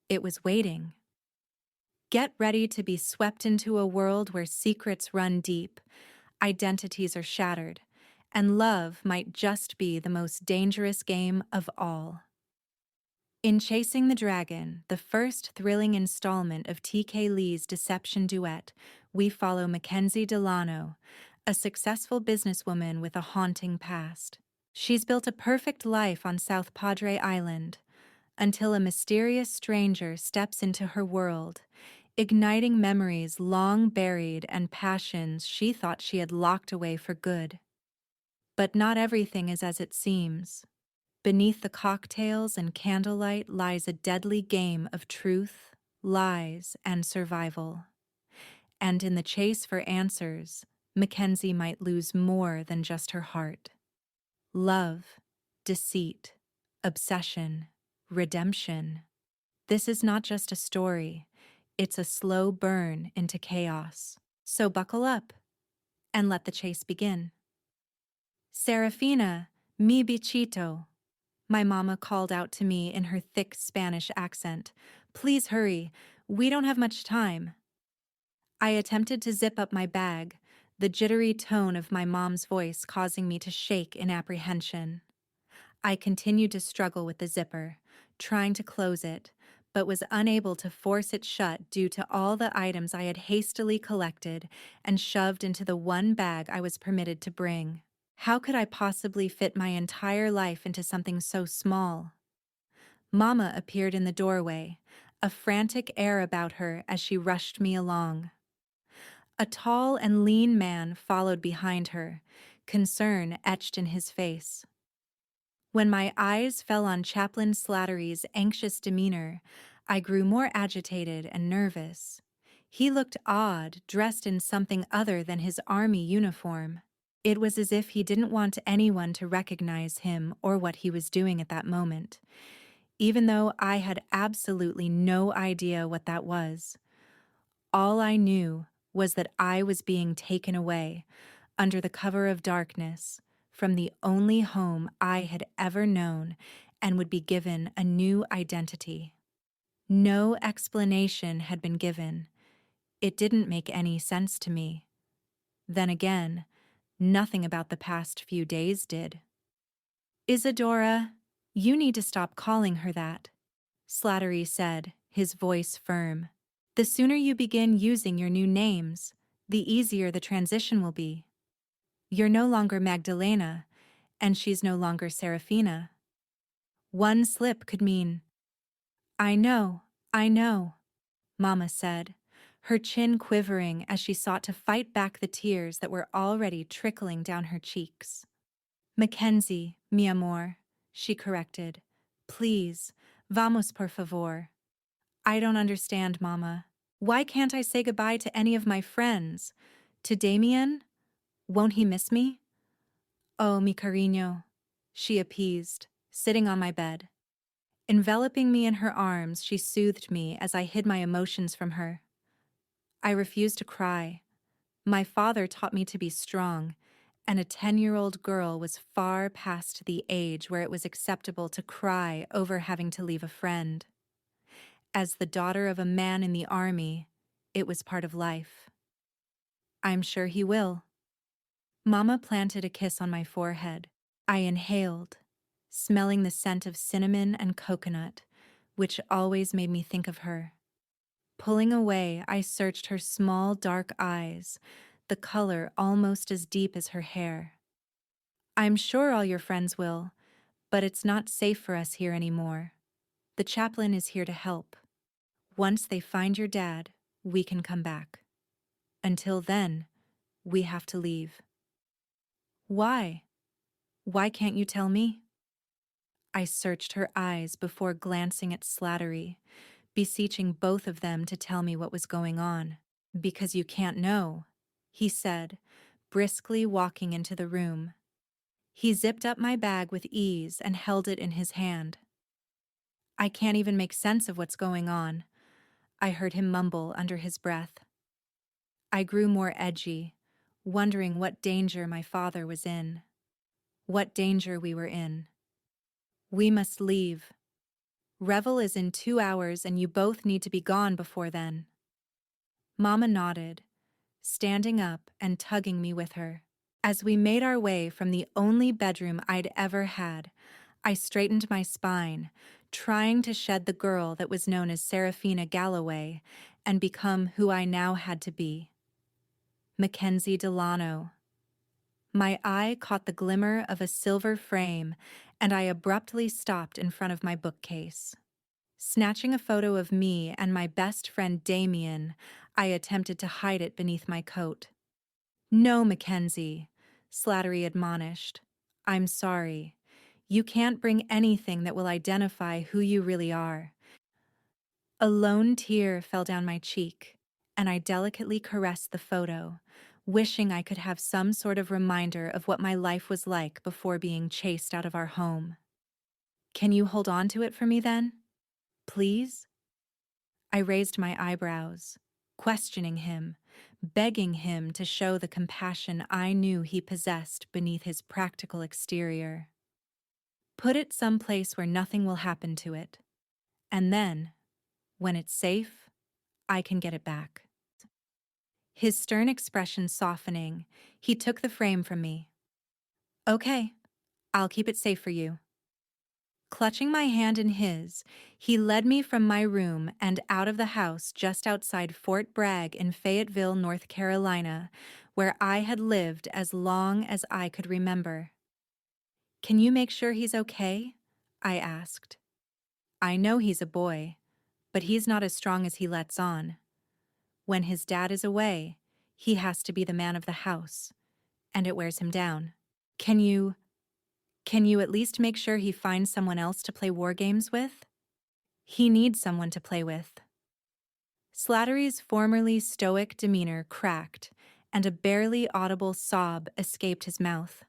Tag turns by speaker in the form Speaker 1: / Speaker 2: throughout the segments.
Speaker 1: It was waiting. Get ready to be swept into a world where secrets run deep, identities are shattered, and love might just be the most dangerous game of all. In Chasing the Dragon, the first thrilling installment of K.Leigh's Deception Duet, we follow Mackenzie Delano, a successful businesswoman with a haunting past. She's built a perfect life on South Padre Island, until a mysterious stranger steps into her world, igniting memories long buried and passions she thought she had locked away for good. But not everything is as it seems. Beneath the cocktails and candlelight lies a deadly game of truth, lies, and survival. And in the chase for answers, Mackenzie might lose more than just her heart. Love, deceit, obsession, redemption. This is not just a story, it's a slow burn into chaos. So buckle up and let the chase begin. Serafina, mi bichito. My mama called out to me in her thick Spanish accent. Please hurry, we don't have much time. I attempted to zip up my bag, the jittery tone of my mom's voice causing me to shake in apprehension. I continued to struggle with the zipper, trying to close it, but was unable to force it shut due to all the items I had hastily collected and shoved into the one bag I was permitted to bring. How could I possibly fit my entire life into something so small? Mama appeared in the doorway, a frantic air about her as she rushed me along. A tall and lean man followed behind her, concern etched in his face. When my eyes fell on Chaplain Slattery's anxious demeanor, I grew more agitated and nervous. He looked odd, dressed in something other than his army uniform. It was as if he didn't want anyone to recognize him or what he was doing at that moment, even though I had absolutely no idea what that was. All I knew was that I was being taken away, under the cover of darkness, from the only home I had ever known, and would be given a new identity. No explanation had been given. It didn't make any sense to me. Then again, nothing about the past few days did. Isadora, you need to stop calling her that, Slattery said, his voice firm. The sooner you begin using your new names, the easier the transition will be. You're no longer Magdalena, and she's no longer Serafina. One slip could mean, I know, Mama said, her chin quivering as she sought to fight back the tears that were already trickling down her cheeks. Mackenzie, mi amor, she corrected. Please, vamos por favor. I don't understand, Mama. Why can't I say goodbye to any of my friends? To Damien? Won't he miss me? Oh, mi cariño, she appeased, sitting on my bed. Enveloping me in her arms, she soothed me as I hid my emotions from her. I refused to cry. My father taught me to be strong, and a 10-year-old girl was far past the age where it was acceptable to cry over having to leave a friend. As the daughter of a man in the army, it was part of life. I'm sure he will. Mama planted a kiss on my forehead. I inhaled, smelling the scent of cinnamon and coconut, which always made me think of her. Pulling away, I searched her small, dark eyes, the color almost as deep as her hair. I'm sure all your friends will, but it's not safe for us here anymore. The chaplain is here to help. Once they find your dad, we can come back. Until then, we have to leave. Why? Why can't you tell me? I searched her eyes before glancing at Slattery, beseeching both of them to tell me what was going on. Because you can't know, he said, briskly walking into the room. He zipped up my bag with ease and held it in his hand. I can't even make sense of what's going on, I heard him mumble under his breath. I grew more edgy, wondering what danger my father was in. What danger we were in. We must leave. Revel is in 2 hours and you both need to be gone before then. Mama nodded, standing up and tugging me with her. As we made our way from the only bedroom I'd ever had, I straightened my spine, trying to shed the girl that was known as Serafina Galloway and become who I now had to be. Mackenzie Delano. My eye caught the glimmer of a silver frame, and I abruptly stopped in front of my bookcase. Snatching a photo of me and my best friend Damien, I attempted to hide it beneath my coat. "No, Mackenzie," Slattery admonished. "I'm sorry. You can't bring anything that will identify who you really are." A lone tear fell down my cheek, and I delicately caressed the photo, wishing I could have some sort of reminder of what my life was like before being chased out of our home. "Can you hold on to it for me then? Please?" I raised my eyebrows, questioning him, begging him to show the compassion I knew he possessed beneath his practical exterior. "Put it someplace where nothing will happen to it. And then, when it's safe, I can get it back." His stern expression softening, he took the frame from me. "Okay, I'll keep it safe for you." Clutching my hand in his, he led me from my room and out of the house just outside Fort Bragg in Fayetteville, North Carolina, where I had lived as long as I could remember. "Can you make sure he's okay?" I asked. "I know he's a boy, but he's not as strong as he lets on. When his dad is away, he has to be the man of the house, and it wears him down. Can you at least make sure he finds someone else to play war games with? He needs someone to play with." Slattery's formerly stoic demeanor cracked, and a barely audible sob escaped his mouth.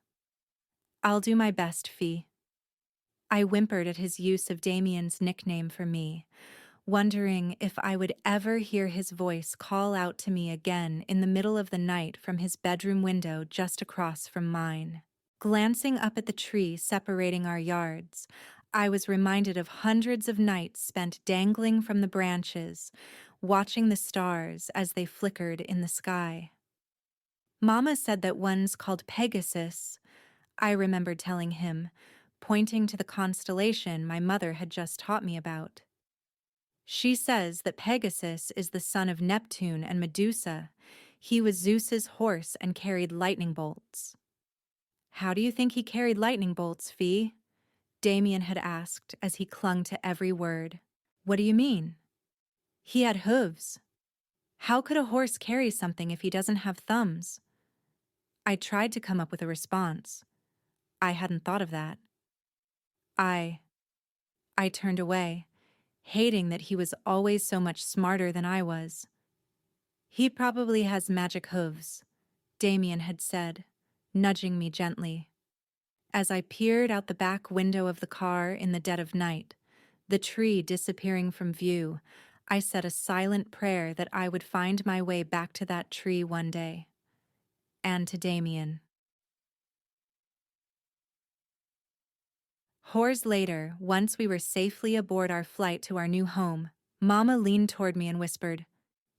Speaker 1: "I'll do my best, Fee." I whimpered at his use of Damien's nickname for me, wondering if I would ever hear his voice call out to me again in the middle of the night from his bedroom window just across from mine. Glancing up at the tree separating our yards, I was reminded of hundreds of nights spent dangling from the branches, watching the stars as they flickered in the sky. "Mama said that one's called Pegasus," I remembered telling him, pointing to the constellation my mother had just taught me about. "She says that Pegasus is the son of Neptune and Medusa. He was Zeus's horse and carried lightning bolts." "How do you think he carried lightning bolts, Fee?" Damien had asked as he clung to every word. "What do you mean?" "He had hooves. How could a horse carry something if he doesn't have thumbs?" I tried to come up with a response. I hadn't thought of that. I turned away, hating that he was always so much smarter than I was. "He probably has magic hooves," Damien had said, nudging me gently. As I peered out the back window of the car in the dead of night, the tree disappearing from view, I said a silent prayer that I would find my way back to that tree one day. And to Damien. Hours later, once we were safely aboard our flight to our new home, Mama leaned toward me and whispered,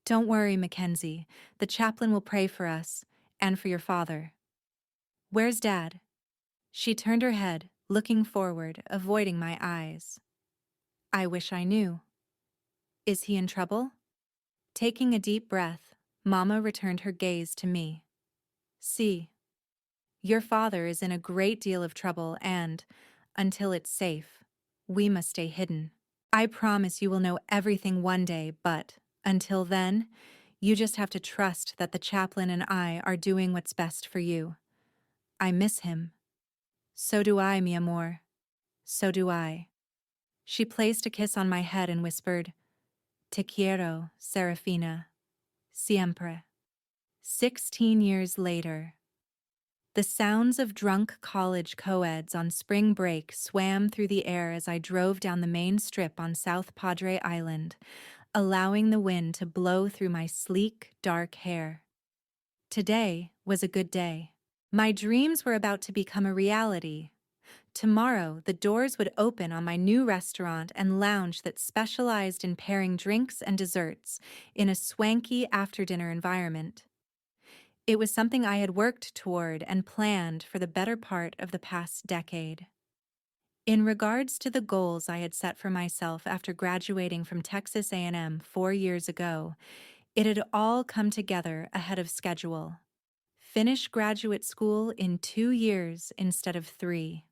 Speaker 1: "Don't worry, Mackenzie. The chaplain will pray for us, and for your father." "Where's Dad?" She turned her head, looking forward, avoiding my eyes. I wish I knew. "Is he in trouble?" Taking a deep breath, Mama returned her gaze to me. "See, your father is in a great deal of trouble and, until it's safe, we must stay hidden. I promise you will know everything one day, but, until then, you just have to trust that the chaplain and I are doing what's best for you. I miss him." "So do I, mi amor. So do I." She placed a kiss on my head and whispered, "Te quiero, Serafina. Siempre." 16 years later. The sounds of drunk college co-eds on spring break swam through the air as I drove down the main strip on South Padre Island, allowing the wind to blow through my sleek, dark hair. Today was a good day. My dreams were about to become a reality. Tomorrow, the doors would open on my new restaurant and lounge that specialized in pairing drinks and desserts in a swanky after-dinner environment. It was something I had worked toward and planned for the better part of the past decade. In regards to the goals I had set for myself after graduating from Texas A&M 4 years ago, it had all come together ahead of schedule. Finish graduate school in 2 years instead of 3.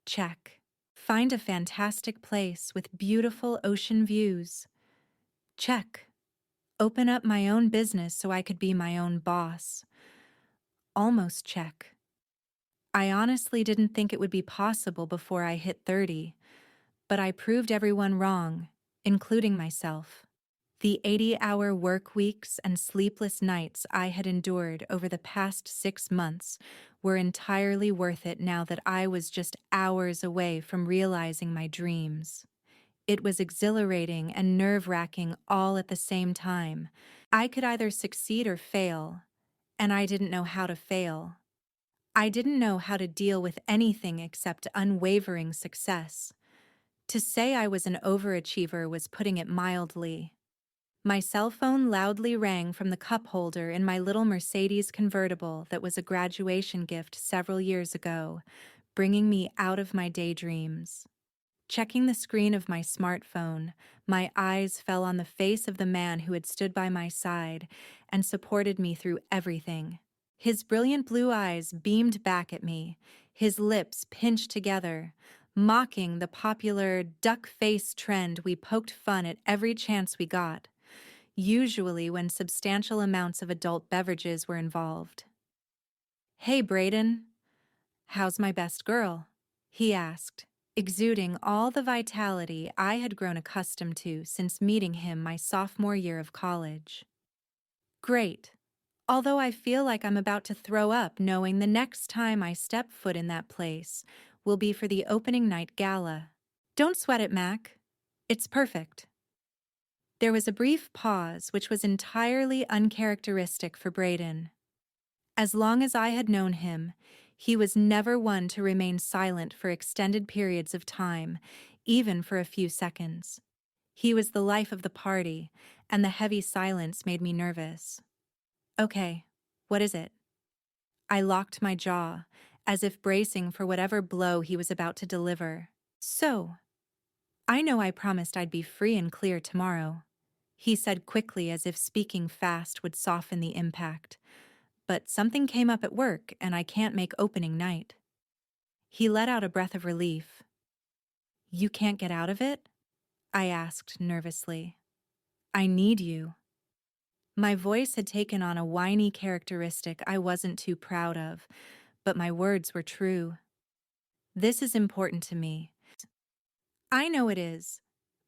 Speaker 1: Check. Find a fantastic place with beautiful ocean views. Check. Open up my own business so I could be my own boss. Almost check. I honestly didn't think it would be possible before I hit 30, but I proved everyone wrong, including myself. The 80-hour work weeks and sleepless nights I had endured over the past 6 months were entirely worth it now that I was just hours away from realizing my dreams. It was exhilarating and nerve-wracking all at the same time. I could either succeed or fail, and I didn't know how to fail. I didn't know how to deal with anything except unwavering success. To say I was an overachiever was putting it mildly. My cell phone loudly rang from the cup holder in my little Mercedes convertible that was a graduation gift several years ago, bringing me out of my daydreams. Checking the screen of my smartphone, my eyes fell on the face of the man who had stood by my side and supported me through everything. His brilliant blue eyes beamed back at me, his lips pinched together, mocking the popular duck face trend we poked fun at every chance we got, usually when substantial amounts of adult beverages were involved. "Hey, Braden, how's my best girl?" he asked, exuding all the vitality I had grown accustomed to since meeting him my sophomore year of college. "Great, although I feel like I'm about to throw up knowing the next time I step foot in that place will be for the opening night gala." "Don't sweat it, Mac. It's perfect." There was a brief pause which was entirely uncharacteristic for Braden. As long as I had known him, he was never one to remain silent for extended periods of time, even for a few seconds. He was the life of the party, and the heavy silence made me nervous. "Okay, what is it?" I locked my jaw, as if bracing for whatever blow he was about to deliver. "So, I know I promised I'd be free and clear tomorrow," he said quickly as if speaking fast would soften the impact. "But something came up at work and I can't make opening night." He let out a breath of relief. "You can't get out of it?" I asked nervously. "I need you." My voice had taken on a whiny characteristic I wasn't too proud of, but my words were true. "This is important to me." "I know it is,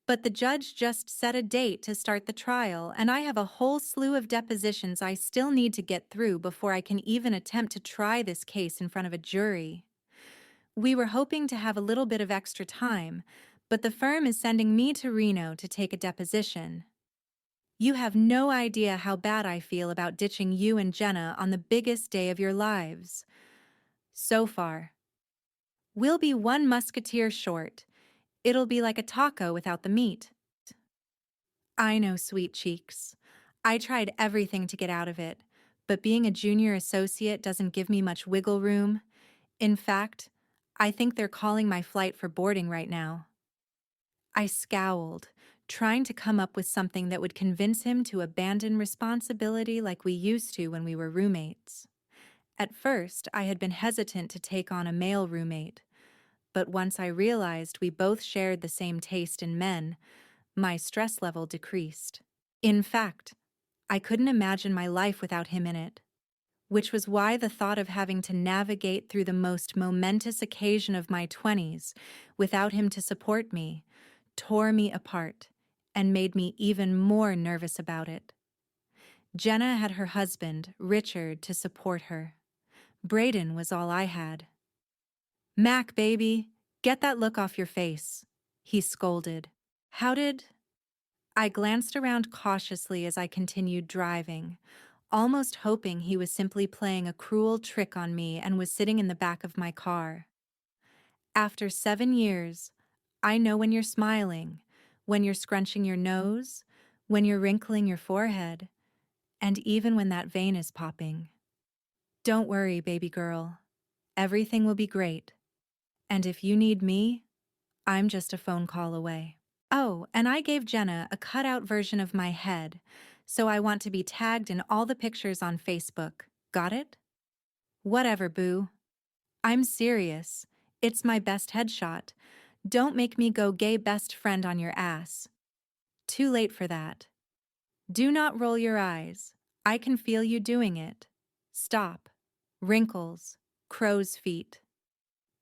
Speaker 1: but the judge just set a date to start the trial, and I have a whole slew of depositions I still need to get through before I can even attempt to try this case in front of a jury. We were hoping to have a little bit of extra time, but the firm is sending me to Reno to take a deposition. You have no idea how bad I feel about ditching you and Jenna on the biggest day of your lives. So far, we'll be one musketeer short. It'll be like a taco without the meat." I know, sweet cheeks. I tried everything to get out of it, but being a junior associate doesn't give me much wiggle room. In fact, I think they're calling my flight for boarding right now. I scowled, trying to come up with something that would convince him to abandon responsibility like we used to when we were roommates. At first, I had been hesitant to take on a male roommate, but once I realized we both shared the same taste in men, my stress level decreased. In fact, I couldn't imagine my life without him in it, which was why the thought of having to navigate through the most momentous occasion of my 20s without him to support me tore me apart and made me even more nervous about it. Jenna had her husband, Richard, to support her. Braden was all I had. "Mac, baby, get that look off your face," he scolded. "How did—" I glanced around cautiously as I continued driving, almost hoping he was simply playing a cruel trick on me and was sitting in the back of my car. After 7 years, I know when you're smiling, when you're scrunching your nose, when you're wrinkling your forehead, and even when that vein is popping. Don't worry, baby girl. Everything will be great. And if you need me, I'm just a phone call away. Oh, and I gave Jenna a cutout version of my head, so I want to be tagged in all the pictures on Facebook. Got it? Whatever, boo. I'm serious. It's my best headshot. Don't make me go gay best friend on your ass. Too late for that. Do not roll your eyes. I can feel you doing it. Stop. Wrinkles. Crow's feet.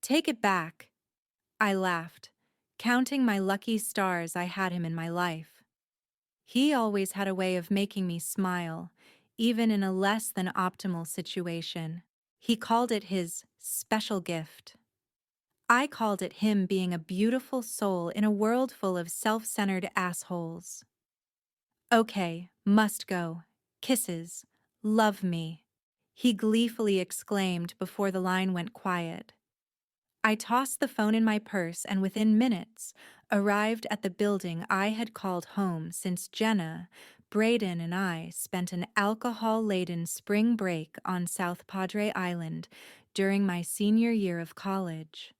Speaker 1: Take it back. I laughed, counting my lucky stars I had him in my life. He always had a way of making me smile, even in a less than optimal situation. He called it his special gift. I called it him being a beautiful soul in a world full of self-centered assholes. Okay, must go. Kisses. Love me. He gleefully exclaimed before the line went quiet. I tossed the phone in my purse and within minutes arrived at the building I had called home since Jenna, Braden, and I spent an alcohol-laden spring break on South Padre Island during my senior year of college.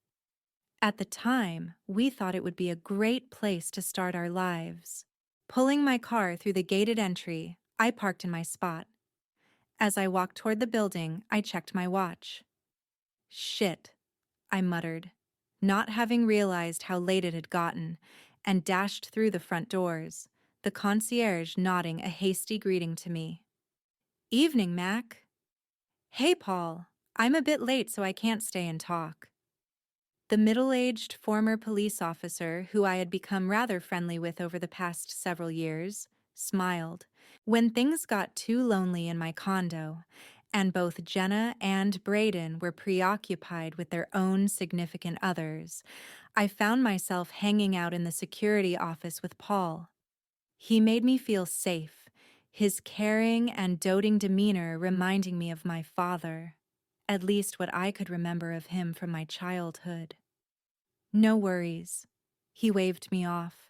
Speaker 1: At the time, we thought it would be a great place to start our lives. Pulling my car through the gated entry, I parked in my spot. As I walked toward the building, I checked my watch. Shit, I muttered, not having realized how late it had gotten, and dashed through the front doors, the concierge nodding a hasty greeting to me. Evening, Mac. Hey, Paul. I'm a bit late, so I can't stay and talk. The middle-aged former police officer, who I had become rather friendly with over the past several years, smiled. When things got too lonely in my condo, and both Jenna and Braden were preoccupied with their own significant others, I found myself hanging out in the security office with Paul. He made me feel safe, his caring and doting demeanor reminding me of my father, at least what I could remember of him from my childhood. No worries. He waved me off.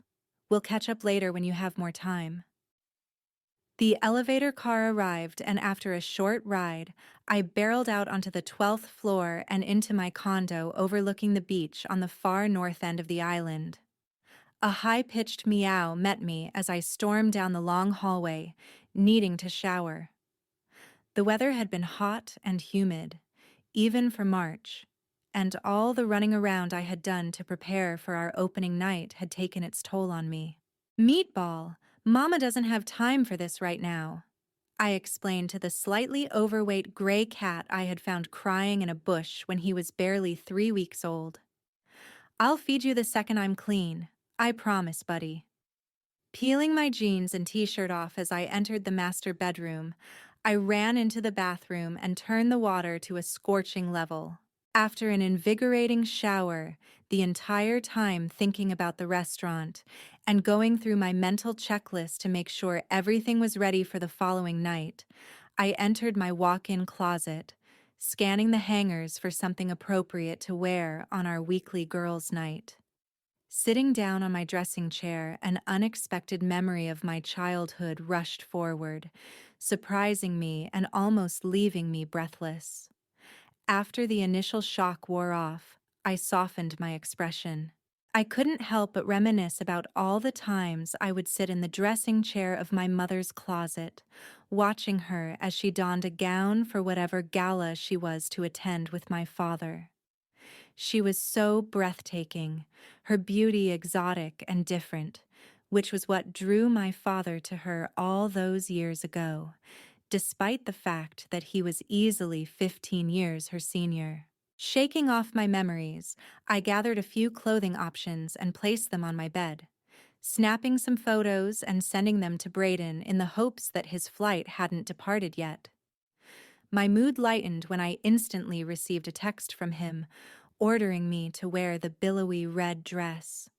Speaker 1: We'll catch up later when you have more time. The elevator car arrived, and after a short ride, I barreled out onto the 12th floor and into my condo overlooking the beach on the far north end of the island. A high-pitched meow met me as I stormed down the long hallway, needing to shower. The weather had been hot and humid, even for March, and all the running around I had done to prepare for our opening night had taken its toll on me. Meatball, Mama doesn't have time for this right now, I explained to the slightly overweight gray cat I had found crying in a bush when he was barely 3 weeks old. I'll feed you the second I'm clean, I promise, buddy. Peeling my jeans and t-shirt off as I entered the master bedroom, I ran into the bathroom and turned the water to a scorching level. After an invigorating shower, the entire time thinking about the restaurant, and going through my mental checklist to make sure everything was ready for the following night, I entered my walk-in closet, scanning the hangers for something appropriate to wear on our weekly girls' night. Sitting down on my dressing chair, an unexpected memory of my childhood rushed forward, surprising me and almost leaving me breathless. After the initial shock wore off, I softened my expression. I couldn't help but reminisce about all the times I would sit in the dressing chair of my mother's closet, watching her as she donned a gown for whatever gala she was to attend with my father. She was so breathtaking, her beauty exotic and different, which was what drew my father to her all those years ago, despite the fact that he was easily 15 years her senior. Shaking off my memories, I gathered a few clothing options and placed them on my bed, snapping some photos and sending them to Braden in the hopes that his flight hadn't departed yet. My mood lightened when I instantly received a text from him, ordering me to wear the billowy red dress.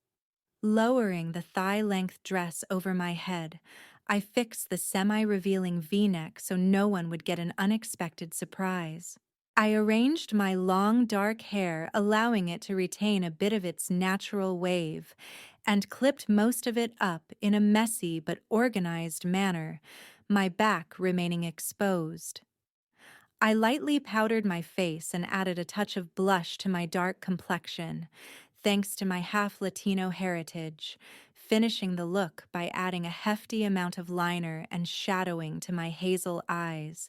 Speaker 1: Lowering the thigh-length dress over my head, I fixed the semi-revealing V-neck so no one would get an unexpected surprise. I arranged my long dark hair, allowing it to retain a bit of its natural wave, and clipped most of it up in a messy but organized manner, my back remaining exposed. I lightly powdered my face and added a touch of blush to my dark complexion, thanks to my half-Latino heritage, finishing the look by adding a hefty amount of liner and shadowing to my hazel eyes,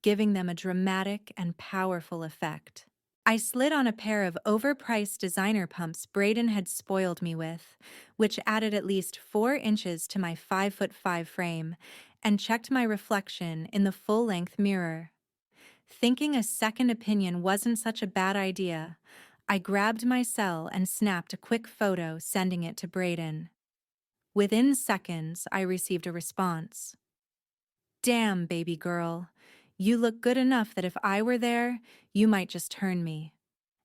Speaker 1: giving them a dramatic and powerful effect. I slid on a pair of overpriced designer pumps Braden had spoiled me with, which added at least 4 inches to my 5'5" frame, and checked my reflection in the full-length mirror. Thinking a second opinion wasn't such a bad idea, I grabbed my cell and snapped a quick photo, sending it to Braden. Within seconds, I received a response. "Damn, baby girl. You look good enough that if I were there, you might just turn me.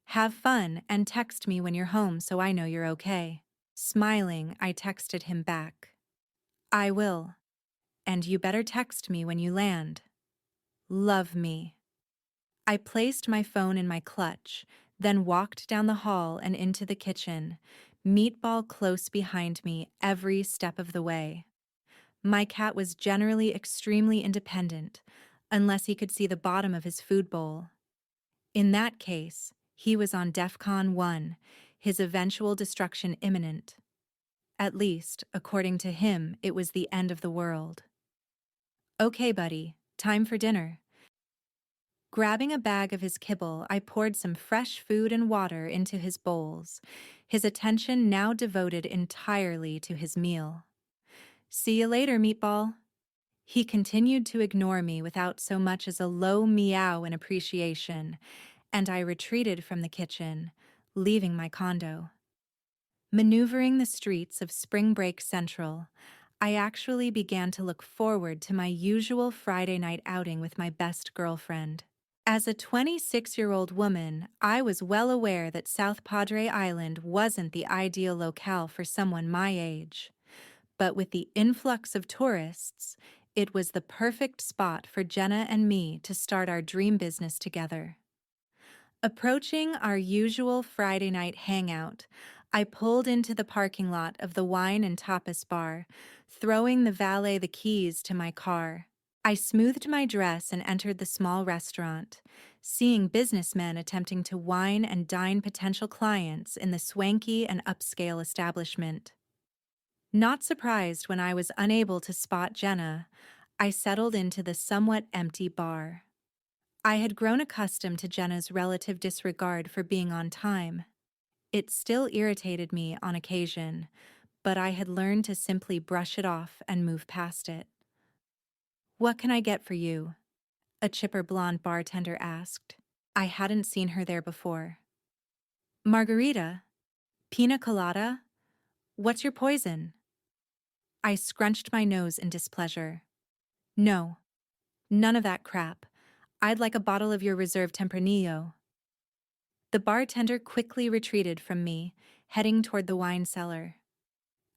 Speaker 1: Have fun and text me when you're home so I know you're okay." Smiling, I texted him back. "I will. And you better text me when you land. Love me." I placed my phone in my clutch, then walked down the hall and into the kitchen, Meatball close behind me every step of the way. My cat was generally extremely independent, unless he could see the bottom of his food bowl. In that case, he was on DEFCON 1, his eventual destruction imminent. At least, according to him, it was the end of the world. "Okay, buddy, time for dinner." Grabbing a bag of his kibble, I poured some fresh food and water into his bowls, his attention now devoted entirely to his meal. "See you later, Meatball." He continued to ignore me without so much as a low meow in appreciation, and I retreated from the kitchen, leaving my condo. Maneuvering the streets of Spring Break Central, I actually began to look forward to my usual Friday night outing with my best girlfriend. As a 26-year-old woman, I was well aware that South Padre Island wasn't the ideal locale for someone my age. But with the influx of tourists, it was the perfect spot for Jenna and me to start our dream business together. Approaching our usual Friday night hangout, I pulled into the parking lot of the wine and tapas bar, throwing the valet the keys to my car. I smoothed my dress and entered the small restaurant, seeing businessmen attempting to wine and dine potential clients in the swanky and upscale establishment. Not surprised when I was unable to spot Jenna, I settled into the somewhat empty bar. I had grown accustomed to Jenna's relative disregard for being on time. It still irritated me on occasion, but I had learned to simply brush it off and move past it. "What can I get for you?" a chipper blonde bartender asked. I hadn't seen her there before. "Margarita? Pina colada? What's your poison?" I scrunched my nose in displeasure. "No, none of that crap. I'd like a bottle of your Reserve Tempranillo." The bartender quickly retreated from me, heading toward the wine cellar.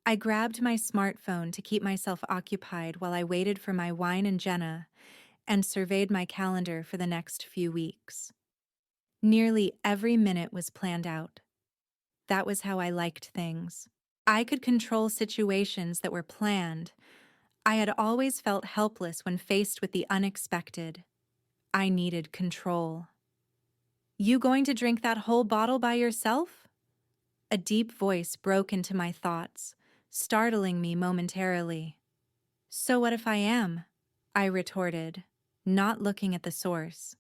Speaker 1: I grabbed my smartphone to keep myself occupied while I waited for my wine and Jenna, and surveyed my calendar for the next few weeks. Nearly every minute was planned out. That was how I liked things. I could control situations that were planned. I had always felt helpless when faced with the unexpected. I needed control. "You going to drink that whole bottle by yourself?" A deep voice broke into my thoughts, startling me momentarily. "So what if I am?" I retorted, not looking at the source.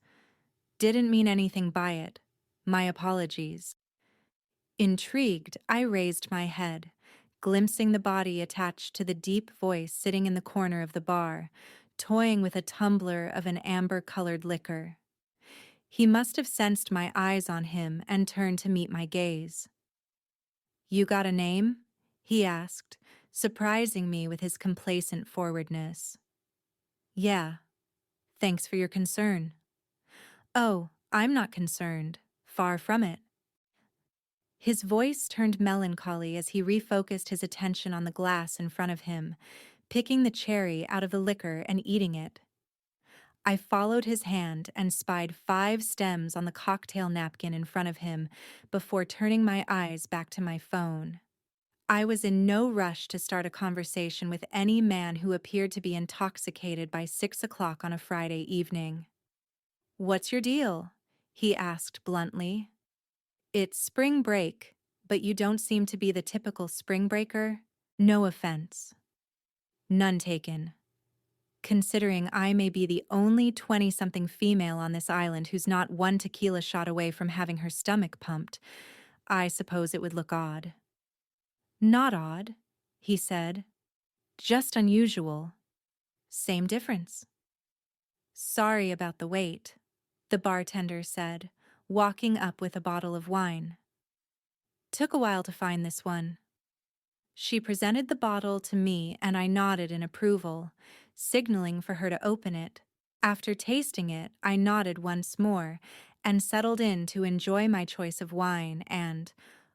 Speaker 1: "Didn't mean anything by it. My apologies." Intrigued, I raised my head, glimpsing the body attached to the deep voice sitting in the corner of the bar, toying with a tumbler of an amber-colored liquor. He must have sensed my eyes on him and turned to meet my gaze. "You got a name?" he asked, surprising me with his complacent forwardness. "Yeah. Thanks for your concern." "Oh, I'm not concerned. Far from it." His voice turned melancholy as he refocused his attention on the glass in front of him, picking the cherry out of the liquor and eating it. I followed his hand and spied 5 stems on the cocktail napkin in front of him before turning my eyes back to my phone. I was in no rush to start a conversation with any man who appeared to be intoxicated by 6 o'clock on a Friday evening. "What's your deal?" he asked bluntly. "It's spring break, but you don't seem to be the typical spring breaker. No offense." "None taken. Considering I may be the only 20-something female on this island who's not one tequila shot away from having her stomach pumped, I suppose it would look odd." "Not odd," he said. "Just unusual. Same difference." "Sorry about the wait," the bartender said, walking up with a bottle of wine. "Took a while to find this one." She presented the bottle to me and I nodded in approval, signaling for her to open it. After tasting it, I nodded once more and settled in to enjoy my choice of wine and,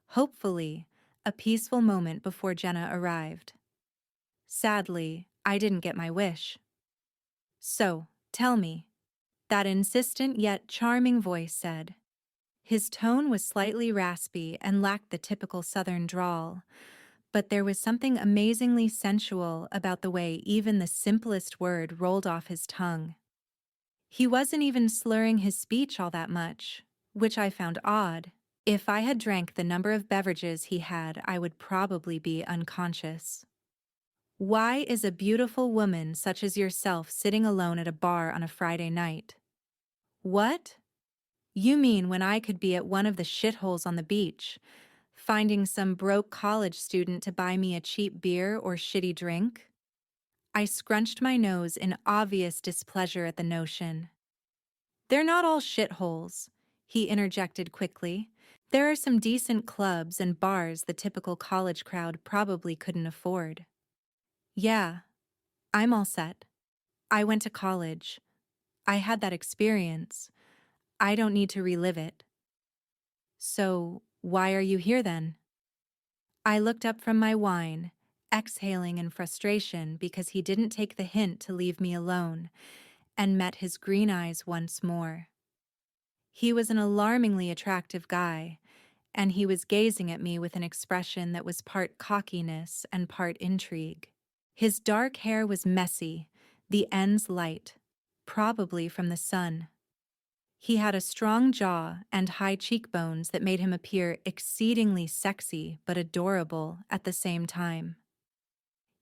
Speaker 1: hopefully, a peaceful moment before Jenna arrived. Sadly, I didn't get my wish. "So, tell me," that insistent yet charming voice said. His tone was slightly raspy and lacked the typical Southern drawl, but there was something amazingly sensual about the way even the simplest word rolled off his tongue. He wasn't even slurring his speech all that much, which I found odd. If I had drank the number of beverages he had, I would probably be unconscious. "Why is a beautiful woman such as yourself sitting alone at a bar on a Friday night?" "What? You mean when I could be at one of the shitholes on the beach, finding some broke college student to buy me a cheap beer or shitty drink?" I scrunched my nose in obvious displeasure at the notion. "They're not all shitholes," he interjected quickly. "There are some decent clubs and bars the typical college crowd probably couldn't afford." "Yeah, I'm all set. I went to college. I had that experience. I don't need to relive it." "So, why are you here then?" I looked up from my wine, exhaling in frustration because he didn't take the hint to leave me alone, and met his green eyes once more. He was an alarmingly attractive guy, and he was gazing at me with an expression that was part cockiness and part intrigue. His dark hair was messy, the ends light, probably from the sun. He had a strong jaw and high cheekbones that made him appear exceedingly sexy but adorable at the same time.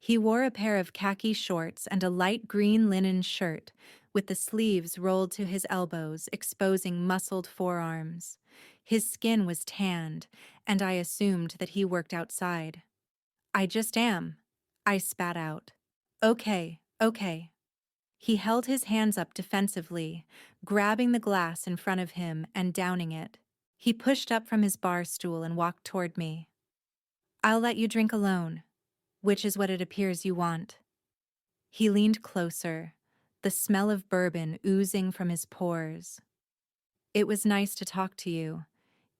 Speaker 1: He wore a pair of khaki shorts and a light green linen shirt with the sleeves rolled to his elbows, exposing muscled forearms. His skin was tanned, and I assumed that he worked outside. "I just am," I spat out. Okay. He held his hands up defensively, grabbing the glass in front of him and downing it. He pushed up from his bar stool and walked toward me. "I'll let you drink alone, which is what it appears you want." He leaned closer, the smell of bourbon oozing from his pores. "It was nice to talk to you,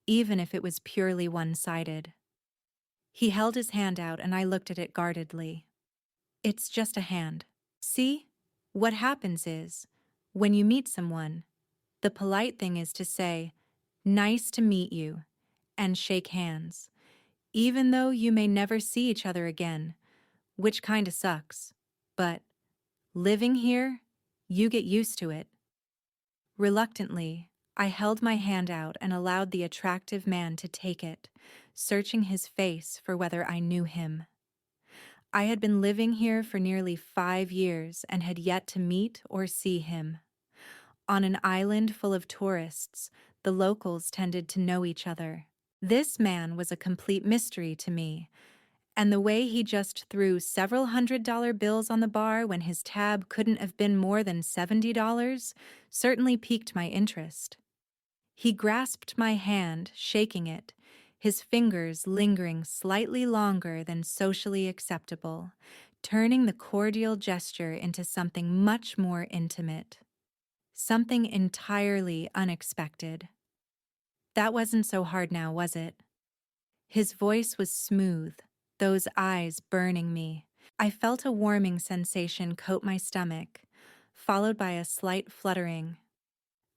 Speaker 1: even if it was purely one-sided." He held his hand out and I looked at it guardedly. "It's just a hand. See? What happens is, when you meet someone, the polite thing is to say, 'Nice to meet you,' and shake hands, even though you may never see each other again, which kinda sucks. But living here, you get used to it." Reluctantly, I held my hand out and allowed the attractive man to take it, searching his face for whether I knew him. I had been living here for nearly 5 years and had yet to meet or see him. On an island full of tourists, the locals tended to know each other. This man was a complete mystery to me, and the way he just threw several $100 bills on the bar when his tab couldn't have been more than $70 certainly piqued my interest. He grasped my hand, shaking it, his fingers lingering slightly longer than socially acceptable, turning the cordial gesture into something much more intimate. Something entirely unexpected. That wasn't so hard now, was it? His voice was smooth, those eyes burning me. I felt a warming sensation coat my stomach, followed by a slight fluttering.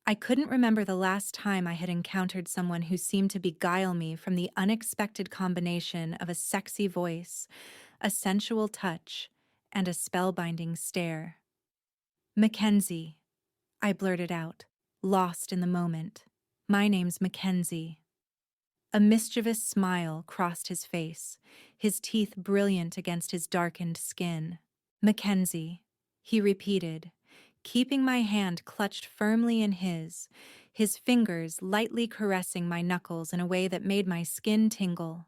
Speaker 1: I couldn't remember the last time I had encountered someone who seemed to beguile me from the unexpected combination of a sexy voice, a sensual touch, and a spellbinding stare. Mackenzie, I blurted out, lost in the moment. My name's Mackenzie. A mischievous smile crossed his face, his teeth brilliant against his darkened skin. Mackenzie, he repeated, keeping my hand clutched firmly in his fingers lightly caressing my knuckles in a way that made my skin tingle.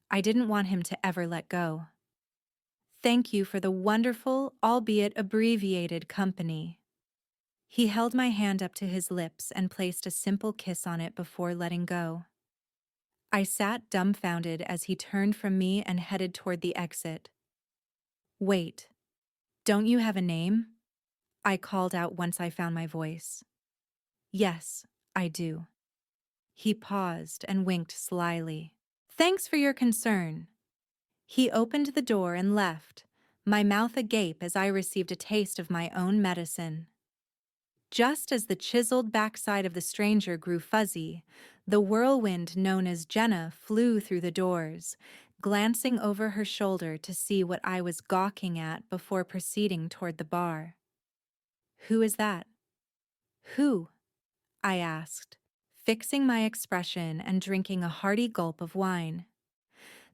Speaker 1: I didn't want him to ever let go. Thank you for the wonderful, albeit abbreviated, company. He held my hand up to his lips and placed a simple kiss on it before letting go. I sat dumbfounded as he turned from me and headed toward the exit. Wait, don't you have a name? I called out once I found my voice. Yes, I do. He paused and winked slyly. Thanks for your concern. He opened the door and left, my mouth agape as I received a taste of my own medicine. Just as the chiseled backside of the stranger grew fuzzy, the whirlwind known as Jenna flew through the doors, glancing over her shoulder to see what I was gawking at before proceeding toward the bar. Who is that? Who? I asked, fixing my expression and drinking a hearty gulp of wine.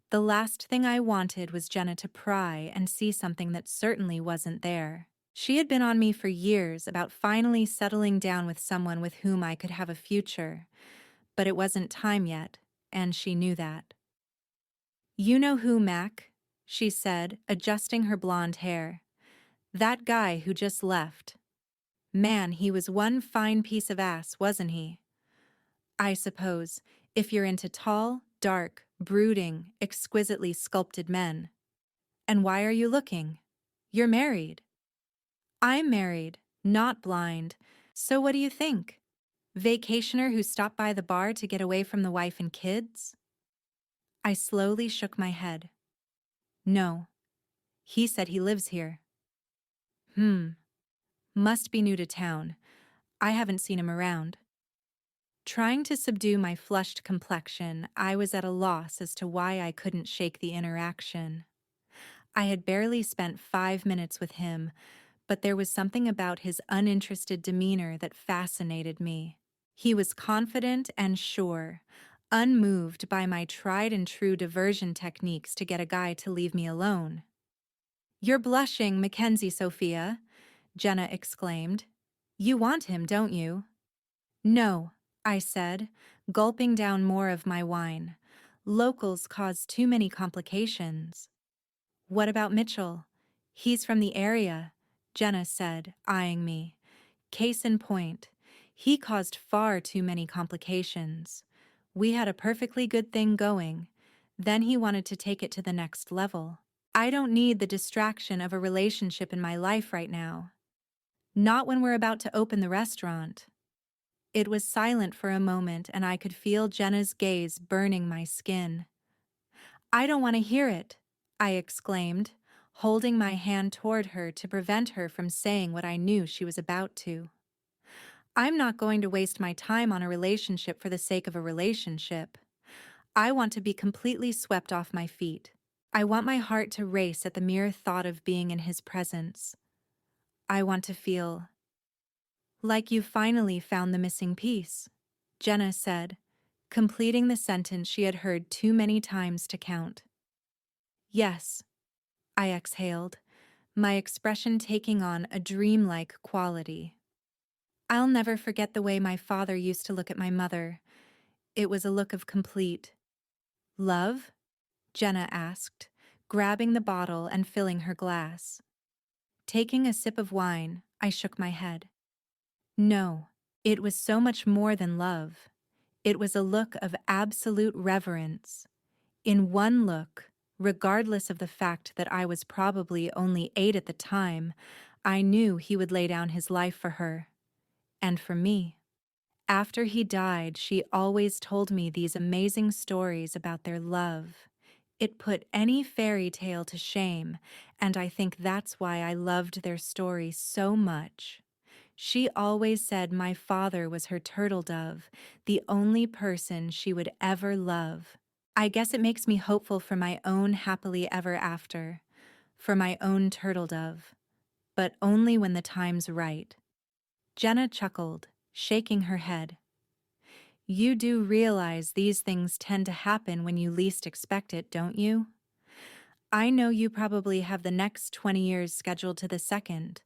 Speaker 1: The last thing I wanted was Jenna to pry and see something that certainly wasn't there. She had been on me for years about finally settling down with someone with whom I could have a future, but it wasn't time yet, and she knew that. You know who, Mac? She said, adjusting her blonde hair. That guy who just left. Man, he was one fine piece of ass, wasn't he? I suppose, if you're into tall, dark, brooding, exquisitely sculpted men. And why are you looking? You're married. I'm married, not blind. So what do you think? Vacationer who stopped by the bar to get away from the wife and kids? I slowly shook my head. No. He said he lives here. Must be new to town. I haven't seen him around. Trying to subdue my flushed complexion, I was at a loss as to why I couldn't shake the interaction. I had barely spent 5 minutes with him, but there was something about his uninterested demeanor that fascinated me. He was confident and sure, unmoved by my tried-and-true diversion techniques to get a guy to leave me alone. You're blushing, Mackenzie Sophia, Jenna exclaimed. You want him, don't you? No, I said, gulping down more of my wine. Locals cause too many complications. What about Mitchell? He's from the area, Jenna said, eyeing me. Case in point, he caused far too many complications. We had a perfectly good thing going. Then he wanted to take it to the next level. I don't need the distraction of a relationship in my life right now. Not when we're about to open the restaurant. It was silent for a moment and I could feel Jenna's gaze burning my skin. I don't want to hear it, I exclaimed, holding my hand toward her to prevent her from saying what I knew she was about to. I'm not going to waste my time on a relationship for the sake of a relationship. I want to be completely swept off my feet. I want my heart to race at the mere thought of being in his presence. I want to feel like you finally found the missing piece, Jenna said, completing the sentence she had heard too many times to count. Yes, I exhaled, my expression taking on a dreamlike quality. I'll never forget the way my father used to look at my mother. It was a look of complete love, Jenna asked, grabbing the bottle and filling her glass. Taking a sip of wine, I shook my head. No, it was so much more than love. It was a look of absolute reverence. In one look, regardless of the fact that I was probably only 8 at the time, I knew he would lay down his life for her. And for me. After he died, she always told me these amazing stories about their love. It put any fairy tale to shame, and I think that's why I loved their story so much. She always said my father was her turtle dove, the only person she would ever love. I guess it makes me hopeful for my own happily ever after, for my own turtle dove, but only when the time's right. Jenna chuckled, shaking her head. You do realize these things tend to happen when you least expect it, don't you? I know you probably have the next 20 years scheduled to the second,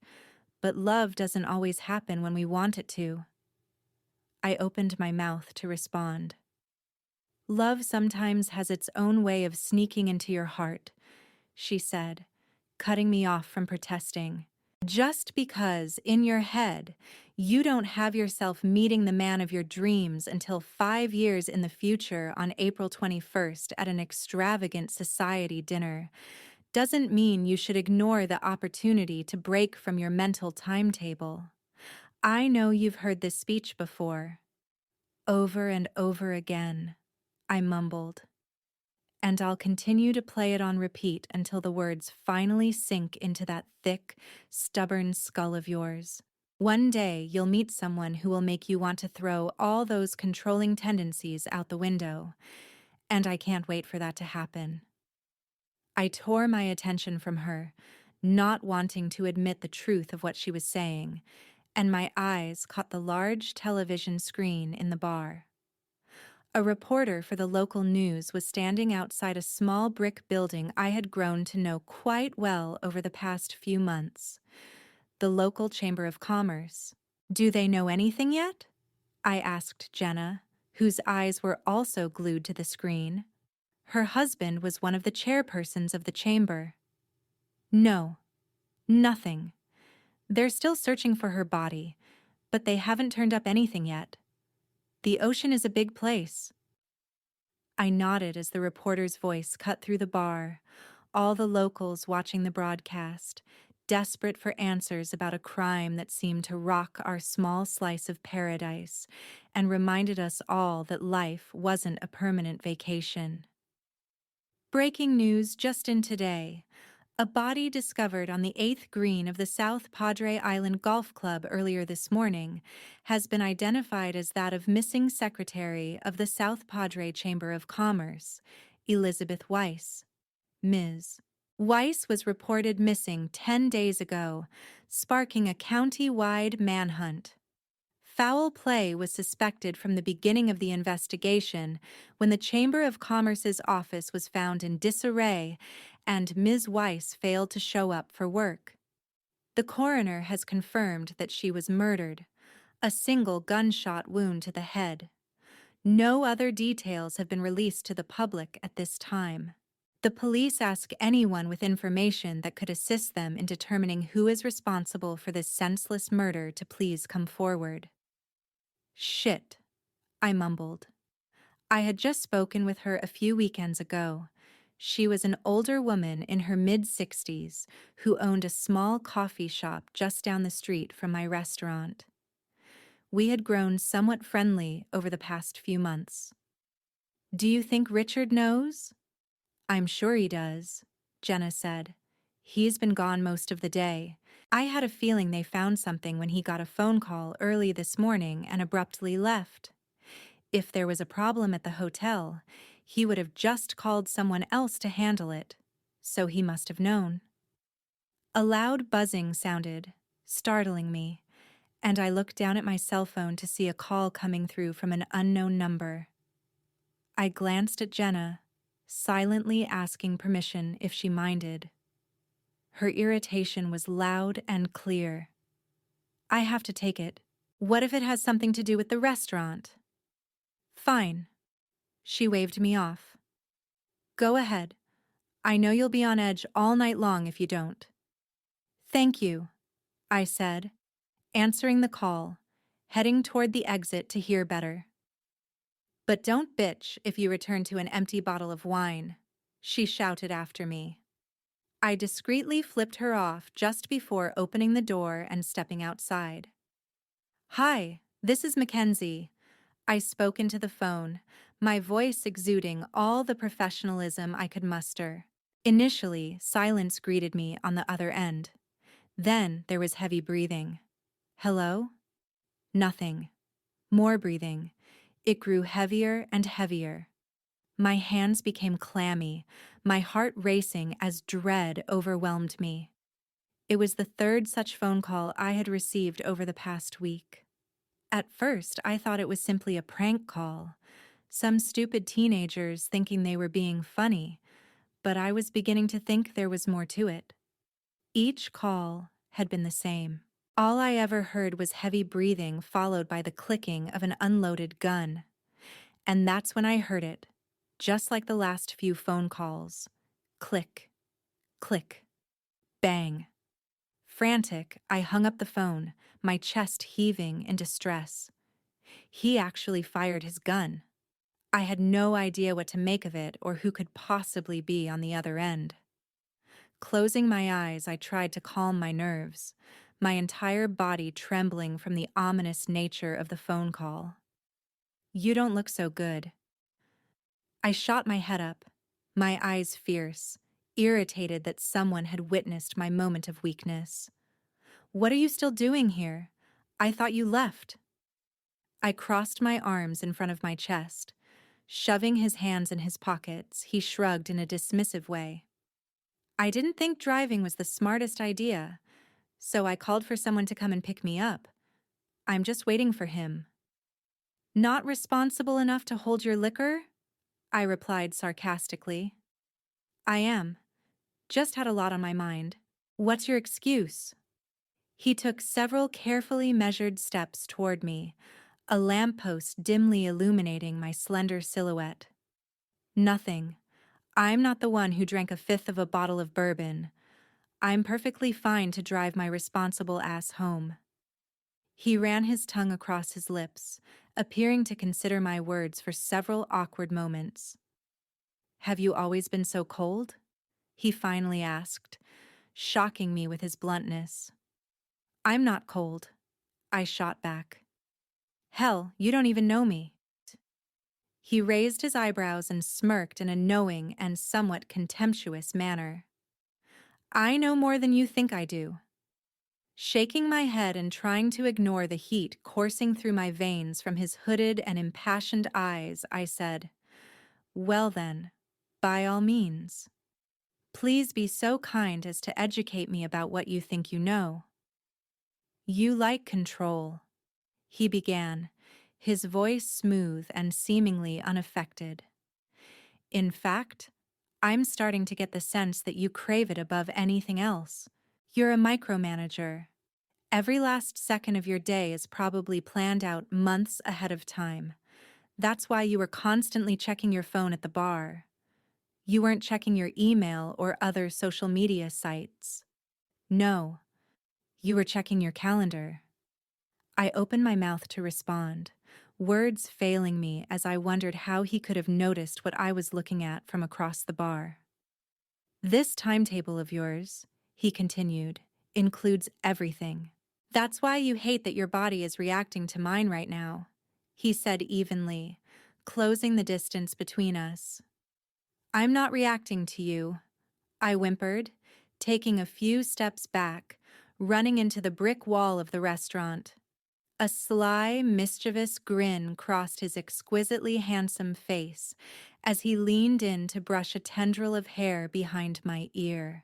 Speaker 1: but love doesn't always happen when we want it to. I opened my mouth to respond. Love sometimes has its own way of sneaking into your heart, she said, cutting me off from protesting. Just because, in your head, you don't have yourself meeting the man of your dreams until 5 years in the future on April 21st at an extravagant society dinner, doesn't mean you should ignore the opportunity to break from your mental timetable. I know you've heard this speech before. Over and over again, I mumbled. And I'll continue to play it on repeat until the words finally sink into that thick, stubborn skull of yours. One day you'll meet someone who will make you want to throw all those controlling tendencies out the window, and I can't wait for that to happen. I tore my attention from her, not wanting to admit the truth of what she was saying, and my eyes caught the large television screen in the bar. A reporter for the local news was standing outside a small brick building I had grown to know quite well over the past few months. The local Chamber of Commerce. Do they know anything yet? I asked Jenna, whose eyes were also glued to the screen. Her husband was one of the chairpersons of the chamber. No, nothing. They're still searching for her body, but they haven't turned up anything yet. The ocean is a big place. I nodded as the reporter's voice cut through the bar, all the locals watching the broadcast, desperate for answers about a crime that seemed to rock our small slice of paradise and reminded us all that life wasn't a permanent vacation. Breaking news just in today. A body discovered on the 8th green of the South Padre Island Golf Club earlier this morning has been identified as that of missing secretary of the South Padre Chamber of Commerce, Elizabeth Weiss, Ms. Weiss was reported missing 10 days ago, sparking a county-wide manhunt. Foul play was suspected from the beginning of the investigation when the Chamber of Commerce's office was found in disarray and Ms. Weiss failed to show up for work. The coroner has confirmed that she was murdered, a single gunshot wound to the head. No other details have been released to the public at this time. The police ask anyone with information that could assist them in determining who is responsible for this senseless murder to please come forward. Shit, I mumbled. I had just spoken with her a few weekends ago. She was an older woman in her mid-60s who owned a small coffee shop just down the street from my restaurant. We had grown somewhat friendly over the past few months. Do you think Richard knows? I'm sure he does, Jenna said. He's been gone most of the day. I had a feeling they found something when he got a phone call early this morning and abruptly left. If there was a problem at the hotel, he would have just called someone else to handle it, so he must have known. A loud buzzing sounded, startling me, and I looked down at my cell phone to see a call coming through from an unknown number. I glanced at Jenna, silently asking permission if she minded. Her irritation was loud and clear. I have to take it. What if it has something to do with the restaurant? Fine. She waved me off. Go ahead. I know you'll be on edge all night long if you don't. Thank you, I said, answering the call, heading toward the exit to hear better. But don't bitch if you return to an empty bottle of wine, she shouted after me. I discreetly flipped her off just before opening the door and stepping outside. Hi, this is Mackenzie. I spoke into the phone, my voice exuding all the professionalism I could muster. Initially, silence greeted me on the other end. Then there was heavy breathing. Hello? Nothing. More breathing. It grew heavier and heavier. My hands became clammy, my heart racing as dread overwhelmed me. It was the third such phone call I had received over the past week. At first, I thought it was simply a prank call, some stupid teenagers thinking they were being funny, but I was beginning to think there was more to it. Each call had been the same. All I ever heard was heavy breathing followed by the clicking of an unloaded gun. And that's when I heard it, just like the last few phone calls. Click, click, bang. Frantic, I hung up the phone, my chest heaving in distress. He actually fired his gun. I had no idea what to make of it or who could possibly be on the other end. Closing my eyes, I tried to calm my nerves, my entire body trembling from the ominous nature of the phone call. You don't look so good. I shot my head up, my eyes fierce, irritated that someone had witnessed my moment of weakness. What are you still doing here? I thought you left. I crossed my arms in front of my chest. Shoving his hands in his pockets, he shrugged in a dismissive way. I didn't think driving was the smartest idea, so I called for someone to come and pick me up. I'm just waiting for him. Not responsible enough to hold your liquor? I replied sarcastically. I am. Just had a lot on my mind. What's your excuse? He took several carefully measured steps toward me, a lamppost dimly illuminating my slender silhouette. Nothing. I'm not the one who drank a fifth of a bottle of bourbon. I'm perfectly fine to drive my responsible ass home. He ran his tongue across his lips, appearing to consider my words for several awkward moments. Have you always been so cold? He finally asked, shocking me with his bluntness. I'm not cold, I shot back. Hell, you don't even know me. He raised his eyebrows and smirked in a knowing and somewhat contemptuous manner. I know more than you think I do. Shaking my head and trying to ignore the heat coursing through my veins from his hooded and impassioned eyes, I said, Well then, by all means. Please be so kind as to educate me about what you think you know. You like control, he began, his voice smooth and seemingly unaffected. In fact, I'm starting to get the sense that you crave it above anything else. You're a micromanager. Every last second of your day is probably planned out months ahead of time. That's why you were constantly checking your phone at the bar. You weren't checking your email or other social media sites. No, you were checking your calendar. I opened my mouth to respond, words failing me as I wondered how he could have noticed what I was looking at from across the bar. This timetable of yours, he continued, includes everything. That's why you hate that your body is reacting to mine right now, he said evenly, closing the distance between us. I'm not reacting to you, I whimpered, taking a few steps back, running into the brick wall of the restaurant. A sly, mischievous grin crossed his exquisitely handsome face as he leaned in to brush a tendril of hair behind my ear.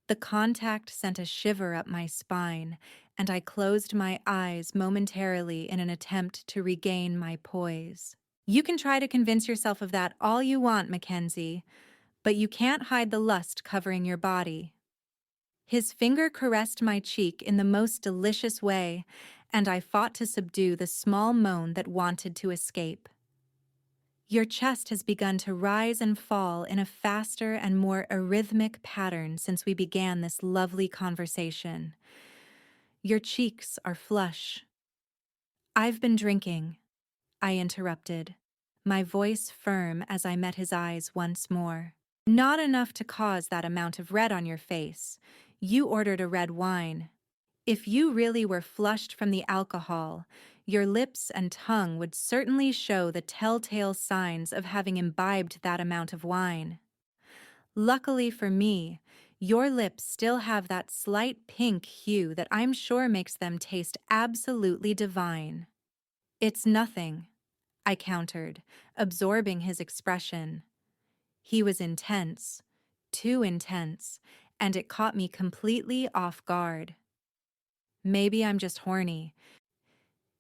Speaker 1: The contact sent a shiver up my spine, and I closed my eyes momentarily in an attempt to regain my poise. You can try to convince yourself of that all you want, Mackenzie, but you can't hide the lust covering your body. His finger caressed my cheek in the most delicious way, and I fought to subdue the small moan that wanted to escape. Your chest has begun to rise and fall in a faster and more arrhythmic pattern since we began this lovely conversation. Your cheeks are flush. I've been drinking, I interrupted, my voice firm as I met his eyes once more. Not enough to cause that amount of red on your face. You ordered a red wine. If you really were flushed from the alcohol, Your lips and tongue would certainly show the telltale signs of having imbibed that amount of wine. Luckily for me, your lips still have that slight pink hue that I'm sure makes them taste absolutely divine. It's nothing, I countered, absorbing his expression. He was intense, too intense, and it caught me completely off guard. Maybe I'm just horny.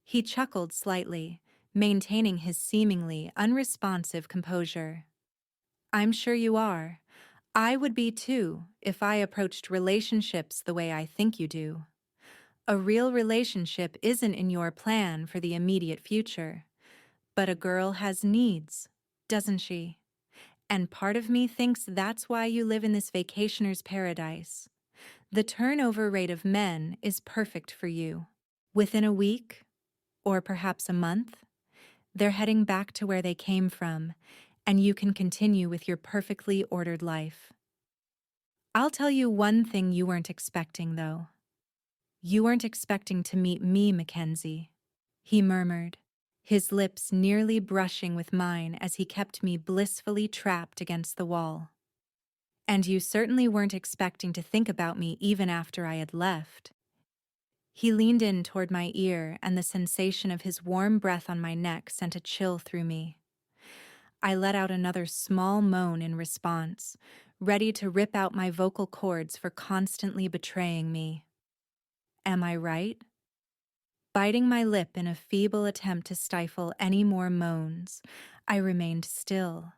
Speaker 1: He chuckled slightly, maintaining his seemingly unresponsive composure. I'm sure you are. I would be too if I approached relationships the way I think you do. A real relationship isn't in your plan for the immediate future, but a girl has needs, doesn't she? And part of me thinks that's why you live in this vacationer's paradise. The turnover rate of men is perfect for you. Within a week, or perhaps a month, they're heading back to where they came from, and you can continue with your perfectly ordered life. I'll tell you one thing you weren't expecting, though. You weren't expecting to meet me, Mackenzie, he murmured, his lips nearly brushing with mine as he kept me blissfully trapped against the wall. And you certainly weren't expecting to think about me even after I had left. He leaned in toward my ear, and the sensation of his warm breath on my neck sent a chill through me. I let out another small moan in response, ready to rip out my vocal cords for constantly betraying me. Am I right? Biting my lip in a feeble attempt to stifle any more moans, I remained still,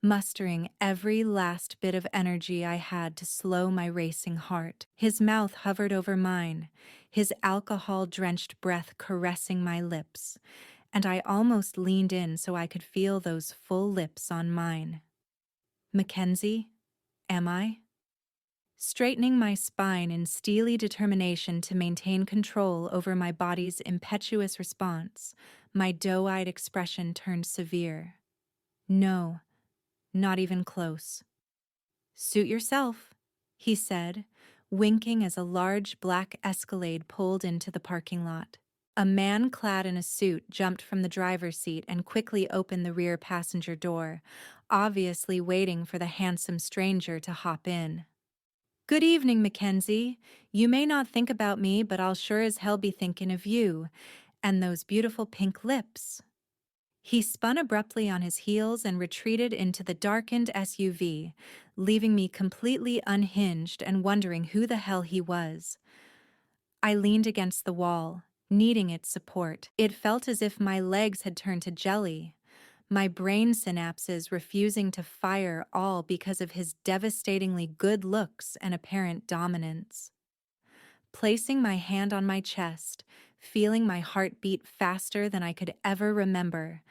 Speaker 1: mustering every last bit of energy I had to slow my racing heart. His mouth hovered over mine, his alcohol-drenched breath caressing my lips, and I almost leaned in so I could feel those full lips on mine. Mackenzie, am I? Straightening my spine in steely determination to maintain control over my body's impetuous response, my doe-eyed expression turned severe. No, not even close. Suit yourself, he said, winking as a large black Escalade pulled into the parking lot. A man clad in a suit jumped from the driver's seat and quickly opened the rear passenger door, obviously waiting for the handsome stranger to hop in. Good evening, Mackenzie. You may not think about me, but I'll sure as hell be thinking of you, and those beautiful pink lips. He spun abruptly on his heels and retreated into the darkened SUV, leaving me completely unhinged and wondering who the hell he was. I leaned against the wall, needing its support. It felt as if my legs had turned to jelly, my brain synapses refusing to fire, all because of his devastatingly good looks and apparent dominance. Placing my hand on my chest, feeling my heart beat faster than I could ever remember,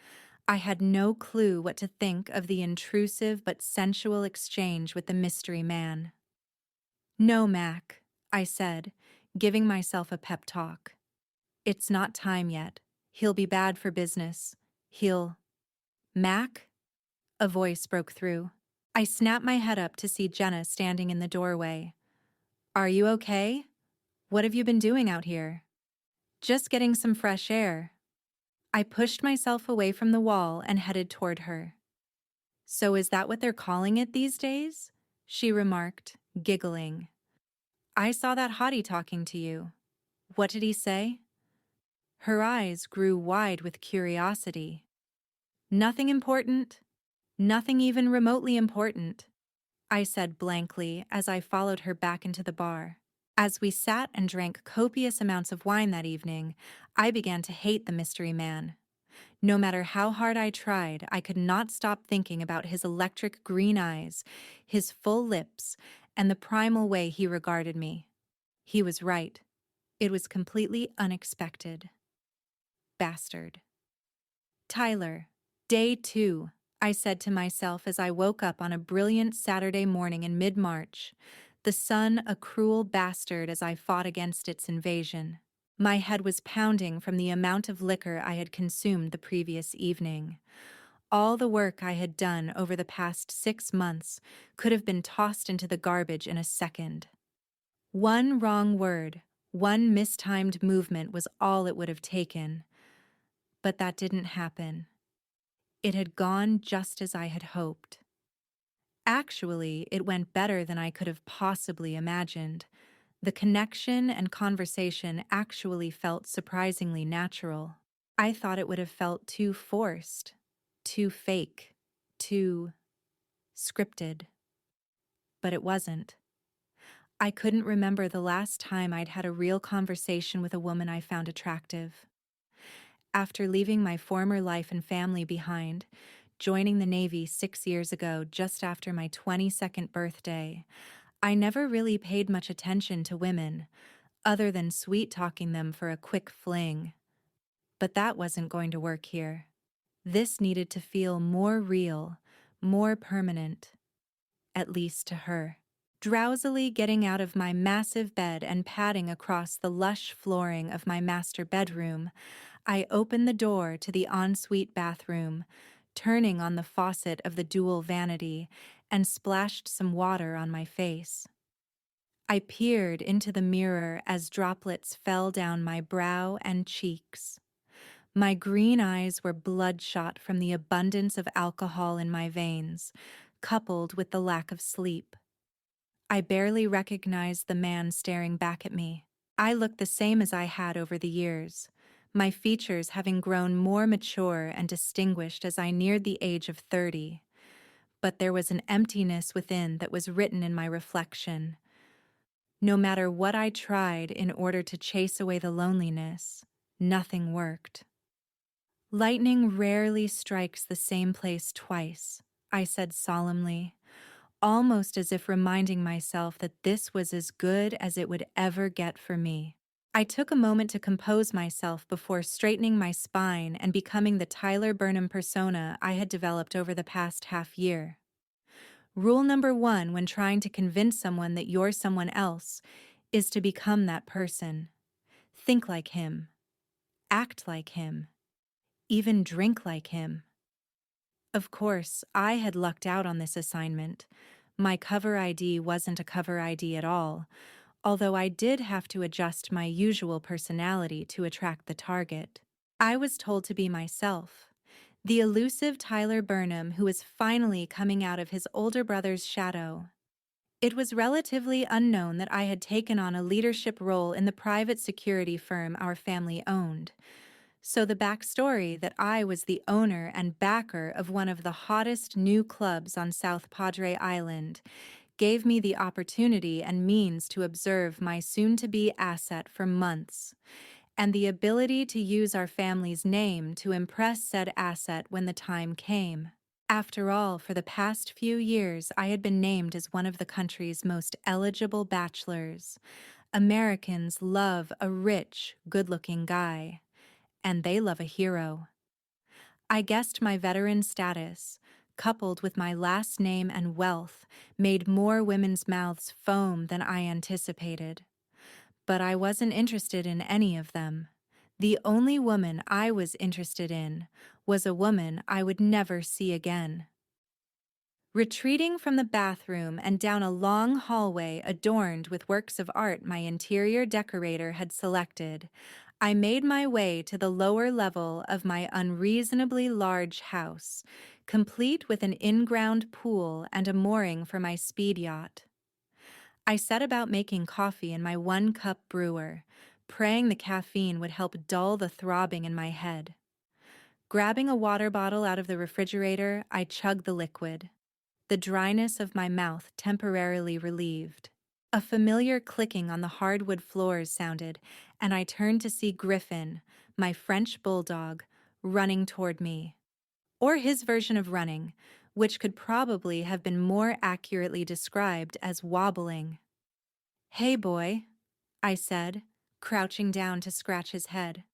Speaker 1: I had no clue what to think of the intrusive but sensual exchange with the mystery man. No, Mac, I said, giving myself a pep talk. It's not time yet. He'll be bad for business. Mac? A voice broke through. I snapped my head up to see Jenna standing in the doorway. Are you okay? What have you been doing out here? Just getting some fresh air. I pushed myself away from the wall and headed toward her. So is that what they're calling it these days? She remarked, giggling. I saw that hottie talking to you. What did he say? Her eyes grew wide with curiosity. Nothing important. Nothing even remotely important, I said blankly as I followed her back into the bar. As we sat and drank copious amounts of wine that evening, I began to hate the mystery man. No matter how hard I tried, I could not stop thinking about his electric green eyes, his full lips, and the primal way he regarded me. He was right. It was completely unexpected. Bastard. Tyler, day 2, I said to myself as I woke up on a brilliant Saturday morning in mid-March, the sun a cruel bastard as I fought against its invasion. My head was pounding from the amount of liquor I had consumed the previous evening. All the work I had done over the past 6 months could have been tossed into the garbage in a second. One wrong word, one mistimed movement was all it would have taken. But that didn't happen. It had gone just as I had hoped. Actually, it went better than I could have possibly imagined. The connection and conversation actually felt surprisingly natural. I thought it would have felt too forced, too fake, too scripted. But it wasn't. I couldn't remember the last time I'd had a real conversation with a woman I found attractive. After leaving my former life and family behind, joining the Navy 6 years ago just after my 22nd birthday, I never really paid much attention to women, other than sweet-talking them for a quick fling. But that wasn't going to work here. This needed to feel more real, more permanent, at least to her. Drowsily getting out of my massive bed and padding across the lush flooring of my master bedroom, I opened the door to the ensuite bathroom, turning on the faucet of the dual vanity, and splashed some water on my face. I peered into the mirror as droplets fell down my brow and cheeks. My green eyes were bloodshot from the abundance of alcohol in my veins, coupled with the lack of sleep. I barely recognized the man staring back at me. I looked the same as I had over the years, my features having grown more mature and distinguished as I neared the age of 30. But there was an emptiness within that was written in my reflection. No matter what I tried in order to chase away the loneliness, nothing worked. Lightning rarely strikes the same place twice, I said solemnly, almost as if reminding myself that this was as good as it would ever get for me. I took a moment to compose myself before straightening my spine and becoming the Tyler Burnham persona I had developed over the past half-year. Rule number 1 when trying to convince someone that you're someone else is to become that person. Think like him. Act like him. Even drink like him. Of course, I had lucked out on this assignment. My cover ID wasn't a cover ID at all, although I did have to adjust my usual personality to attract the target. I was told to be myself, the elusive Tyler Burnham who was finally coming out of his older brother's shadow. It was relatively unknown that I had taken on a leadership role in the private security firm our family owned. So the backstory that I was the owner and backer of one of the hottest new clubs on South Padre Island gave me the opportunity and means to observe my soon-to-be asset for months, and the ability to use our family's name to impress said asset when the time came. After all, for the past few years, I had been named as one of the country's most eligible bachelors. Americans love a rich, good-looking guy. And they love a hero. I guessed my veteran status, coupled with my last name and wealth, made more women's mouths foam than I anticipated. But I wasn't interested in any of them. The only woman I was interested in was a woman I would never see again. Retreating from the bathroom and down a long hallway adorned with works of art my interior decorator had selected, I made my way to the lower level of my unreasonably large house, complete with an in-ground pool and a mooring for my speed yacht. I set about making coffee in my one-cup brewer, praying the caffeine would help dull the throbbing in my head. Grabbing a water bottle out of the refrigerator, I chugged the liquid. The dryness of my mouth temporarily relieved. A familiar clicking on the hardwood floors sounded, and I turned to see Griffin, my French bulldog, running toward me. Or his version of running, which could probably have been more accurately described as wobbling. "Hey, boy," I said, crouching down to scratch his head.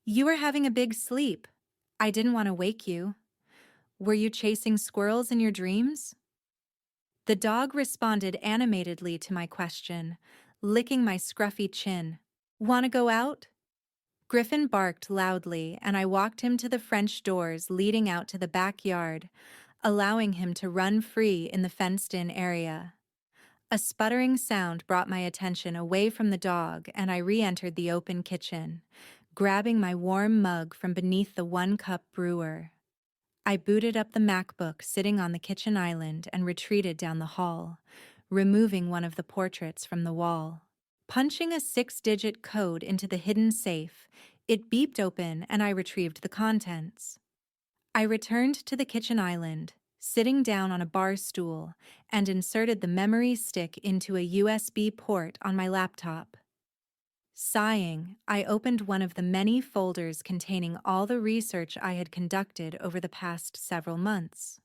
Speaker 1: "You were having a big sleep. I didn't want to wake you. Were you chasing squirrels in your dreams?" The dog responded animatedly to my question, licking my scruffy chin. "Want to go out?" Griffin barked loudly, and I walked him to the French doors leading out to the backyard, allowing him to run free in the fenced-in area. A sputtering sound brought my attention away from the dog, and I re-entered the open kitchen. grabbing my warm mug from beneath the one-cup brewer. I booted up the MacBook sitting on the kitchen island and retreated down the hall, removing one of the portraits from the wall. Punching a 6-digit code into the hidden safe, it beeped open and I retrieved the contents. I returned to the kitchen island, sitting down on a bar stool, and inserted the memory stick into a USB port on my laptop. Sighing, I opened one of the many folders containing all the research I had conducted over the past several months.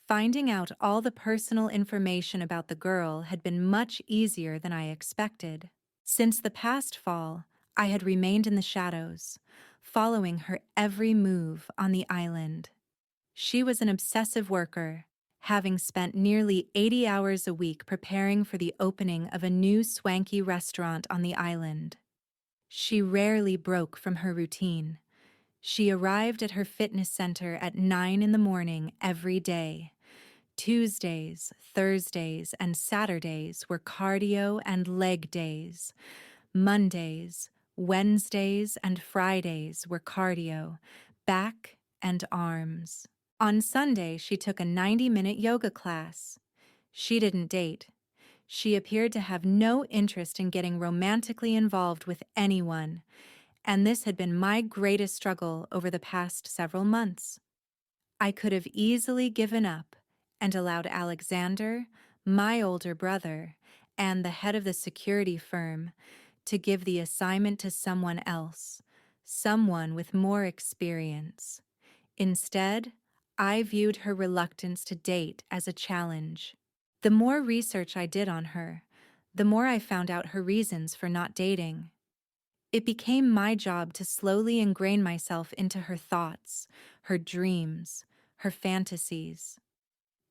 Speaker 1: Finding out all the personal information about the girl had been much easier than I expected. Since the past fall, I had remained in the shadows, following her every move on the island. She was an obsessive worker, having spent nearly 80 hours a week preparing for the opening of a new swanky restaurant on the island. She rarely broke from her routine. She arrived at her fitness center at 9 in the morning every day. Tuesdays, Thursdays, and Saturdays were cardio and leg days. Mondays, Wednesdays, and Fridays were cardio, back and arms. On Sunday, she took a 90-minute yoga class. She didn't date. She appeared to have no interest in getting romantically involved with anyone, and this had been my greatest struggle over the past several months. I could have easily given up and allowed Alexander, my older brother, and the head of the security firm to give the assignment to someone else, someone with more experience. Instead, I viewed her reluctance to date as a challenge. The more research I did on her, the more I found out her reasons for not dating. It became my job to slowly ingrain myself into her thoughts, her dreams, her fantasies.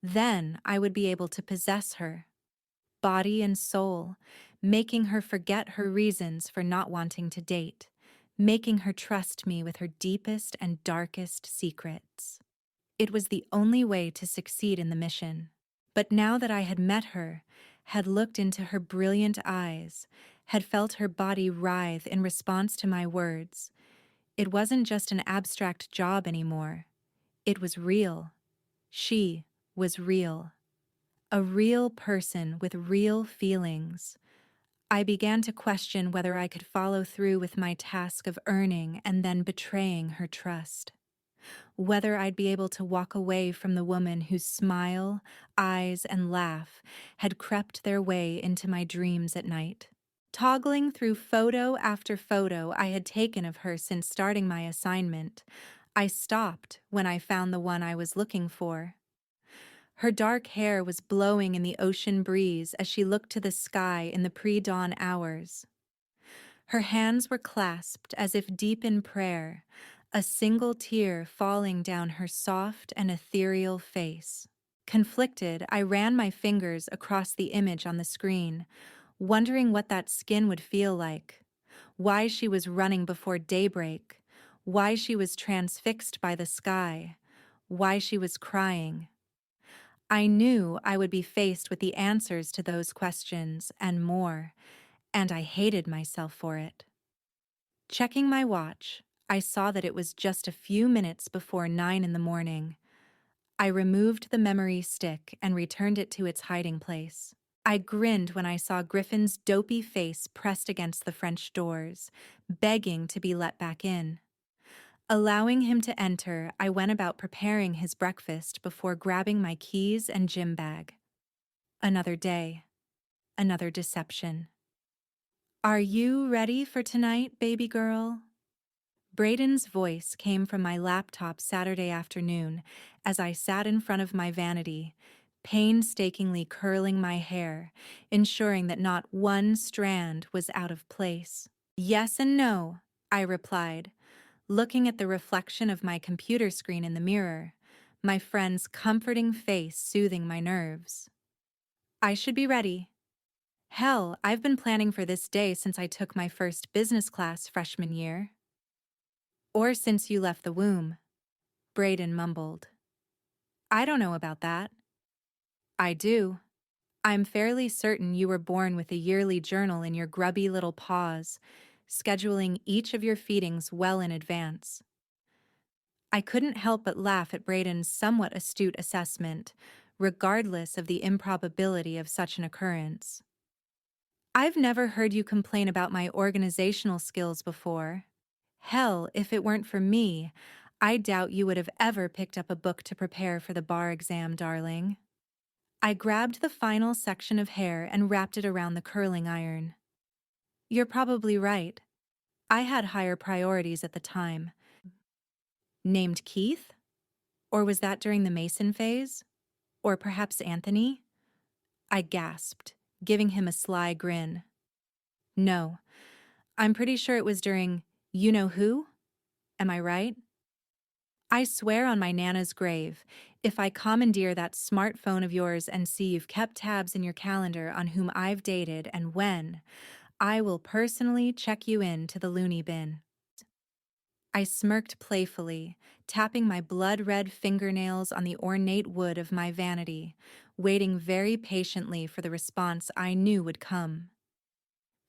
Speaker 1: Then I would be able to possess her, body and soul, making her forget her reasons for not wanting to date, making her trust me with her deepest and darkest secrets. It was the only way to succeed in the mission. But now that I had met her, had looked into her brilliant eyes, had felt her body writhe in response to my words, it wasn't just an abstract job anymore. It was real. She was real. A real person with real feelings. I began to question whether I could follow through with my task of earning and then betraying her trust. Whether I'd be able to walk away from the woman whose smile, eyes, and laugh had crept their way into my dreams at night. Toggling through photo after photo I had taken of her since starting my assignment, I stopped when I found the one I was looking for. Her dark hair was blowing in the ocean breeze as she looked to the sky in the pre-dawn hours. Her hands were clasped as if deep in prayer, a single tear falling down her soft and ethereal face. Conflicted, I ran my fingers across the image on the screen, wondering what that skin would feel like, why she was running before daybreak, why she was transfixed by the sky, why she was crying. I knew I would be faced with the answers to those questions and more, and I hated myself for it. Checking my watch, I saw that it was just a few minutes before 9 in the morning. I removed the memory stick and returned it to its hiding place. I grinned when I saw Griffin's dopey face pressed against the French doors, begging to be let back in. Allowing him to enter, I went about preparing his breakfast before grabbing my keys and gym bag. Another day. Another deception. "Are you ready for tonight, baby girl?" Braden's voice came from my laptop Saturday afternoon as I sat in front of my vanity, painstakingly curling my hair, ensuring that not one strand was out of place. "Yes and no," I replied, looking at the reflection of my computer screen in the mirror, my friend's comforting face soothing my nerves. "I should be ready. Hell, I've been planning for this day since I took my first business class freshman year." "Or since you left the womb," Braden mumbled. "I don't know about that." "I do. I'm fairly certain you were born with a yearly journal in your grubby little paws, scheduling each of your feedings well in advance. I couldn't help but laugh at Braden's somewhat astute assessment, regardless of the improbability of such an occurrence. I've never heard you complain about my organizational skills before. Hell, if it weren't for me, I doubt you would have ever picked up a book to prepare for the bar exam, darling. I grabbed the final section of hair and wrapped it around the curling iron. You're probably right. I had higher priorities at the time. Named Keith? Or was that during the Mason phase? Or perhaps Anthony? I gasped, giving him a sly grin. No, I'm pretty sure it was during you know who? Am I right? I swear on my Nana's grave, if I commandeer that smartphone of yours and see you've kept tabs in your calendar on whom I've dated and when, I will personally check you in to the loony bin. I smirked playfully, tapping my blood-red fingernails on the ornate wood of my vanity, waiting very patiently for the response I knew would come.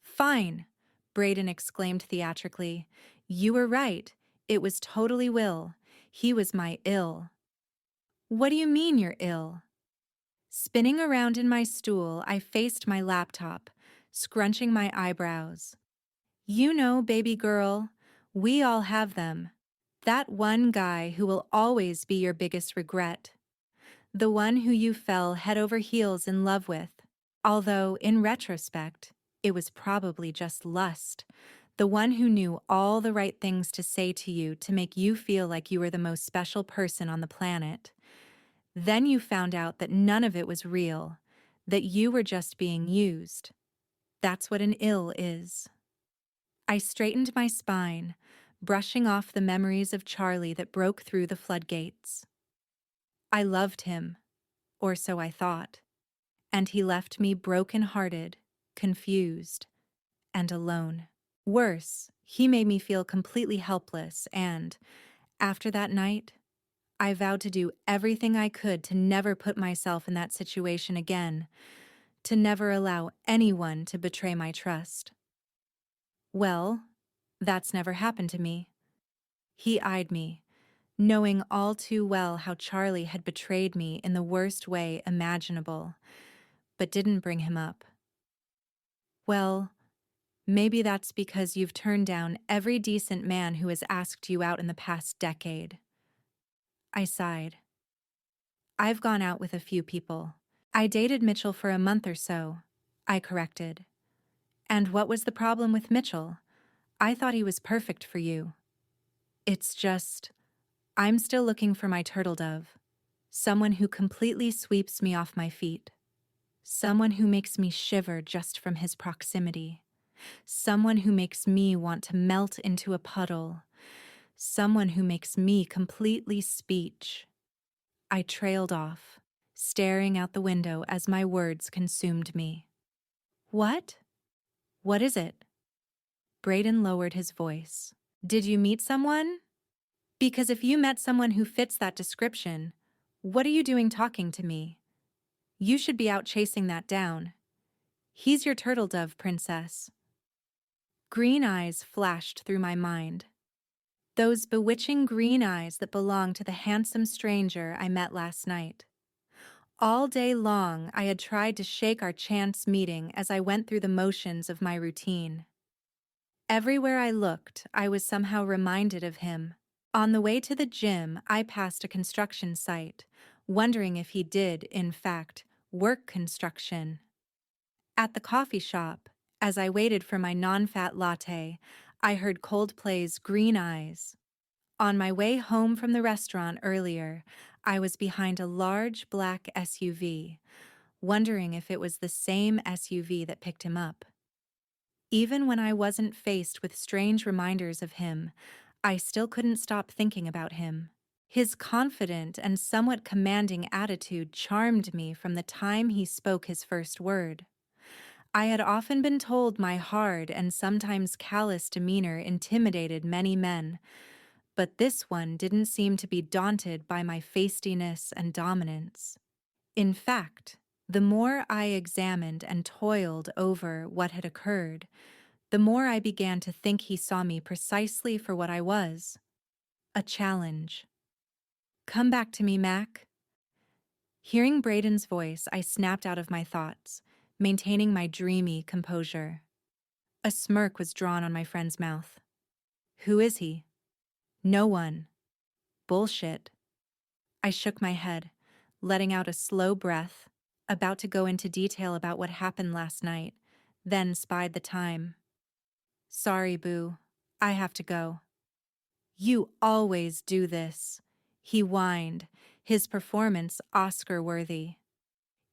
Speaker 1: Fine, Braden exclaimed theatrically. You were right. It was totally Will. He was my ill. What do you mean you're ill? Spinning around in my stool, I faced my laptop, scrunching my eyebrows. You know, baby girl, we all have them. That one guy who will always be your biggest regret. The one who you fell head over heels in love with. Although, in retrospect, it was probably just lust. The one who knew all the right things to say to you to make you feel like you were the most special person on the planet. Then you found out that none of it was real, that you were just being used. That's what an ill is. I straightened my spine, brushing off the memories of Charlie that broke through the floodgates. I loved him, or so I thought, and he left me broken-hearted, confused, and alone. Worse, he made me feel completely helpless and, after that night, I vowed to do everything I could to never put myself in that situation again, to never allow anyone to betray my trust. Well, that's never happened to me. He eyed me, knowing all too well how Charlie had betrayed me in the worst way imaginable, but didn't bring him up. Well, maybe that's because you've turned down every decent man who has asked you out in the past decade. I sighed. I've gone out with a few people. I dated Mitchell for a month or so, I corrected. And what was the problem with Mitchell? I thought he was perfect for you. It's just, I'm still looking for my turtle dove. Someone who completely sweeps me off my feet. Someone who makes me shiver just from his proximity. Someone who makes me want to melt into a puddle. Someone who makes me completely speech. I trailed off, staring out the window as my words consumed me. What? What is it? Braden lowered his voice. Did you meet someone? Because if you met someone who fits that description, what are you doing talking to me? You should be out chasing that down. He's your turtle dove, princess. Green eyes flashed through my mind. Those bewitching green eyes that belonged to the handsome stranger I met last night. All day long, I had tried to shake our chance meeting as I went through the motions of my routine. Everywhere I looked, I was somehow reminded of him. On the way to the gym, I passed a construction site, wondering if he did, in fact, work construction. At the coffee shop, as I waited for my non-fat latte, I heard Coldplay's Green Eyes. On my way home from the restaurant earlier, I was behind a large black SUV, wondering if it was the same SUV that picked him up. Even when I wasn't faced with strange reminders of him, I still couldn't stop thinking about him. His confident and somewhat commanding attitude charmed me from the time he spoke his first word. I had often been told my hard and sometimes callous demeanor intimidated many men, but this one didn't seem to be daunted by my feistiness and dominance. In fact, the more I examined and toiled over what had occurred, the more I began to think he saw me precisely for what I was, a challenge. "Come back to me, Mac." Hearing Braden's voice, I snapped out of my thoughts, maintaining my dreamy composure. A smirk was drawn on my friend's mouth. "Who is he?" "No one." "Bullshit." I shook my head, letting out a slow breath, about to go into detail about what happened last night, then spied the time. "Sorry, Boo. I have to go." "You always do this," he whined, his performance Oscar-worthy.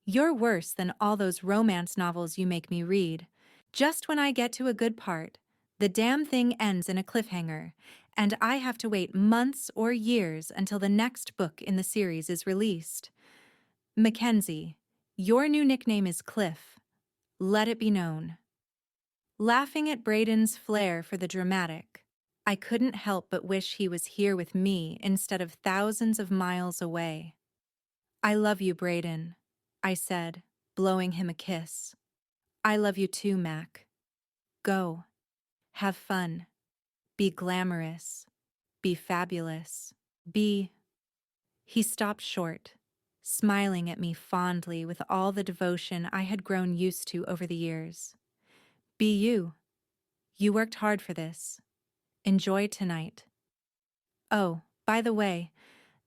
Speaker 1: "You're worse than all those romance novels you make me read. Just when I get to a good part, the damn thing ends in a cliffhanger, and I have to wait months or years until the next book in the series is released. Mackenzie, your new nickname is Cliff. Let it be known." Laughing at Braden's flair for the dramatic, I couldn't help but wish he was here with me instead of thousands of miles away. "I love you, Braden," I said, blowing him a kiss. "I love you too, Mac. Go. Have fun. Be glamorous. Be fabulous. Be—" He stopped short, smiling at me fondly with all the devotion I had grown used to over the years. "Be you. You worked hard for this. Enjoy tonight. Oh, by the way,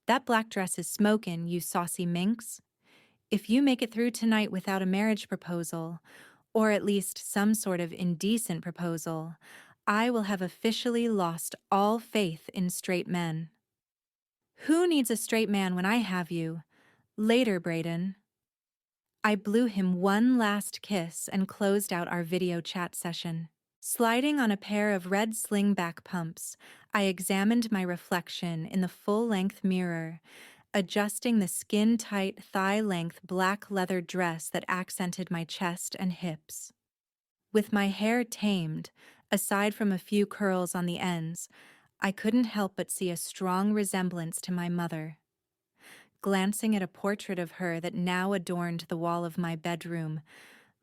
Speaker 1: that black dress is smokin', you saucy minx. If you make it through tonight without a marriage proposal, or at least some sort of indecent proposal, I will have officially lost all faith in straight men." "Who needs a straight man when I have you? Later, Braden." I blew him one last kiss and closed out our video chat session. Sliding on a pair of red sling-back pumps, I examined my reflection in the full-length mirror, adjusting the skin-tight, thigh-length black leather dress that accented my chest and hips. With my hair tamed, aside from a few curls on the ends, I couldn't help but see a strong resemblance to my mother. Glancing at a portrait of her that now adorned the wall of my bedroom,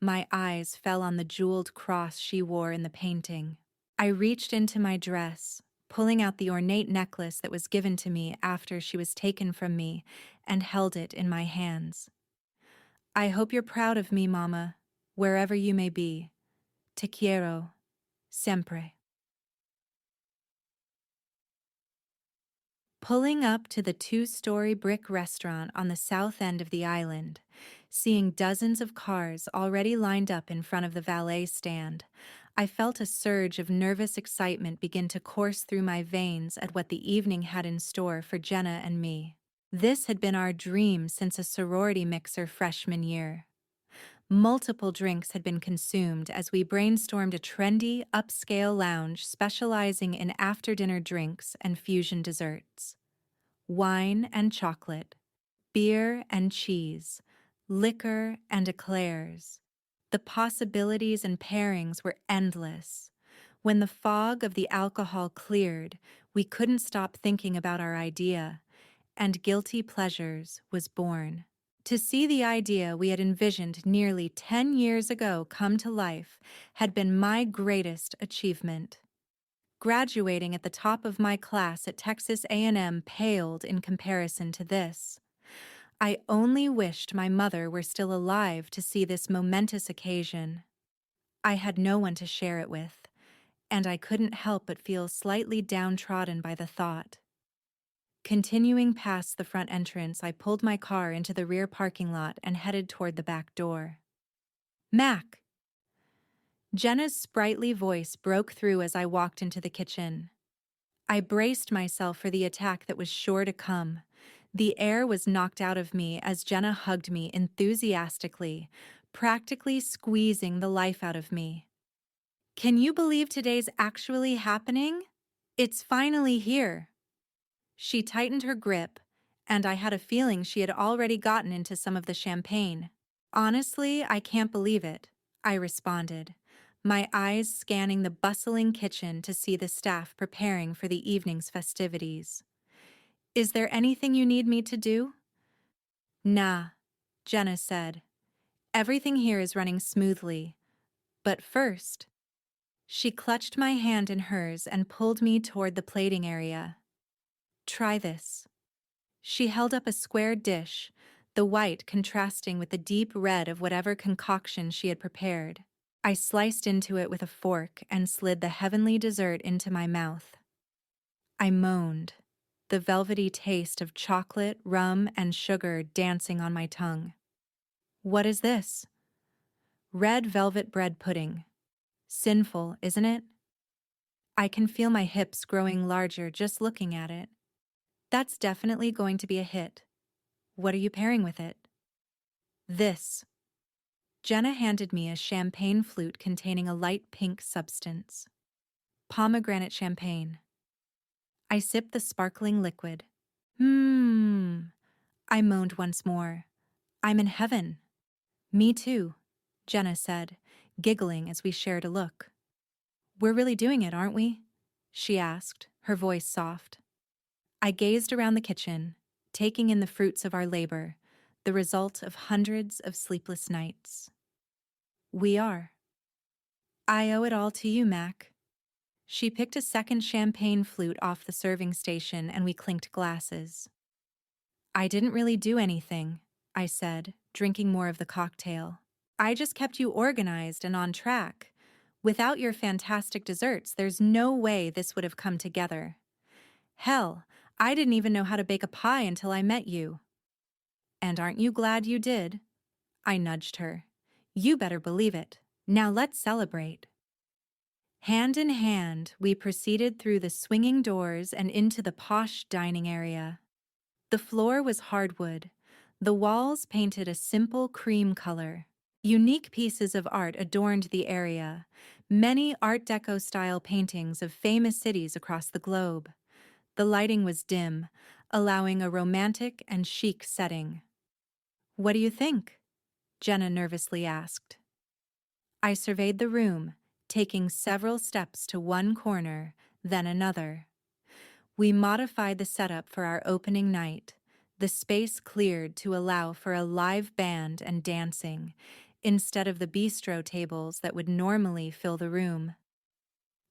Speaker 1: my eyes fell on the jeweled cross she wore in the painting. I reached into my dress, pulling out the ornate necklace that was given to me after she was taken from me, and held it in my hands. "I hope you're proud of me, Mama, wherever you may be. Te quiero, siempre." Pulling up to the two-story brick restaurant on the south end of the island, seeing dozens of cars already lined up in front of the valet stand, I felt a surge of nervous excitement begin to course through my veins at what the evening had in store for Jenna and me. This had been our dream since a sorority mixer freshman year. Multiple drinks had been consumed as we brainstormed a trendy, upscale lounge specializing in after-dinner drinks and fusion desserts. Wine and chocolate, beer and cheese, liquor and eclairs. The possibilities and pairings were endless. When the fog of the alcohol cleared, we couldn't stop thinking about our idea, and Guilty Pleasures was born. To see the idea we had envisioned nearly 10 years ago come to life had been my greatest achievement. Graduating at the top of my class at Texas A&M paled in comparison to this. I only wished my mother were still alive to see this momentous occasion. I had no one to share it with, and I couldn't help but feel slightly downtrodden by the thought. Continuing past the front entrance, I pulled my car into the rear parking lot and headed toward the back door. "Mac!" Jenna's sprightly voice broke through as I walked into the kitchen. I braced myself for the attack that was sure to come. The air was knocked out of me as Jenna hugged me enthusiastically, practically squeezing the life out of me. "Can you believe today's actually happening? It's finally here." She tightened her grip, and I had a feeling she had already gotten into some of the champagne. "Honestly, I can't believe it," I responded, my eyes scanning the bustling kitchen to see the staff preparing for the evening's festivities. "Is there anything you need me to do?" "Nah," Jenna said. "Everything here is running smoothly. But first..." She clutched my hand in hers and pulled me toward the plating area. Try this. She held up a square dish, the white contrasting with the deep red of whatever concoction she had prepared. I sliced into it with a fork and slid the heavenly dessert into my mouth. I moaned, the velvety taste of chocolate, rum, and sugar dancing on my tongue. What is this? Red velvet bread pudding. Sinful, isn't it? I can feel my hips growing larger just looking at it. That's definitely going to be a hit. What are you pairing with it? This. Jenna handed me a champagne flute containing a light pink substance. Pomegranate champagne. I sipped the sparkling liquid. I moaned once more. I'm in heaven. Me too, Jenna said, giggling as we shared a look. We're really doing it, aren't we? She asked, her voice soft. I gazed around the kitchen, taking in the fruits of our labor, the result of hundreds of sleepless nights. We are. I owe it all to you, Mac. She picked a second champagne flute off the serving station and we clinked glasses. I didn't really do anything, I said, drinking more of the cocktail. I just kept you organized and on track. Without your fantastic desserts, there's no way this would have come together. Hell, I didn't even know how to bake a pie until I met you. And aren't you glad you did? I nudged her. You better believe it. Now let's celebrate. Hand in hand, we proceeded through the swinging doors and into the posh dining area. The floor was hardwood. The walls painted a simple cream color. Unique pieces of art adorned the area, many Art Deco-style paintings of famous cities across the globe. The lighting was dim, allowing a romantic and chic setting. What do you think? Jenna nervously asked. I surveyed the room, taking several steps to one corner, then another. We modified the setup for our opening night, the space cleared to allow for a live band and dancing, instead of the bistro tables that would normally fill the room.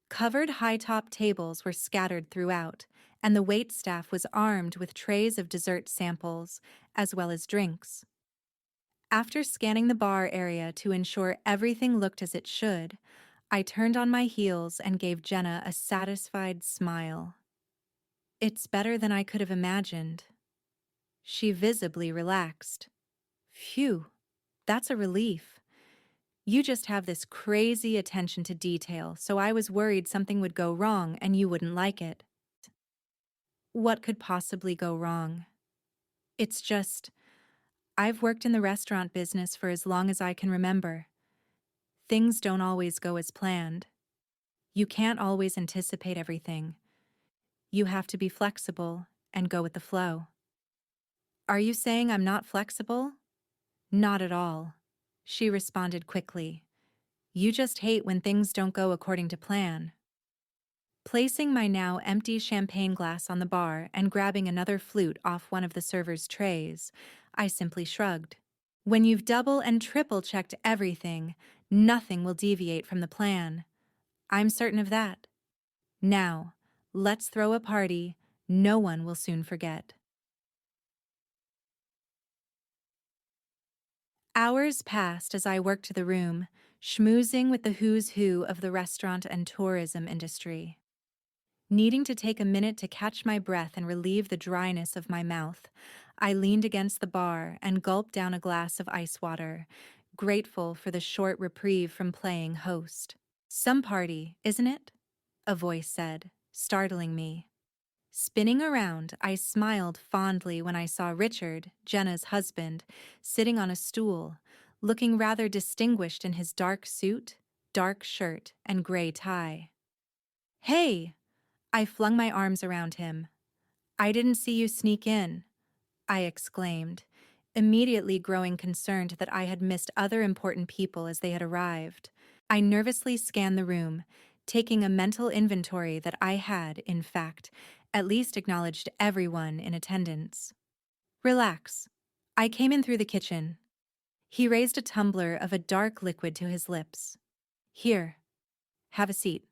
Speaker 1: Covered high-top tables were scattered throughout, and the waitstaff was armed with trays of dessert samples, as well as drinks. After scanning the bar area to ensure everything looked as it should, I turned on my heels and gave Jenna a satisfied smile. It's better than I could have imagined. She visibly relaxed. Phew, that's a relief. You just have this crazy attention to detail, so I was worried something would go wrong and you wouldn't like it. What could possibly go wrong? It's just, I've worked in the restaurant business for as long as I can remember. Things don't always go as planned. You can't always anticipate everything. You have to be flexible and go with the flow. Are you saying I'm not flexible? Not at all, she responded quickly. You just hate when things don't go according to plan. Placing my now empty champagne glass on the bar and grabbing another flute off one of the server's trays, I simply shrugged. When you've double and triple checked everything, nothing will deviate from the plan. I'm certain of that. Now, let's throw a party no one will soon forget. Hours passed as I worked the room, schmoozing with the who's who of the restaurant and tourism industry. Needing to take a minute to catch my breath and relieve the dryness of my mouth, I leaned against the bar and gulped down a glass of ice water, grateful for the short reprieve from playing host. Some party, isn't it? A voice said, startling me. Spinning around, I smiled fondly when I saw Richard, Jenna's husband, sitting on a stool, looking rather distinguished in his dark suit, dark shirt, and gray tie. Hey! I flung my arms around him. I didn't see you sneak in, I exclaimed, immediately growing concerned that I had missed other important people as they had arrived. I nervously scanned the room, taking a mental inventory that I had, in fact, at least acknowledged everyone in attendance. Relax. I came in through the kitchen. He raised a tumbler of a dark liquid to his lips. Here. Have a seat.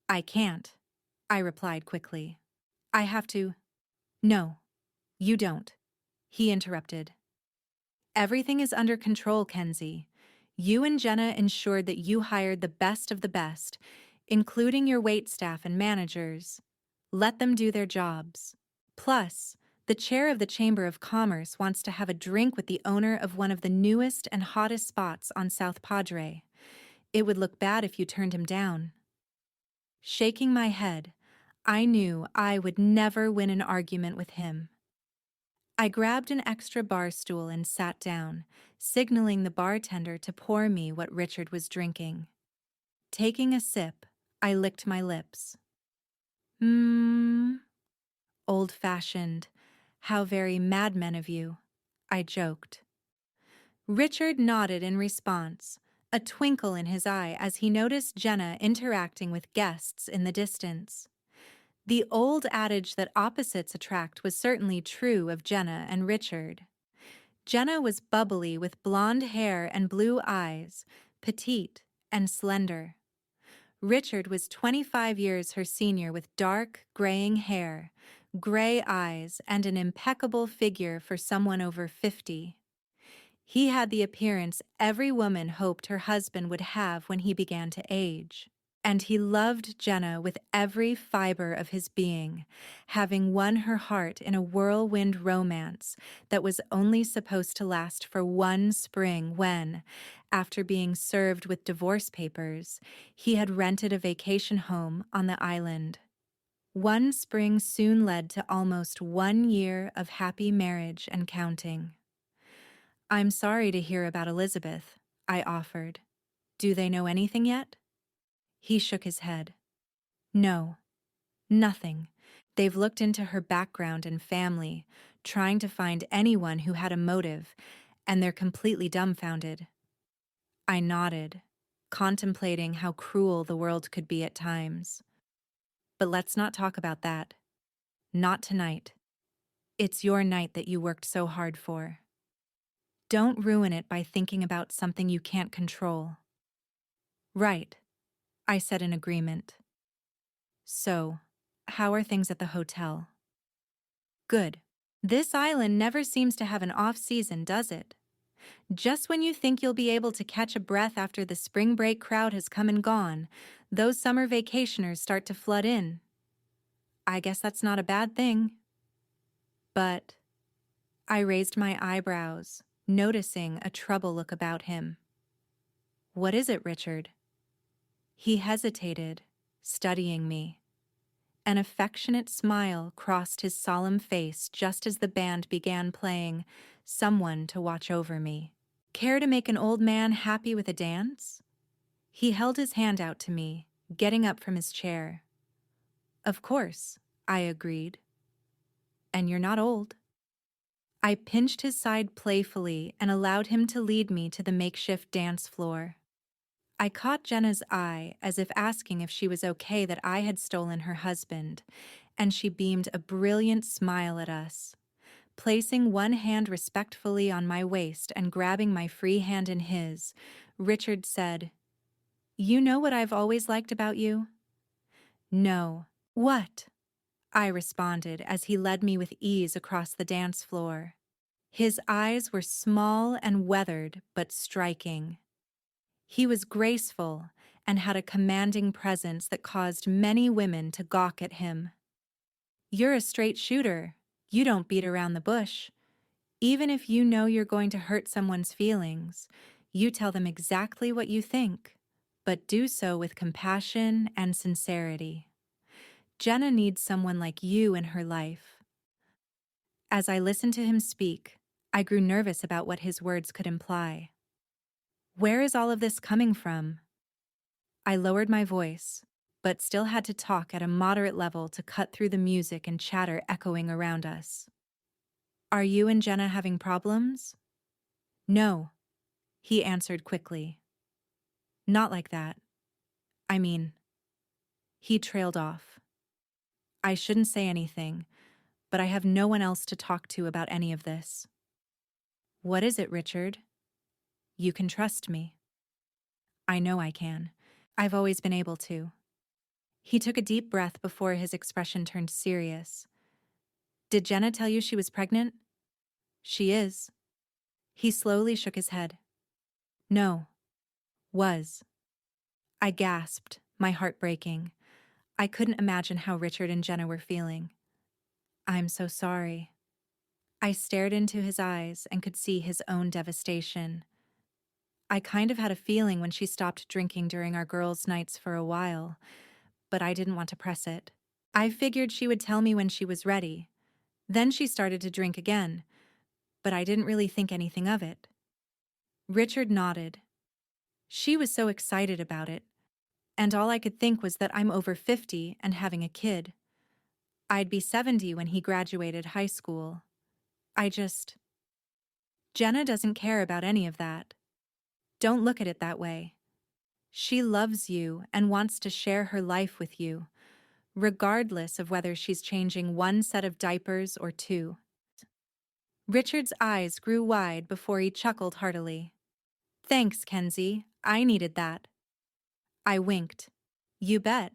Speaker 1: I can't, I replied quickly. I have to. No, you don't, he interrupted. Everything is under control, Kenzie. You and Jenna ensured that you hired the best of the best, including your waitstaff and managers. Let them do their jobs. Plus, the chair of the Chamber of Commerce wants to have a drink with the owner of one of the newest and hottest spots on South Padre. It would look bad if you turned him down. Shaking my head, I knew I would never win an argument with him. I grabbed an extra bar stool and sat down, signaling the bartender to pour me what Richard was drinking. Taking a sip, I licked my lips. Old-fashioned. How very madmen of you, I joked. Richard nodded in response, a twinkle in his eye as he noticed Jenna interacting with guests in the distance. The old adage that opposites attract was certainly true of Jenna and Richard. Jenna was bubbly with blonde hair and blue eyes, petite and slender. Richard was 25 years her senior with dark, graying hair, gray eyes, and an impeccable figure for someone over 50. He had the appearance every woman hoped her husband would have when he began to age. And he loved Jenna with every fiber of his being, having won her heart in a whirlwind romance that was only supposed to last for one spring when, after being served with divorce papers, he had rented a vacation home on the island. One spring soon led to almost 1 year of happy marriage and counting. I'm sorry to hear about Elizabeth, I offered. Do they know anything yet? He shook his head. No, nothing. They've looked into her background and family, trying to find anyone who had a motive, and they're completely dumbfounded. I nodded, contemplating how cruel the world could be at times. But let's not talk about that. Not tonight. It's your night that you worked so hard for. Don't ruin it by thinking about something you can't control. Right, I said in agreement. So, how are things at the hotel? Good. This island never seems to have an off-season, does it? Just when you think you'll be able to catch a breath after the spring break crowd has come and gone, those summer vacationers start to flood in. I guess that's not a bad thing. But I raised my eyebrows, noticing a troubled look about him. What is it, Richard? He hesitated, studying me. An affectionate smile crossed his solemn face just as the band began playing Someone to Watch Over Me. Care to make an old man happy with a dance? He held his hand out to me, getting up from his chair. Of course, I agreed. And you're not old. I pinched his side playfully and allowed him to lead me to the makeshift dance floor. I caught Jenna's eye as if asking if she was okay that I had stolen her husband, and she beamed a brilliant smile at us. Placing one hand respectfully on my waist and grabbing my free hand in his, Richard said, "You know what I've always liked about you?" "No. What?" I responded as he led me with ease across the dance floor. His eyes were small and weathered but striking. He was graceful and had a commanding presence that caused many women to gawk at him. You're a straight shooter. You don't beat around the bush. Even if you know you're going to hurt someone's feelings, you tell them exactly what you think, but do so with compassion and sincerity. Jenna needs someone like you in her life. As I listened to him speak, I grew nervous about what his words could imply. Where is all of this coming from? I lowered my voice, but still had to talk at a moderate level to cut through the music and chatter echoing around us. Are you and Jenna having problems? No, he answered quickly. Not like that. I mean, he trailed off. I shouldn't say anything, but I have no one else to talk to about any of this. What is it, Richard? You can trust me. I know I can. I've always been able to. He took a deep breath before his expression turned serious. Did Jenna tell you she was pregnant? She is. He slowly shook his head. No. Was. I gasped, my heart breaking. I couldn't imagine how Richard and Jenna were feeling. I'm so sorry. I stared into his eyes and could see his own devastation. I kind of had a feeling when she stopped drinking during our girls' nights for a while, but I didn't want to press it. I figured she would tell me when she was ready. Then she started to drink again, but I didn't really think anything of it. Richard nodded. She was so excited about it, and all I could think was that I'm over 50 and having a kid. I'd be 70 when he graduated high school. Jenna doesn't care about any of that. Don't look at it that way. She loves you and wants to share her life with you, regardless of whether she's changing one set of diapers or two. Richard's eyes grew wide before he chuckled heartily. Thanks, Kenzie. I needed that. I winked. You bet.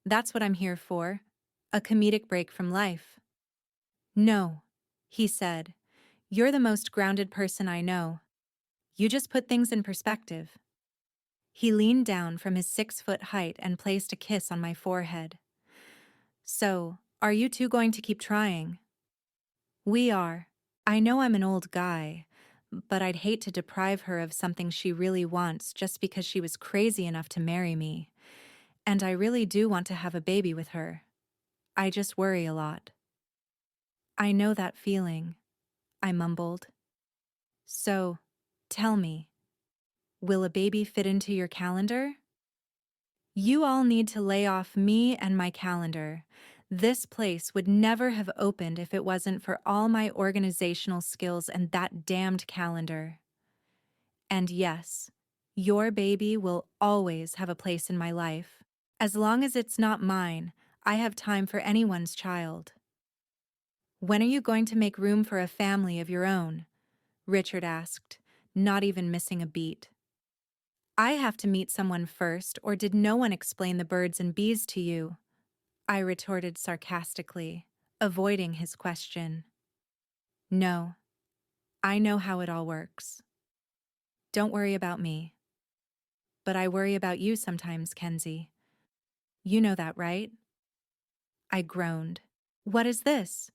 Speaker 1: That's what I'm here for. A comedic break from life. No, he said. You're the most grounded person I know. You just put things in perspective. He leaned down from his 6-foot height and placed a kiss on my forehead. So, are you two going to keep trying? We are. I know I'm an old guy, but I'd hate to deprive her of something she really wants just because she was crazy enough to marry me. And I really do want to have a baby with her. I just worry a lot. I know that feeling, I mumbled. So, tell me, will a baby fit into your calendar? You all need to lay off me and my calendar. This place would never have opened if it wasn't for all my organizational skills and that damned calendar. And yes, your baby will always have a place in my life. As long as it's not mine, I have time for anyone's child. When are you going to make room for a family of your own? Richard asked, not even missing a beat. I have to meet someone first, or did no one explain the birds and bees to you? I retorted sarcastically, avoiding his question. No, I know how it all works. Don't worry about me. But I worry about you sometimes, Kenzie. You know that, right? I groaned. What is this?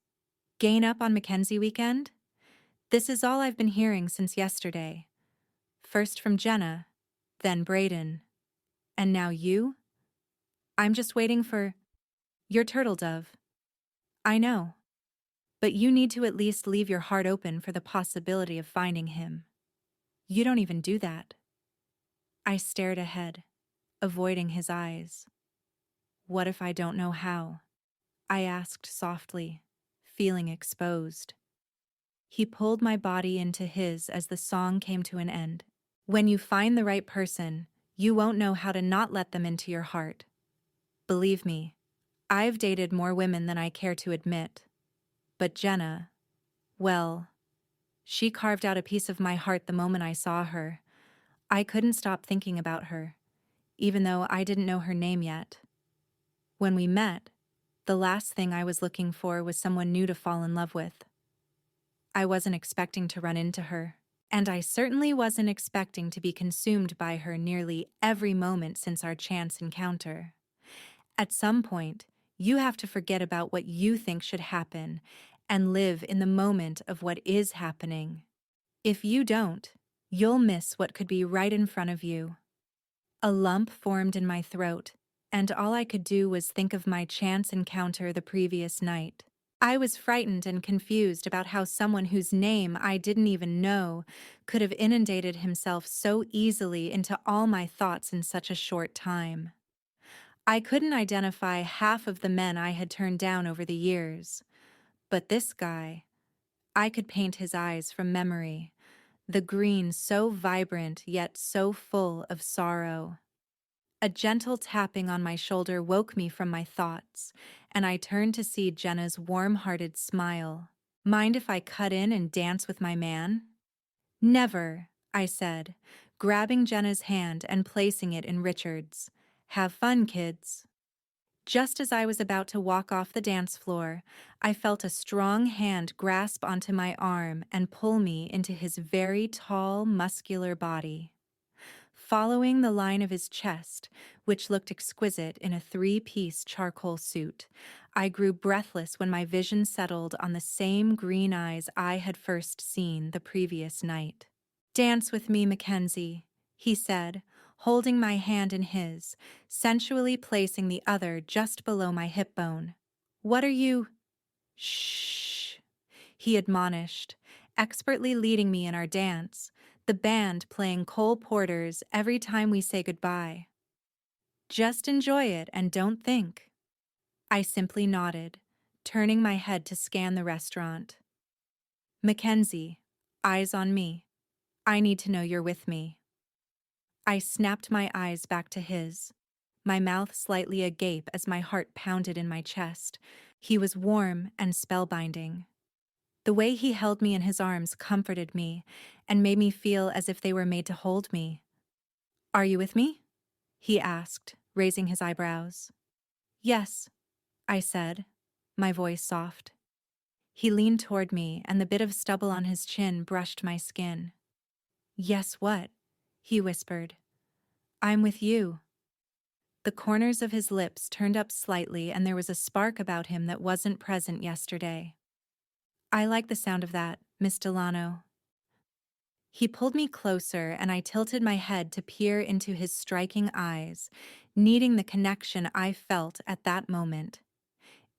Speaker 1: Gain up on Mackenzie weekend? This is all I've been hearing since yesterday. First from Jenna, then Brayden, and now you? I'm just waiting for your turtle dove. I know, but you need to at least leave your heart open for the possibility of finding him. You don't even do that. I stared ahead, avoiding his eyes. What if I don't know how? I asked softly, feeling exposed. He pulled my body into his as the song came to an end. When you find the right person, you won't know how to not let them into your heart. Believe me, I've dated more women than I care to admit. But Jenna, well, she carved out a piece of my heart the moment I saw her. I couldn't stop thinking about her, even though I didn't know her name yet. When we met, the last thing I was looking for was someone new to fall in love with. I wasn't expecting to run into her, and I certainly wasn't expecting to be consumed by her nearly every moment since our chance encounter. At some point, you have to forget about what you think should happen and live in the moment of what is happening. If you don't, you'll miss what could be right in front of you. A lump formed in my throat, and all I could do was think of my chance encounter the previous night. I was frightened and confused about how someone whose name I didn't even know could have inundated himself so easily into all my thoughts in such a short time. I couldn't identify half of the men I had turned down over the years, but this guy, I could paint his eyes from memory, the green so vibrant yet so full of sorrow. A gentle tapping on my shoulder woke me from my thoughts, and I turned to see Jenna's warm-hearted smile. Mind if I cut in and dance with my man? Never, I said, grabbing Jenna's hand and placing it in Richard's. Have fun, kids. Just as I was about to walk off the dance floor, I felt a strong hand grasp onto my arm and pull me into his very tall, muscular body. Following the line of his chest, which looked exquisite in a three-piece charcoal suit, I grew breathless when my vision settled on the same green eyes I had first seen the previous night. "Dance with me, Mackenzie," he said, holding my hand in his, sensually placing the other just below my hip bone. "What are you—" "Shh," he admonished, expertly leading me in our dance, the band playing Cole Porter's every time we say goodbye. "Just enjoy it and don't think." I simply nodded, turning my head to scan the restaurant. "Mackenzie, eyes on me. I need to know you're with me." I snapped my eyes back to his, my mouth slightly agape as my heart pounded in my chest. He was warm and spellbinding. The way he held me in his arms comforted me and made me feel as if they were made to hold me. "Are you with me?" he asked, raising his eyebrows. "Yes," I said, my voice soft. He leaned toward me, and the bit of stubble on his chin brushed my skin. "Yes, what?" he whispered. "I'm with you." The corners of his lips turned up slightly, and there was a spark about him that wasn't present yesterday. "I like the sound of that, Miss Delano." He pulled me closer, and I tilted my head to peer into his striking eyes, needing the connection I felt at that moment.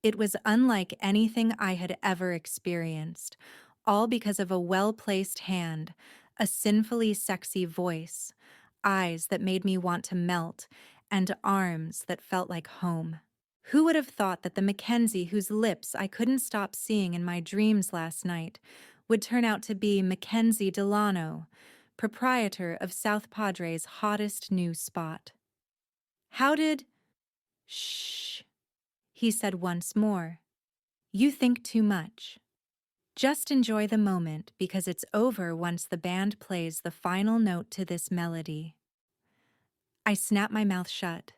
Speaker 1: It was unlike anything I had ever experienced, all because of a well-placed hand, a sinfully sexy voice, eyes that made me want to melt, and arms that felt like home. Who would have thought that the Mackenzie whose lips I couldn't stop seeing in my dreams last night would turn out to be Mackenzie Delano, proprietor of South Padre's hottest new spot? "How did—" "Shh," he said once more. "You think too much. Just enjoy the moment, because it's over once the band plays the final note to this melody." I snapped my mouth shut,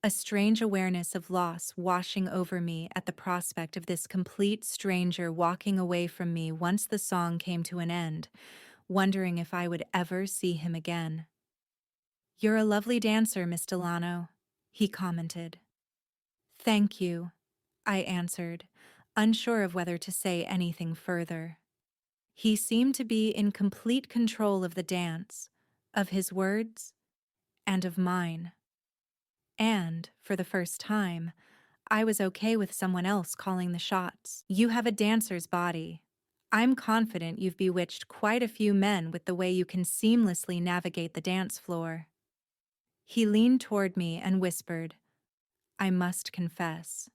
Speaker 1: a strange awareness of loss washing over me at the prospect of this complete stranger walking away from me once the song came to an end, wondering if I would ever see him again. "You're a lovely dancer, Miss Delano," he commented. "Thank you," I answered, unsure of whether to say anything further. He seemed to be in complete control of the dance, of his words, and of mine. And, for the first time, I was okay with someone else calling the shots. "You have a dancer's body. I'm confident you've bewitched quite a few men with the way you can seamlessly navigate the dance floor." He leaned toward me and whispered, "I must confess,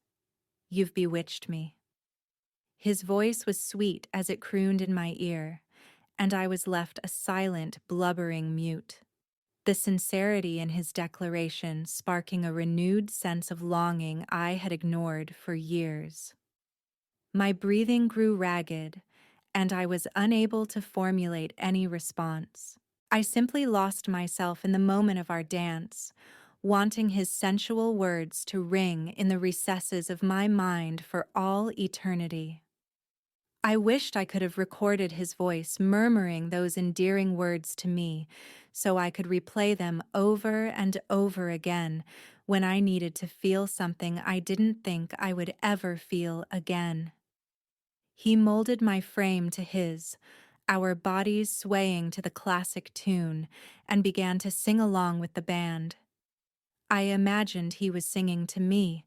Speaker 1: you've bewitched me." His voice was sweet as it crooned in my ear, and I was left a silent, blubbering mute. The sincerity in his declaration sparking a renewed sense of longing I had ignored for years. My breathing grew ragged, and I was unable to formulate any response. I simply lost myself in the moment of our dance, wanting his sensual words to ring in the recesses of my mind for all eternity. I wished I could have recorded his voice murmuring those endearing words to me, so I could replay them over and over again when I needed to feel something I didn't think I would ever feel again. He molded my frame to his, our bodies swaying to the classic tune, and began to sing along with the band. I imagined he was singing to me,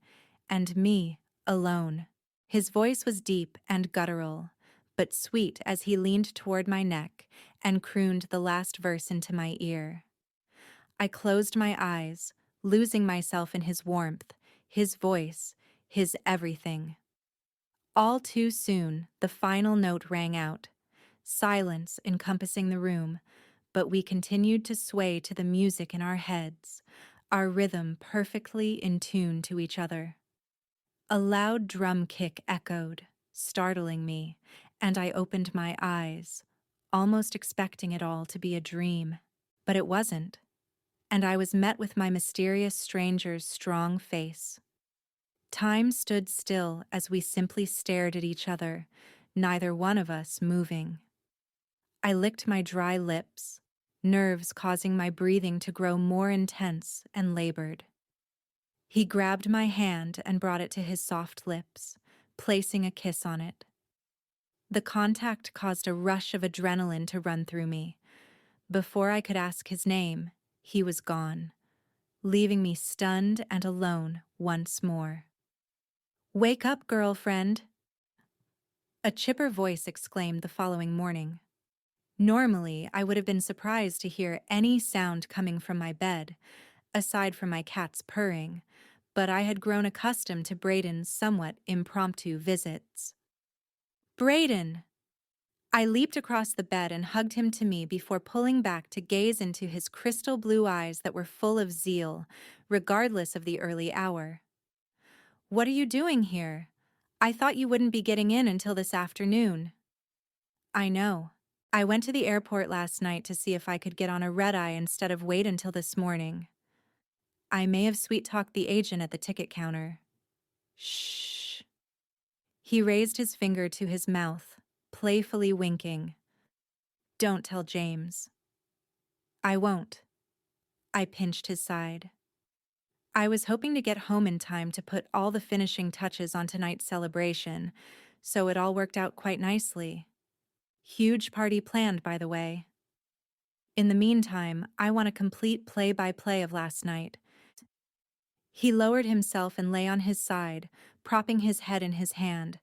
Speaker 1: and me alone. His voice was deep and guttural, but sweet as he leaned toward my neck and crooned the last verse into my ear. I closed my eyes, losing myself in his warmth, his voice, his everything. All too soon, the final note rang out, silence encompassing the room, but we continued to sway to the music in our heads, our rhythm perfectly in tune to each other. A loud drum kick echoed, startling me, and I opened my eyes, almost expecting it all to be a dream. But it wasn't. and I was met with my mysterious stranger's strong face. Time stood still as we simply stared at each other, neither one of us moving. I licked my dry lips, nerves causing my breathing to grow more intense and labored. He grabbed my hand and brought it to his soft lips, placing a kiss on it. The contact caused a rush of adrenaline to run through me. Before I could ask his name, he was gone, leaving me stunned and alone once more. "Wake up, girlfriend!" a chipper voice exclaimed the following morning. Normally, I would have been surprised to hear any sound coming from my bed, aside from my cat's purring, but I had grown accustomed to Braden's somewhat impromptu visits. "Braden!" I leaped across the bed and hugged him to me before pulling back to gaze into his crystal blue eyes that were full of zeal, regardless of the early hour. "What are you doing here? I thought you wouldn't be getting in until this afternoon." "I know. I went to the airport last night to see if I could get on a red-eye instead of wait until this morning. I may have sweet-talked the agent at the ticket counter." "Shh." He raised his finger to his mouth, playfully winking. "Don't tell James." "I won't." I pinched his side. I was hoping to get home in time to put all the finishing touches on tonight's celebration, so it all worked out quite nicely. Huge party planned, by the way. In the meantime, I want a complete play-by-play of last night. He lowered himself and lay on his side, propping his head in his hand.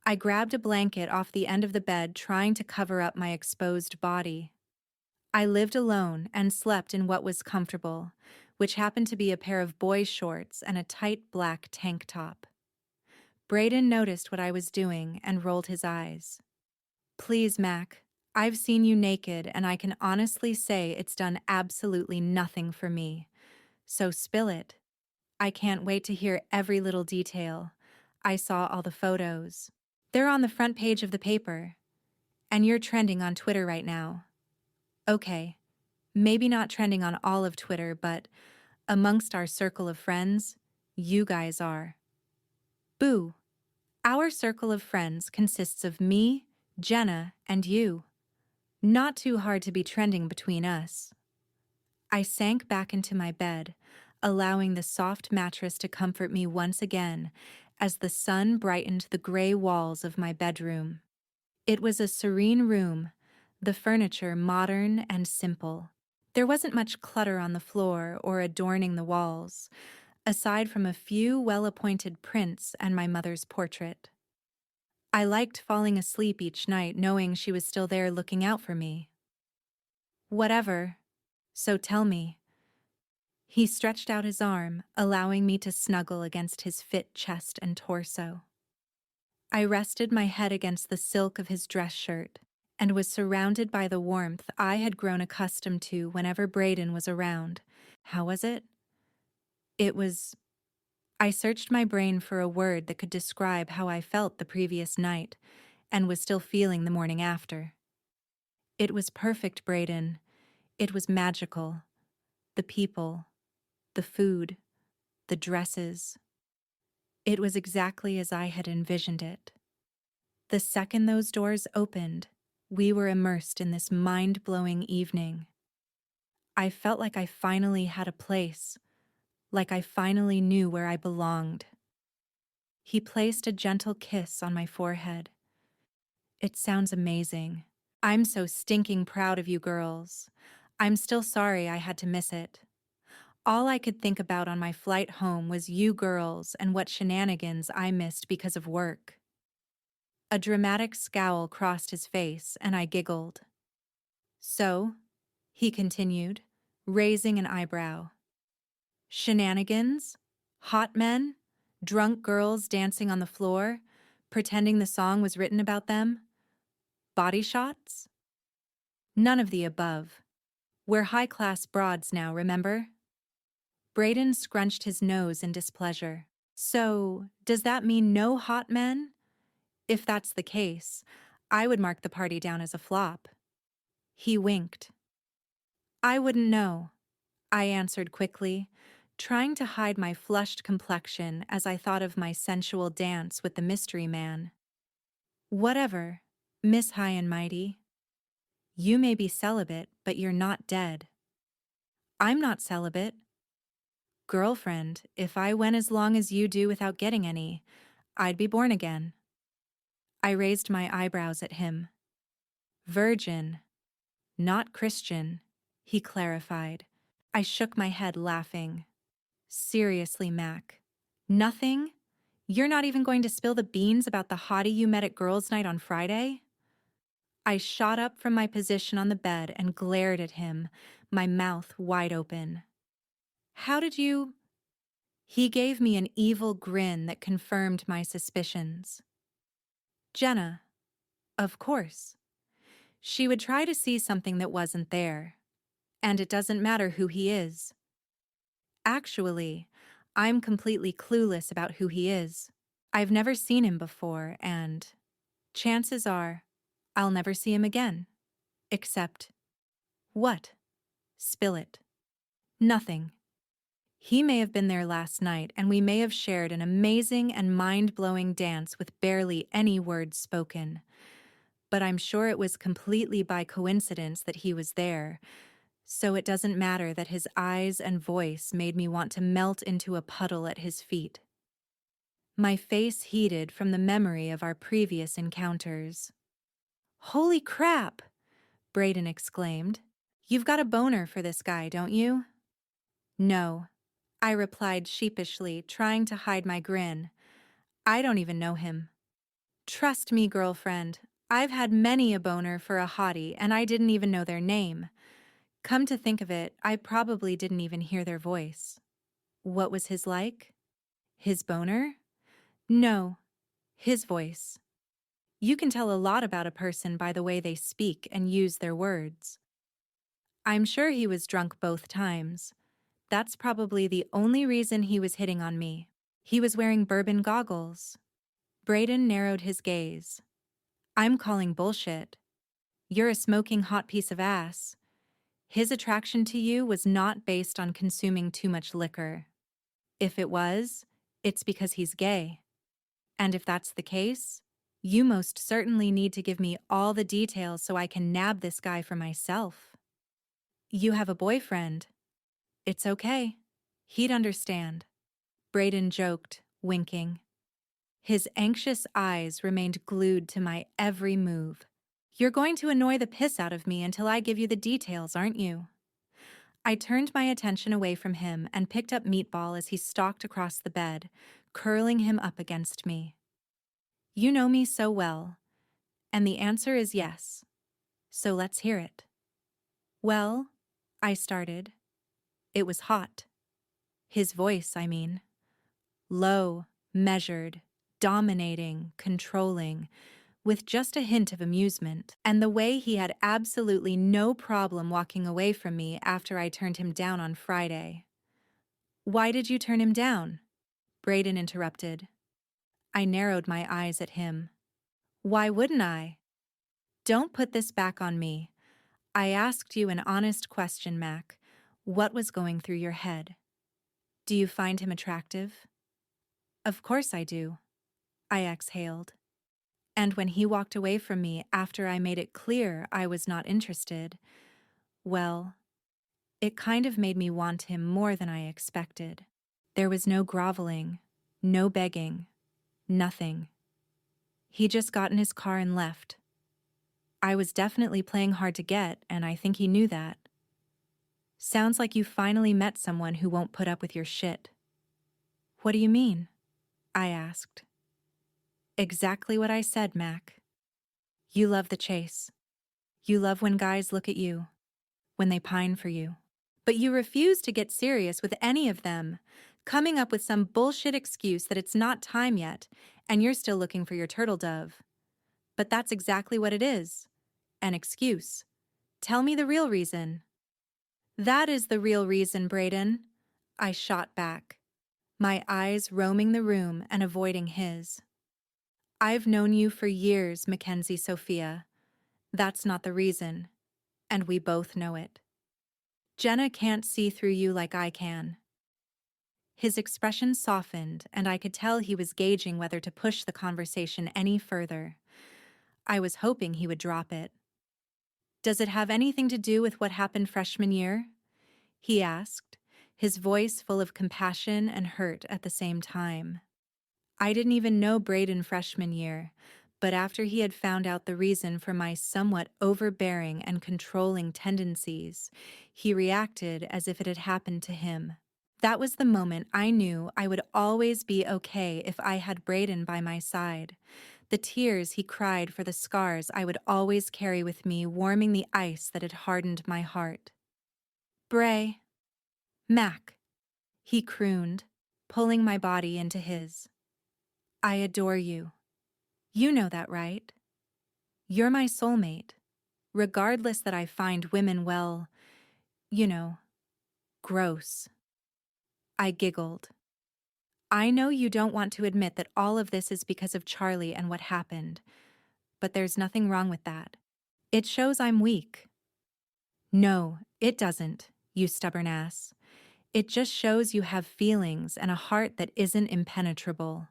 Speaker 1: I grabbed a blanket off the end of the bed, trying to cover up my exposed body. I lived alone and slept in what was comfortable, which happened to be a pair of boys' shorts and a tight black tank top. Braden noticed what I was doing and rolled his eyes. "Please, Mac, I've seen you naked and I can honestly say it's done absolutely nothing for me. So spill it. I can't wait to hear every little detail. I saw all the photos. They're on the front page of the paper. And you're trending on Twitter right now. Okay, maybe not trending on all of Twitter, but amongst our circle of friends, you guys are." Boo! Our circle of friends consists of me, Jenna, and you. Not too hard to be trending between us. I sank back into my bed, allowing the soft mattress to comfort me once again as the sun brightened the gray walls of my bedroom. It was a serene room, the furniture modern and simple. There wasn't much clutter on the floor or adorning the walls, aside from a few well-appointed prints and my mother's portrait. I liked falling asleep each night knowing she was still there looking out for me. "Whatever. So tell me." He stretched out his arm, allowing me to snuggle against his fit chest and torso. I rested my head against the silk of his dress shirt and was surrounded by the warmth I had grown accustomed to whenever Braden was around. How was it? I searched my brain for a word that could describe how I felt the previous night and was still feeling the morning after. It was perfect, Braden. It was magical. The people, the food, the dresses. It was exactly as I had envisioned it. The second those doors opened, we were immersed in this mind-blowing evening. I felt like I finally had a place, like I finally knew where I belonged. He placed a gentle kiss on my forehead. "It sounds amazing. I'm so stinking proud of you girls. I'm still sorry I had to miss it. All I could think about on my flight home was you girls and what shenanigans I missed because of work." A dramatic scowl crossed his face, and I giggled. "So," he continued, raising an eyebrow. "Shenanigans? Hot men? Drunk girls dancing on the floor, pretending the song was written about them? Body shots?" "None of the above. We're high-class broads now, remember?" Braden scrunched his nose in displeasure. "So, does that mean no hot men? If that's the case, I would mark the party down as a flop." He winked. "I wouldn't know. I answered quickly, trying to hide my flushed complexion as I thought of my sensual dance with the mystery man. Whatever, Miss High and Mighty. You may be celibate, but you're not dead. I'm not celibate. Girlfriend, if I went as long as you do without getting any, I'd be born again. I raised my eyebrows at him. Virgin, not Christian, he clarified. I shook my head, laughing. Seriously, Mac. Nothing? You're not even going to spill the beans about the hottie you met at girls' night on Friday? I shot up from my position on the bed and glared at him, my mouth wide open. How did you— He gave me an evil grin that confirmed my suspicions. Jenna. Of course. She would try to see something that wasn't there. And it doesn't matter who he is. Actually, I'm completely clueless about who he is. I've never seen him before, and chances are I'll never see him again. Except— What? Spill it. Nothing. He may have been there last night, and we may have shared an amazing and mind-blowing dance with barely any words spoken. But I'm sure it was completely by coincidence that he was there, so it doesn't matter that his eyes and voice made me want to melt into a puddle at his feet. My face heated from the memory of our previous encounters. Holy crap! Braden exclaimed. You've got a boner for this guy, don't you? No, I replied sheepishly, trying to hide my grin. I don't even know him. Trust me, girlfriend, I've had many a boner for a hottie, and I didn't even know their name. Come to think of it, I probably didn't even hear their voice. What was his like? His boner? No, his voice. You can tell a lot about a person by the way they speak and use their words. I'm sure he was drunk both times. That's probably the only reason he was hitting on me. He was wearing bourbon goggles. Braden narrowed his gaze. I'm calling bullshit. You're a smoking hot piece of ass. His attraction to you was not based on consuming too much liquor. If it was, it's because he's gay. And if that's the case, you most certainly need to give me all the details so I can nab this guy for myself. You have a boyfriend. It's okay. He'd understand. Braden joked, winking. His anxious eyes remained glued to my every move. You're going to annoy the piss out of me until I give you the details, aren't you? I turned my attention away from him and picked up Meatball as he stalked across the bed, curling him up against me. You know me so well, and the answer is yes. So let's hear it. Well, I started. It was hot. His voice, I mean. Low, measured, dominating, controlling, with just a hint of amusement, and the way he had absolutely no problem walking away from me after I turned him down on Friday. Why did you turn him down? Braden interrupted. I narrowed my eyes at him. Why wouldn't I? Don't put this back on me. I asked you an honest question, Mac. What was going through your head? Do you find him attractive? Of course I do, I exhaled. And when he walked away from me after I made it clear I was not interested, well, it kind of made me want him more than I expected. There was no groveling, no begging, nothing. He just got in his car and left. I was definitely playing hard to get, and I think he knew that. Sounds like you finally met someone who won't put up with your shit. What do you mean? I asked. Exactly what I said, Mac. You love the chase. You love when guys look at you, when they pine for you. But you refuse to get serious with any of them, coming up with some bullshit excuse that it's not time yet, and you're still looking for your turtle dove. But that's exactly what it is. An excuse. Tell me the real reason. That is the real reason, Braden, I shot back, my eyes roaming the room and avoiding his. I've known you for years, Mackenzie Sophia. That's not the reason, and we both know it. Jenna can't see through you like I can. His expression softened, and I could tell he was gauging whether to push the conversation any further. I was hoping he would drop it. Does it have anything to do with what happened freshman year? He asked, his voice full of compassion and hurt at the same time. I didn't even know Braden freshman year, but after he had found out the reason for my somewhat overbearing and controlling tendencies, he reacted as if it had happened to him. That was the moment I knew I would always be okay if I had Braden by my side. The tears he cried for the scars I would always carry with me, warming the ice that had hardened my heart. Bray. Mac. He crooned, pulling my body into his. I adore you. You know that, right? You're my soulmate, regardless that I find women, well, you know, gross. I giggled. I know you don't want to admit that all of this is because of Charlie and what happened, but there's nothing wrong with that. It shows I'm weak. No, it doesn't, you stubborn ass. It just shows you have feelings and a heart that isn't impenetrable.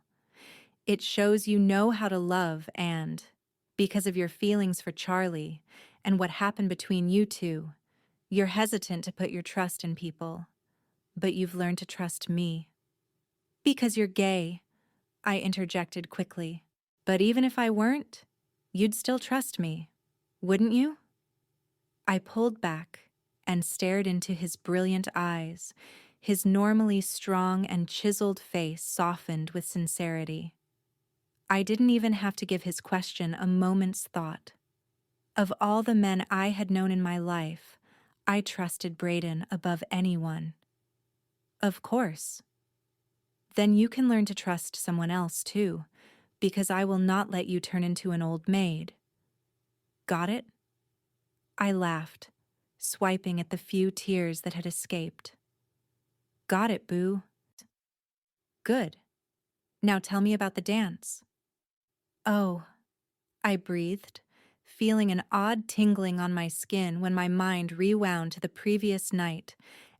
Speaker 1: It shows you know how to love and, because of your feelings for Charlie and what happened between you two, you're hesitant to put your trust in people. But you've learned to trust me. Because you're gay, I interjected quickly. But even if I weren't, you'd still trust me, wouldn't you? I pulled back and stared into his brilliant eyes, his normally strong and chiseled face softened with sincerity. I didn't even have to give his question a moment's thought. Of all the men I had known in my life, I trusted Braden above anyone. Of course. Then you can learn to trust someone else too, because I will not let you turn into an old maid. Got it? I laughed, swiping at the few tears that had escaped. Got it, boo. Good. Now tell me about the dance. Oh, I breathed, feeling an odd tingling on my skin when my mind rewound to the previous night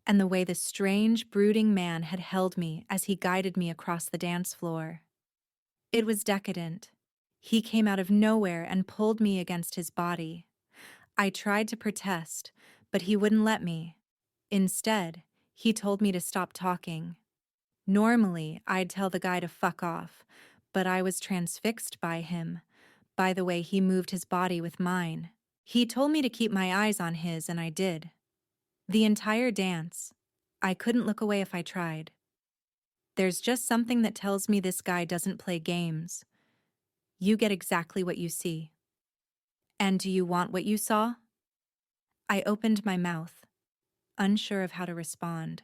Speaker 1: and the way the strange, brooding man had held me as he guided me across the dance floor. It was decadent. He came out of nowhere and pulled me against his body. I tried to protest, but he wouldn't let me. Instead, he told me to stop talking. Normally, I'd tell the guy to fuck off, but I was transfixed by him, by the way he moved his body with mine. He told me to keep my eyes on his, and I did. The entire dance. I couldn't look away if I tried. There's just something that tells me this guy doesn't play games. You get exactly what you see. And do you want what you saw? I opened my mouth, unsure of how to respond.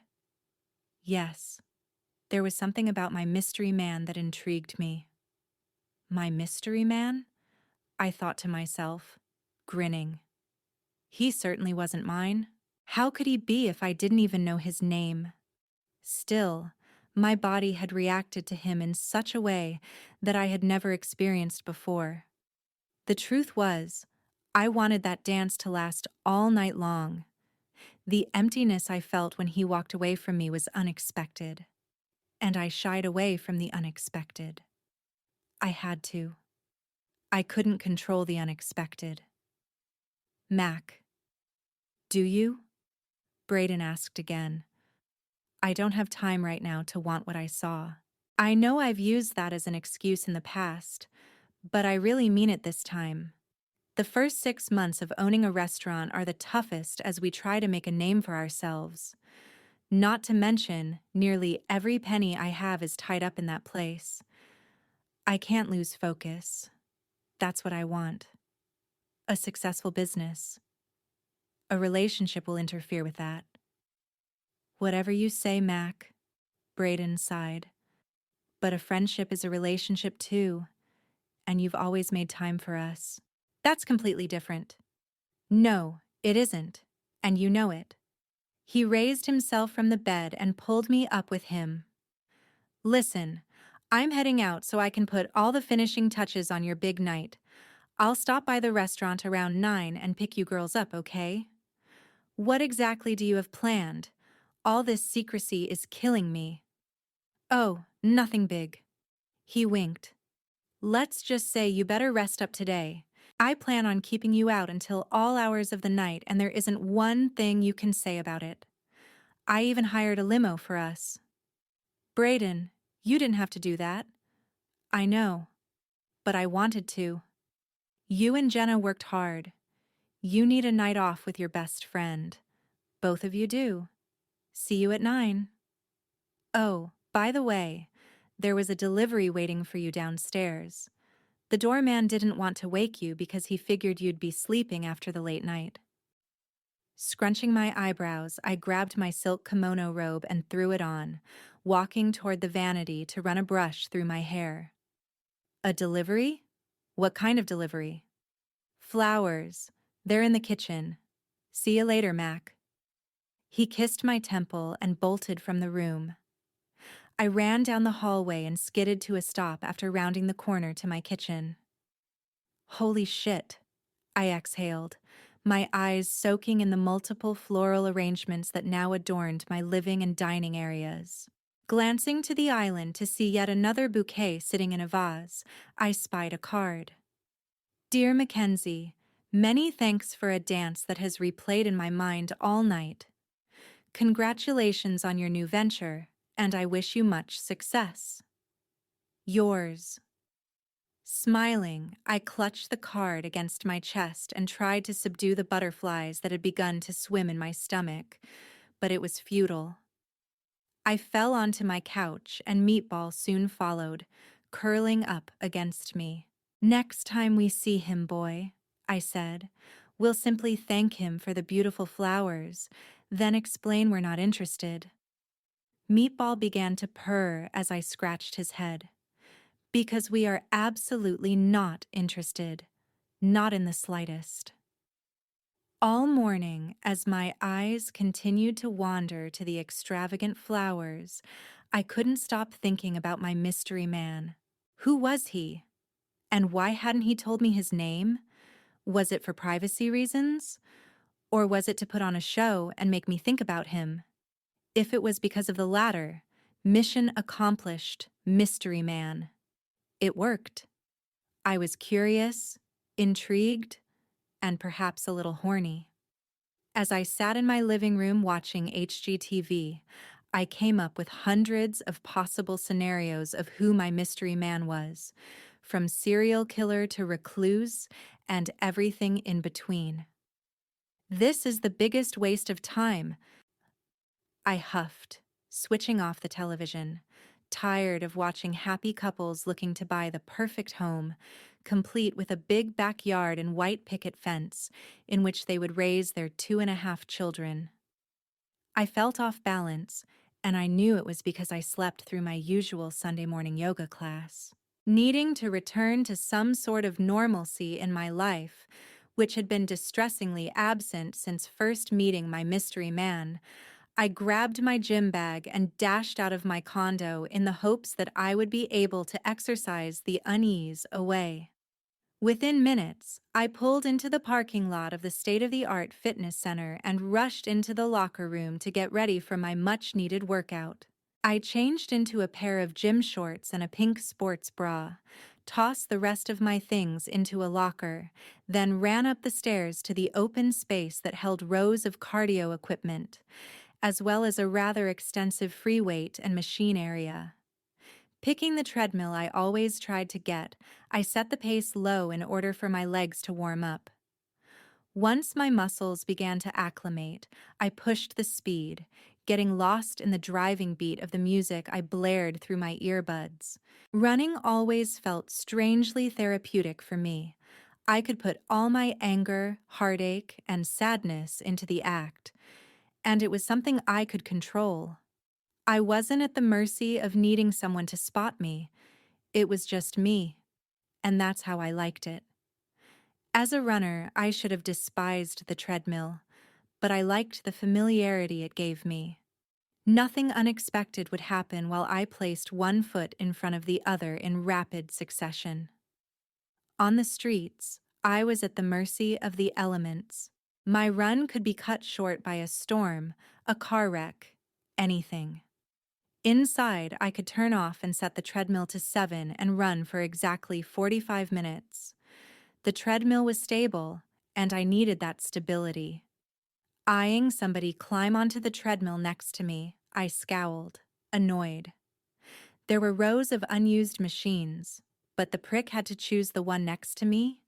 Speaker 1: Yes, there was something about my mystery man that intrigued me. My mystery man? I thought to myself, grinning. He certainly wasn't mine. How could he be if I didn't even know his name? Still, my body had reacted to him in such a way that I had never experienced before. The truth was, I wanted that dance to last all night long. The emptiness I felt when he walked away from me was unexpected, and I shied away from the unexpected. I had to. I couldn't control the unexpected. Mac. Do you? Braden asked again. I don't have time right now to want what I saw. I know I've used that as an excuse in the past, but I really mean it this time. The first 6 months of owning a restaurant are the toughest as we try to make a name for ourselves. Not to mention, nearly every penny I have is tied up in that place. I can't lose focus. That's what I want. A successful business. A relationship will interfere with that. Whatever you say, Mac, Braden sighed. But a friendship is a relationship too, and you've always made time for us. That's completely different. No, it isn't, and you know it. He raised himself from the bed and pulled me up with him. Listen, I'm heading out so I can put all the finishing touches on your big night. I'll stop by the restaurant around 9 and pick you girls up, okay? What exactly do you have planned? All this secrecy is killing me. Oh, nothing big. He winked. Let's just say you better rest up today. I plan on keeping you out until all hours of the night, and there isn't one thing you can say about it. I even hired a limo for us. Brayden, you didn't have to do that. I know, but I wanted to. You and Jenna worked hard. You need a night off with your best friend. Both of you do. See you at 9. Oh, by the way, there was a delivery waiting for you downstairs. The doorman didn't want to wake you because he figured you'd be sleeping after the late night. Scrunching my eyebrows, I grabbed my silk kimono robe and threw it on, walking toward the vanity to run a brush through my hair. A delivery? What kind of delivery? Flowers. They're in the kitchen. See you later, Mac. He kissed my temple and bolted from the room. I ran down the hallway and skidded to a stop after rounding the corner to my kitchen. Holy shit, I exhaled, my eyes soaking in the multiple floral arrangements that now adorned my living and dining areas. Glancing to the island to see yet another bouquet sitting in a vase, I spied a card. Dear Mackenzie, many thanks for a dance that has replayed in my mind all night. Congratulations on your new venture, and I wish you much success. Yours. Smiling, I clutched the card against my chest and tried to subdue the butterflies that had begun to swim in my stomach, but it was futile. I fell onto my couch, and Meatball soon followed, curling up against me. Next time we see him, boy, I said, we'll simply thank him for the beautiful flowers, then explain we're not interested. Meatball began to purr as I scratched his head. Because we are absolutely not interested, not in the slightest. All morning, as my eyes continued to wander to the extravagant flowers, I couldn't stop thinking about my mystery man. Who was he? And why hadn't he told me his name? Was it for privacy reasons? Or was it to put on a show and make me think about him? If it was because of the latter, mission accomplished, mystery man. It worked. I was curious, intrigued, and perhaps a little horny. As I sat in my living room watching HGTV, I came up with hundreds of possible scenarios of who my mystery man was, from serial killer to recluse and everything in between. This is the biggest waste of time, I huffed, switching off the television, tired of watching happy couples looking to buy the perfect home, complete with a big backyard and white picket fence in which they would raise their 2.5 children. I felt off balance, and I knew it was because I slept through my usual Sunday morning yoga class. Needing to return to some sort of normalcy in my life, which had been distressingly absent since first meeting my mystery man, I grabbed my gym bag and dashed out of my condo in the hopes that I would be able to exercise the unease away. Within minutes, I pulled into the parking lot of the state-of-the-art fitness center and rushed into the locker room to get ready for my much-needed workout. I changed into a pair of gym shorts and a pink sports bra, tossed the rest of my things into a locker, then ran up the stairs to the open space that held rows of cardio equipment, as well as a rather extensive free weight and machine area. Picking the treadmill I always tried to get, I set the pace low in order for my legs to warm up. Once my muscles began to acclimate, I pushed the speed, getting lost in the driving beat of the music I blared through my earbuds. Running always felt strangely therapeutic for me. I could put all my anger, heartache, and sadness into the act, and it was something I could control. I wasn't at the mercy of needing someone to spot me. It was just me, and that's how I liked it. As a runner, I should have despised the treadmill, but I liked the familiarity it gave me. Nothing unexpected would happen while I placed one foot in front of the other in rapid succession. On the streets, I was at the mercy of the elements. My run could be cut short by a storm, a car wreck, anything. Inside, I could turn off and set the treadmill to 7 and run for exactly 45 minutes. The treadmill was stable, and I needed that stability. Eyeing somebody climb onto the treadmill next to me, I scowled, annoyed. There were rows of unused machines, but the prick had to choose the one next to me.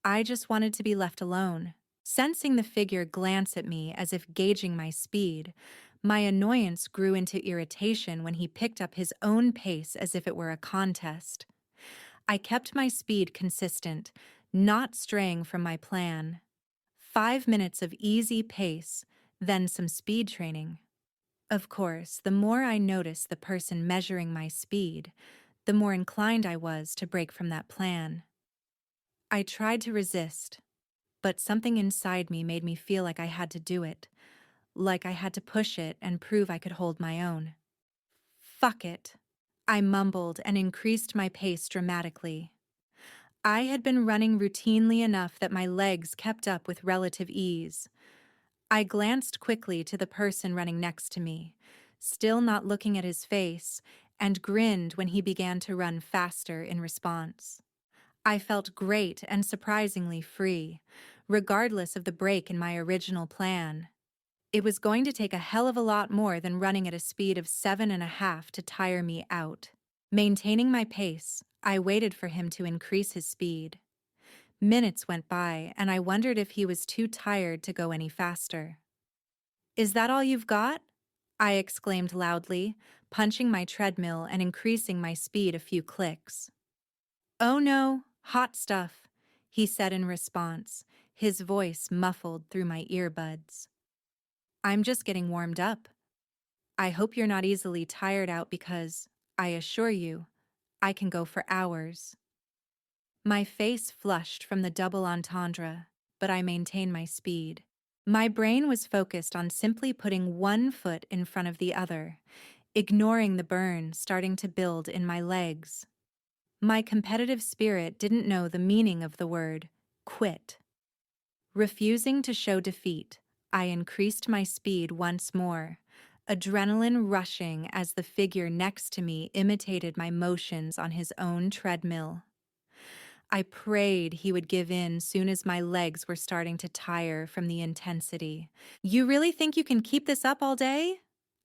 Speaker 1: I just wanted to be left alone. Sensing the figure glance at me as if gauging my speed, my annoyance grew into irritation when he picked up his own pace as if it were a contest. I kept my speed consistent, not straying from my plan. 5 minutes of easy pace, then some speed training. Of course, the more I noticed the person measuring my speed, the more inclined I was to break from that plan. I tried to resist, but something inside me made me feel like I had to do it, like I had to push it and prove I could hold my own. Fuck it. I mumbled and increased my pace dramatically. I had been running routinely enough that my legs kept up with relative ease. I glanced quickly to the person running next to me, still not looking at his face, and grinned when he began to run faster in response. I felt great and surprisingly free, regardless of the break in my original plan. It was going to take a hell of a lot more than running at a speed of 7.5 to tire me out. Maintaining my pace, I waited for him to increase his speed. Minutes went by, and I wondered if he was too tired to go any faster. "Is that all you've got?" I exclaimed loudly, punching my treadmill and increasing my speed a few clicks. "Oh no, hot stuff," he said in response, his voice muffled through my earbuds. "I'm just getting warmed up. I hope you're not easily tired out because, I assure you, I can go for hours." My face flushed from the double entendre, but I maintained my speed. My brain was focused on simply putting one foot in front of the other, ignoring the burn starting to build in my legs. My competitive spirit didn't know the meaning of the word quit. Refusing to show defeat, I increased my speed once more, adrenaline rushing as the figure next to me imitated my motions on his own treadmill. I prayed he would give in soon as my legs were starting to tire from the intensity. "You really think you can keep this up all day?"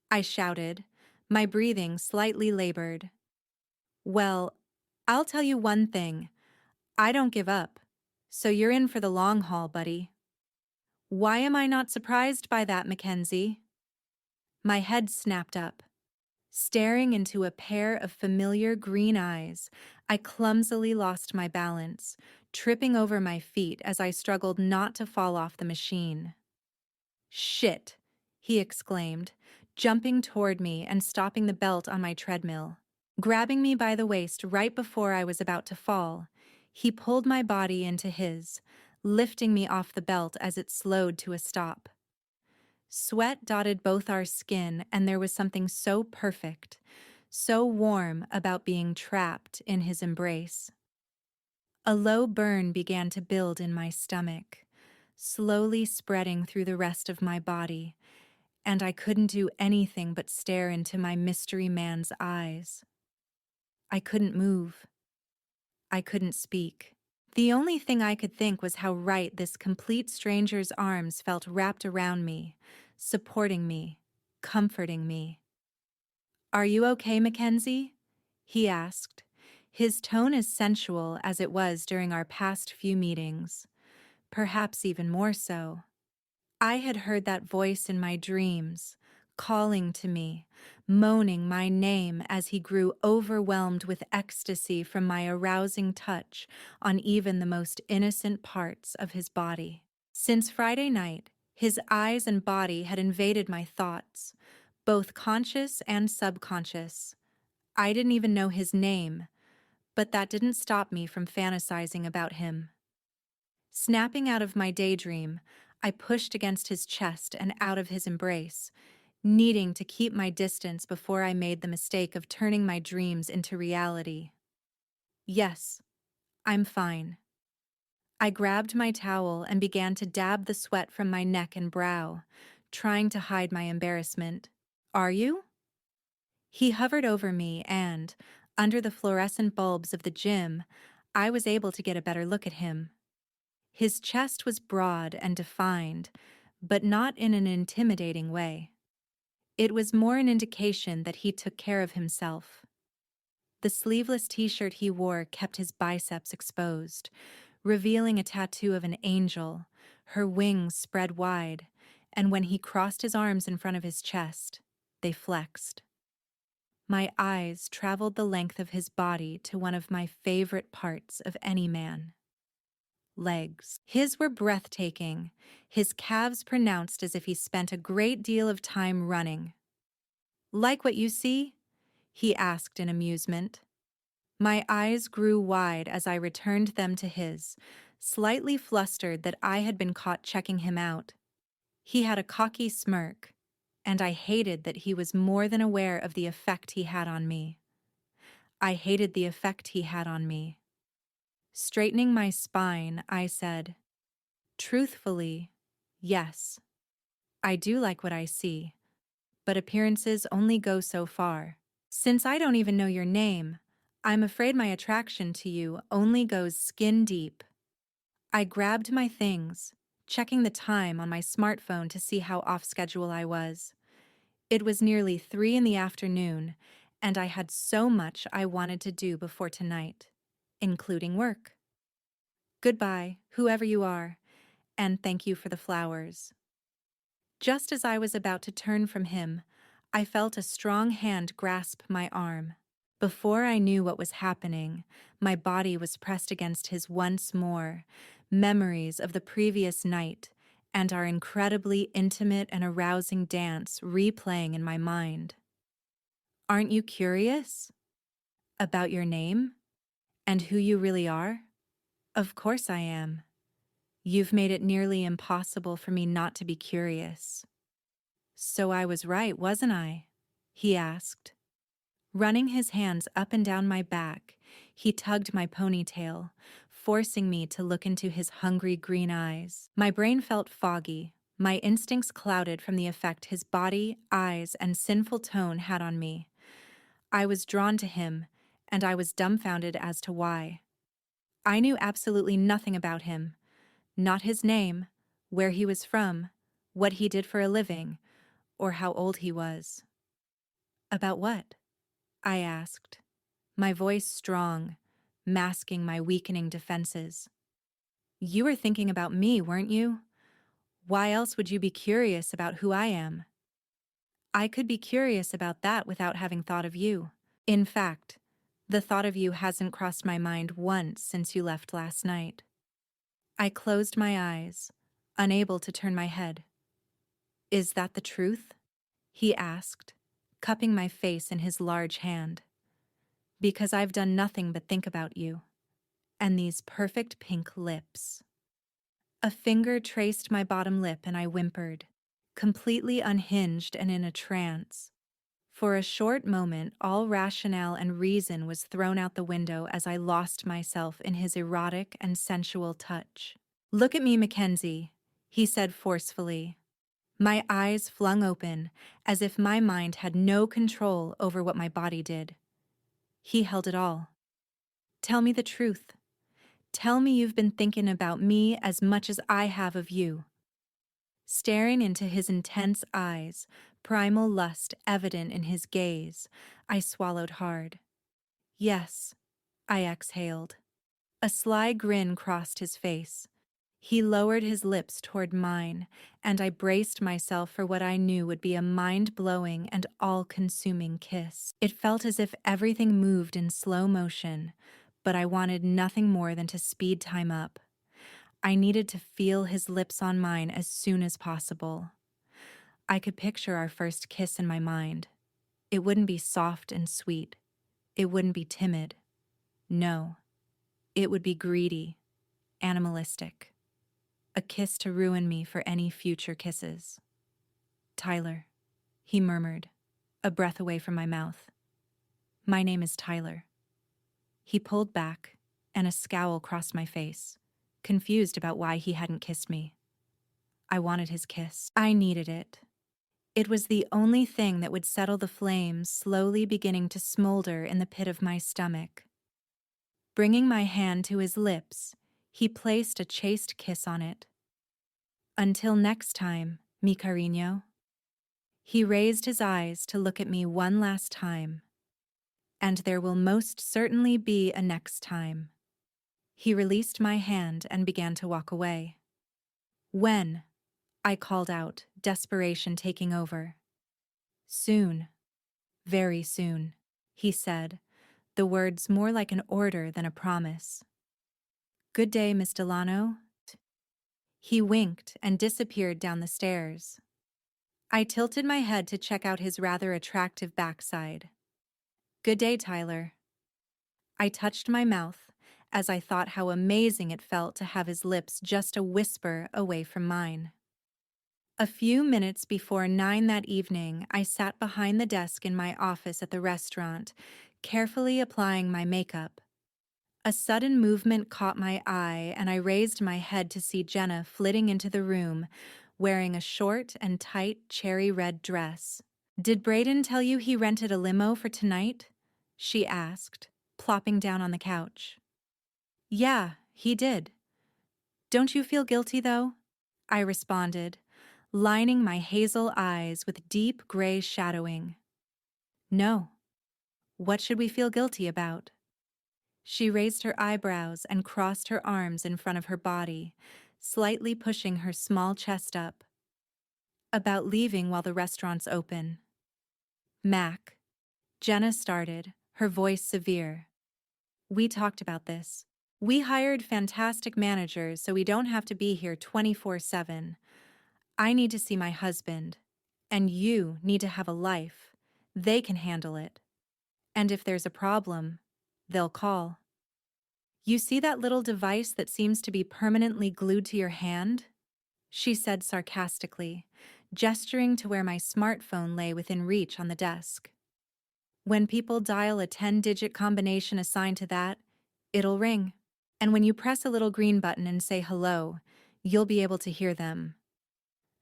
Speaker 1: I shouted, my breathing slightly labored. "Well, I'll tell you one thing. I don't give up. So you're in for the long haul, buddy." Why am I not surprised by that, Mackenzie? My head snapped up. Staring into a pair of familiar green eyes, I clumsily lost my balance, tripping over my feet as I struggled not to fall off the machine. "Shit," he exclaimed, jumping toward me and stopping the belt on my treadmill. Grabbing me by the waist right before I was about to fall, he pulled my body into his, lifting me off the belt as it slowed to a stop. Sweat dotted both our skin, and there was something so perfect, so warm about being trapped in his embrace. A low burn began to build in my stomach, slowly spreading through the rest of my body, and I couldn't do anything but stare into my mystery man's eyes. I couldn't move. I couldn't speak. The only thing I could think was how right this complete stranger's arms felt wrapped around me, supporting me, comforting me. "Are you okay, Mackenzie?" he asked, his tone as sensual as it was during our past few meetings, perhaps even more so. I had heard that voice in my dreams, calling to me, moaning my name as he grew overwhelmed with ecstasy from my arousing touch on even the most innocent parts of his body. Since Friday night, his eyes and body had invaded my thoughts, both conscious and subconscious. I didn't even know his name, but that didn't stop me from fantasizing about him. Snapping out of my daydream, I pushed against his chest and out of his embrace, needing to keep my distance before I made the mistake of turning my dreams into reality. "Yes, I'm fine." I grabbed my towel and began to dab the sweat from my neck and brow, trying to hide my embarrassment. Are you? He hovered over me and, under the fluorescent bulbs of the gym, I was able to get a better look at him. His chest was broad and defined, but not in an intimidating way. It was more an indication that he took care of himself. The sleeveless t-shirt he wore kept his biceps exposed, revealing a tattoo of an angel, her wings spread wide, and when he crossed his arms in front of his chest, they flexed. My eyes traveled the length of his body to one of my favorite parts of any man. Legs. His were breathtaking, his calves pronounced as if he spent a great deal of time running. Like what you see? He asked in amusement. My eyes grew wide as I returned them to his, slightly flustered that I had been caught checking him out. He had a cocky smirk, and I hated that he was more than aware of the effect he had on me. I hated the effect he had on me. Straightening my spine, I said, truthfully, yes. I do like what I see, but appearances only go so far. Since I don't even know your name, I'm afraid my attraction to you only goes skin deep. I grabbed my things, checking the time on my smartphone to see how off schedule I was. It was nearly 3 in the afternoon, and I had so much I wanted to do before tonight, including work. Goodbye, whoever you are, and thank you for the flowers. Just as I was about to turn from him, I felt a strong hand grasp my arm. Before I knew what was happening, my body was pressed against his once more, memories of the previous night and our incredibly intimate and arousing dance replaying in my mind. Aren't you curious? About your name? And who you really are? Of course I am. You've made it nearly impossible for me not to be curious. So I was right, wasn't I? He asked. Running his hands up and down my back, he tugged my ponytail, forcing me to look into his hungry green eyes. My brain felt foggy, my instincts clouded from the effect his body, eyes, and sinful tone had on me. I was drawn to him, and I was dumbfounded as to why. I knew absolutely nothing about him. Not his name, where he was from, what he did for a living, or how old he was. About what? I asked, my voice strong, masking my weakening defenses. You were thinking about me, weren't you? Why else would you be curious about who I am? I could be curious about that without having thought of you. In fact, the thought of you hasn't crossed my mind once since you left last night. I closed my eyes, unable to turn my head. Is that the truth? He asked, cupping my face in his large hand. Because I've done nothing but think about you. And these perfect pink lips. A finger traced my bottom lip and I whimpered, completely unhinged and in a trance. For a short moment, all rationale and reason was thrown out the window as I lost myself in his erotic and sensual touch. Look at me, Mackenzie, he said forcefully. My eyes flung open, as if my mind had no control over what my body did. He held it all. Tell me the truth. Tell me you've been thinking about me as much as I have of you. Staring into his intense eyes, primal lust evident in his gaze, I swallowed hard. Yes, I exhaled. A sly grin crossed his face. He lowered his lips toward mine, and I braced myself for what I knew would be a mind-blowing and all-consuming kiss. It felt as if everything moved in slow motion, but I wanted nothing more than to speed time up. I needed to feel his lips on mine as soon as possible. I could picture our first kiss in my mind. It wouldn't be soft and sweet. It wouldn't be timid. No, it would be greedy, animalistic. A kiss to ruin me for any future kisses. Tyler, he murmured, a breath away from my mouth. My name is Tyler. He pulled back, and a scowl crossed my face. confused about why he hadn't kissed me. I wanted his kiss. I needed it. It was the only thing that would settle the flames slowly beginning to smolder in the pit of my stomach. Bringing my hand to his lips, he placed a chaste kiss on it. Until next time, mi cariño. He raised his eyes to look at me one last time. And there will most certainly be a next time. He released my hand and began to walk away. When? I called out, desperation taking over. Soon. Very soon, he said, the words more like an order than a promise. Good day, Miss Delano. He winked and disappeared down the stairs. I tilted my head to check out his rather attractive backside. Good day, Tyler. I touched my mouth as I thought how amazing it felt to have his lips just a whisper away from mine. A few minutes before 9 that evening, I sat behind the desk in my office at the restaurant, carefully applying my makeup. A sudden movement caught my eye, and I raised my head to see Jenna flitting into the room, wearing a short and tight cherry-red dress. "Did Braden tell you he rented a limo for tonight?" she asked, plopping down on the couch. "Yeah, he did. Don't you feel guilty, though?" I responded, lining my hazel eyes with deep gray shadowing. "No. What should we feel guilty about?" She raised her eyebrows and crossed her arms in front of her body, slightly pushing her small chest up. "About leaving while the restaurant's open." "Mac," Jenna started, her voice severe. "We talked about this. We hired fantastic managers so we don't have to be here 24/7. I need to see my husband, and you need to have a life. They can handle it. And if there's a problem, they'll call. You see that little device that seems to be permanently glued to your hand?" she said sarcastically, gesturing to where my smartphone lay within reach on the desk. "When people dial a 10-digit combination assigned to that, it'll ring. And when you press a little green button and say hello, you'll be able to hear them."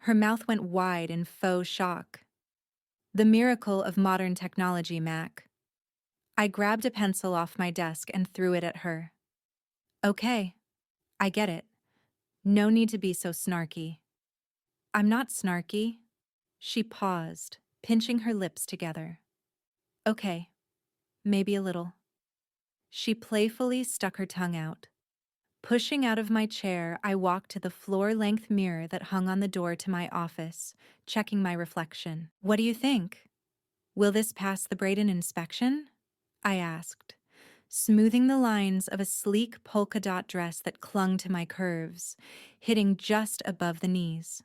Speaker 1: Her mouth went wide in faux shock. "The miracle of modern technology, Mac." I grabbed a pencil off my desk and threw it at her. "Okay, I get it. No need to be so snarky." "I'm not snarky." She paused, pinching her lips together. "Okay, maybe a little." She playfully stuck her tongue out. Pushing out of my chair, I walked to the floor-length mirror that hung on the door to my office, checking my reflection. "What do you think? Will this pass the Braden inspection?" I asked, smoothing the lines of a sleek polka dot dress that clung to my curves, hitting just above the knees.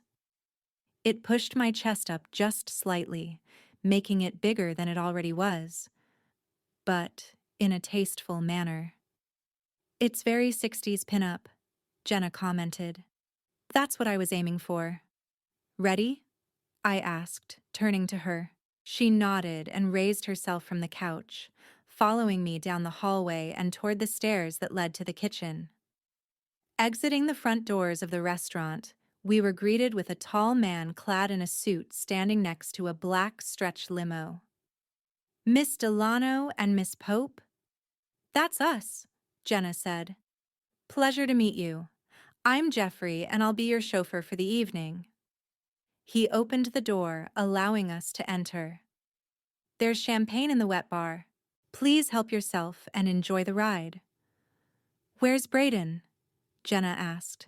Speaker 1: It pushed my chest up just slightly, making it bigger than it already was, but in a tasteful manner. "It's very 60s pinup," Jenna commented. "That's what I was aiming for." "Ready?" I asked, turning to her. She nodded and raised herself from the couch, following me down the hallway and toward the stairs that led to the kitchen. Exiting the front doors of the restaurant, we were greeted with a tall man clad in a suit standing next to a black stretch limo. "Miss Delano and Miss Pope?" "That's us," Jenna said. "Pleasure to meet you. I'm Jeffrey, and I'll be your chauffeur for the evening." He opened the door, allowing us to enter. "There's champagne in the wet bar. Please help yourself and enjoy the ride." "Where's Braden?" Jenna asked.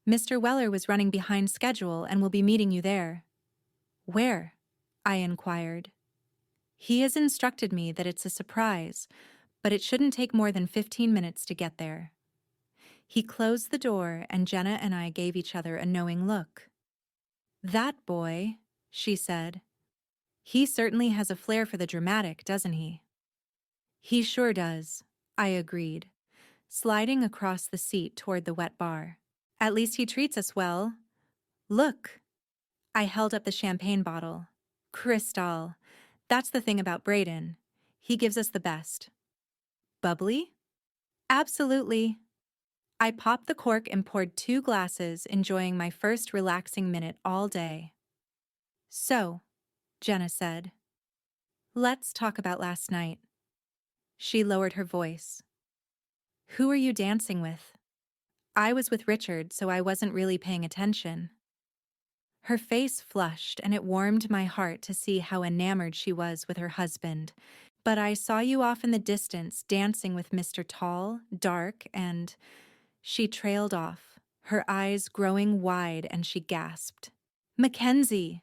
Speaker 1: "Mr. Weller was running behind schedule and will be meeting you there." "Where?" I inquired. "He has instructed me that it's a surprise, but it shouldn't take more than 15 minutes to get there." He closed the door, and Jenna and I gave each other a knowing look. "That boy," she said. "He certainly has a flair for the dramatic, doesn't he?" "He sure does," I agreed, sliding across the seat toward the wet bar. "At least he treats us well. Look." I held up the champagne bottle. "Cristal. That's the thing about Braden. He gives us the best." "Bubbly?" "Absolutely." I popped the cork and poured 2 glasses, enjoying my first relaxing minute all day. So, Jenna said, let's talk about last night. She lowered her voice. Who are you dancing with? I was with Richard, so I wasn't really paying attention. Her face flushed, and it warmed my heart to see how enamored she was with her husband. But I saw you off in the distance dancing with Mr. Tall, dark, and… She trailed off, her eyes growing wide, and she gasped. Mackenzie!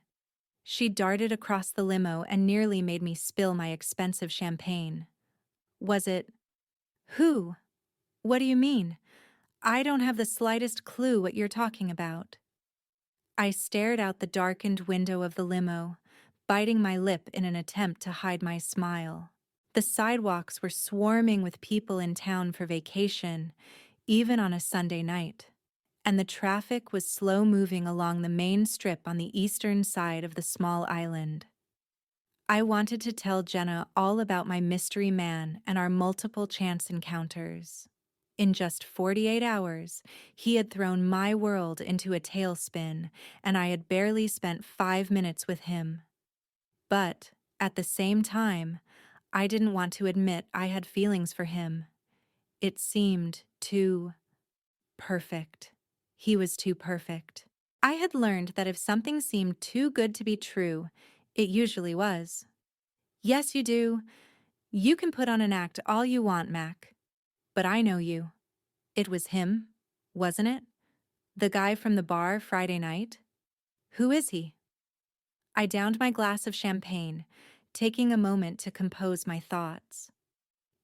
Speaker 1: She darted across the limo and nearly made me spill my expensive champagne. Was it… Who? What do you mean? I don't have the slightest clue what you're talking about. I stared out the darkened window of the limo, biting my lip in an attempt to hide my smile. The sidewalks were swarming with people in town for vacation, even on a Sunday night, and the traffic was slow-moving along the main strip on the eastern side of the small island. I wanted to tell Jenna all about my mystery man and our multiple chance encounters. In just 48 hours, he had thrown my world into a tailspin, and I had barely spent 5 minutes with him. But, at the same time, I didn't want to admit I had feelings for him. It seemed too perfect. He was too perfect. I had learned that if something seemed too good to be true, it usually was. Yes, you do. You can put on an act all you want, Mac. But I know you. It was him, wasn't it? The guy from the bar Friday night? Who is he? I downed my glass of champagne, taking a moment to compose my thoughts.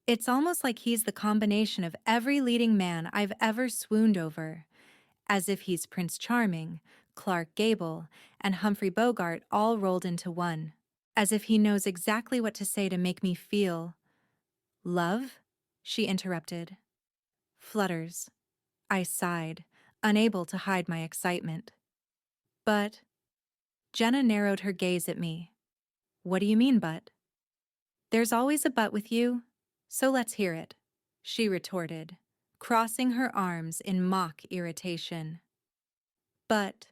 Speaker 1: It's almost like he's the combination of every leading man I've ever swooned over, as if he's Prince Charming, Clark Gable, and Humphrey Bogart all rolled into one, as if he knows exactly what to say to make me feel… Love? She interrupted. Flutters. I sighed, unable to hide my excitement. But… Jenna narrowed her gaze at me. What do you mean, but? There's always a but with you, so let's hear it, she retorted, crossing her arms in mock irritation. But…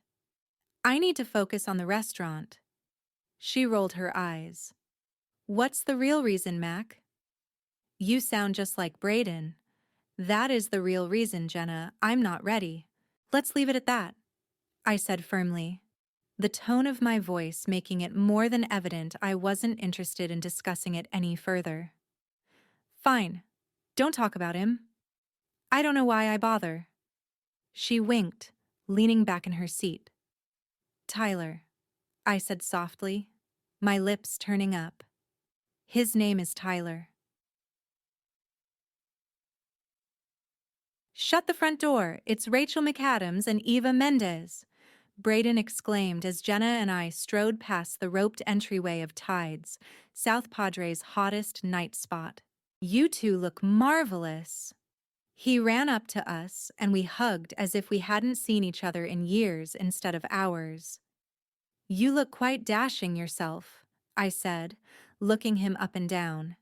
Speaker 1: I need to focus on the restaurant. She rolled her eyes. What's the real reason, Mac? You sound just like Braden. That is the real reason, Jenna. I'm not ready. Let's leave it at that, I said firmly, the tone of my voice making it more than evident I wasn't interested in discussing it any further. Fine. Don't talk about him. I don't know why I bother. She winked, leaning back in her seat. Tyler, I said softly, my lips turning up. His name is Tyler. Shut the front door. It's Rachel McAdams and Eva Mendez, Braden exclaimed as Jenna and I strode past the roped entryway of Tides, South Padre's hottest night spot. You two look marvelous. He ran up to us and we hugged as if we hadn't seen each other in years instead of hours. You look quite dashing yourself, I said, looking him up and down.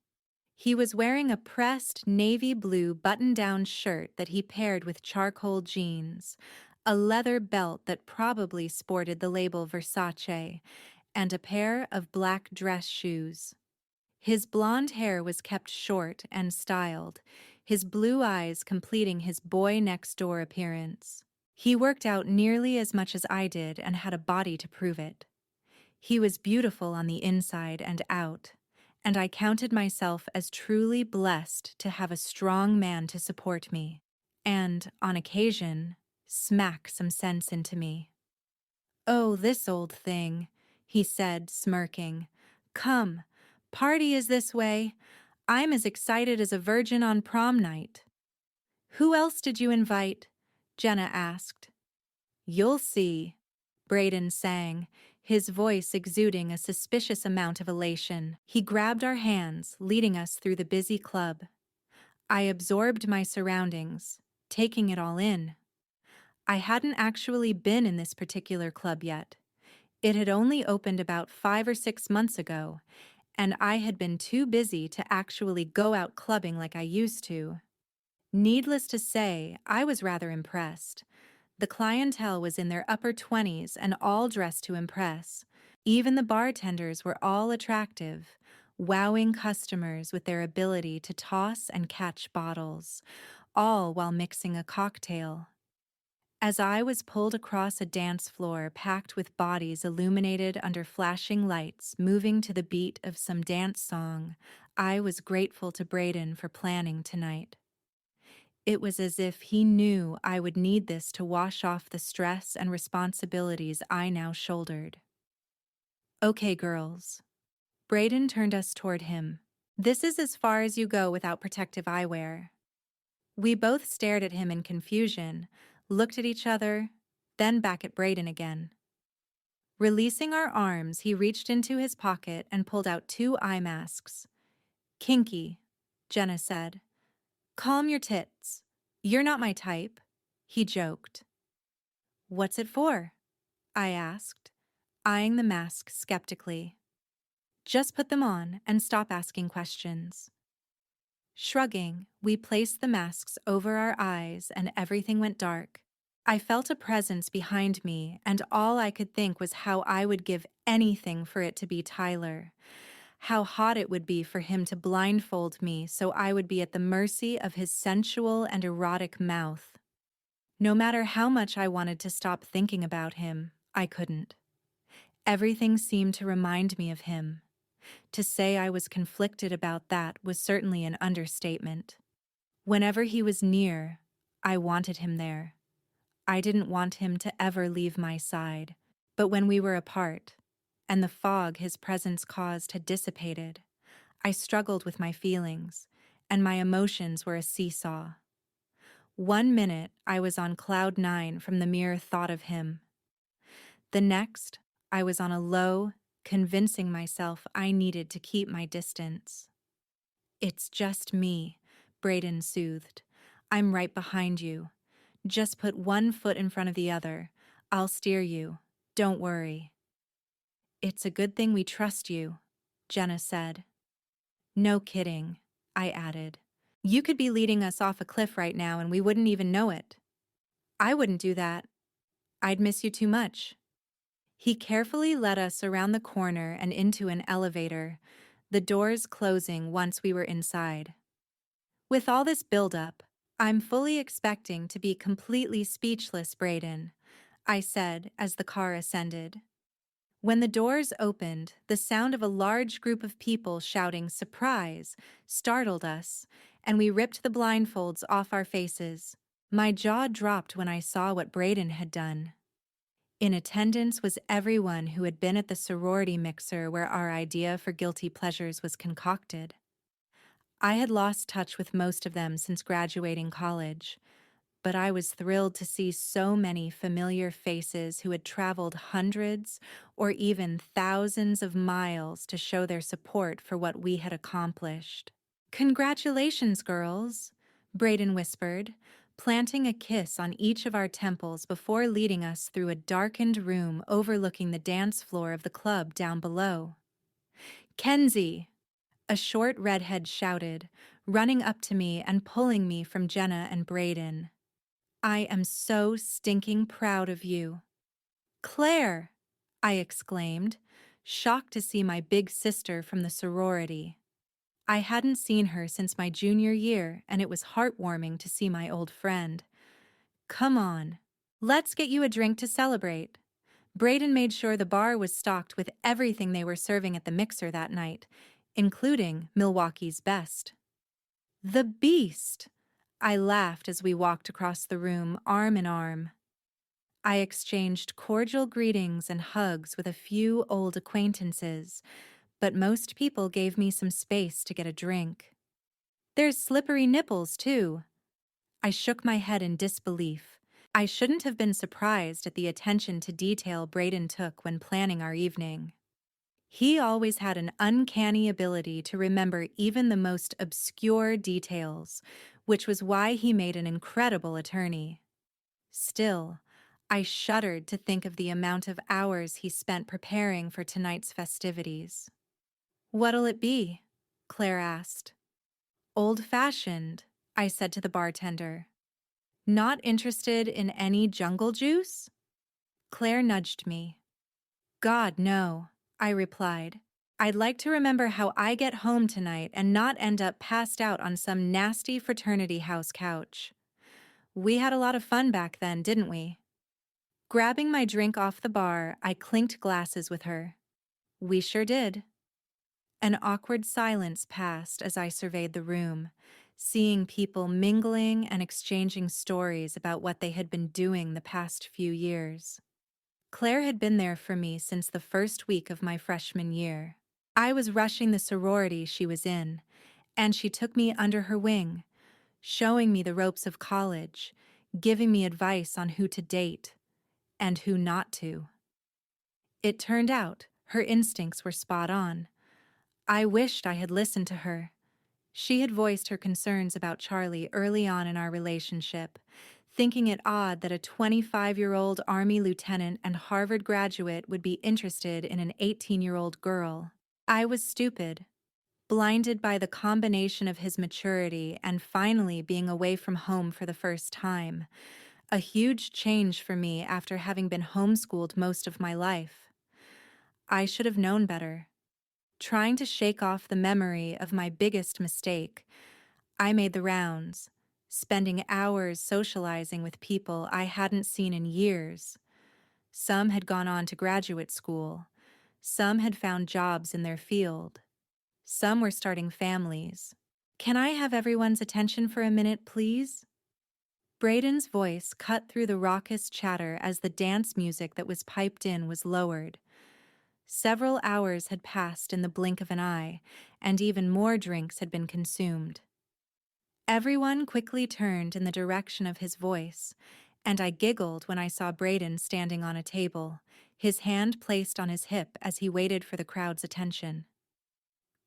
Speaker 1: He was wearing a pressed navy blue button-down shirt that he paired with charcoal jeans, a leather belt that probably sported the label Versace, and a pair of black dress shoes. His blonde hair was kept short and styled, his blue eyes completing his boy-next-door appearance. He worked out nearly as much as I did and had a body to prove it. He was beautiful on the inside and out, and I counted myself as truly blessed to have a strong man to support me, and, on occasion, smack some sense into me. Oh, this old thing, he said, smirking. Come, party is this way. I'm as excited as a virgin on prom night. Who else did you invite? Jenna asked. You'll see, Braden sang, his voice exuding a suspicious amount of elation. He grabbed our hands, leading us through the busy club. I absorbed my surroundings, taking it all in. I hadn't actually been in this particular club yet. It had only opened about 5 or 6 months ago, and I had been too busy to actually go out clubbing like I used to. Needless to say, I was rather impressed. The clientele was in their upper 20s and all dressed to impress. Even the bartenders were all attractive, wowing customers with their ability to toss and catch bottles, all while mixing a cocktail. As I was pulled across a dance floor packed with bodies illuminated under flashing lights moving to the beat of some dance song, I was grateful to Braden for planning tonight. It was as if he knew I would need this to wash off the stress and responsibilities I now shouldered. Okay, girls. Braden turned us toward him. This is as far as you go without protective eyewear. We both stared at him in confusion, looked at each other, then back at Braden again. Releasing our arms, he reached into his pocket and pulled out 2 eye masks. Kinky, Jenna said. Calm your tits. You're not my type, he joked. What's it for? I asked, eyeing the mask skeptically. Just put them on and stop asking questions. Shrugging, we placed the masks over our eyes and everything went dark. I felt a presence behind me, and all I could think was how I would give anything for it to be Tyler. How hot it would be for him to blindfold me so I would be at the mercy of his sensual and erotic mouth. No matter how much I wanted to stop thinking about him, I couldn't. Everything seemed to remind me of him. To say I was conflicted about that was certainly an understatement. Whenever he was near, I wanted him there. I didn't want him to ever leave my side. But when we were apart, and the fog his presence caused had dissipated, I struggled with my feelings, and my emotions were a seesaw. 1 minute, I was on cloud 9 from the mere thought of him. The next, I was on a low, convincing myself I needed to keep my distance. It's just me, Braden soothed. I'm right behind you. Just put 1 foot in front of the other. I'll steer you. Don't worry. It's a good thing we trust you, Jenna said. No kidding, I added. You could be leading us off a cliff right now and we wouldn't even know it. I wouldn't do that. I'd miss you too much. He carefully led us around the corner and into an elevator, the doors closing once we were inside. With all this build-up, I'm fully expecting to be completely speechless, Braden, I said as the car ascended. When the doors opened, the sound of a large group of people shouting "Surprise!" startled us, and we ripped the blindfolds off our faces. My jaw dropped when I saw what Braden had done. In attendance was everyone who had been at the sorority mixer where our idea for guilty pleasures was concocted. I had lost touch with most of them since graduating college, but I was thrilled to see so many familiar faces who had traveled hundreds or even thousands of miles to show their support for what we had accomplished. Congratulations, girls, Braden whispered, planting a kiss on each of our temples before leading us through a darkened room overlooking the dance floor of the club down below. Kenzie, a short redhead shouted, running up to me and pulling me from Jenna and Braden. I am so stinking proud of you. Claire, I exclaimed, shocked to see my big sister from the sorority. I hadn't seen her since my junior year, and it was heartwarming to see my old friend. Come on, let's get you a drink to celebrate. Braden made sure the bar was stocked with everything they were serving at the mixer that night, including Milwaukee's best. The Beast! I laughed as we walked across the room, arm in arm. I exchanged cordial greetings and hugs with a few old acquaintances, but most people gave me some space to get a drink. There's slippery nipples, too. I shook my head in disbelief. I shouldn't have been surprised at the attention to detail Braden took when planning our evening. He always had an uncanny ability to remember even the most obscure details, which was why he made an incredible attorney. Still, I shuddered to think of the amount of hours he spent preparing for tonight's festivities. What'll it be? Claire asked. Old-fashioned, I said to the bartender. Not interested in any jungle juice? Claire nudged me. God, no, I replied. I'd like to remember how I get home tonight and not end up passed out on some nasty fraternity house couch. We had a lot of fun back then, didn't we? Grabbing my drink off the bar, I clinked glasses with her. We sure did. An awkward silence passed as I surveyed the room, seeing people mingling and exchanging stories about what they had been doing the past few years. Claire had been there for me since the first week of my freshman year. I was rushing the sorority she was in, and she took me under her wing, showing me the ropes of college, giving me advice on who to date and who not to. It turned out her instincts were spot on. I wished I had listened to her. She had voiced her concerns about Charlie early on in our relationship, thinking it odd that a 25-year-old Army lieutenant and Harvard graduate would be interested in an 18-year-old girl. I was stupid, blinded by the combination of his maturity and finally being away from home for the first time, a huge change for me after having been homeschooled most of my life. I should have known better. Trying to shake off the memory of my biggest mistake, I made the rounds, spending hours socializing with people I hadn't seen in years. Some had gone on to graduate school. Some had found jobs in their field. Some were starting families. Can I have everyone's attention for a minute, please? Braden's voice cut through the raucous chatter as the dance music that was piped in was lowered. Several hours had passed in the blink of an eye, and even more drinks had been consumed. Everyone quickly turned in the direction of his voice, and I giggled when I saw Braden standing on a table, his hand placed on his hip as he waited for the crowd's attention.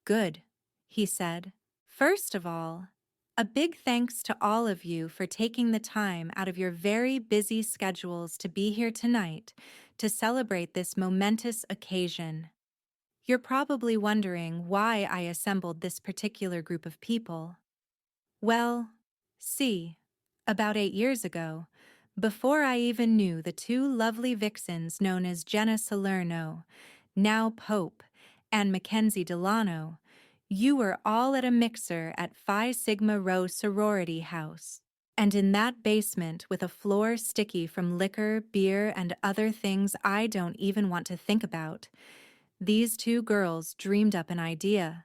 Speaker 1: Good, he said. First of all, a big thanks to all of you for taking the time out of your very busy schedules to be here tonight to celebrate this momentous occasion. You're probably wondering why I assembled this particular group of people. Well, see, about 8 years ago, before I even knew the two lovely vixens known as Jenna Salerno, now Pope, and Mackenzie Delano, you were all at a mixer at Phi Sigma Rho sorority house. And in that basement with a floor sticky from liquor, beer, and other things I don't even want to think about, these two girls dreamed up an idea.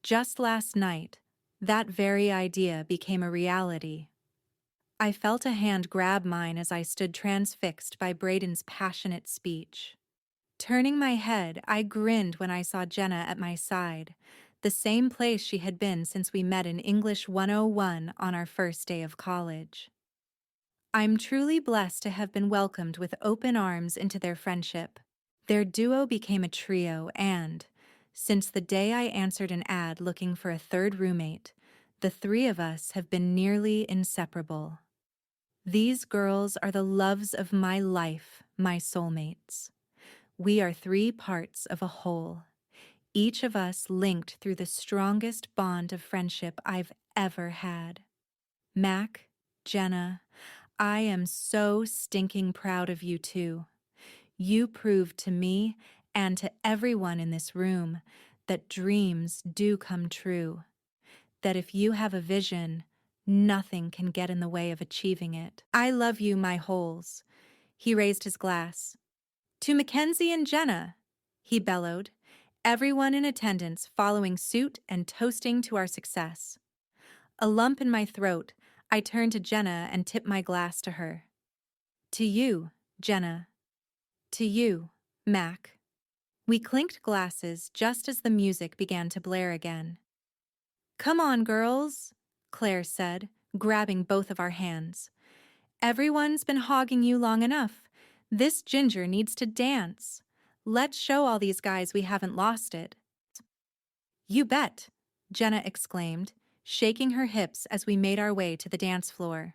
Speaker 1: Just last night, that very idea became a reality. I felt a hand grab mine as I stood transfixed by Braden's passionate speech. Turning my head, I grinned when I saw Jenna at my side, the same place she had been since we met in English 101 on our first day of college. I'm truly blessed to have been welcomed with open arms into their friendship. Their duo became a trio and, since the day I answered an ad looking for a third roommate, the three of us have been nearly inseparable. These girls are the loves of my life, my soulmates. We are 3 parts of a whole, each of us linked through the strongest bond of friendship I've ever had. Mac, Jenna, I am so stinking proud of you two. You proved to me and to everyone in this room that dreams do come true, that if you have a vision, nothing can get in the way of achieving it. I love you, my holes. He raised his glass. To Mackenzie and Jenna, he bellowed, everyone in attendance following suit and toasting to our success. A lump in my throat, I turned to Jenna and tipped my glass to her. To you, Jenna. To you, Mac. We clinked glasses just as the music began to blare again. Come on, girls, Claire said, grabbing both of our hands. Everyone's been hogging you long enough. This ginger needs to dance. Let's show all these guys we haven't lost it. You bet, Jenna exclaimed, shaking her hips as we made our way to the dance floor.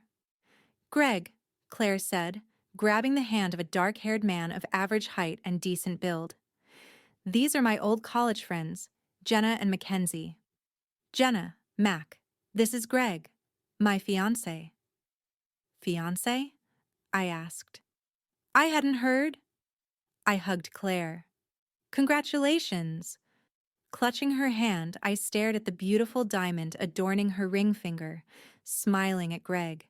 Speaker 1: Greg, Claire said, grabbing the hand of a dark-haired man of average height and decent build. These are my old college friends, Jenna and Mackenzie. Jenna, Mac, this is Greg, My fiancé. Fiancé? I asked. I hadn't heard. I hugged Claire. Congratulations. Clutching her hand, I stared at the beautiful diamond adorning her ring finger, smiling at Greg.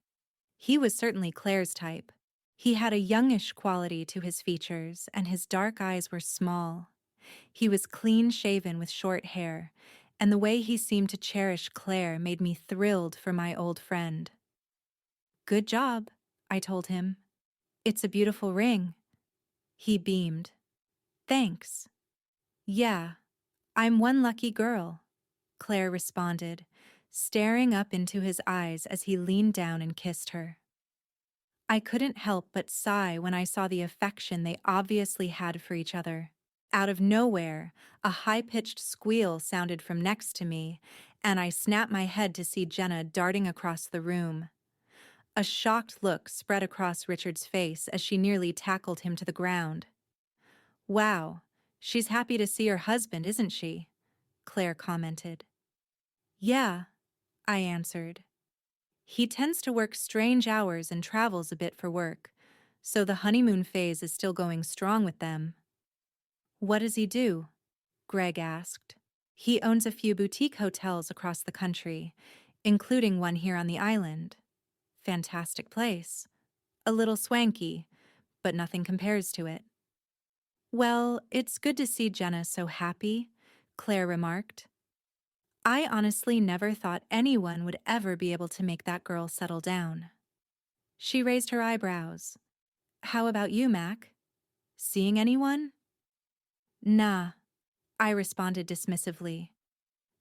Speaker 1: He was certainly Claire's type. He had a youngish quality to his features, and his dark eyes were small. He was clean-shaven with short hair, and the way he seemed to cherish Claire made me thrilled for my old friend. Good job, I told him. It's a beautiful ring. He beamed. Thanks. Yeah, I'm one lucky girl, Claire responded, staring up into his eyes as he leaned down and kissed her. I couldn't help but sigh when I saw the affection they obviously had for each other. Out of nowhere, a high-pitched squeal sounded from next to me, and I snapped my head to see Jenna darting across the room. A shocked look spread across Richard's face as she nearly tackled him to the ground. Wow, she's happy to see her husband, isn't she? Claire commented. Yeah, I answered. He tends to work strange hours and travels a bit for work, so the honeymoon phase is still going strong with them. What does he do? Greg asked. He owns a few boutique hotels across the country, including one here on the island. Fantastic place. A little swanky, but nothing compares to it. Well, it's good to see Jenna so happy, Claire remarked. I honestly never thought anyone would ever be able to make that girl settle down. She raised her eyebrows. How about you, Mac? Seeing anyone? Nah, I responded dismissively.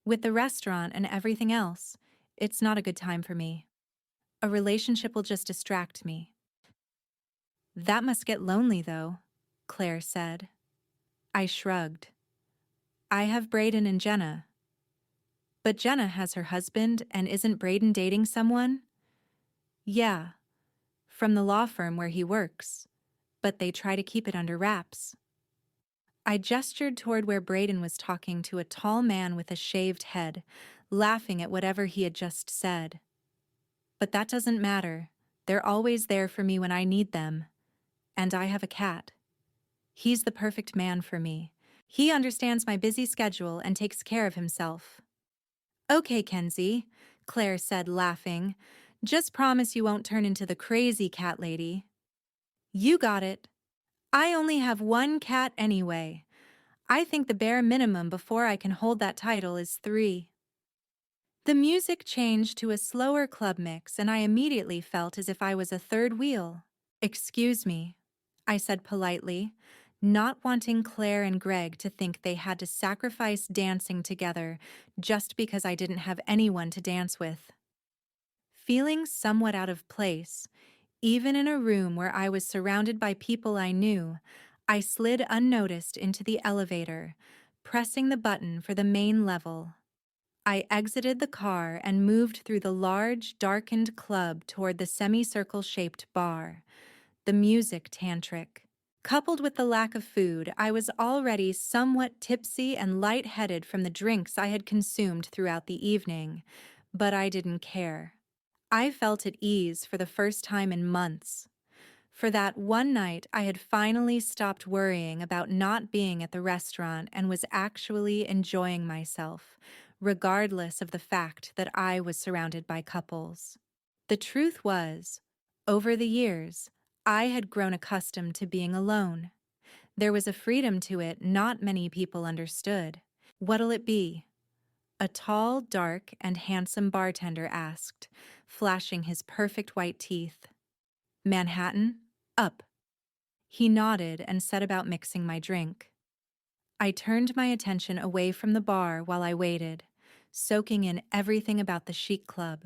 Speaker 1: With the restaurant and everything else, it's not a good time for me. A relationship will just distract me. That must get lonely, though, Claire said. I shrugged. I have Braden and Jenna. But Jenna has her husband, and isn't Braden dating someone? Yeah, from the law firm where he works, but they try to keep it under wraps. I gestured toward where Braden was talking to a tall man with a shaved head, laughing at whatever he had just said. But that doesn't matter. They're always there for me when I need them. And I have a cat. He's the perfect man for me. He understands my busy schedule and takes care of himself. Okay, Kenzie, Claire said, laughing. Just promise you won't turn into the crazy cat lady. You got it. I only have one cat anyway. I think the bare minimum before I can hold that title is 3. The music changed to a slower club mix, and I immediately felt as if I was a third wheel. Excuse me, I said politely, not wanting Claire and Greg to think they had to sacrifice dancing together just because I didn't have anyone to dance with. Feeling somewhat out of place, even in a room where I was surrounded by people I knew, I slid unnoticed into the elevator, pressing the button for the main level. I exited the car and moved through the large, darkened club toward the semicircle-shaped bar, the music tantric. Coupled with the lack of food, I was already somewhat tipsy and lightheaded from the drinks I had consumed throughout the evening, but I didn't care. I felt at ease for the first time in months. For that one night, I had finally stopped worrying about not being at the restaurant and was actually enjoying myself, regardless of the fact that I was surrounded by couples. The truth was, over the years, I had grown accustomed to being alone. There was a freedom to it not many people understood. What'll it be? A tall, dark, and handsome bartender asked, flashing his perfect white teeth. Manhattan? Up. He nodded and set about mixing my drink. I turned my attention away from the bar while I waited, soaking in everything about the chic club.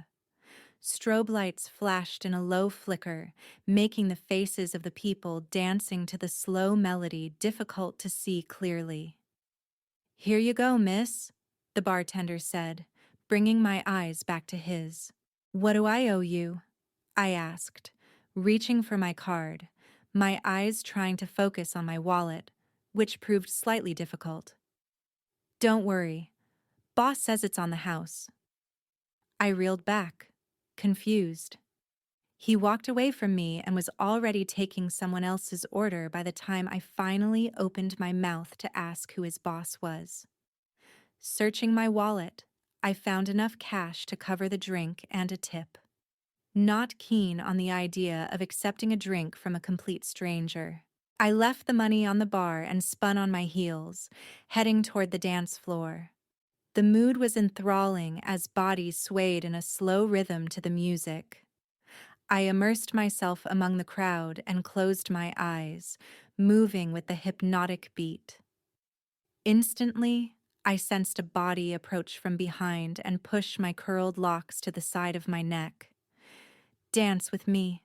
Speaker 1: Strobe lights flashed in a low flicker, making the faces of the people dancing to the slow melody difficult to see clearly. Here you go, miss, the bartender said, bringing my eyes back to his. What do I owe you? I asked, reaching for my card, my eyes trying to focus on my wallet, which proved slightly difficult. Don't worry. Boss says it's on the house. I reeled back. confused. He walked away from me and was already taking someone else's order by the time I finally opened my mouth to ask who his boss was. Searching my wallet, I found enough cash to cover the drink and a tip. Not keen on the idea of accepting a drink from a complete stranger, I left the money on the bar and spun on my heels, heading toward the dance floor. The mood was enthralling as bodies swayed in a slow rhythm to the music. I immersed myself among the crowd and closed my eyes, moving with the hypnotic beat. Instantly, I sensed a body approach from behind and push my curled locks to the side of my neck. "Dance with me,"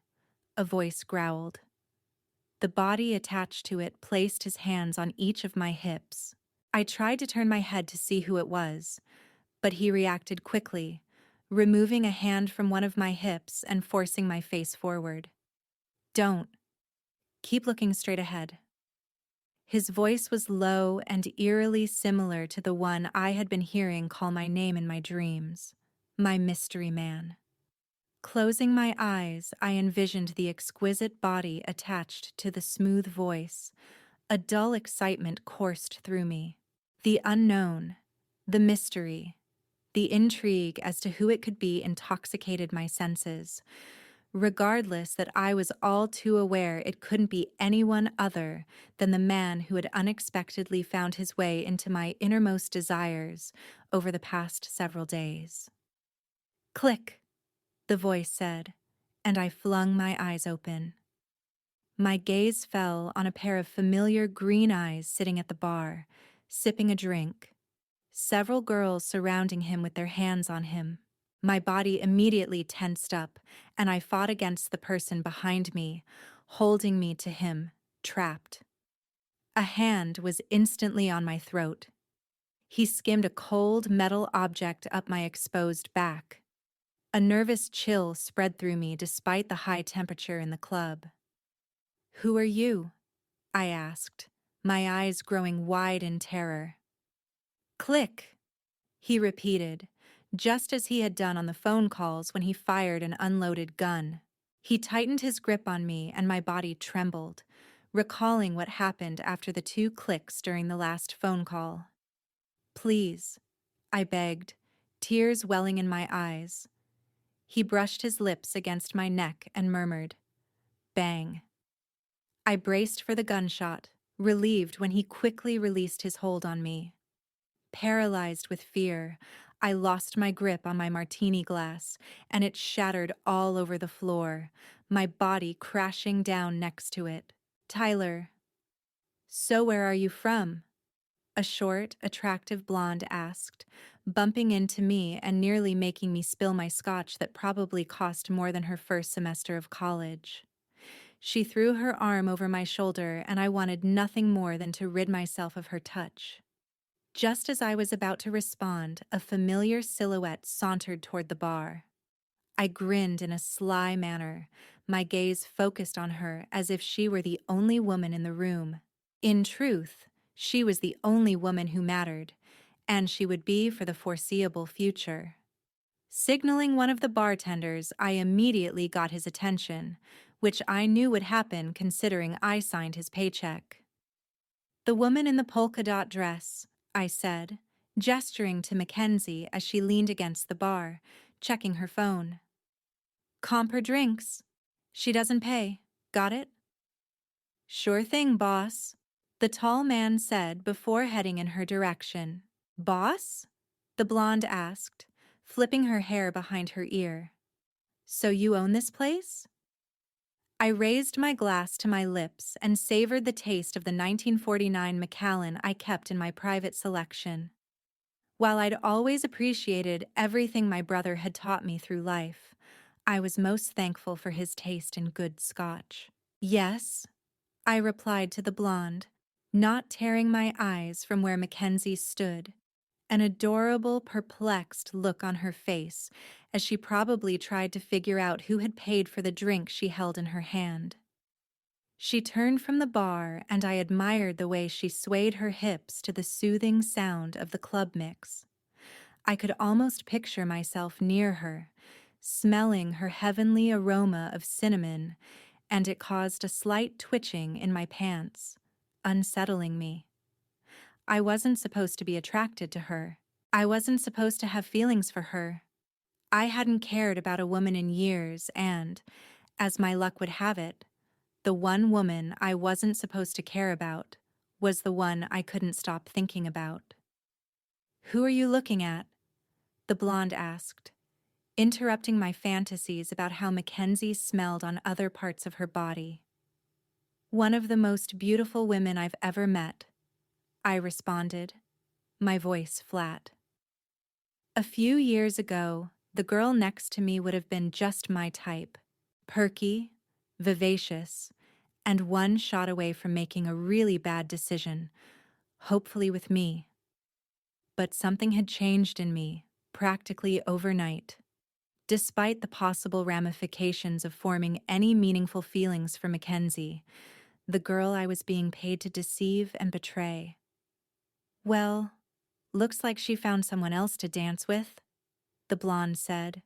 Speaker 1: a voice growled. The body attached to it placed his hands on each of my hips. I tried to turn my head to see who it was, but he reacted quickly, removing a hand from one of my hips and forcing my face forward. "Don't. Keep looking straight ahead." His voice was low and eerily similar to the one I had been hearing call my name in my dreams, my mystery man. Closing my eyes, I envisioned the exquisite body attached to the smooth voice. A dull excitement coursed through me. The unknown, the mystery, the intrigue as to who it could be intoxicated my senses, regardless that I was all too aware it couldn't be anyone other than the man who had unexpectedly found his way into my innermost desires over the past several days. "Click," the voice said, and I flung my eyes open. My gaze fell on a pair of familiar green eyes sitting at the bar, sipping a drink. Several girls surrounding him with their hands on him. My body immediately tensed up, and I fought against the person behind me, holding me to him, trapped. A hand was instantly on my throat. He skimmed a cold metal object up my exposed back. A nervous chill spread through me despite the high temperature in the club. "Who are you?" I asked, my eyes growing wide in terror. "Click," he repeated, just as he had done on the phone calls when he fired an unloaded gun. He tightened his grip on me and my body trembled, recalling what happened after the 2 clicks during the last phone call. "Please," I begged, tears welling in my eyes. He brushed his lips against my neck and murmured, "Bang." I braced for the gunshot, relieved when he quickly released his hold on me. Paralyzed with fear, I lost my grip on my martini glass, and it shattered all over the floor, my body crashing down next to it. "Tyler." "So where are you from?" a short, attractive blonde asked, bumping into me and nearly making me spill my scotch that probably cost more than her first semester of college. She threw her arm over my shoulder, and I wanted nothing more than to rid myself of her touch. Just as I was about to respond, a familiar silhouette sauntered toward the bar. I grinned in a sly manner, my gaze focused on her as if she were the only woman in the room. In truth, she was the only woman who mattered, and she would be for the foreseeable future. Signaling one of the bartenders, I immediately got his attention, which I knew would happen considering I signed his paycheck. "The woman in the polka dot dress," I said, gesturing to Mackenzie as she leaned against the bar, checking her phone. "Comp her drinks. She doesn't pay. Got it?" "Sure thing, boss," the tall man said before heading in her direction. "Boss?" the blonde asked, flipping her hair behind her ear. "So you own this place?" I raised my glass to my lips and savored the taste of the 1949 Macallan I kept in my private selection. While I'd always appreciated everything my brother had taught me through life, I was most thankful for his taste in good Scotch. "Yes," I replied to the blonde, not tearing my eyes from where Mackenzie stood, an adorable, perplexed look on her face as she probably tried to figure out who had paid for the drink she held in her hand. She turned from the bar, and I admired the way she swayed her hips to the soothing sound of the club mix. I could almost picture myself near her, smelling her heavenly aroma of cinnamon, and it caused a slight twitching in my pants, unsettling me. I wasn't supposed to be attracted to her. I wasn't supposed to have feelings for her. I hadn't cared about a woman in years, and, as my luck would have it, the one woman I wasn't supposed to care about was the one I couldn't stop thinking about. "Who are you looking at?" the blonde asked, interrupting my fantasies about how Mackenzie smelled on other parts of her body. "One of the most beautiful women I've ever met," I responded, my voice flat. A few years ago, the girl next to me would have been just my type, perky, vivacious, and one shot away from making a really bad decision, hopefully with me. But something had changed in me, practically overnight. Despite the possible ramifications of forming any meaningful feelings for Mackenzie, the girl I was being paid to deceive and betray. "Well, looks like she found someone else to dance with," the blonde said,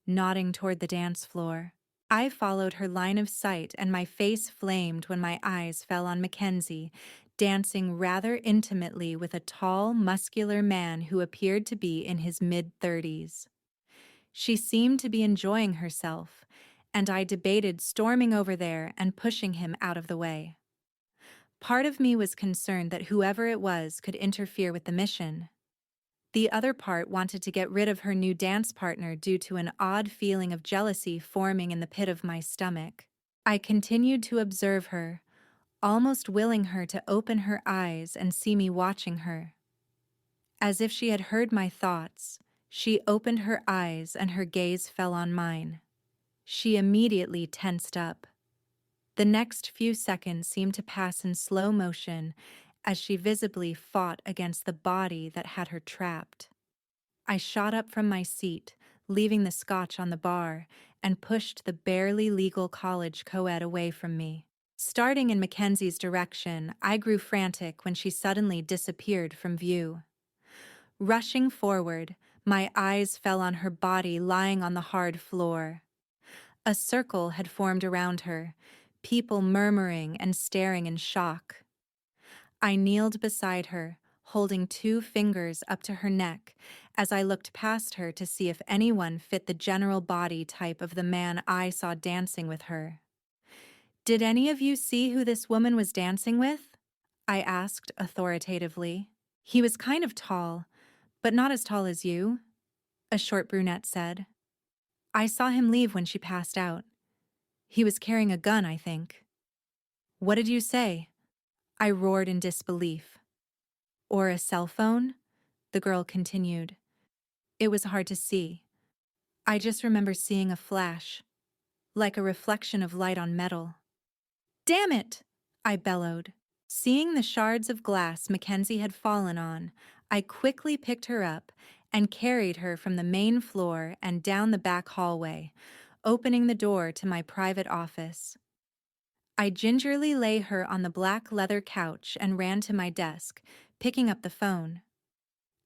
Speaker 1: nodding toward the dance floor. I followed her line of sight, and my face flamed when my eyes fell on Mackenzie, dancing rather intimately with a tall, muscular man who appeared to be in his mid-30s. She seemed to be enjoying herself, and I debated storming over there and pushing him out of the way. Part of me was concerned that whoever it was could interfere with the mission. The other part wanted to get rid of her new dance partner due to an odd feeling of jealousy forming in the pit of my stomach. I continued to observe her, almost willing her to open her eyes and see me watching her. As if she had heard my thoughts, she opened her eyes and her gaze fell on mine. She immediately tensed up. The next few seconds seemed to pass in slow motion as she visibly fought against the body that had her trapped. I shot up from my seat, leaving the scotch on the bar, and pushed the barely legal college co-ed away from me. Starting in Mackenzie's direction, I grew frantic when she suddenly disappeared from view. Rushing forward, my eyes fell on her body lying on the hard floor. A circle had formed around her, people murmuring and staring in shock. I kneeled beside her, holding 2 fingers up to her neck as I looked past her to see if anyone fit the general body type of the man I saw dancing with her. "Did any of you see who this woman was dancing with?" I asked authoritatively. "He was kind of tall, but not as tall as you," a short brunette said. "I saw him leave when she passed out. He was carrying a gun, I think." "What did you say?" I roared in disbelief. "Or a cell phone?" the girl continued. "It was hard to see. I just remember seeing a flash, like a reflection of light on metal." "Damn it!" I bellowed. Seeing the shards of glass Mackenzie had fallen on, I quickly picked her up and carried her from the main floor and down the back hallway, opening the door to my private office. I gingerly lay her on the black leather couch and ran to my desk, picking up the phone.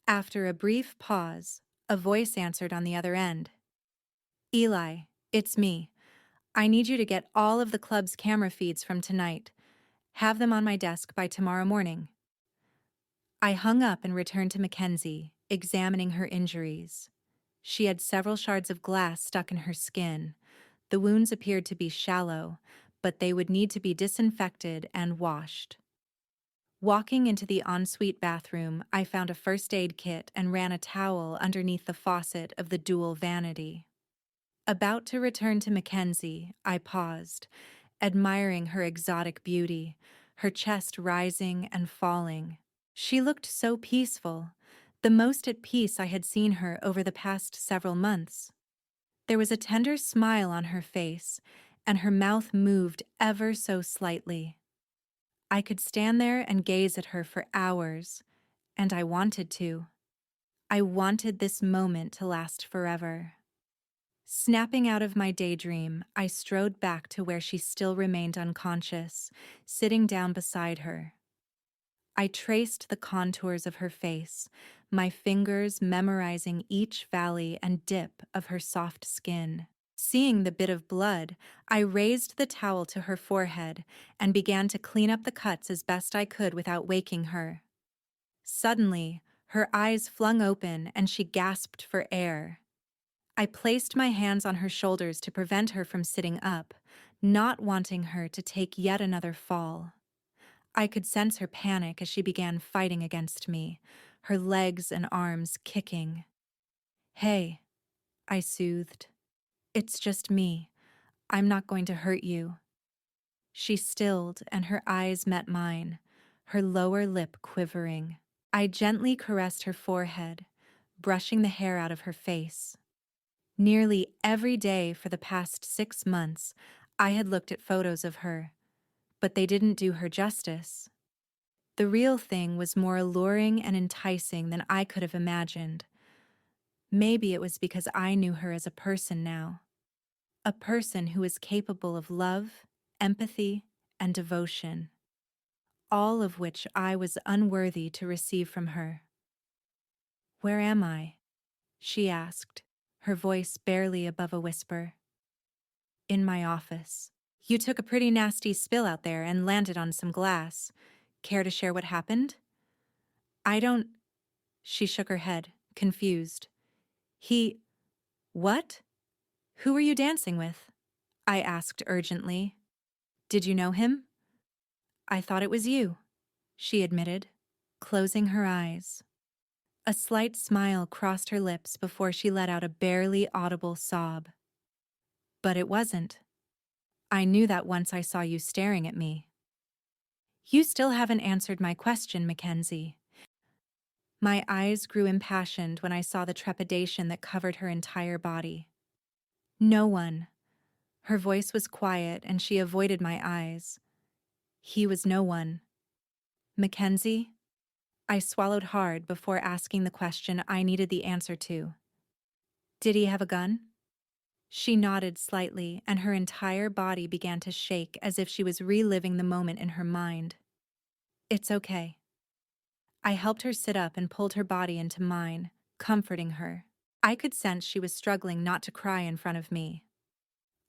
Speaker 1: After a brief pause, a voice answered on the other end. "Eli, it's me. I need you to get all of the club's camera feeds from tonight. Have them on my desk by tomorrow morning." I hung up and returned to Mackenzie, examining her injuries. She had several shards of glass stuck in her skin. The wounds appeared to be shallow, but they would need to be disinfected and washed. Walking into the ensuite bathroom, I found a first aid kit and ran a towel underneath the faucet of the dual vanity. About to return to Mackenzie, I paused, admiring her exotic beauty, her chest rising and falling. She looked so peaceful, the most at peace I had seen her over the past several months. There was a tender smile on her face, and her mouth moved ever so slightly. I could stand there and gaze at her for hours, and I wanted to. I wanted this moment to last forever. Snapping out of my daydream, I strode back to where she still remained unconscious, sitting down beside her. I traced the contours of her face, my fingers memorizing each valley and dip of her soft skin. Seeing the bit of blood, I raised the towel to her forehead and began to clean up the cuts as best I could without waking her. Suddenly, her eyes flung open and she gasped for air. I placed my hands on her shoulders to prevent her from sitting up, not wanting her to take yet another fall. I could sense her panic as she began fighting against me, her legs and arms kicking. "Hey," I soothed. "It's just me. I'm not going to hurt you." She stilled and her eyes met mine, her lower lip quivering. I gently caressed her forehead, brushing the hair out of her face. Nearly every day for the past 6 months, I had looked at photos of her, but they didn't do her justice. The real thing was more alluring and enticing than I could have imagined. Maybe it was because I knew her as a person now. A person who is capable of love, empathy, and devotion, all of which I was unworthy to receive from her. "Where am I?" she asked, her voice barely above a whisper. "In my office. You took a pretty nasty spill out there and landed on some glass. Care to share what happened?" "I don't—" She shook her head, confused. What? Who were you dancing with?" I asked urgently. "Did you know him?" "I thought it was you," she admitted, closing her eyes. A slight smile crossed her lips before she let out a barely audible sob. "But it wasn't. I knew that once I saw you staring at me." "You still haven't answered my question, Mackenzie." My eyes grew impassioned when I saw the trepidation that covered her entire body. "No one." Her voice was quiet and she avoided my eyes. "He was no one." "Mackenzie?" I swallowed hard before asking the question I needed the answer to. "Did he have a gun?" She nodded slightly, and her entire body began to shake as if she was reliving the moment in her mind. "It's okay." I helped her sit up and pulled her body into mine, comforting her. I could sense she was struggling not to cry in front of me.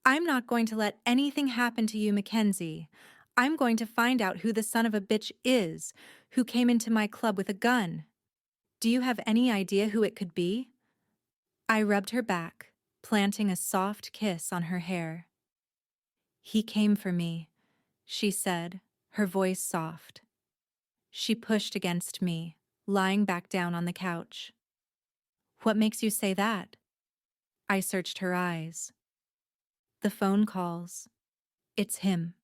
Speaker 1: "I'm not going to let anything happen to you, Mackenzie. I'm going to find out who the son of a bitch is, who came into my club with a gun. Do you have any idea who it could be?" I rubbed her back, planting a soft kiss on her hair. "He came for me," she said, her voice soft. She pushed against me, lying back down on the couch. "What makes you say that?" I searched her eyes. "The phone calls. It's him."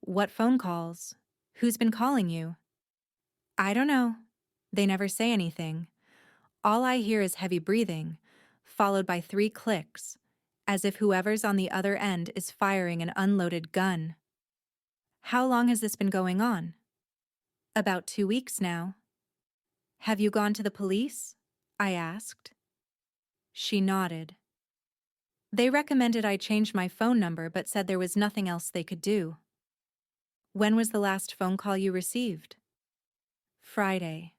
Speaker 1: "What phone calls? Who's been calling you?" "I don't know. They never say anything. All I hear is heavy breathing, followed by 3 clicks, as if whoever's on the other end is firing an unloaded gun." "How long has this been going on?" "About 2 weeks now." "Have you gone to the police?" I asked. She nodded. "They recommended I change my phone number but said there was nothing else they could do." "When was the last phone call you received?" "Friday,"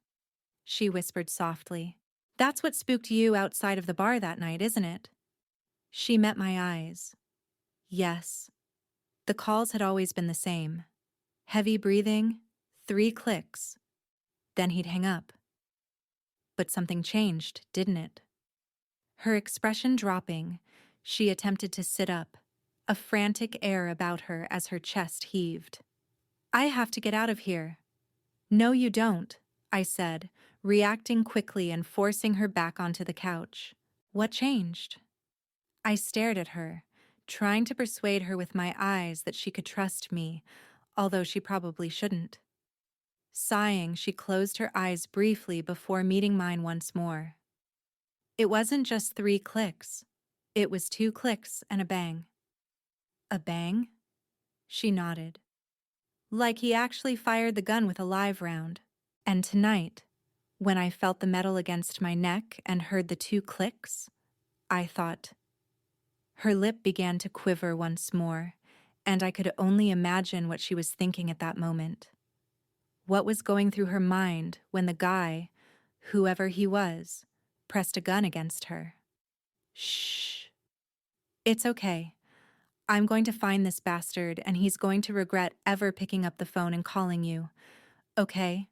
Speaker 1: she whispered softly. "That's what spooked you outside of the bar that night, isn't it?" She met my eyes. Yes. The calls had always been the same. Heavy breathing, 3 clicks. Then he'd hang up. But something changed, didn't it? Her expression dropping, she attempted to sit up, a frantic air about her as her chest heaved. "I have to get out of here." "No, you don't," I said, reacting quickly and forcing her back onto the couch. "What changed?" I stared at her, trying to persuade her with my eyes that she could trust me, although she probably shouldn't. Sighing, she closed her eyes briefly before meeting mine once more. "It wasn't just 3 clicks. It was 2 clicks and a bang." "A bang?" She nodded. "Like he actually fired the gun with a live round. And tonight, when I felt the metal against my neck and heard the 2 clicks, I thought—" Her lip began to quiver once more, and I could only imagine what she was thinking at that moment. what was going through her mind when the guy, whoever he was, pressed a gun against her. Shh. It's okay. I'm going to find this bastard and he's going to regret ever picking up the phone and calling you. Okay?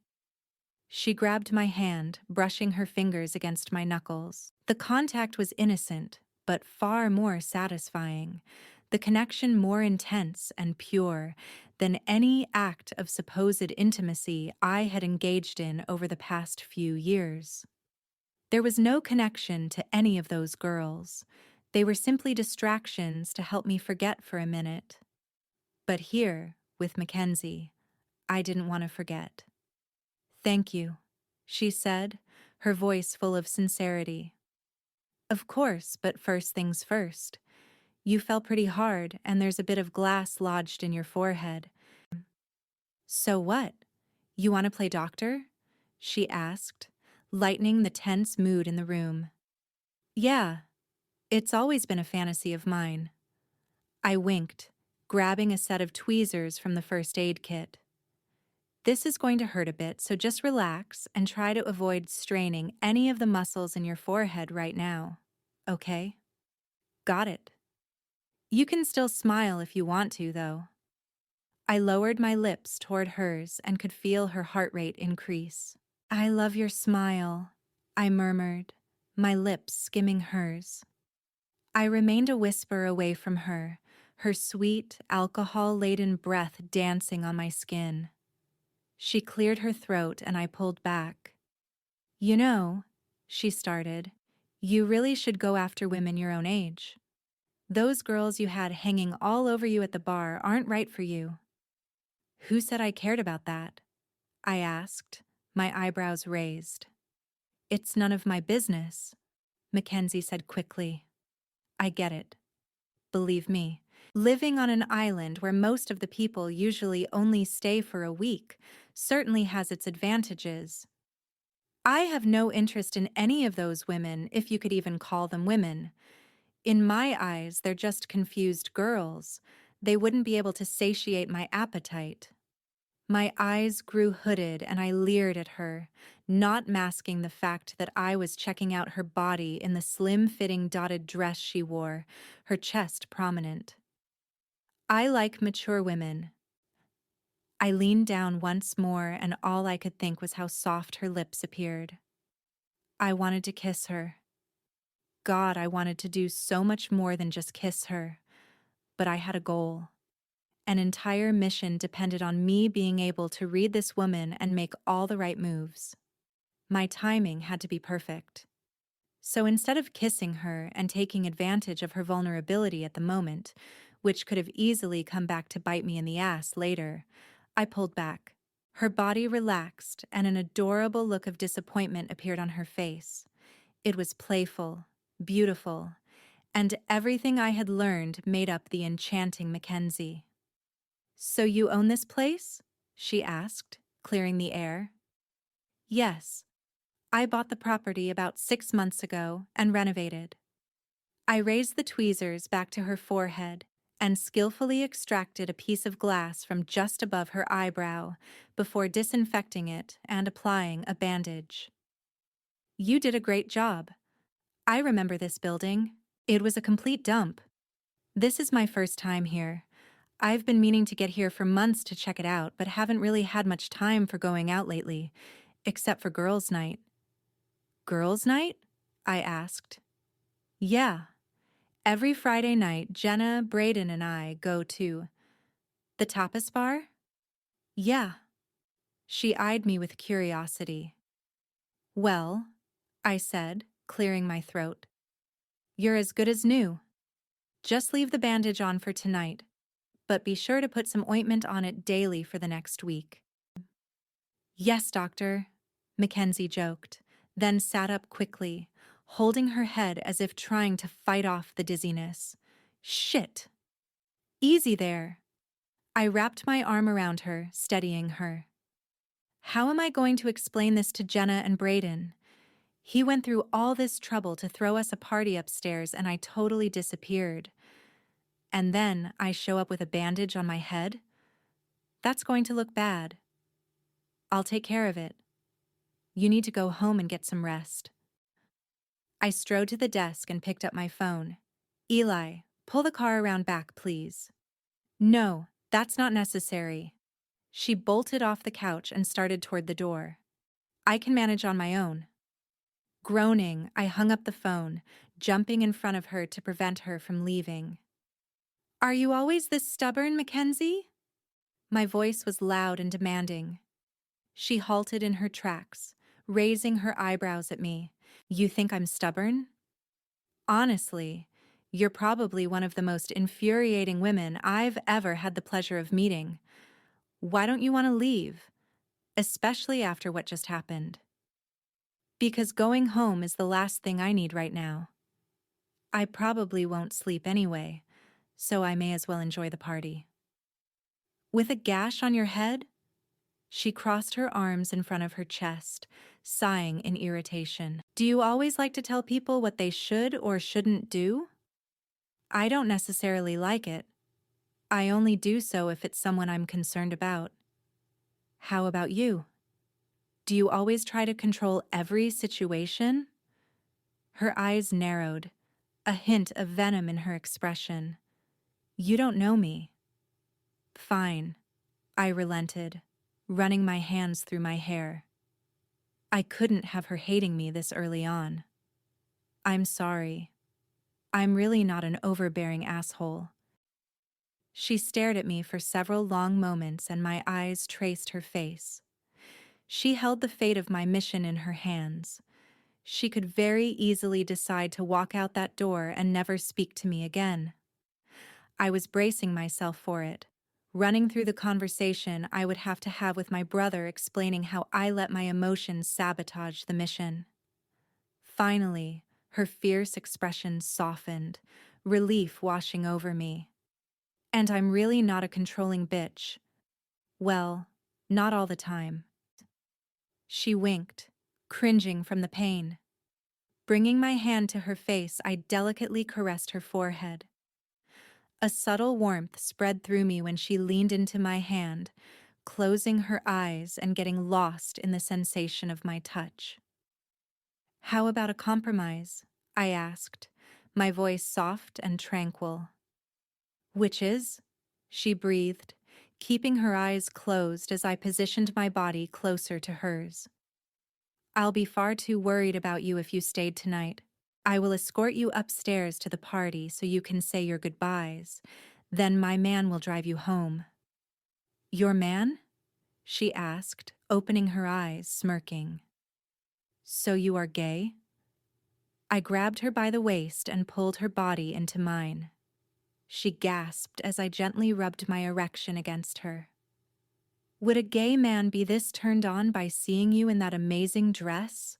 Speaker 1: She grabbed my hand, brushing her fingers against my knuckles. The contact was innocent, but far more satisfying. The connection more intense and pure than any act of supposed intimacy I had engaged in over the past few years. There was no connection to any of those girls. They were simply distractions to help me forget for a minute. But here, with Mackenzie, I didn't want to forget. Thank you, she said, her voice full of sincerity. Of course, but first things first. You fell pretty hard, and there's a bit of glass lodged in your forehead. So what? You want to play doctor? She asked, lightening the tense mood in the room. Yeah, it's always been a fantasy of mine. I winked, grabbing a set of tweezers from the first aid kit. This is going to hurt a bit, so just relax and try to avoid straining any of the muscles in your forehead right now. Okay? Got it. You can still smile if you want to, though. I lowered my lips toward hers and could feel her heart rate increase. I love your smile, I murmured, my lips skimming hers. I remained a whisper away from her, her sweet, alcohol-laden breath dancing on my skin. She cleared her throat and I pulled back. You know, she started, you really should go after women your own age. Those girls you had hanging all over you at the bar aren't right for you. Who said I cared about that? I asked, my eyebrows raised. It's none of my business, Mackenzie said quickly. I get it. Believe me, living on an island where most of the people usually only stay for a week certainly has its advantages. I have no interest in any of those women, if you could even call them women. In my eyes, they're just confused girls. They wouldn't be able to satiate my appetite. My eyes grew hooded and I leered at her, not masking the fact that I was checking out her body in the slim-fitting dotted dress she wore, her chest prominent. I like mature women. I leaned down once more and all I could think was how soft her lips appeared. I wanted to kiss her. God, I wanted to do so much more than just kiss her. But I had a goal. An entire mission depended on me being able to read this woman and make all the right moves. My timing had to be perfect. So instead of kissing her and taking advantage of her vulnerability at the moment, which could have easily come back to bite me in the ass later, I pulled back. Her body relaxed and an adorable look of disappointment appeared on her face. It was playful, beautiful, and everything I had learned made up the enchanting Mackenzie. So you own this place? She asked, clearing the air. Yes. I bought the property about 6 months ago and renovated. I raised the tweezers back to her forehead and skillfully extracted a piece of glass from just above her eyebrow before disinfecting it and applying a bandage. You did a great job. I remember this building. It was a complete dump. This is my first time here. I've been meaning to get here for months to check it out, but haven't really had much time for going out lately, except for girls' night. Girls' night? I asked. Yeah. Every Friday night, Jenna, Braden, and I go to the tapas bar? Yeah. She eyed me with curiosity. Well, I said, clearing my throat. You're as good as new. Just leave the bandage on for tonight, but be sure to put some ointment on it daily for the next week. Yes, doctor, Mackenzie joked, then sat up quickly, holding her head as if trying to fight off the dizziness. Shit! Easy there. I wrapped my arm around her, steadying her. How am I going to explain this to Jenna and Braden? He went through all this trouble to throw us a party upstairs and I totally disappeared. And then I show up with a bandage on my head? That's going to look bad. I'll take care of it. You need to go home and get some rest. I strode to the desk and picked up my phone. Eli, pull the car around back, please. No, that's not necessary. She bolted off the couch and started toward the door. I can manage on my own. Groaning, I hung up the phone, jumping in front of her to prevent her from leaving. Are you always this stubborn, Mackenzie? My voice was loud and demanding. She halted in her tracks, raising her eyebrows at me. You think I'm stubborn? Honestly, you're probably one of the most infuriating women I've ever had the pleasure of meeting. Why don't you want to leave? Especially after what just happened. Because going home is the last thing I need right now. I probably won't sleep anyway, so I may as well enjoy the party. With a gash on your head? She crossed her arms in front of her chest, sighing in irritation. Do you always like to tell people what they should or shouldn't do? I don't necessarily like it. I only do so if it's someone I'm concerned about. How about you? Do you always try to control every situation? Her eyes narrowed, a hint of venom in her expression. You don't know me. Fine, I relented, running my hands through my hair. I couldn't have her hating me this early on. I'm sorry. I'm really not an overbearing asshole. She stared at me for several long moments and my eyes traced her face. She held the fate of my mission in her hands. She could very easily decide to walk out that door and never speak to me again. I was bracing myself for it, running through the conversation I would have to have with my brother explaining how I let my emotions sabotage the mission. Finally, her fierce expression softened, relief washing over me. And I'm really not a controlling bitch. Well, not all the time. She winked, cringing from the pain. Bringing my hand to her face, I delicately caressed her forehead. A subtle warmth spread through me when she leaned into my hand, closing her eyes and getting lost in the sensation of my touch. How about a compromise? I asked, my voice soft and tranquil. Which is? She breathed, keeping her eyes closed as I positioned my body closer to hers. I'll be far too worried about you if you stayed tonight. I will escort you upstairs to the party so you can say your goodbyes. Then my man will drive you home. Your man? She asked, opening her eyes, smirking. So you are gay? I grabbed her by the waist and pulled her body into mine. She gasped as I gently rubbed my erection against her. Would a gay man be this turned on by seeing you in that amazing dress?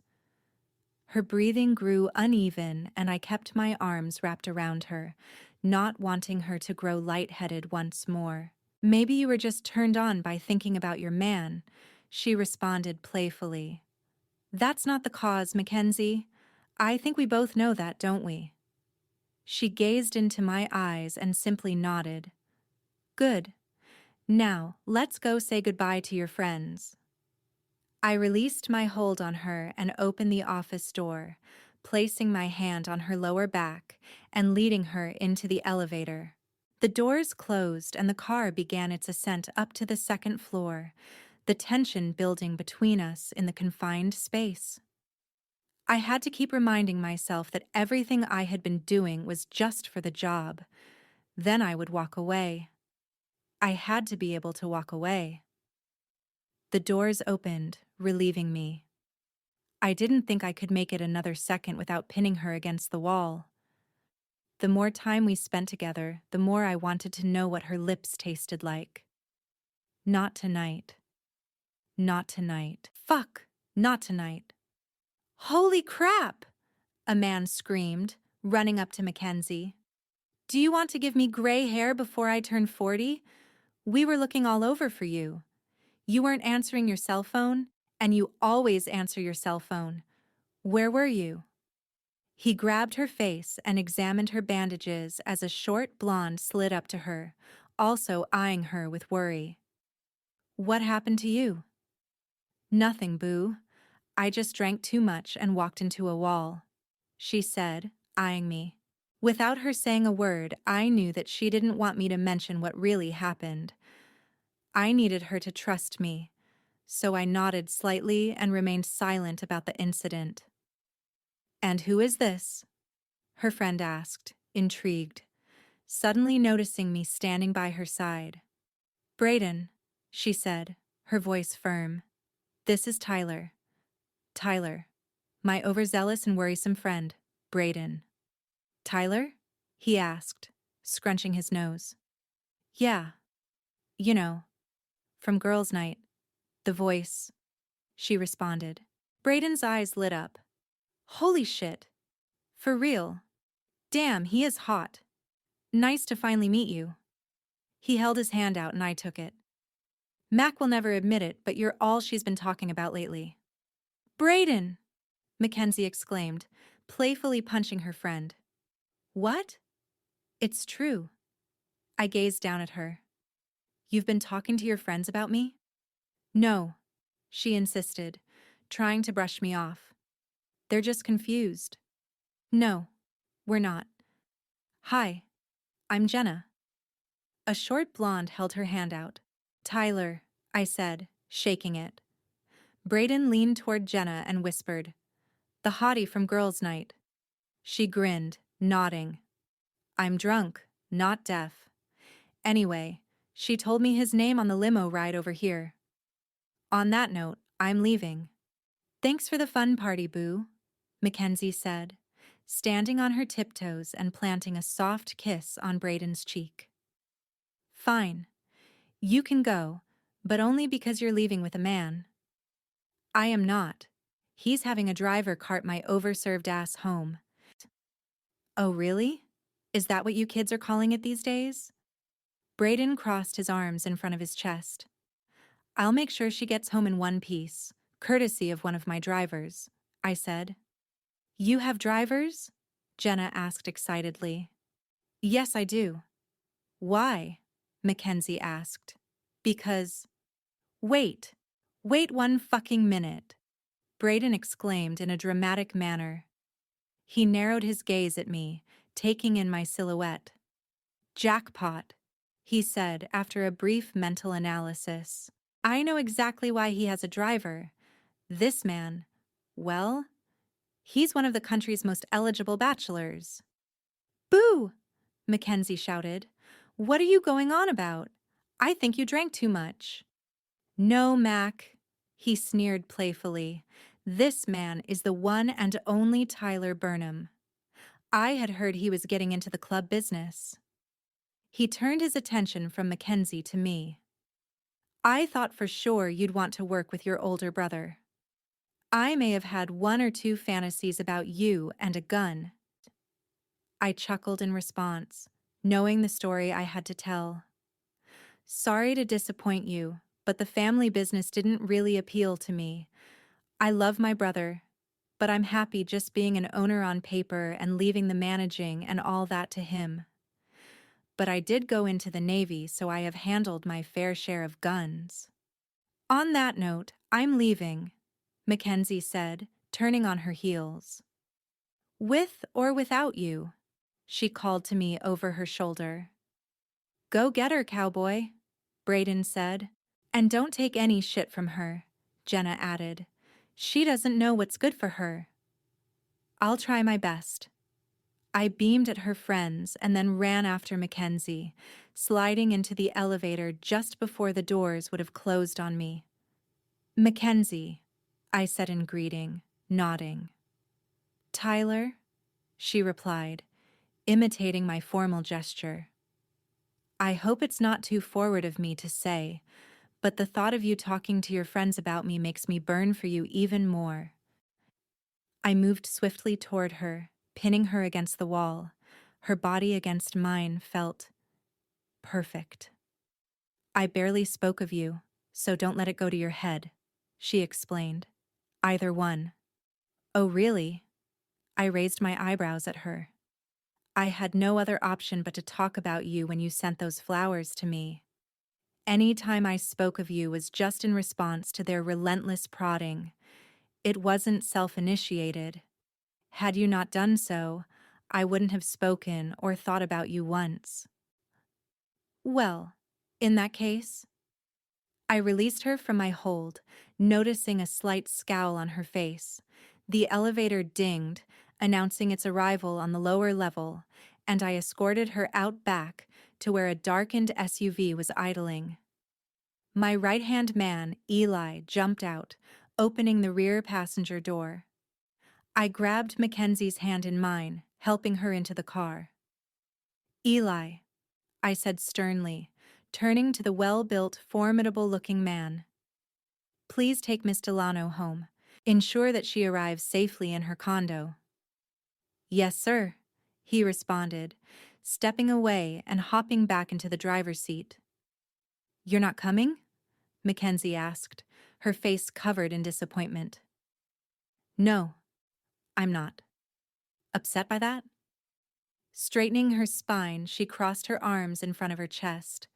Speaker 1: Her breathing grew uneven and I kept my arms wrapped around her, not wanting her to grow lightheaded once more. Maybe you were just turned on by thinking about your man, she responded playfully. That's not the cause, Mackenzie. I think we both know that, don't we? She gazed into my eyes and simply nodded. Good. Now, let's go say goodbye to your friends. I released my hold on her and opened the office door, placing my hand on her lower back and leading her into the elevator. The doors closed and the car began its ascent up to the second floor, the tension building between us in the confined space. I had to keep reminding myself that everything I had been doing was just for the job. Then I would walk away. I had to be able to walk away. The doors opened, relieving me. I didn't think I could make it another second without pinning her against the wall. The more time we spent together, the more I wanted to know what her lips tasted like. Not tonight. Not tonight. Fuck! Not tonight. Holy crap! A man screamed, running up to Mackenzie. Do you want to give me gray hair before I turn 40? We were looking all over for you. You weren't answering your cell phone, and you always answer your cell phone. Where were you? He grabbed her face and examined her bandages as a short blonde slid up to her, also eyeing her with worry. What happened to you? Nothing, boo. I just drank too much and walked into a wall, she said, eyeing me. Without her saying a word, I knew that she didn't want me to mention what really happened. I needed her to trust me, so I nodded slightly and remained silent about the incident. "And who is this?" her friend asked, intrigued, suddenly noticing me standing by her side. "Brayden," she said, her voice firm. "This is Tyler. Tyler. My overzealous and worrisome friend, Brayden." "Tyler?" he asked, scrunching his nose. "Yeah. You know, from girls' night. The voice," she responded. Brayden's eyes lit up. "Holy shit. For real. Damn, he is hot. Nice to finally meet you." He held his hand out and I took it. "Mac will never admit it, but you're all she's been talking about lately." "Brayden!" Mackenzie exclaimed, playfully punching her friend. "What?" "It's true." I gazed down at her. "You've been talking to your friends about me?" "No," she insisted, trying to brush me off. "They're just confused." "No, we're not. Hi, I'm Jenna." A short blonde held her hand out. "Tyler," I said, shaking it. Brayden leaned toward Jenna and whispered, "The hottie from girls' night." She grinned, nodding. "I'm drunk, not deaf. Anyway, she told me his name on the limo ride over here. On that note, I'm leaving." "Thanks for the fun party, boo," Mackenzie said, standing on her tiptoes and planting a soft kiss on Brayden's cheek. "Fine. You can go, but only because you're leaving with a man." "I am not. He's having a driver cart my overserved ass home." "Oh, really? Is that what you kids are calling it these days?" Brayden crossed his arms in front of his chest. "I'll make sure she gets home in one piece, courtesy of one of my drivers," I said. "You have drivers?" Jenna asked excitedly. "Yes, I do." "Why?" Mackenzie asked. "Because—" "Wait! Wait one fucking minute!" Brayden exclaimed in a dramatic manner. He narrowed his gaze at me, taking in my silhouette. "Jackpot," he said after a brief mental analysis. "I know exactly why he has a driver. This man, well, he's one of the country's most eligible bachelors." "Boo!" Mackenzie shouted. "What are you going on about? I think you drank too much." "No, Mac," he sneered playfully. "This man is the one and only Tyler Burnham. I had heard he was getting into the club business." He turned his attention from Mackenzie to me. "I thought for sure you'd want to work with your older brother. I may have had one or two fantasies about you and a gun." I chuckled in response, knowing the story I had to tell. "Sorry to disappoint you, but the family business didn't really appeal to me. I love my brother, but I'm happy just being an owner on paper and leaving the managing and all that to him. But I did go into the Navy, so I have handled my fair share of guns." "On that note, I'm leaving," Mackenzie said, turning on her heels. "With or without you," she called to me over her shoulder. "Go get her, cowboy," Brayden said. "And don't take any shit from her," Jenna added. "She doesn't know what's good for her." "I'll try my best." I beamed at her friends and then ran after Mackenzie, sliding into the elevator just before the doors would have closed on me. "Mackenzie," I said in greeting, nodding. "Tyler," she replied, imitating my formal gesture. "I hope it's not too forward of me to say, but the thought of you talking to your friends about me makes me burn for you even more." I moved swiftly toward her, pinning her against the wall. Her body against mine felt perfect. "I barely spoke of you, so don't let it go to your head," she explained. "Either one." "Oh, really?" I raised my eyebrows at her. "I had no other option but to talk about you when you sent those flowers to me." Any time I spoke of you was just in response to their relentless prodding. It wasn't self-initiated. Had you not done so, I wouldn't have spoken or thought about you once. Well, in that case, I released her from my hold, noticing a slight scowl on her face. The elevator dinged, announcing its arrival on the lower level, and I escorted her out back to where a darkened SUV was idling. My right-hand man, Eli, jumped out, opening the rear passenger door. I grabbed Mackenzie's hand in mine, helping her into the car. Eli, I said sternly, turning to the well-built, formidable-looking man. Please take Miss Delano home. Ensure that she arrives safely in her condo. Yes, sir, he responded, stepping away and hopping back into the driver's seat. You're not coming? Mackenzie asked, her face covered in disappointment. No, I'm not. Upset by that? Straightening her spine, she crossed her arms in front of her chest.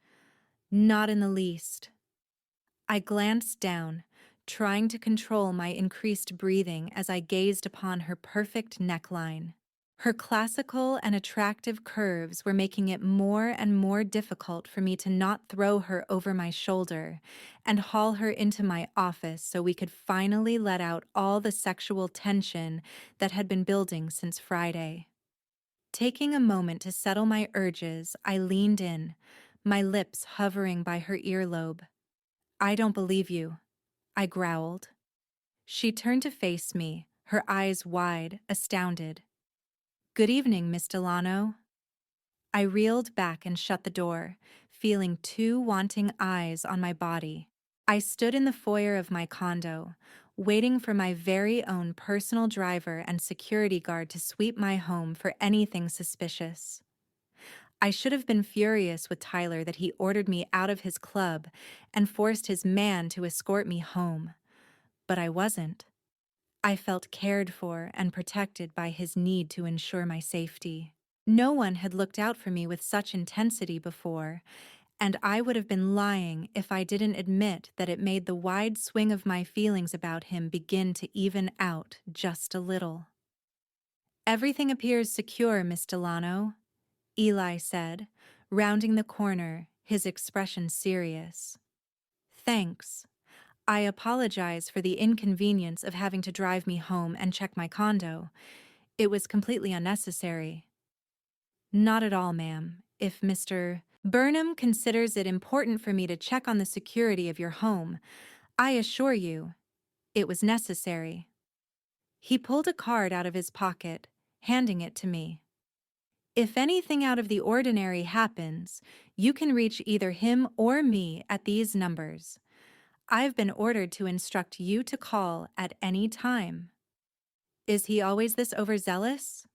Speaker 1: Not in the least. I glanced down, trying to control my increased breathing as I gazed upon her perfect neckline. Her classical and attractive curves were making it more and more difficult for me to not throw her over my shoulder and haul her into my office so we could finally let out all the sexual tension that had been building since Friday. Taking a moment to settle my urges, I leaned in, my lips hovering by her earlobe. I don't believe you, I growled. She turned to face me, her eyes wide, astounded. Good evening, Miss Delano. I reeled back and shut the door, feeling two wanting eyes on my body. I stood in the foyer of my condo, waiting for my very own personal driver and security guard to sweep my home for anything suspicious. I should have been furious with Tyler that he ordered me out of his club and forced his man to escort me home. But I wasn't. I felt cared for and protected by his need to ensure my safety. No one had looked out for me with such intensity before, and I would have been lying if I didn't admit that it made the wide swing of my feelings about him begin to even out just a little. Everything appears secure, Miss Delano, Eli said, rounding the corner, his expression serious. Thanks. I apologize for the inconvenience of having to drive me home and check my condo. It was completely unnecessary. Not at all, ma'am. If Mr. Burnham considers it important for me to check on the security of your home, I assure you, it was necessary. He pulled a card out of his pocket, handing it to me. If anything out of the ordinary happens, you can reach either him or me at these numbers. I've been ordered to instruct you to call at any time. Is he always this overzealous?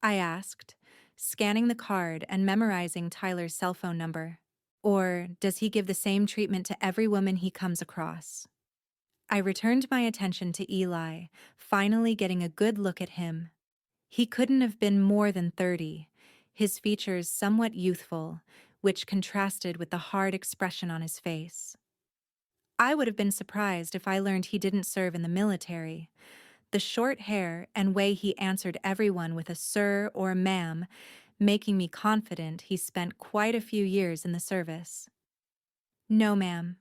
Speaker 1: I asked, scanning the card and memorizing Tyler's cell phone number. Or does he give the same treatment to every woman he comes across? I returned my attention to Eli, finally getting a good look at him. He couldn't have been more than 30, his features somewhat youthful, which contrasted with the hard expression on his face. I would have been surprised if I learned he didn't serve in the military. The short hair and way he answered everyone with a sir or ma'am, making me confident he spent quite a few years in the service. No, ma'am.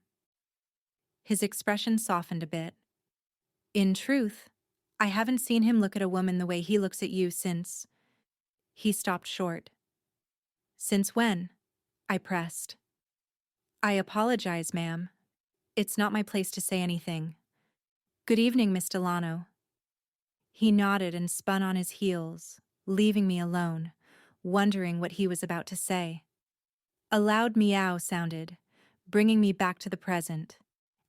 Speaker 1: His expression softened a bit. In truth, I haven't seen him look at a woman the way he looks at you since... He stopped short. Since when? I pressed. I apologize, ma'am. It's not my place to say anything. Good evening, Miss Delano. He nodded and spun on his heels, leaving me alone, wondering what he was about to say. A loud meow sounded, bringing me back to the present,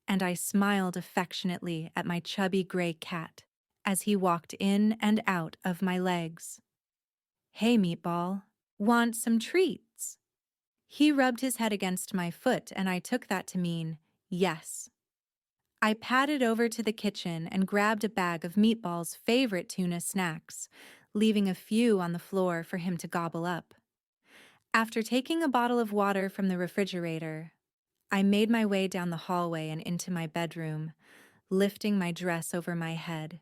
Speaker 1: and I smiled affectionately at my chubby gray cat as he walked in and out of my legs. Hey, Meatball, want some treats? He rubbed his head against my foot, and I took that to mean yes. I padded over to the kitchen and grabbed a bag of Meatball's favorite tuna snacks, leaving a few on the floor for him to gobble up. After taking a bottle of water from the refrigerator, I made my way down the hallway and into my bedroom, lifting my dress over my head,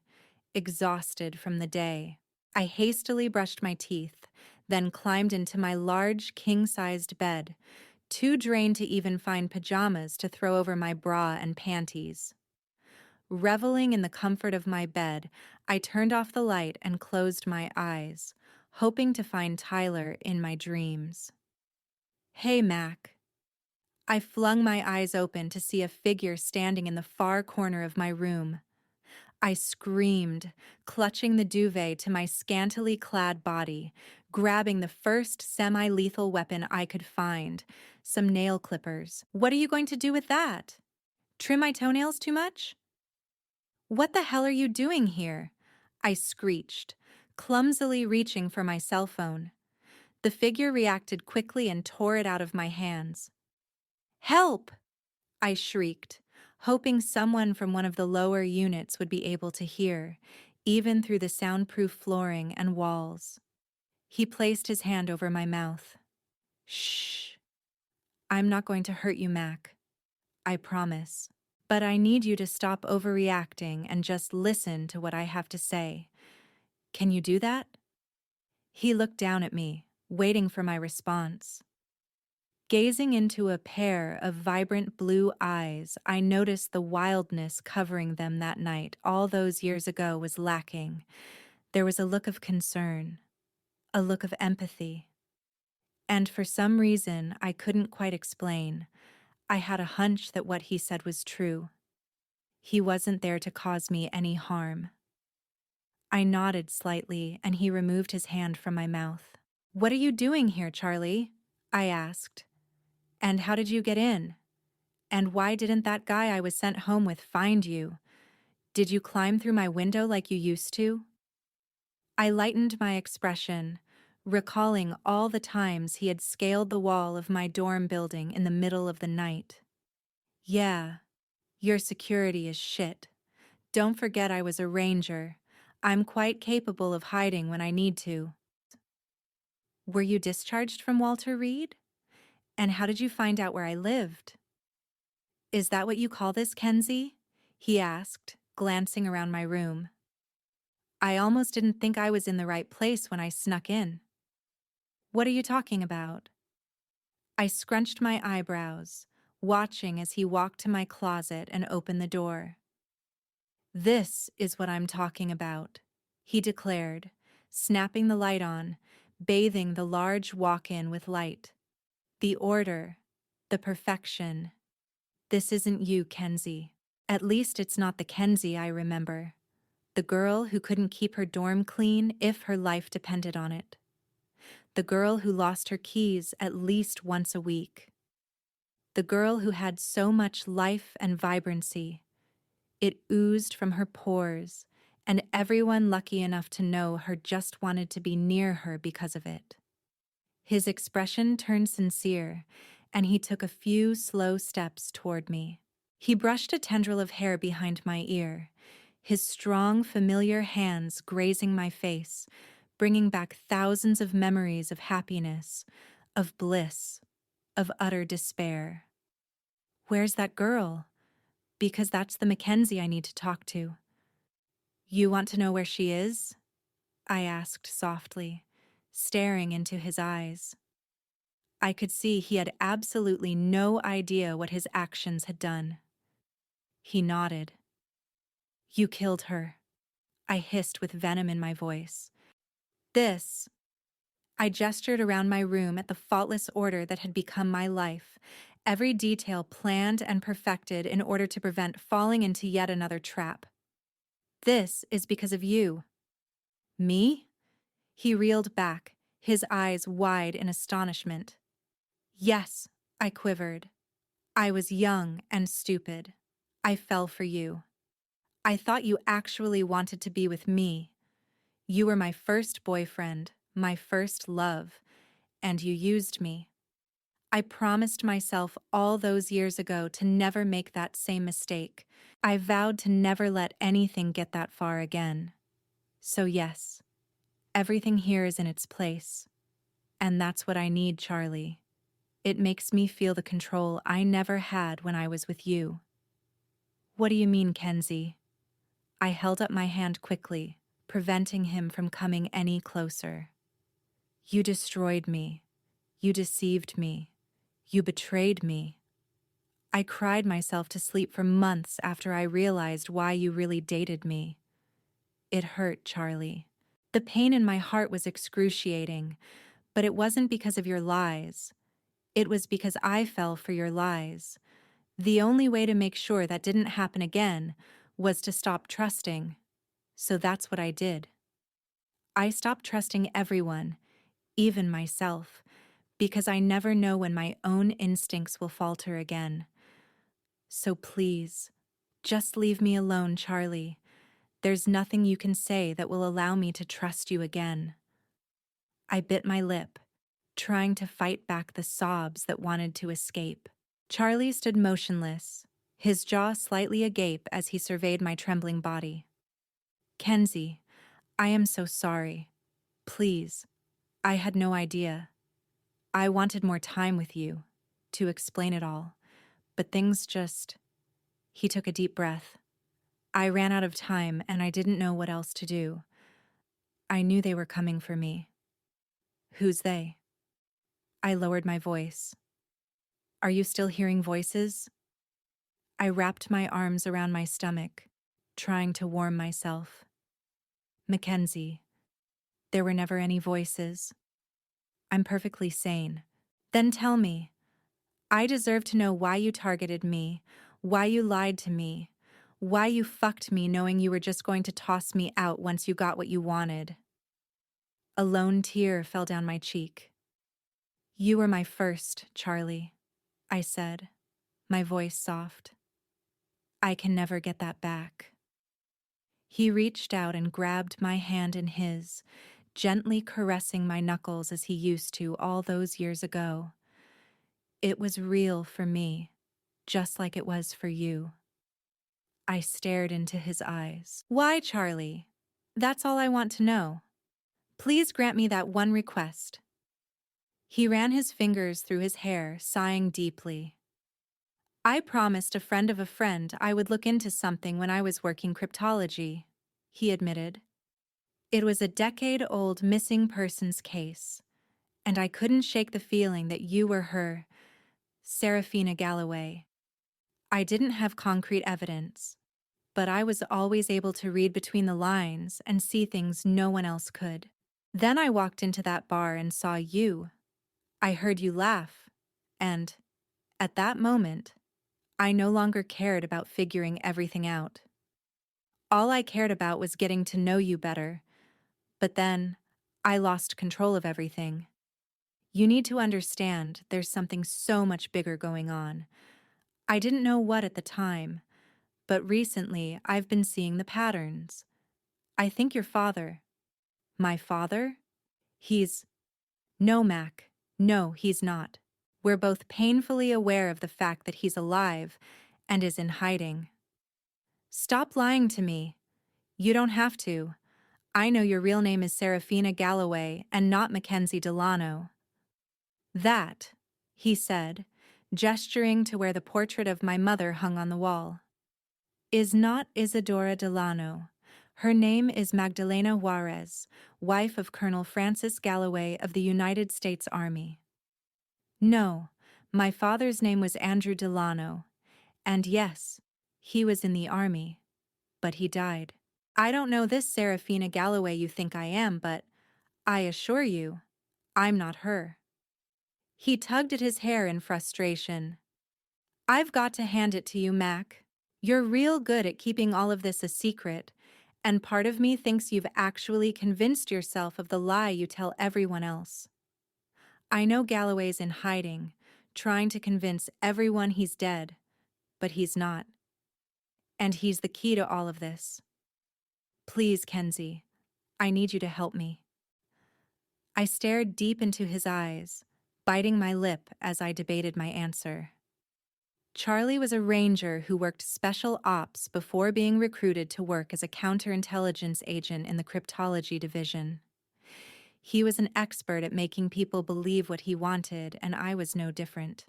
Speaker 1: exhausted from the day. I hastily brushed my teeth, then climbed into my large king-sized bed, too drained to even find pajamas to throw over my bra and panties. Reveling in the comfort of my bed, I turned off the light and closed my eyes, hoping to find Tyler in my dreams. "Hey, Mac." I flung my eyes open to see a figure standing in the far corner of my room. I screamed, clutching the duvet to my scantily clad body, grabbing the first semi-lethal weapon I could find, some nail clippers. "What are you going to do with that? Trim my toenails too much?" "What the hell are you doing here?" I screeched, clumsily reaching for my cell phone. The figure reacted quickly and tore it out of my hands. "Help!" I shrieked, hoping someone from one of the lower units would be able to hear, even through the soundproof flooring and walls. He placed his hand over my mouth. "Shh. I'm not going to hurt you, Mac. I promise. But I need you to stop overreacting and just listen to what I have to say. Can you do that?" He looked down at me, waiting for my response. Gazing into a pair of vibrant blue eyes, I noticed the wildness covering them that night all those years ago was lacking. There was a look of concern, a look of empathy. And for some reason I couldn't quite explain, I had a hunch that what he said was true. He wasn't there to cause me any harm. I nodded slightly, and he removed his hand from my mouth. "What are you doing here, Charlie?" I asked. "And how did you get in? And why didn't that guy I was sent home with find you? Did you climb through my window like you used to?" I lightened my expression, recalling all the times he had scaled the wall of my dorm building in the middle of the night. "Yeah, your security is shit. Don't forget I was a ranger. I'm quite capable of hiding when I need to." "Were you discharged from Walter Reed? And how did you find out where I lived?" "Is that what you call this, Kenzie?" he asked, glancing around my room. I almost didn't think I was in the right place when I snuck in. "What are you talking about?" I scrunched my eyebrows, watching as he walked to my closet and opened the door. "This is what I'm talking about," he declared, snapping the light on, bathing the large walk-in with light. "The order, the perfection. This isn't you, Kenzie. At least it's not the Kenzie I remember. The girl who couldn't keep her dorm clean if her life depended on it. The girl who lost her keys at least once a week. The girl who had so much life and vibrancy. It oozed from her pores, and everyone lucky enough to know her just wanted to be near her because of it." His expression turned sincere, and he took a few slow steps toward me. He brushed a tendril of hair behind my ear, his strong, familiar hands grazing my face, bringing back thousands of memories of happiness, of bliss, of utter despair. "Where's that girl? Because that's the Mackenzie I need to talk to." "You want to know where she is?" I asked softly, staring into his eyes. I could see he had absolutely no idea what his actions had done. He nodded. "You killed her," I hissed with venom in my voice. "This." I gestured around my room at the faultless order that had become my life, every detail planned and perfected in order to prevent falling into yet another trap. "This is because of you." "Me?" He reeled back, his eyes wide in astonishment. "Yes," I quivered. "I was young and stupid. I fell for you. I thought you actually wanted to be with me. You were my first boyfriend, my first love, and you used me. I promised myself all those years ago to never make that same mistake. I vowed to never let anything get that far again. So yes, everything here is in its place. And that's what I need, Charlie. It makes me feel the control I never had when I was with you." "What do you mean, Kenzie?" I held up my hand quickly, preventing him from coming any closer. "You destroyed me. You deceived me. You betrayed me. I cried myself to sleep for months after I realized why you really dated me. It hurt, Charlie. The pain in my heart was excruciating, but it wasn't because of your lies. It was because I fell for your lies. The only way to make sure that didn't happen again was to stop trusting. So that's what I did. I stopped trusting everyone, even myself, because I never know when my own instincts will falter again. So please, just leave me alone, Charlie. There's nothing you can say that will allow me to trust you again." I bit my lip, trying to fight back the sobs that wanted to escape. Charlie stood motionless, his jaw slightly agape as he surveyed my trembling body. "Kenzie, I am so sorry. Please, I had no idea. I wanted more time with you, to explain it all, but things just—" He took a deep breath. "I ran out of time and I didn't know what else to do. I knew they were coming for me." "Who's they?" I lowered my voice. "Are you still hearing voices?" I wrapped my arms around my stomach, trying to warm myself. "Mackenzie, there were never any voices. I'm perfectly sane." "Then tell me. I deserve to know why you targeted me, why you lied to me, why you fucked me knowing you were just going to toss me out once you got what you wanted." A lone tear fell down my cheek. "You were my first, Charlie," I said, my voice soft. "I can never get that back." He reached out and grabbed my hand in his, gently caressing my knuckles as he used to all those years ago. It was real for me, just like it was for you. I stared into his eyes. "Why, Charlie? That's all I want to know. Please grant me that one request." He ran his fingers through his hair, sighing deeply. "I promised a friend of a friend I would look into something when I was working cryptology," he admitted. "It was a decade-old missing persons case, and I couldn't shake the feeling that you were her, Serafina Galloway. I didn't have concrete evidence, but I was always able to read between the lines and see things no one else could. Then I walked into that bar and saw you. I heard you laugh, and, at that moment, I no longer cared about figuring everything out. All I cared about was getting to know you better, but then I lost control of everything. You need to understand there's something so much bigger going on. I didn't know what at the time, but recently I've been seeing the patterns. I think your father—" "My father? He's—" "No, Mac. No, he's not. We're both painfully aware of the fact that he's alive and is in hiding." "Stop lying to me. You don't have to. I know your real name is Serafina Galloway and not Mackenzie Delano." "That," he said, gesturing to where the portrait of my mother hung on the wall, "is not Isadora Delano. Her name is Magdalena Juarez, wife of Colonel Francis Galloway of the United States Army." "No, my father's name was Andrew Delano, and yes, he was in the Army, but he died. I don't know this Serafina Galloway you think I am, but I assure you, I'm not her." He tugged at his hair in frustration. "I've got to hand it to you, Mac. You're real good at keeping all of this a secret, and part of me thinks you've actually convinced yourself of the lie you tell everyone else. I know Galloway's in hiding, trying to convince everyone he's dead, but he's not. And he's the key to all of this. Please, Kenzie, I need you to help me." I stared deep into his eyes, biting my lip as I debated my answer. Charlie was a ranger who worked special ops before being recruited to work as a counterintelligence agent in the cryptology division. He was an expert at making people believe what he wanted, and I was no different.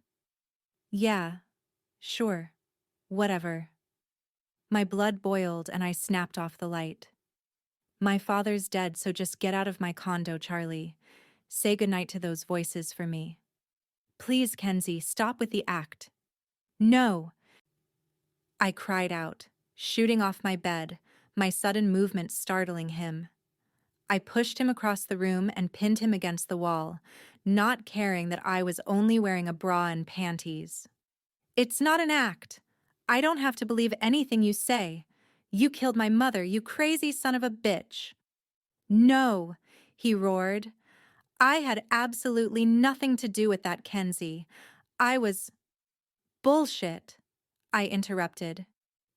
Speaker 1: Yeah, sure, whatever. My blood boiled and I snapped off the light. My father's dead, so just get out of my condo, Charlie. Say goodnight to those voices for me. Please, Kenzie, stop with the act. No! I cried out, shooting off my bed, my sudden movement startling him. I pushed him across the room and pinned him against the wall, not caring that I was only wearing a bra and panties. It's not an act. I don't have to believe anything you say. You killed my mother, you crazy son of a bitch. No, he roared. I had absolutely nothing to do with that, Kenzie. I was... Bullshit, I interrupted.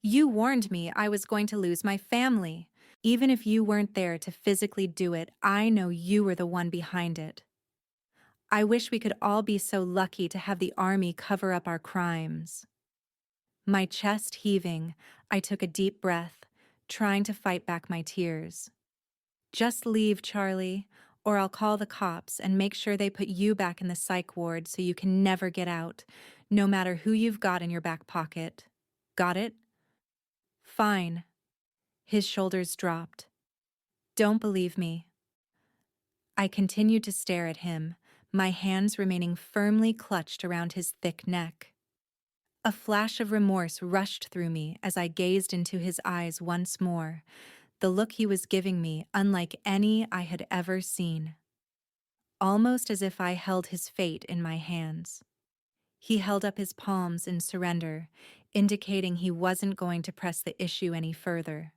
Speaker 1: You warned me I was going to lose my family. Even if you weren't there to physically do it, I know you were the one behind it. I wish we could all be so lucky to have the army cover up our crimes. My chest heaving, I took a deep breath, trying to fight back my tears. Just leave, Charlie, or I'll call the cops and make sure they put you back in the psych ward so you can never get out, no matter who you've got in your back pocket. Got it? Fine. His shoulders dropped. Don't believe me. I continued to stare at him, my hands remaining firmly clutched around his thick neck. A flash of remorse rushed through me as I gazed into his eyes once more, the look he was giving me unlike any I had ever seen. Almost as if I held his fate in my hands. He held up his palms in surrender, indicating he wasn't going to press the issue any further.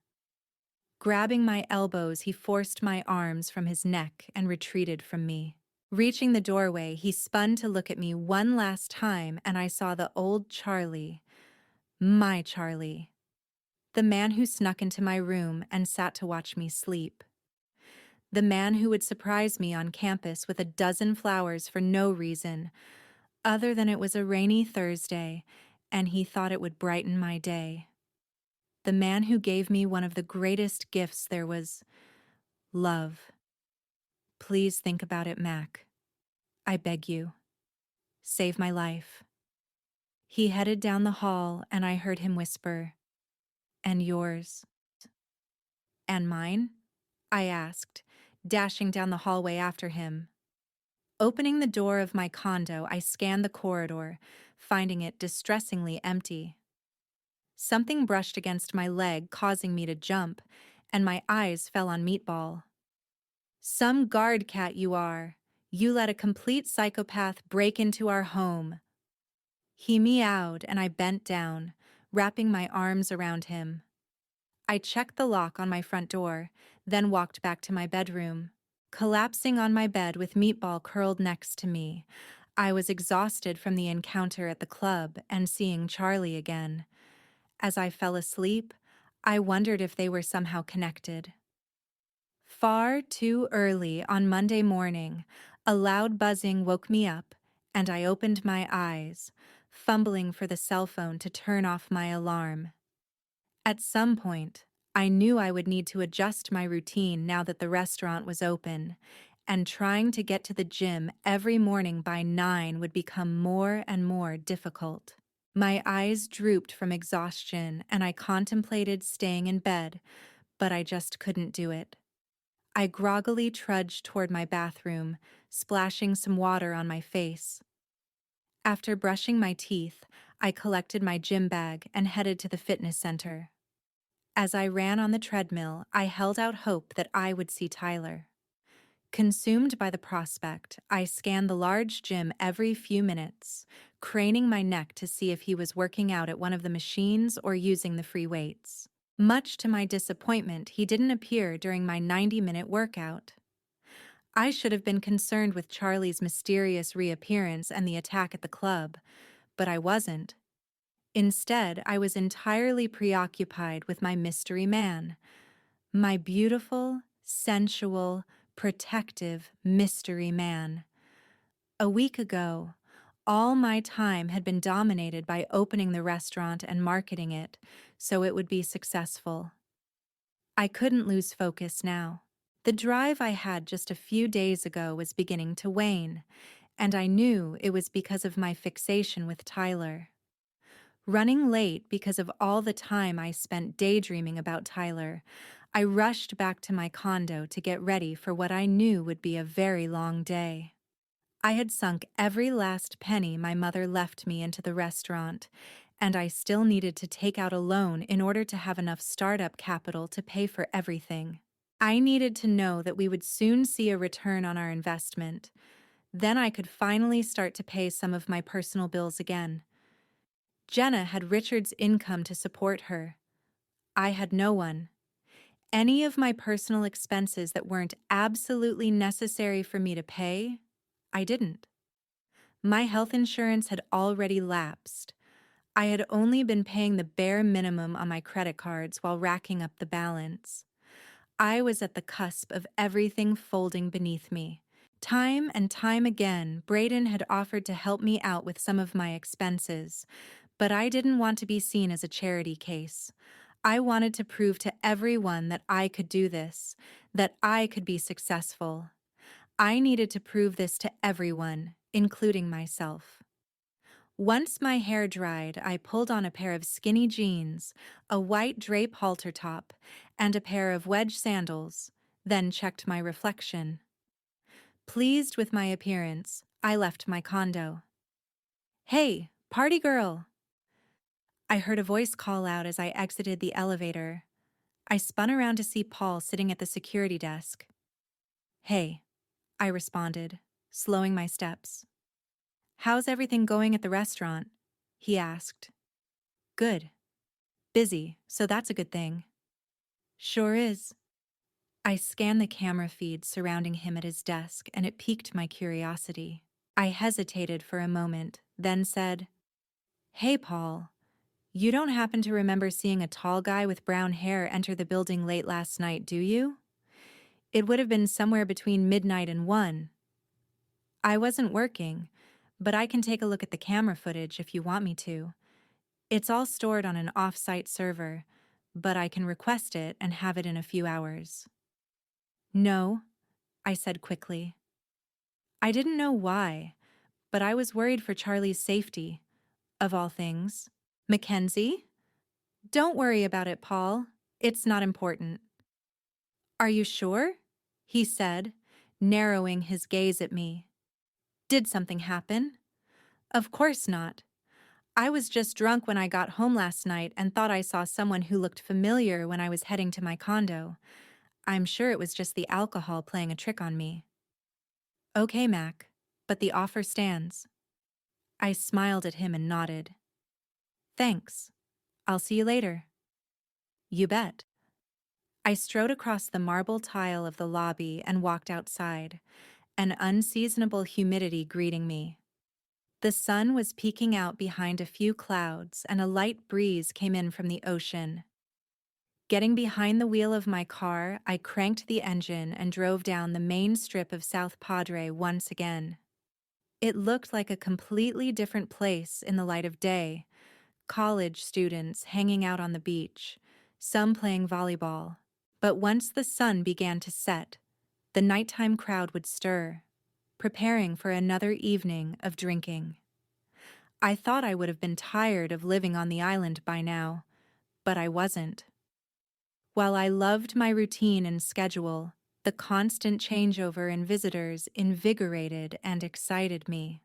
Speaker 1: Grabbing my elbows, he forced my arms from his neck and retreated from me. Reaching the doorway, he spun to look at me one last time, and I saw the old Charlie, my Charlie, the man who snuck into my room and sat to watch me sleep. The man who would surprise me on campus with a dozen flowers for no reason, other than it was a rainy Thursday, and he thought it would brighten my day. The man who gave me one of the greatest gifts there was, love. Please think about it, Mac. I beg you. Save my life. He headed down the hall, and I heard him whisper, "And yours." "And mine?" I asked, dashing down the hallway after him. Opening the door of my condo, I scanned the corridor, finding it distressingly empty. Something brushed against my leg, causing me to jump, and my eyes fell on Meatball. "Some guard cat you are. You let a complete psychopath break into our home." He meowed, and I bent down, wrapping my arms around him. I checked the lock on my front door, then walked back to my bedroom. Collapsing on my bed with Meatball curled next to me, I was exhausted from the encounter at the club and seeing Charlie again. As I fell asleep, I wondered if they were somehow connected. Far too early on Monday morning, a loud buzzing woke me up, and I opened my eyes, fumbling for the cell phone to turn off my alarm. At some point, I knew I would need to adjust my routine now that the restaurant was open, and trying to get to the gym every morning by 9 would become more and more difficult. My eyes drooped from exhaustion, and I contemplated staying in bed, but I just couldn't do it. I groggily trudged toward my bathroom, splashing some water on my face. After brushing my teeth, I collected my gym bag and headed to the fitness center. As I ran on the treadmill, I held out hope that I would see Tyler. Consumed by the prospect, I scanned the large gym every few minutes, craning my neck to see if he was working out at one of the machines or using the free weights. Much to my disappointment, he didn't appear during my 90-minute workout. I should have been concerned with Charlie's mysterious reappearance and the attack at the club, but I wasn't. Instead, I was entirely preoccupied with my mystery man, my beautiful, sensual, protective mystery man. A week ago, all my time had been dominated by opening the restaurant and marketing it so it would be successful. I couldn't lose focus now. The drive I had just a few days ago was beginning to wane, and I knew it was because of my fixation with Tyler. Running late because of all the time I spent daydreaming about Tyler, I rushed back to my condo to get ready for what I knew would be a very long day. I had sunk every last penny my mother left me into the restaurant, and I still needed to take out a loan in order to have enough startup capital to pay for everything. I needed to know that we would soon see a return on our investment. Then I could finally start to pay some of my personal bills again. Jenna had Richard's income to support her. I had no one. Any of my personal expenses that weren't absolutely necessary for me to pay, I didn't. My health insurance had already lapsed. I had only been paying the bare minimum on my credit cards while racking up the balance. I was at the cusp of everything folding beneath me. Time and time again, Braden had offered to help me out with some of my expenses, but I didn't want to be seen as a charity case. I wanted to prove to everyone that I could do this, that I could be successful. I needed to prove this to everyone, including myself. Once my hair dried, I pulled on a pair of skinny jeans, a white drape halter top, and a pair of wedge sandals, then checked my reflection. Pleased with my appearance, I left my condo. "Hey, party girl!" I heard a voice call out as I exited the elevator. I spun around to see Paul sitting at the security desk. "Hey," I responded, slowing my steps. "How's everything going at the restaurant?" he asked. "Good. Busy, so that's a good thing." "Sure is." I scanned the camera feed surrounding him at his desk, and it piqued my curiosity. I hesitated for a moment, then said, "Hey, Paul, you don't happen to remember seeing a tall guy with brown hair enter the building late last night, do you? It would have been somewhere between midnight and 1. I wasn't working, but I can take a look at the camera footage if you want me to. It's all stored on an off-site server, but I can request it and have it in a few hours." "No," I said quickly. I didn't know why, but I was worried for Charlie's safety, of all things. "Mackenzie? Don't worry about it, Paul. It's not important." "Are you sure?" he said, narrowing his gaze at me. "Did something happen?" "Of course not. I was just drunk when I got home last night and thought I saw someone who looked familiar when I was heading to my condo. I'm sure it was just the alcohol playing a trick on me." "Okay, Mac, but the offer stands." I smiled at him and nodded. "Thanks. I'll see you later." "You bet." I strode across the marble tile of the lobby and walked outside, an unseasonable humidity greeting me. The sun was peeking out behind a few clouds, and a light breeze came in from the ocean. Getting behind the wheel of my car, I cranked the engine and drove down the main strip of South Padre once again. It looked like a completely different place in the light of day. College students hanging out on the beach, some playing volleyball. But once the sun began to set, the nighttime crowd would stir, preparing for another evening of drinking. I thought I would have been tired of living on the island by now, but I wasn't. While I loved my routine and schedule, the constant changeover in visitors invigorated and excited me.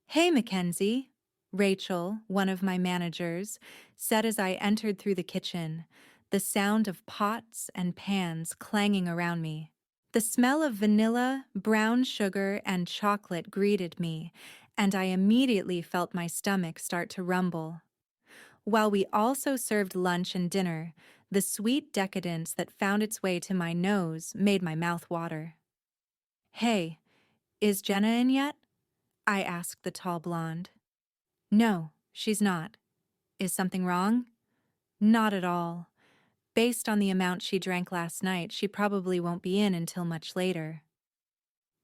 Speaker 1: "Hey, Mackenzie," Rachel, one of my managers, said as I entered through the kitchen, the sound of pots and pans clanging around me. The smell of vanilla, brown sugar, and chocolate greeted me, and I immediately felt my stomach start to rumble. While we also served lunch and dinner, the sweet decadence that found its way to my nose made my mouth water. "Hey, is Jenna in yet?" I asked the tall blonde. "No, she's not. Is something wrong?" "Not at all. Based on the amount she drank last night, she probably won't be in until much later."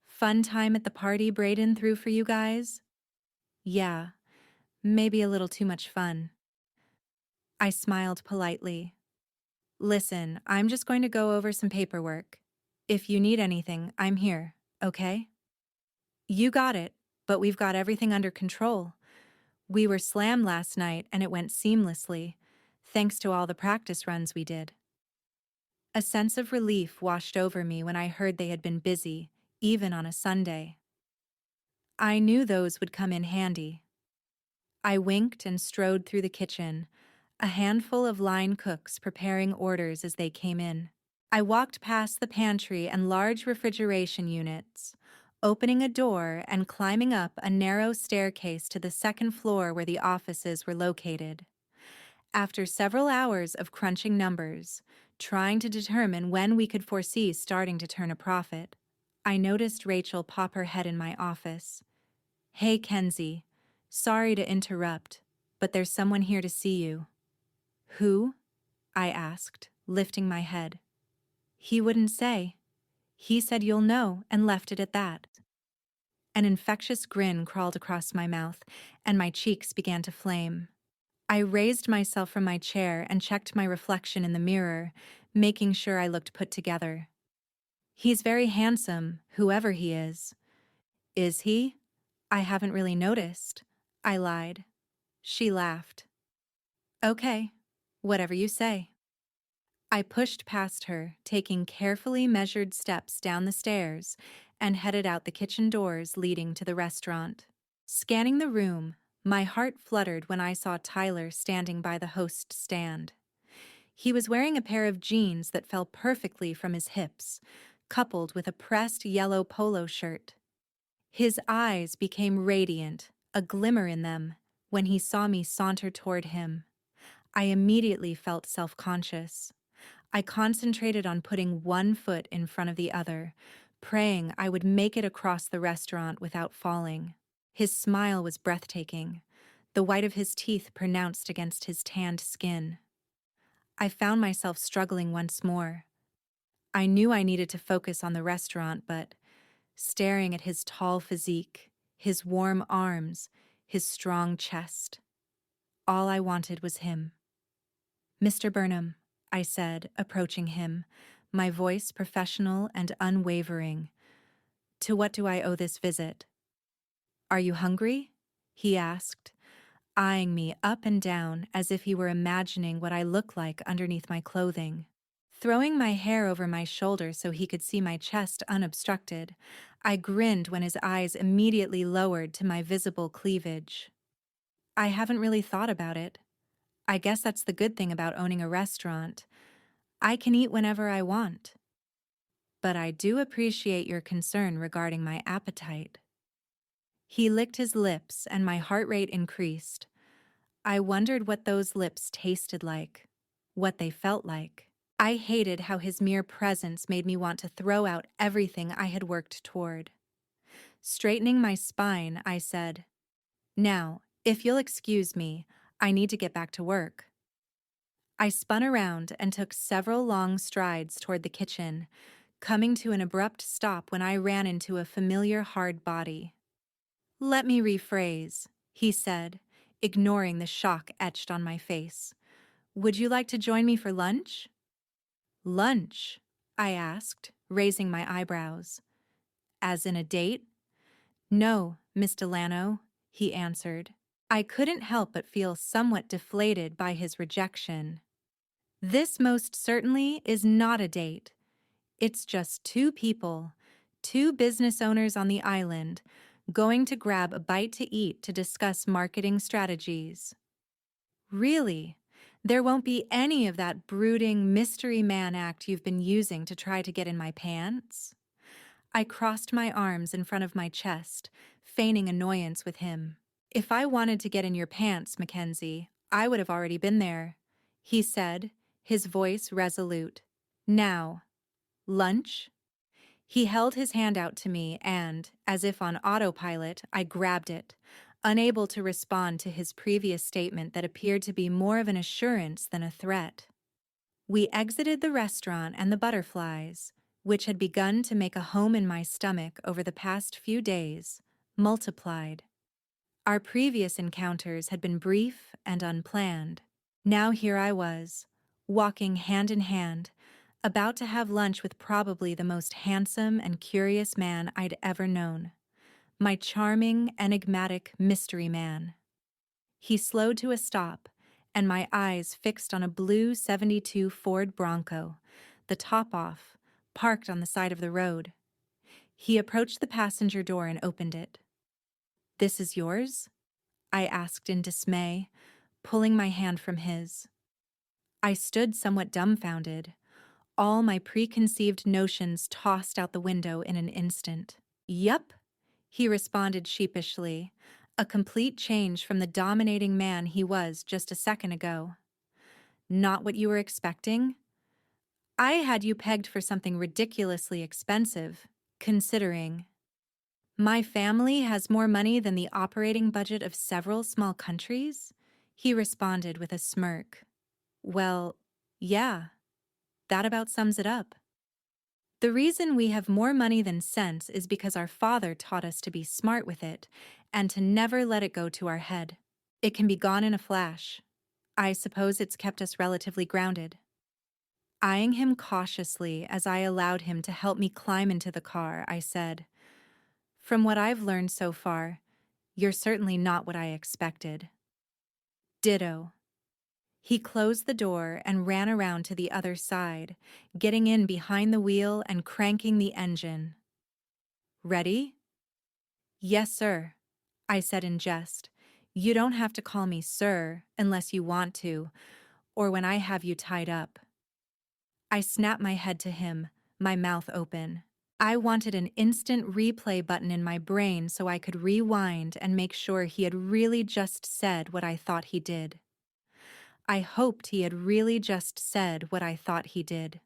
Speaker 1: "Fun time at the party Braden threw for you guys?" "Yeah, maybe a little too much fun." I smiled politely. "Listen, I'm just going to go over some paperwork. If you need anything, I'm here, okay? You got it, but we've got everything under control. We were slammed last night and it went seamlessly, thanks to all the practice runs we did. A sense of relief washed over me when I heard they had been busy, even on a Sunday. I knew those would come in handy. I winked and strode through the kitchen, a handful of line cooks preparing orders as they came in. I walked past the pantry and large refrigeration units, opening a door and climbing up a narrow staircase to the second floor where the offices were located. After several hours of crunching numbers, trying to determine when we could foresee starting to turn a profit, I noticed Rachel pop her head in my office. "Hey, Kenzie. Sorry to interrupt, but there's someone here to see you." "Who?" I asked, lifting my head. "He wouldn't say. He said you'll know and left it at that." An infectious grin crawled across my mouth, and my cheeks began to flame. I raised myself from my chair and checked my reflection in the mirror, making sure I looked put together. "He's very handsome, whoever he is." "Is he? I haven't really noticed," I lied. She laughed. "Okay, whatever you say." I pushed past her, taking carefully measured steps down the stairs, and headed out the kitchen doors leading to the restaurant. Scanning the room, my heart fluttered when I saw Tyler standing by the host stand. He was wearing a pair of jeans that fell perfectly from his hips, coupled with a pressed yellow polo shirt. His eyes became radiant, a glimmer in them, when he saw me saunter toward him. I immediately felt self-conscious. I concentrated on putting one foot in front of the other, praying I would make it across the restaurant without falling. His smile was breathtaking, the white of his teeth pronounced against his tanned skin. I found myself struggling once more. I knew I needed to focus on the restaurant, but staring at his tall physique, his warm arms, his strong chest, all I wanted was him. "Mr. Burnham," I said, approaching him, my voice professional and unwavering. "To what do I owe this visit?" "Are you hungry?" he asked, eyeing me up and down as if he were imagining what I look like underneath my clothing. Throwing my hair over my shoulder so he could see my chest unobstructed, I grinned when his eyes immediately lowered to my visible cleavage. "I haven't really thought about it. I guess that's the good thing about owning a restaurant. I can eat whenever I want. But I do appreciate your concern regarding my appetite." He licked his lips and my heart rate increased. I wondered what those lips tasted like, what they felt like. I hated how his mere presence made me want to throw out everything I had worked toward. Straightening my spine, I said, "Now, if you'll excuse me, I need to get back to work." I spun around and took several long strides toward the kitchen, coming to an abrupt stop when I ran into a familiar hard body. "Let me rephrase," he said, ignoring the shock etched on my face. "Would you like to join me for lunch?" "Lunch?" I asked, raising my eyebrows. "As in a date?" "No, Miss Delano," he answered. I couldn't help but feel somewhat deflated by his rejection. "This most certainly is not a date. It's just two people, two business owners on the island, going to grab a bite to eat to discuss marketing strategies." "Really? There won't be any of that brooding mystery man act you've been using to try to get in my pants?" I crossed my arms in front of my chest, feigning annoyance with him. "If I wanted to get in your pants, Mackenzie, I would have already been there," he said, his voice resolute. "Now, lunch?" He held his hand out to me and, as if on autopilot, I grabbed it, unable to respond to his previous statement that appeared to be more of an assurance than a threat. We exited the restaurant, and the butterflies, which had begun to make a home in my stomach over the past few days, multiplied. Our previous encounters had been brief and unplanned. Now here I was, walking hand in hand, about to have lunch with probably the most handsome and curious man I'd ever known. My charming, enigmatic mystery man. He slowed to a stop, and my eyes fixed on a blue '72 Ford Bronco, the top off, parked on the side of the road. He approached the passenger door and opened it. "This is yours?" I asked in dismay, pulling my hand from his. I stood somewhat dumbfounded, all my preconceived notions tossed out the window in an instant. "Yup," he responded sheepishly, a complete change from the dominating man he was just a second ago. "Not what you were expecting? I had you pegged for something ridiculously expensive, considering. My family has more money than the operating budget of several small countries?" He responded with a smirk. "Well, yeah, that about sums it up. The reason we have more money than sense is because our father taught us to be smart with it and to never let it go to our head. It can be gone in a flash. I suppose it's kept us relatively grounded." Eyeing him cautiously as I allowed him to help me climb into the car, I said, "From what I've learned so far, you're certainly not what I expected." "Ditto." He closed the door and ran around to the other side, getting in behind the wheel and cranking the engine. "Ready?" "Yes, sir," I said in jest. "You don't have to call me sir unless you want to, or when I have you tied up." I snapped my head to him, my mouth open. I wanted an instant replay button in my brain so I could rewind and make sure he had really just said what I thought he did. I hoped he had really just said what I thought he did.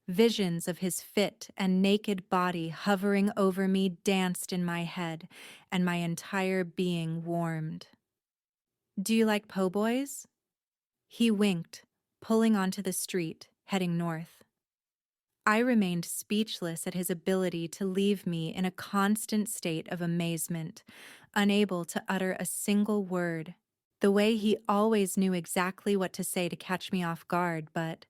Speaker 1: Visions of his fit and naked body hovering over me danced in my head, and my entire being warmed. "Do you like po' boys?" He winked, pulling onto the street, heading north. I remained speechless at his ability to leave me in a constant state of amazement, unable to utter a single word. The way he always knew exactly what to say to catch me off guard, but,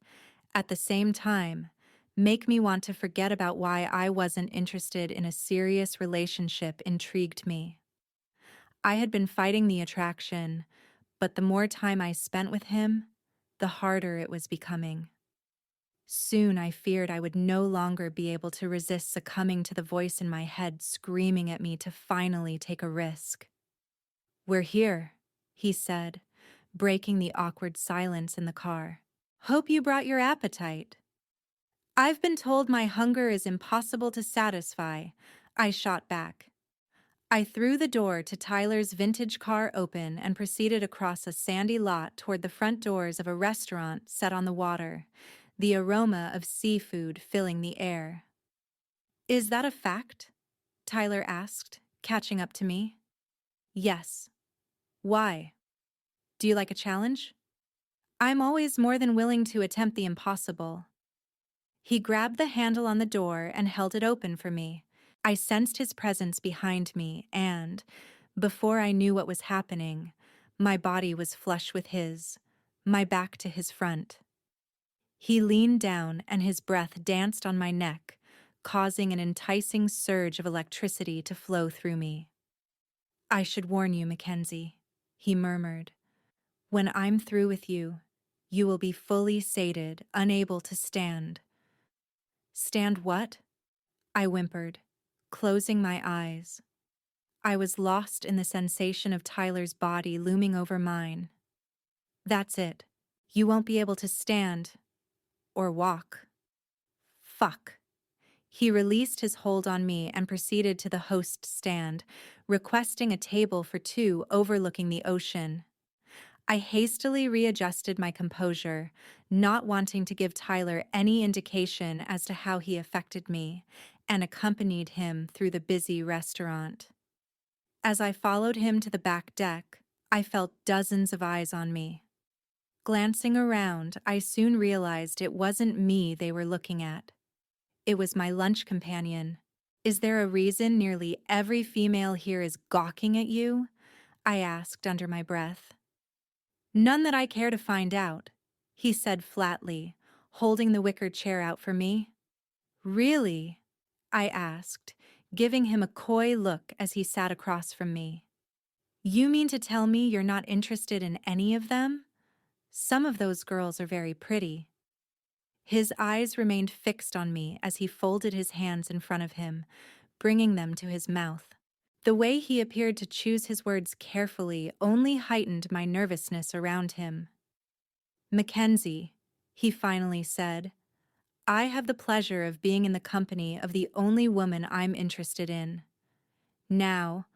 Speaker 1: at the same time, make me want to forget about why I wasn't interested in a serious relationship intrigued me. I had been fighting the attraction, but the more time I spent with him, the harder it was becoming. Soon I feared I would no longer be able to resist succumbing to the voice in my head screaming at me to finally take a risk. "We're here," he said, breaking the awkward silence in the car. "Hope you brought your appetite." "I've been told my hunger is impossible to satisfy," I shot back. I threw the door to Tyler's vintage car open and proceeded across a sandy lot toward the front doors of a restaurant set on the water, the aroma of seafood filling the air. "Is that a fact?" Tyler asked, catching up to me. "Yes." "Why? Do you like a challenge?" "I'm always more than willing to attempt the impossible." He grabbed the handle on the door and held it open for me. I sensed his presence behind me and, before I knew what was happening, my body was flush with his, my back to his front. He leaned down and his breath danced on my neck, causing an enticing surge of electricity to flow through me. "I should warn you, Mackenzie," he murmured. "When I'm through with you, you will be fully sated, unable to stand." "Stand what?" I whimpered, closing my eyes. I was lost in the sensation of Tyler's body looming over mine. "That's it. You won't be able to stand or walk." Fuck. He released his hold on me and proceeded to the host stand, requesting a table for two overlooking the ocean. I hastily readjusted my composure, not wanting to give Tyler any indication as to how he affected me, and accompanied him through the busy restaurant. As I followed him to the back deck, I felt dozens of eyes on me. Glancing around, I soon realized it wasn't me they were looking at. It was my lunch companion. "Is there a reason nearly every female here is gawking at you?" I asked under my breath. "None that I care to find out," he said flatly, holding the wicker chair out for me. Really? I asked, giving him a coy look as he sat across from me. You mean to tell me you're not interested in any of them? Some of those girls are very pretty. His eyes remained fixed on me as he folded his hands in front of him, bringing them to his mouth. The way he appeared to choose his words carefully only heightened my nervousness around him. Mackenzie, he finally said, I have the pleasure of being in the company of the only woman I'm interested in. Now,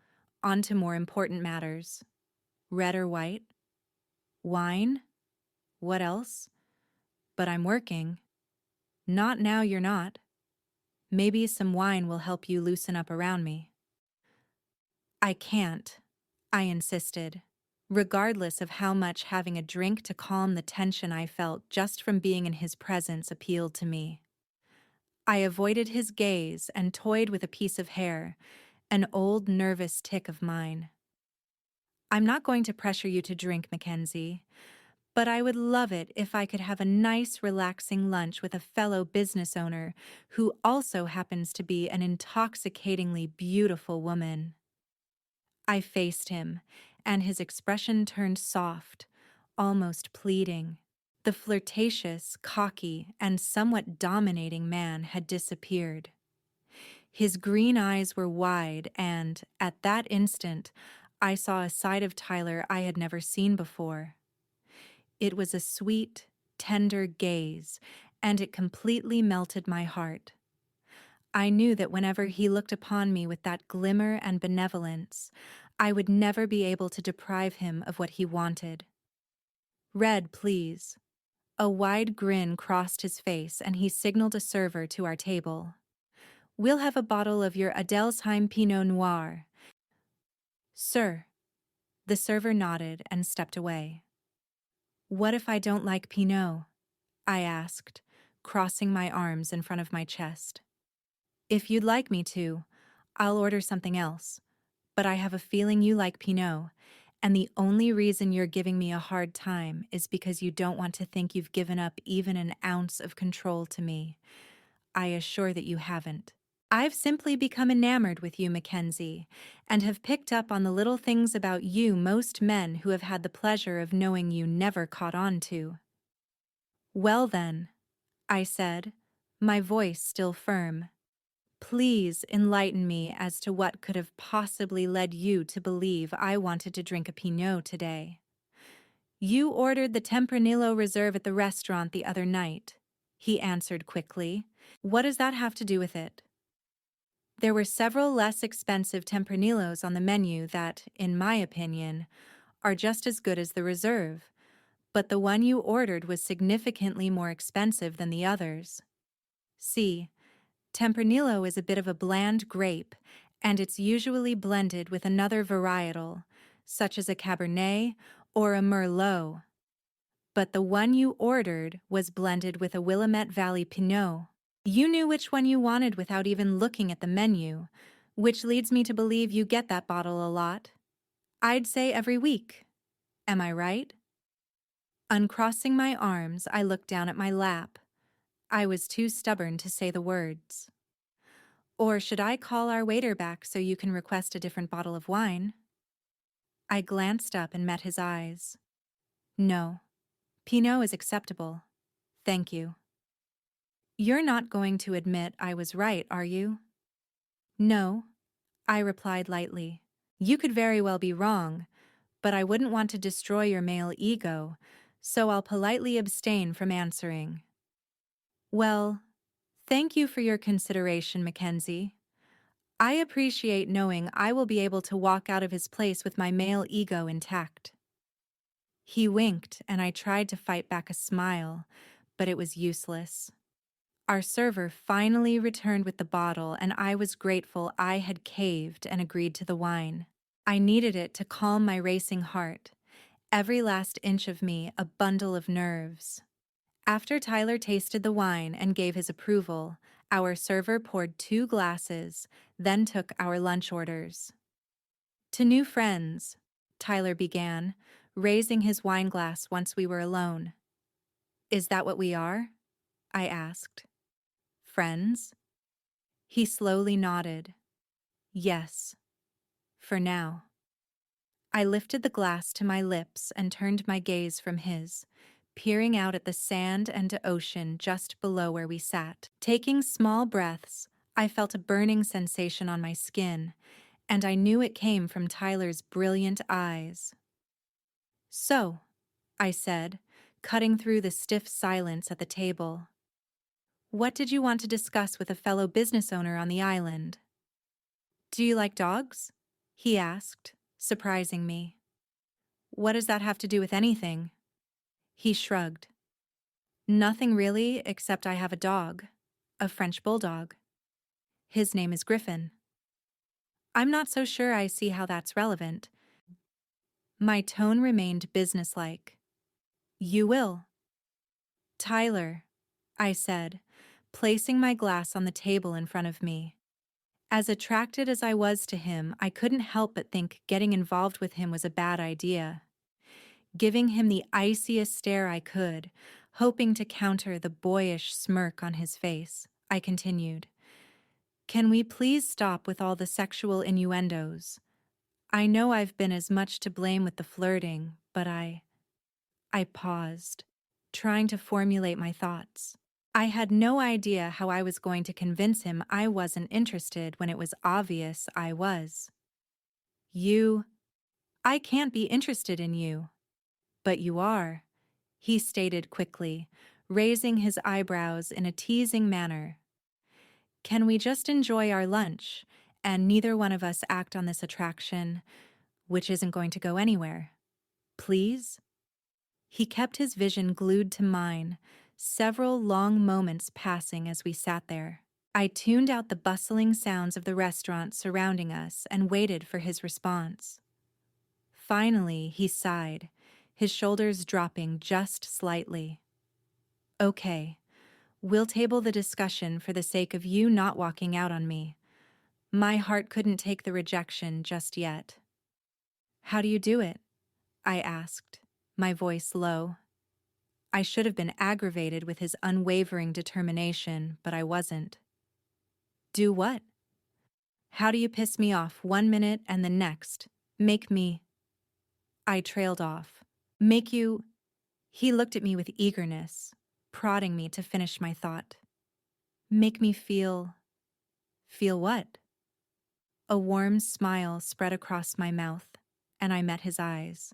Speaker 1: on to more important matters. Red or white? Wine? What else? But I'm working. Not now, you're not. Maybe some wine will help you loosen up around me. I can't, I insisted, regardless of how much having a drink to calm the tension I felt just from being in his presence appealed to me. I avoided his gaze and toyed with a piece of hair, an old nervous tic of mine. I'm not going to pressure you to drink, Mackenzie, but I would love it if I could have a nice, relaxing lunch with a fellow business owner who also happens to be an intoxicatingly beautiful woman. I faced him, and his expression turned soft, almost pleading. The flirtatious, cocky, and somewhat dominating man had disappeared. His green eyes were wide, and, at that instant, I saw a side of Tyler I had never seen before. It was a sweet, tender gaze, and it completely melted my heart. I knew that whenever he looked upon me with that glimmer and benevolence, I would never be able to deprive him of what he wanted. Red, please. A wide grin crossed his face, and he signaled a server to our table. We'll have a bottle of your Adelsheim Pinot Noir. Sir. The server nodded and stepped away. What if I don't like Pinot? I asked, crossing my arms in front of my chest. If you'd like me to, I'll order something else, but I have a feeling you like Pinot, and the only reason you're giving me a hard time is because you don't want to think you've given up even an ounce of control to me. I assure that you haven't. I've simply become enamored with you, Mackenzie, and have picked up on the little things about you most men who have had the pleasure of knowing you never caught on to. Well then, I said, my voice still firm. Please enlighten me as to what could have possibly led you to believe I wanted to drink a Pinot today. You ordered the Tempranillo Reserve at the restaurant the other night, he answered quickly. What does that have to do with it? There were several less expensive Tempranillos on the menu that, in my opinion, are just as good as the Reserve, but the one you ordered was significantly more expensive than the others. See, Tempranillo is a bit of a bland grape, and it's usually blended with another varietal, such as a Cabernet or a Merlot. But the one you ordered was blended with a Willamette Valley Pinot. You knew which one you wanted without even looking at the menu, which leads me to believe you get that bottle a lot. I'd say every week. Am I right? Uncrossing my arms, I looked down at my lap. I was too stubborn to say the words. Or should I call our waiter back so you can request a different bottle of wine? I glanced up and met his eyes. No, Pinot is acceptable. Thank you. You're not going to admit I was right, are you? No, I replied lightly. You could very well be wrong, but I wouldn't want to destroy your male ego, so I'll politely abstain from answering. Well, thank you for your consideration, Mackenzie. I appreciate knowing I will be able to walk out of his place with my male ego intact. He winked, and I tried to fight back a smile, but it was useless. Our server finally returned with the bottle, and I was grateful I had caved and agreed to the wine. I needed it to calm my racing heart, every last inch of me a bundle of nerves. After Tyler tasted the wine and gave his approval, our server poured 2 glasses, then took our lunch orders. To new friends, Tyler began, raising his wine glass once we were alone. Is that what we are? I asked. Friends? He slowly nodded. Yes, for now. I lifted the glass to my lips and turned my gaze from his, peering out at the sand and ocean just below where we sat. Taking small breaths, I felt a burning sensation on my skin, and I knew it came from Tyler's brilliant eyes. So, I said, cutting through the stiff silence at the table. What did you want to discuss with a fellow business owner on the island? Do you like dogs? He asked, surprising me. What does that have to do with anything? He shrugged. Nothing really, except I have a dog. A French bulldog. His name is Griffin. I'm not so sure I see how that's relevant. My tone remained businesslike. You will. Tyler, I said, placing my glass on the table in front of me. As attracted as I was to him, I couldn't help but think getting involved with him was a bad idea. Giving him the iciest stare I could, hoping to counter the boyish smirk on his face, I continued. Can we please stop with all the sexual innuendos? I know I've been as much to blame with the flirting, but I paused, trying to formulate my thoughts. I had no idea how I was going to convince him I wasn't interested when it was obvious I was. I can't be interested in you. But you are, he stated quickly, raising his eyebrows in a teasing manner. Can we just enjoy our lunch, and neither one of us act on this attraction, which isn't going to go anywhere? Please? He kept his vision glued to mine, several long moments passing as we sat there. I tuned out the bustling sounds of the restaurant surrounding us and waited for his response. Finally, he sighed, his shoulders dropping just slightly. Okay, we'll table the discussion for the sake of you not walking out on me. My heart couldn't take the rejection just yet. How do you do it? I asked, my voice low. I should have been aggravated with his unwavering determination, but I wasn't. Do what? How do you piss me off 1 minute and the next? Make me... I trailed off. Make you... He looked at me with eagerness, prodding me to finish my thought. Make me feel... Feel what? A warm smile spread across my mouth, and I met his eyes.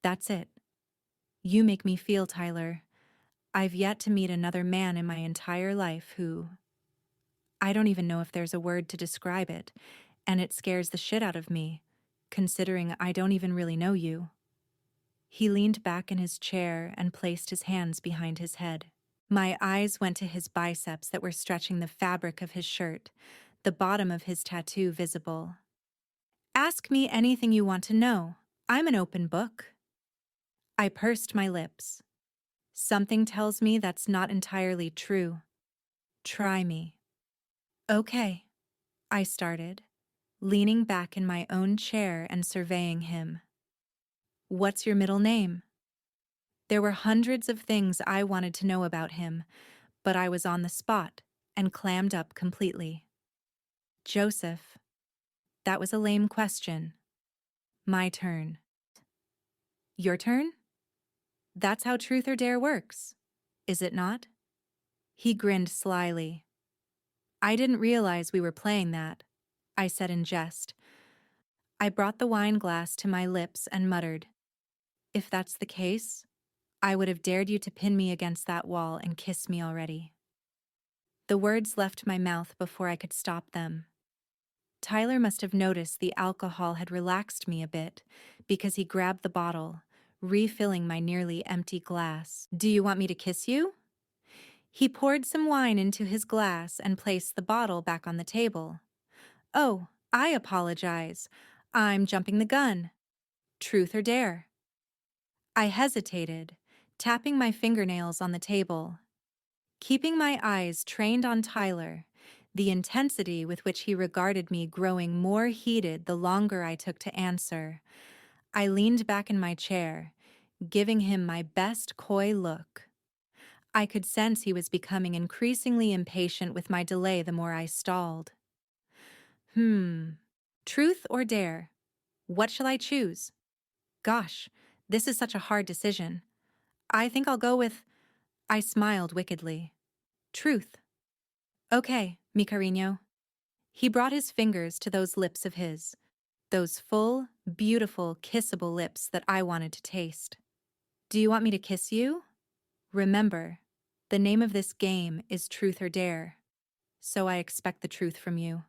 Speaker 1: That's it. You make me feel, Tyler. I've yet to meet another man in my entire life who... I don't even know if there's a word to describe it, and it scares the shit out of me, considering I don't even really know you. He leaned back in his chair and placed his hands behind his head. My eyes went to his biceps that were stretching the fabric of his shirt, the bottom of his tattoo visible. Ask me anything you want to know. I'm an open book. I pursed my lips. Something tells me that's not entirely true. Try me. Okay, I started, leaning back in my own chair and surveying him. What's your middle name? There were hundreds of things I wanted to know about him, but I was on the spot and clammed up completely. Joseph. That was a lame question. My turn. Your turn? That's how Truth or Dare works, is it not? He grinned slyly. I didn't realize we were playing that, I said in jest. I brought the wine glass to my lips and muttered, if that's the case, I would have dared you to pin me against that wall and kiss me already. The words left my mouth before I could stop them. Tyler must have noticed the alcohol had relaxed me a bit because he grabbed the bottle, refilling my nearly empty glass. Do you want me to kiss you? He poured some wine into his glass and placed the bottle back on the table. Oh, I apologize. I'm jumping the gun. Truth or dare? I hesitated, tapping my fingernails on the table. Keeping my eyes trained on Tyler, the intensity with which he regarded me growing more heated the longer I took to answer, I leaned back in my chair, giving him my best coy look. I could sense he was becoming increasingly impatient with my delay the more I stalled. Truth or dare? What shall I choose? Gosh, this is such a hard decision. I think I'll go with... I smiled wickedly. Truth. Okay, mi cariño. He brought his fingers to those lips of his, those full, beautiful, kissable lips that I wanted to taste. Do you want me to kiss you? Remember, the name of this game is Truth or Dare, so I expect the truth from you.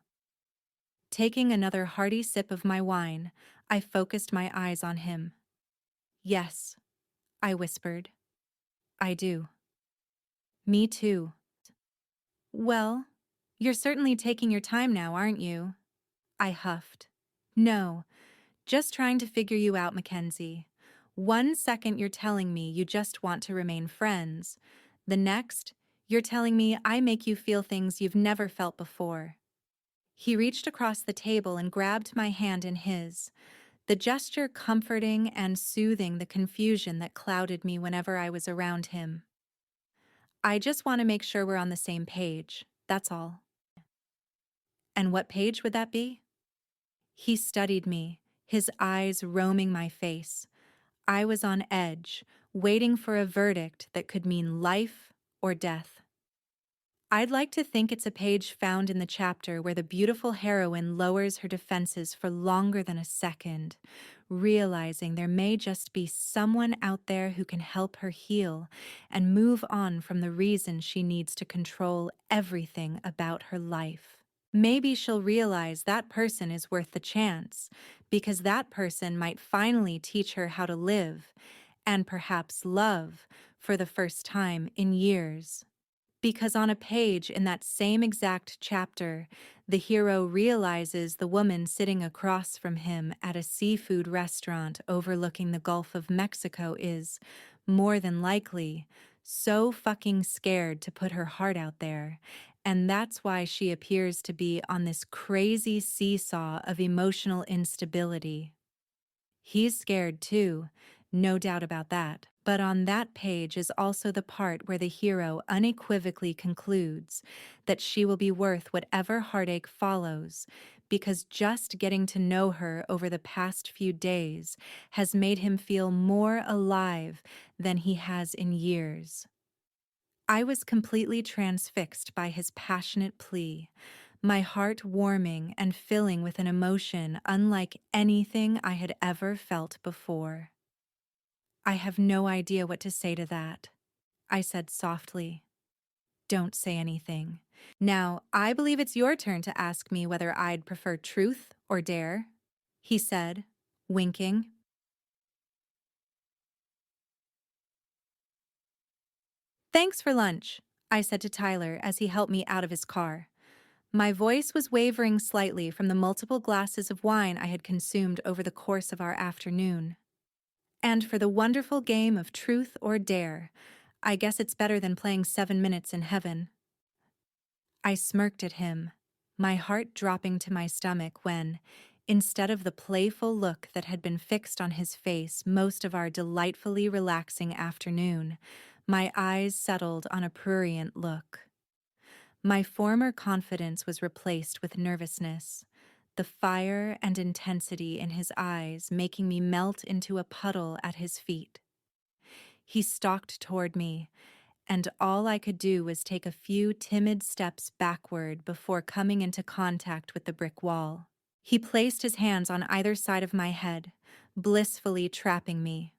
Speaker 1: Taking another hearty sip of my wine, I focused my eyes on him. Yes, I whispered. I do. Me too. Well, you're certainly taking your time now, aren't you? I huffed. No, just trying to figure you out, Mackenzie. 1 second you're telling me you just want to remain friends. The next, you're telling me I make you feel things you've never felt before. He reached across the table and grabbed my hand in his, the gesture comforting and soothing the confusion that clouded me whenever I was around him. I just want to make sure we're on the same page, that's all. And what page would that be? He studied me, his eyes roaming my face. I was on edge, waiting for a verdict that could mean life or death. I'd like to think it's a page found in the chapter where the beautiful heroine lowers her defenses for longer than a second, realizing there may just be someone out there who can help her heal and move on from the reason she needs to control everything about her life. Maybe she'll realize that person is worth the chance, because that person might finally teach her how to live, and perhaps love, for the first time in years. Because on a page in that same exact chapter, the hero realizes the woman sitting across from him at a seafood restaurant overlooking the Gulf of Mexico is, more than likely, so fucking scared to put her heart out there, and that's why she appears to be on this crazy seesaw of emotional instability. He's scared too, no doubt about that. But on that page is also the part where the hero unequivocally concludes that she will be worth whatever heartache follows, because just getting to know her over the past few days has made him feel more alive than he has in years. I was completely transfixed by his passionate plea, my heart warming and filling with an emotion unlike anything I had ever felt before. I have no idea what to say to that, I said softly. Don't say anything. Now, I believe it's your turn to ask me whether I'd prefer truth or dare, he said, winking. Thanks for lunch, I said to Tyler as he helped me out of his car. My voice was wavering slightly from the multiple glasses of wine I had consumed over the course of our afternoon. And for the wonderful game of truth or dare, I guess it's better than playing 7 minutes in heaven. I smirked at him, my heart dropping to my stomach when, instead of the playful look that had been fixed on his face most of our delightfully relaxing afternoon, my eyes settled on a prurient look. My former confidence was replaced with nervousness, the fire and intensity in his eyes making me melt into a puddle at his feet. He stalked toward me, and all I could do was take a few timid steps backward before coming into contact with the brick wall. He placed his hands on either side of my head, blissfully trapping me.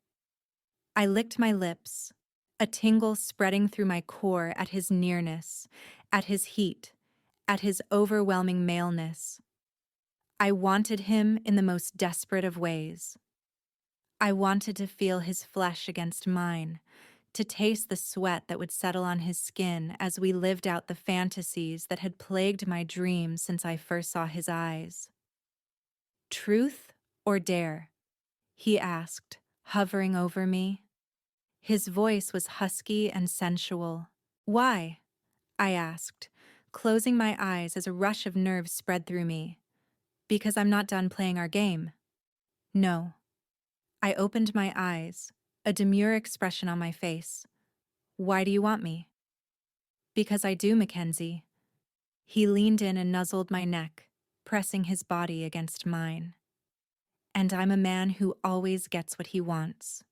Speaker 1: I licked my lips, a tingle spreading through my core at his nearness, at his heat, at his overwhelming maleness. I wanted him in the most desperate of ways. I wanted to feel his flesh against mine, to taste the sweat that would settle on his skin as we lived out the fantasies that had plagued my dreams since I first saw his eyes. Truth or dare? He asked, hovering over me. His voice was husky and sensual. Why? I asked, closing my eyes as a rush of nerves spread through me. Because I'm not done playing our game. No. I opened my eyes, a demure expression on my face. Why do you want me? Because I do, Mackenzie. He leaned in and nuzzled my neck, pressing his body against mine. And I'm a man who always gets what he wants.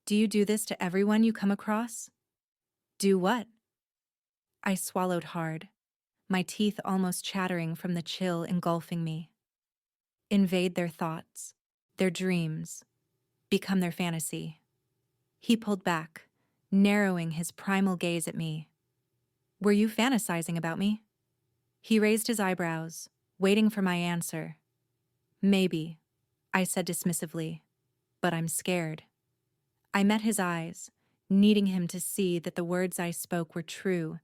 Speaker 1: Do you do this to everyone you come across? Do what? I swallowed hard, my teeth almost chattering from the chill engulfing me. Invade their thoughts, their dreams, become their fantasy. He pulled back, narrowing his primal gaze at me. Were you fantasizing about me? He raised his eyebrows, waiting for my answer. Maybe, I said dismissively, but I'm scared. I met his eyes, needing him to see that the words I spoke were true,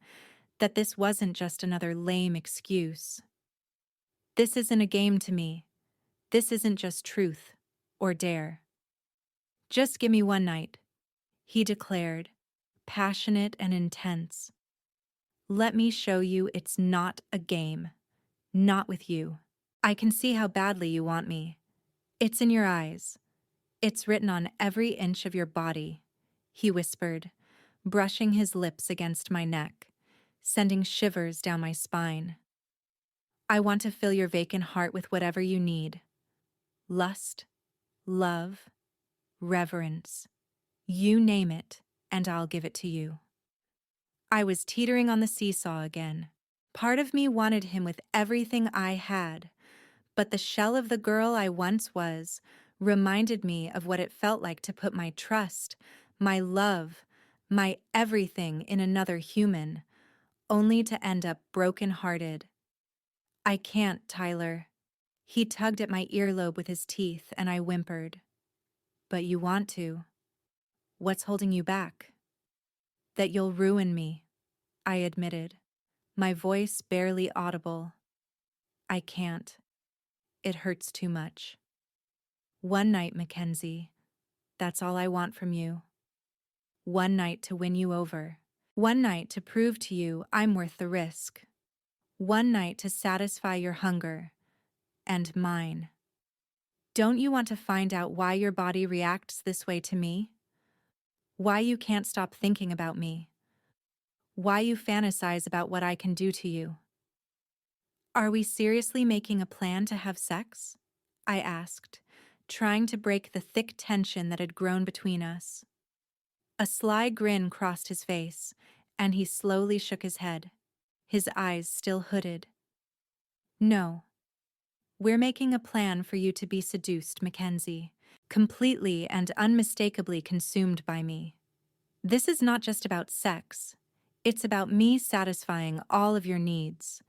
Speaker 1: that this wasn't just another lame excuse. This isn't a game to me. This isn't just truth or dare. Just give me one night, he declared, passionate and intense. Let me show you it's not a game. Not with you. I can see how badly you want me. It's in your eyes. It's written on every inch of your body, he whispered, brushing his lips against my neck, sending shivers down my spine. I want to fill your vacant heart with whatever you need. Lust, love, reverence. You name it, and I'll give it to you. I was teetering on the seesaw again. Part of me wanted him with everything I had, but the shell of the girl I once was reminded me of what it felt like to put my trust, my love, my everything in another human, only to end up broken-hearted. I can't, Tyler. He tugged at my earlobe with his teeth, and I whimpered. But you want to. What's holding you back? That you'll ruin me, I admitted, my voice barely audible. I can't. It hurts too much. One night, Mackenzie. That's all I want from you. One night to win you over. One night to prove to you I'm worth the risk. One night to satisfy your hunger. And mine. Don't you want to find out why your body reacts this way to me? Why you can't stop thinking about me? Why you fantasize about what I can do to you? Are we seriously making a plan to have sex? I asked, trying to break the thick tension that had grown between us. A sly grin crossed his face, and he slowly shook his head, his eyes still hooded. No. We're making a plan for you to be seduced, Mackenzie, completely and unmistakably consumed by me. This is not just about sex. It's about me satisfying all of your needs.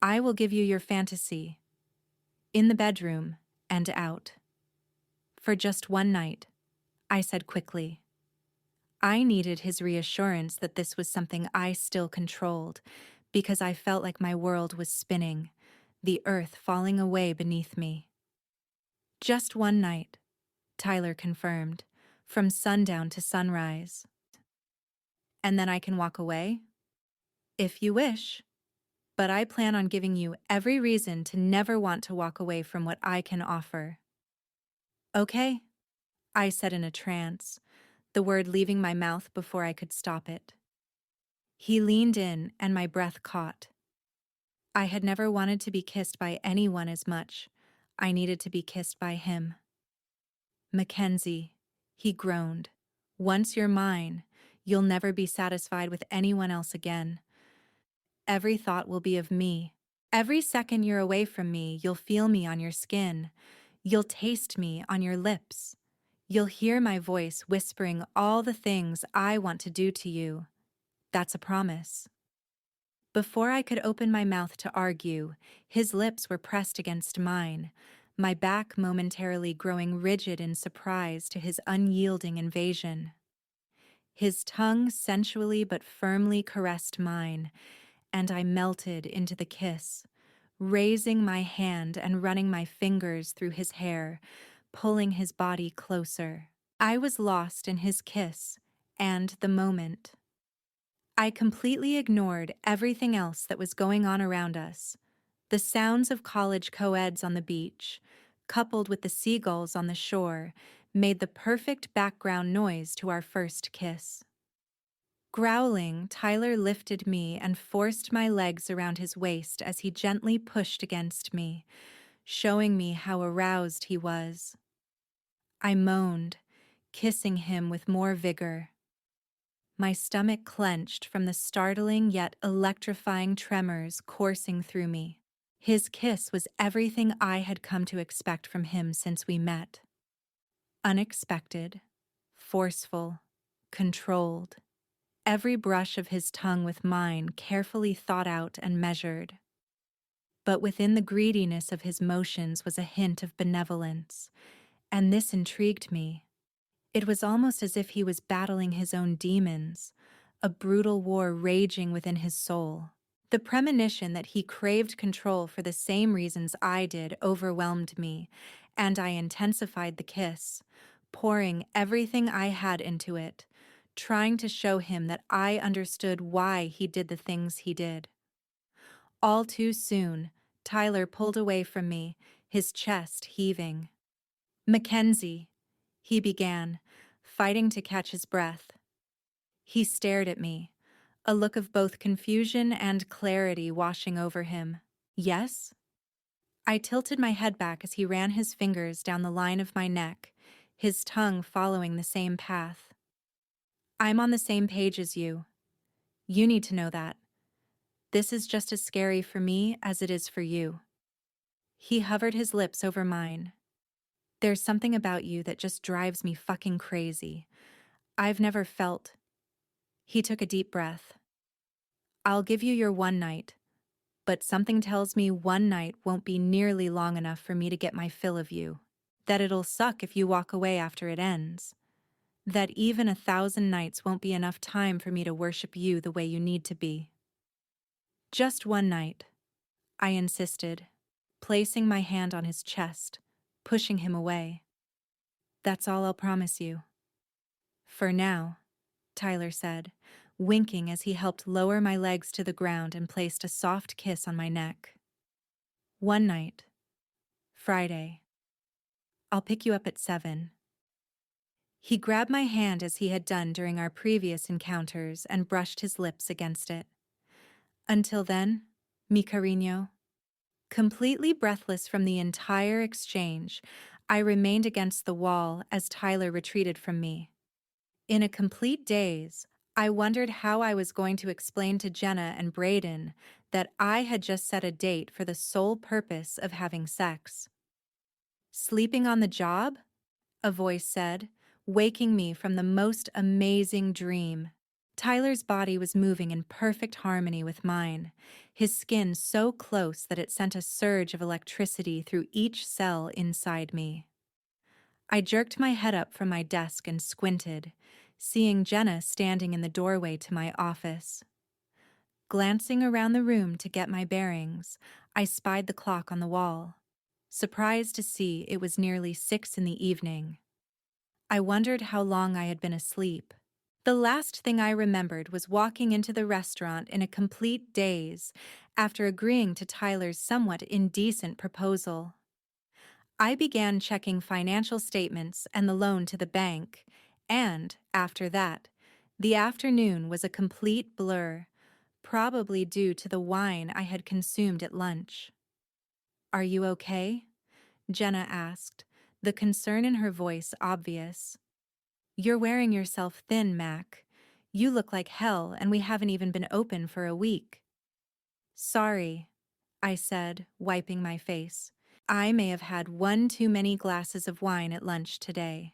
Speaker 1: I will give you your fantasy, in the bedroom and out. For just one night, I said quickly. I needed his reassurance that this was something I still controlled, because I felt like my world was spinning, the earth falling away beneath me. Just one night, Tyler confirmed, from sundown to sunrise. And then I can walk away? If you wish. But I plan on giving you every reason to never want to walk away from what I can offer. Okay, I said in a trance, the word leaving my mouth before I could stop it. He leaned in and my breath caught. I had never wanted to be kissed by anyone as much. I needed to be kissed by him. Mackenzie, he groaned. Once you're mine, you'll never be satisfied with anyone else again. Every thought will be of me. Every second you're away from me, you'll feel me on your skin. You'll taste me on your lips. You'll hear my voice whispering all the things I want to do to you. That's a promise. Before I could open my mouth to argue, his lips were pressed against mine, my back momentarily growing rigid in surprise to his unyielding invasion. His tongue sensually but firmly caressed mine, and I melted into the kiss, raising my hand and running my fingers through his hair, pulling his body closer. I was lost in his kiss and the moment. I completely ignored everything else that was going on around us. The sounds of college co-eds on the beach, coupled with the seagulls on the shore, made the perfect background noise to our first kiss. Growling, Tyler lifted me and forced my legs around his waist as he gently pushed against me, showing me how aroused he was. I moaned, kissing him with more vigor. My stomach clenched from the startling yet electrifying tremors coursing through me. His kiss was everything I had come to expect from him since we met. Unexpected, forceful, controlled. Every brush of his tongue with mine carefully thought out and measured. But within the greediness of his motions was a hint of benevolence, and this intrigued me. It was almost as if he was battling his own demons, a brutal war raging within his soul. The premonition that he craved control for the same reasons I did overwhelmed me, and I intensified the kiss, pouring everything I had into it, trying to show him that I understood why he did the things he did. All too soon, Tyler pulled away from me, his chest heaving. "Mackenzie," he began, fighting to catch his breath. He stared at me, a look of both confusion and clarity washing over him. "Yes?" I tilted my head back as he ran his fingers down the line of my neck, his tongue following the same path. "I'm on the same page as you. You need to know that. This is just as scary for me as it is for you." He hovered his lips over mine. "There's something about you that just drives me fucking crazy. I've never felt..." He took a deep breath. "I'll give you your one night, but something tells me one night won't be nearly long enough for me to get my fill of you. That it'll suck if you walk away after it ends. That even 1,000 nights won't be enough time for me to worship you the way you need to be." "Just one night," I insisted, placing my hand on his chest, pushing him away. "That's all I'll promise you." "For now," Tyler said, winking as he helped lower my legs to the ground and placed a soft kiss on my neck. "One night. Friday. I'll pick you up at 7. He grabbed my hand as he had done during our previous encounters and brushed his lips against it. "Until then, mi cariño." Completely breathless from the entire exchange, I remained against the wall as Tyler retreated from me. In a complete daze, I wondered how I was going to explain to Jenna and Braden that I had just set a date for the sole purpose of having sex. "Sleeping on the job?" a voice said, waking me from the most amazing dream. Tyler's body was moving in perfect harmony with mine, his skin so close that it sent a surge of electricity through each cell inside me. I jerked my head up from my desk and squinted, seeing Jenna standing in the doorway to my office. Glancing around the room to get my bearings, I spied the clock on the wall, surprised to see it was nearly 6 in the evening. I wondered how long I had been asleep. The last thing I remembered was walking into the restaurant in a complete daze after agreeing to Tyler's somewhat indecent proposal. I began checking financial statements and the loan to the bank, and, after that, the afternoon was a complete blur, probably due to the wine I had consumed at lunch. "Are you okay?" Jenna asked, the concern in her voice obvious. "You're wearing yourself thin, Mac. You look like hell, and we haven't even been open for a week." "Sorry," I said, wiping my face. "I may have had one too many glasses of wine at lunch today."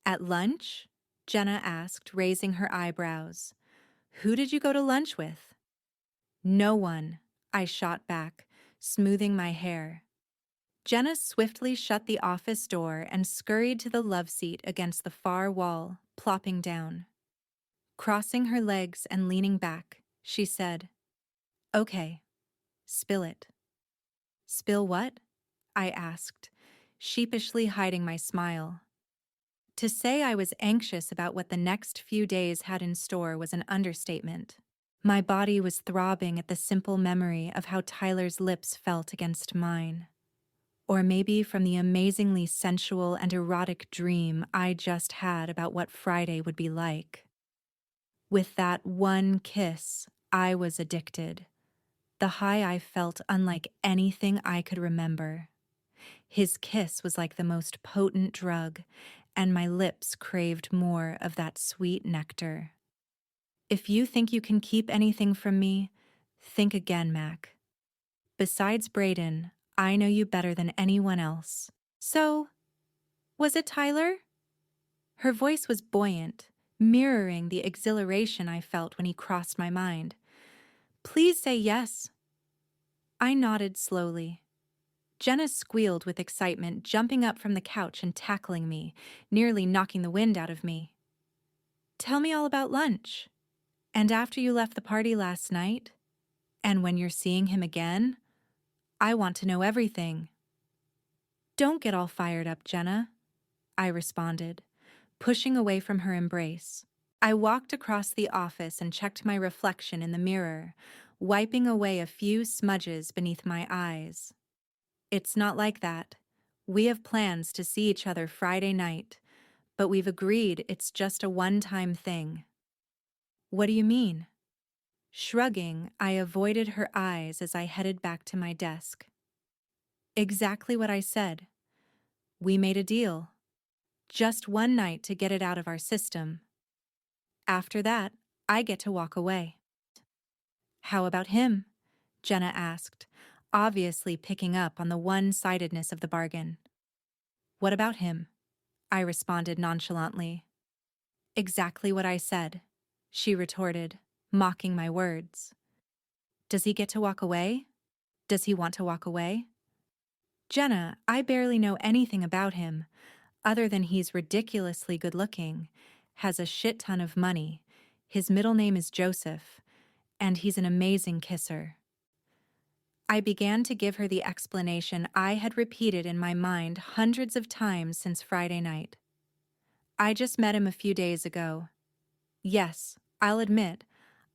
Speaker 1: "At lunch?" Jenna asked, raising her eyebrows. "Who did you go to lunch with?" "No one," I shot back, smoothing my hair. Jenna swiftly shut the office door and scurried to the love seat against the far wall, plopping down. Crossing her legs and leaning back, she said, "Okay, spill it." "Spill what?" I asked, sheepishly hiding my smile. To say I was anxious about what the next few days had in store was an understatement. My body was throbbing at the simple memory of how Tyler's lips felt against mine. Or maybe from the amazingly sensual and erotic dream I just had about what Friday would be like. With that one kiss, I was addicted. The high I felt unlike anything I could remember. His kiss was like the most potent drug, and my lips craved more of that sweet nectar. If you think you can keep anything from me, think again, Mac. Besides Brayden, I know you better than anyone else. So, was it Tyler? Her voice was buoyant, mirroring the exhilaration I felt when he crossed my mind. Please say yes. I nodded slowly. Jenna squealed with excitement, jumping up from the couch and tackling me, nearly knocking the wind out of me. Tell me all about lunch. And after you left the party last night? And when you're seeing him again? I want to know everything. Don't get all fired up, Jenna, I responded, pushing away from her embrace. I walked across the office and checked my reflection in the mirror, wiping away a few smudges beneath my eyes. It's not like that. We have plans to see each other Friday night, but we've agreed it's just a one-time thing. What do you mean? Shrugging, I avoided her eyes as I headed back to my desk. Exactly what I said. We made a deal. Just one night to get it out of our system. After that, I get to walk away. How about him? Jenna asked, obviously picking up on the one-sidedness of the bargain. What about him? I responded nonchalantly. Exactly what I said, she retorted, mocking my words. Does he get to walk away? Does he want to walk away? Jenna, I barely know anything about him, other than he's ridiculously good-looking, has a shit ton of money, his middle name is Joseph, and he's an amazing kisser. I began to give her the explanation I had repeated in my mind hundreds of times since Friday night. I just met him a few days ago. Yes, I'll admit,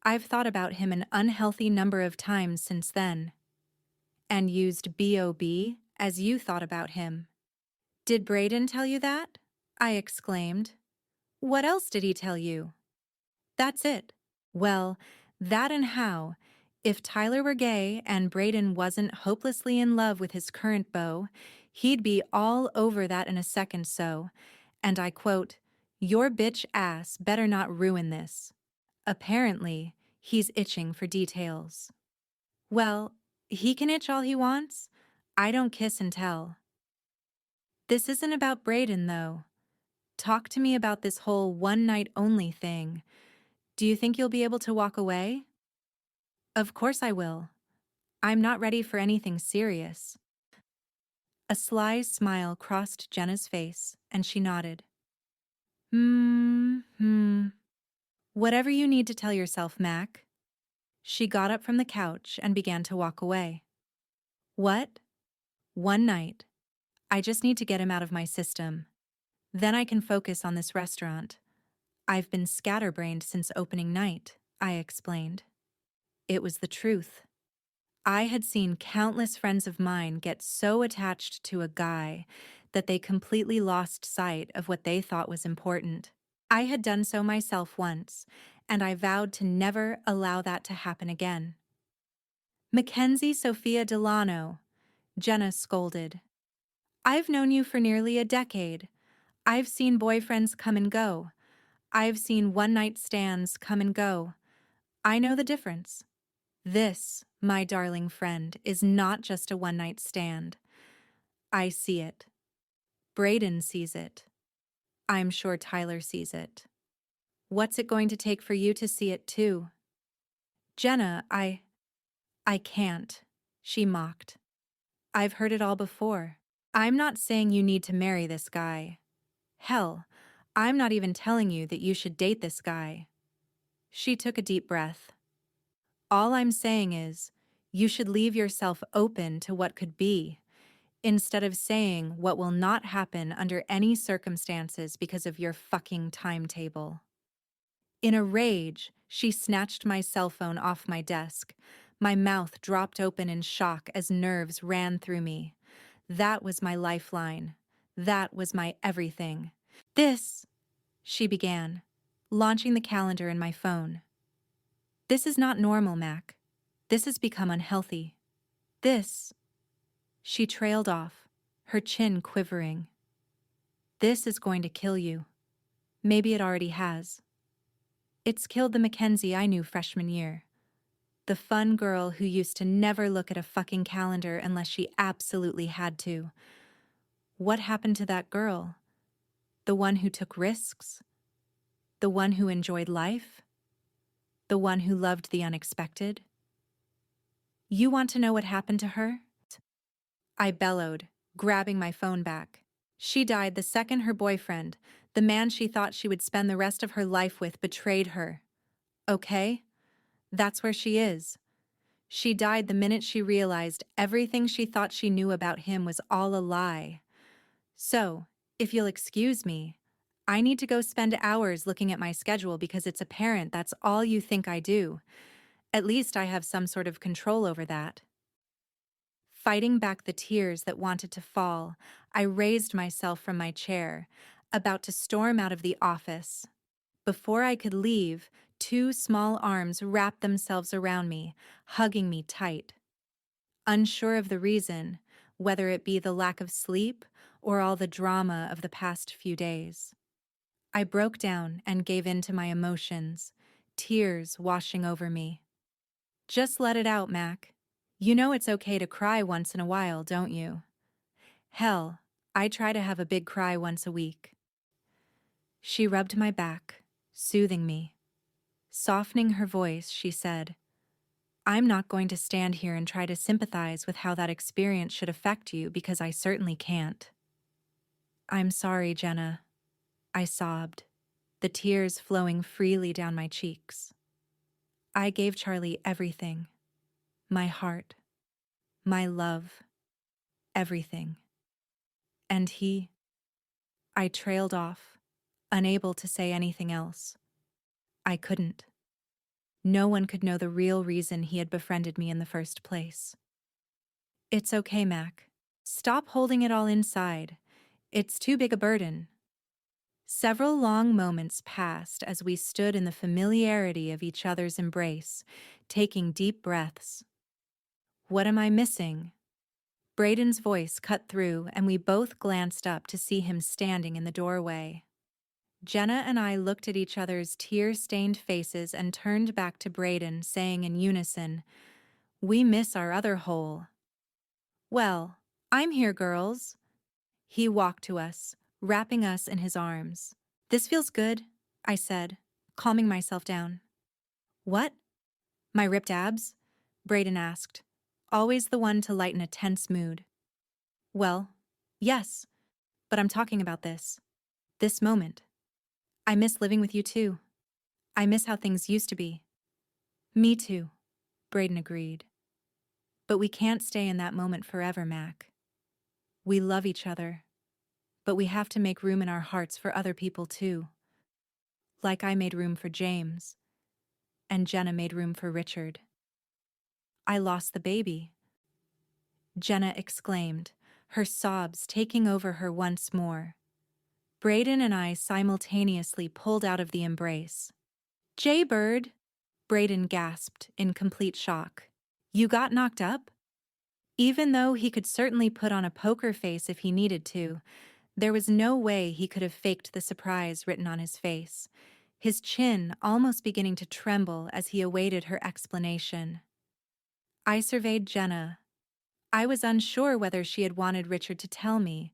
Speaker 1: I've thought about him an unhealthy number of times since then. And used B.O.B. as you thought about him. Did Brayden tell you that? I exclaimed. What else did he tell you? That's it. Well, that and how. If Tyler were gay and Brayden wasn't hopelessly in love with his current beau, he'd be all over that in a second so, and I quote, "Your bitch ass better not ruin this." Apparently, he's itching for details. Well, he can itch all he wants. I don't kiss and tell. This isn't about Brayden, though. Talk to me about this whole one-night-only thing. Do you think you'll be able to walk away? Of course I will. I'm not ready for anything serious. A sly smile crossed Jenna's face, and she nodded. Whatever you need to tell yourself, Mac. She got up from the couch and began to walk away. What? One night. I just need to get him out of my system. Then I can focus on this restaurant. I've been scatterbrained since opening night, I explained. It was the truth. I had seen countless friends of mine get so attached to a guy that they completely lost sight of what they thought was important. I had done so myself once, and I vowed to never allow that to happen again. Mackenzie Sophia Delano, Jenna scolded. I've known you for nearly a decade. I've seen boyfriends come and go. I've seen one-night stands come and go. I know the difference. This, my darling friend, is not just a one-night stand. I see it. Brayden sees it. I'm sure Tyler sees it. What's it going to take for you to see it too? Jenna, I can't, she mocked. I've heard it all before. I'm not saying you need to marry this guy. Hell, I'm not even telling you that you should date this guy. She took a deep breath. All I'm saying is, you should leave yourself open to what could be, instead of saying what will not happen under any circumstances because of your fucking timetable. In a rage, she snatched my cell phone off my desk. My mouth dropped open in shock as nerves ran through me. That was my lifeline. That was my everything. This, she began. launching the calendar in my phone. This is not normal, Mac. This has become unhealthy. This. She trailed off, her chin quivering. This is going to kill you. Maybe it already has. It's killed the Mackenzie I knew freshman year. The fun girl who used to never look at a fucking calendar unless she absolutely had to. What happened to that girl? The one who took risks? The one who enjoyed life? The one who loved the unexpected? You want to know what happened to her? I bellowed, grabbing my phone back. She died the second her boyfriend, the man she thought she would spend the rest of her life with, betrayed her. Okay? That's where she is. She died the minute she realized everything she thought she knew about him was all a lie. So, if you'll excuse me, I need to go spend hours looking at my schedule because it's apparent that's all you think I do. At least I have some sort of control over that. Fighting back the tears that wanted to fall, I raised myself from my chair, about to storm out of the office. Before I could leave, two small arms wrapped themselves around me, hugging me tight. Unsure of the reason, whether it be the lack of sleep or all the drama of the past few days. I broke down and gave in to my emotions, tears washing over me. Just let it out, Mac. You know it's okay to cry once in a while, don't you? Hell, I try to have a big cry once a week. She rubbed my back, soothing me. Softening her voice, she said, I'm not going to stand here and try to sympathize with how that experience should affect you because I certainly can't. I'm sorry, Jenna, I sobbed, the tears flowing freely down my cheeks. I gave Charlie everything. My heart, my love, everything. And I trailed off, unable to say anything else. I couldn't. No one could know the real reason he had befriended me in the first place. It's okay, Mac. Stop holding it all inside. It's too big a burden. Several long moments passed as we stood in the familiarity of each other's embrace, taking deep breaths. What am I missing? Braden's voice cut through, and we both glanced up to see him standing in the doorway. Jenna and I looked at each other's tear-stained faces and turned back to Braden, saying in unison, We miss our other hole. Well, I'm here, girls. He walked to us, wrapping us in his arms. This feels good, I said, calming myself down. What? My ripped abs? Braden asked, always the one to lighten a tense mood. Well, yes, but I'm talking about this moment. I miss living with you too. I miss how things used to be. Me too, Braden agreed. But we can't stay in that moment forever, Mac. We love each other, but we have to make room in our hearts for other people too. Like I made room for James, and Jenna made room for Richard. I lost the baby, Jenna exclaimed, her sobs taking over her once more. Braden and I simultaneously pulled out of the embrace. Jaybird, Braden gasped in complete shock. You got knocked up? Even though he could certainly put on a poker face if he needed to, there was no way he could have faked the surprise written on his face, his chin almost beginning to tremble as he awaited her explanation. I surveyed Jenna. I was unsure whether she had wanted Richard to tell me,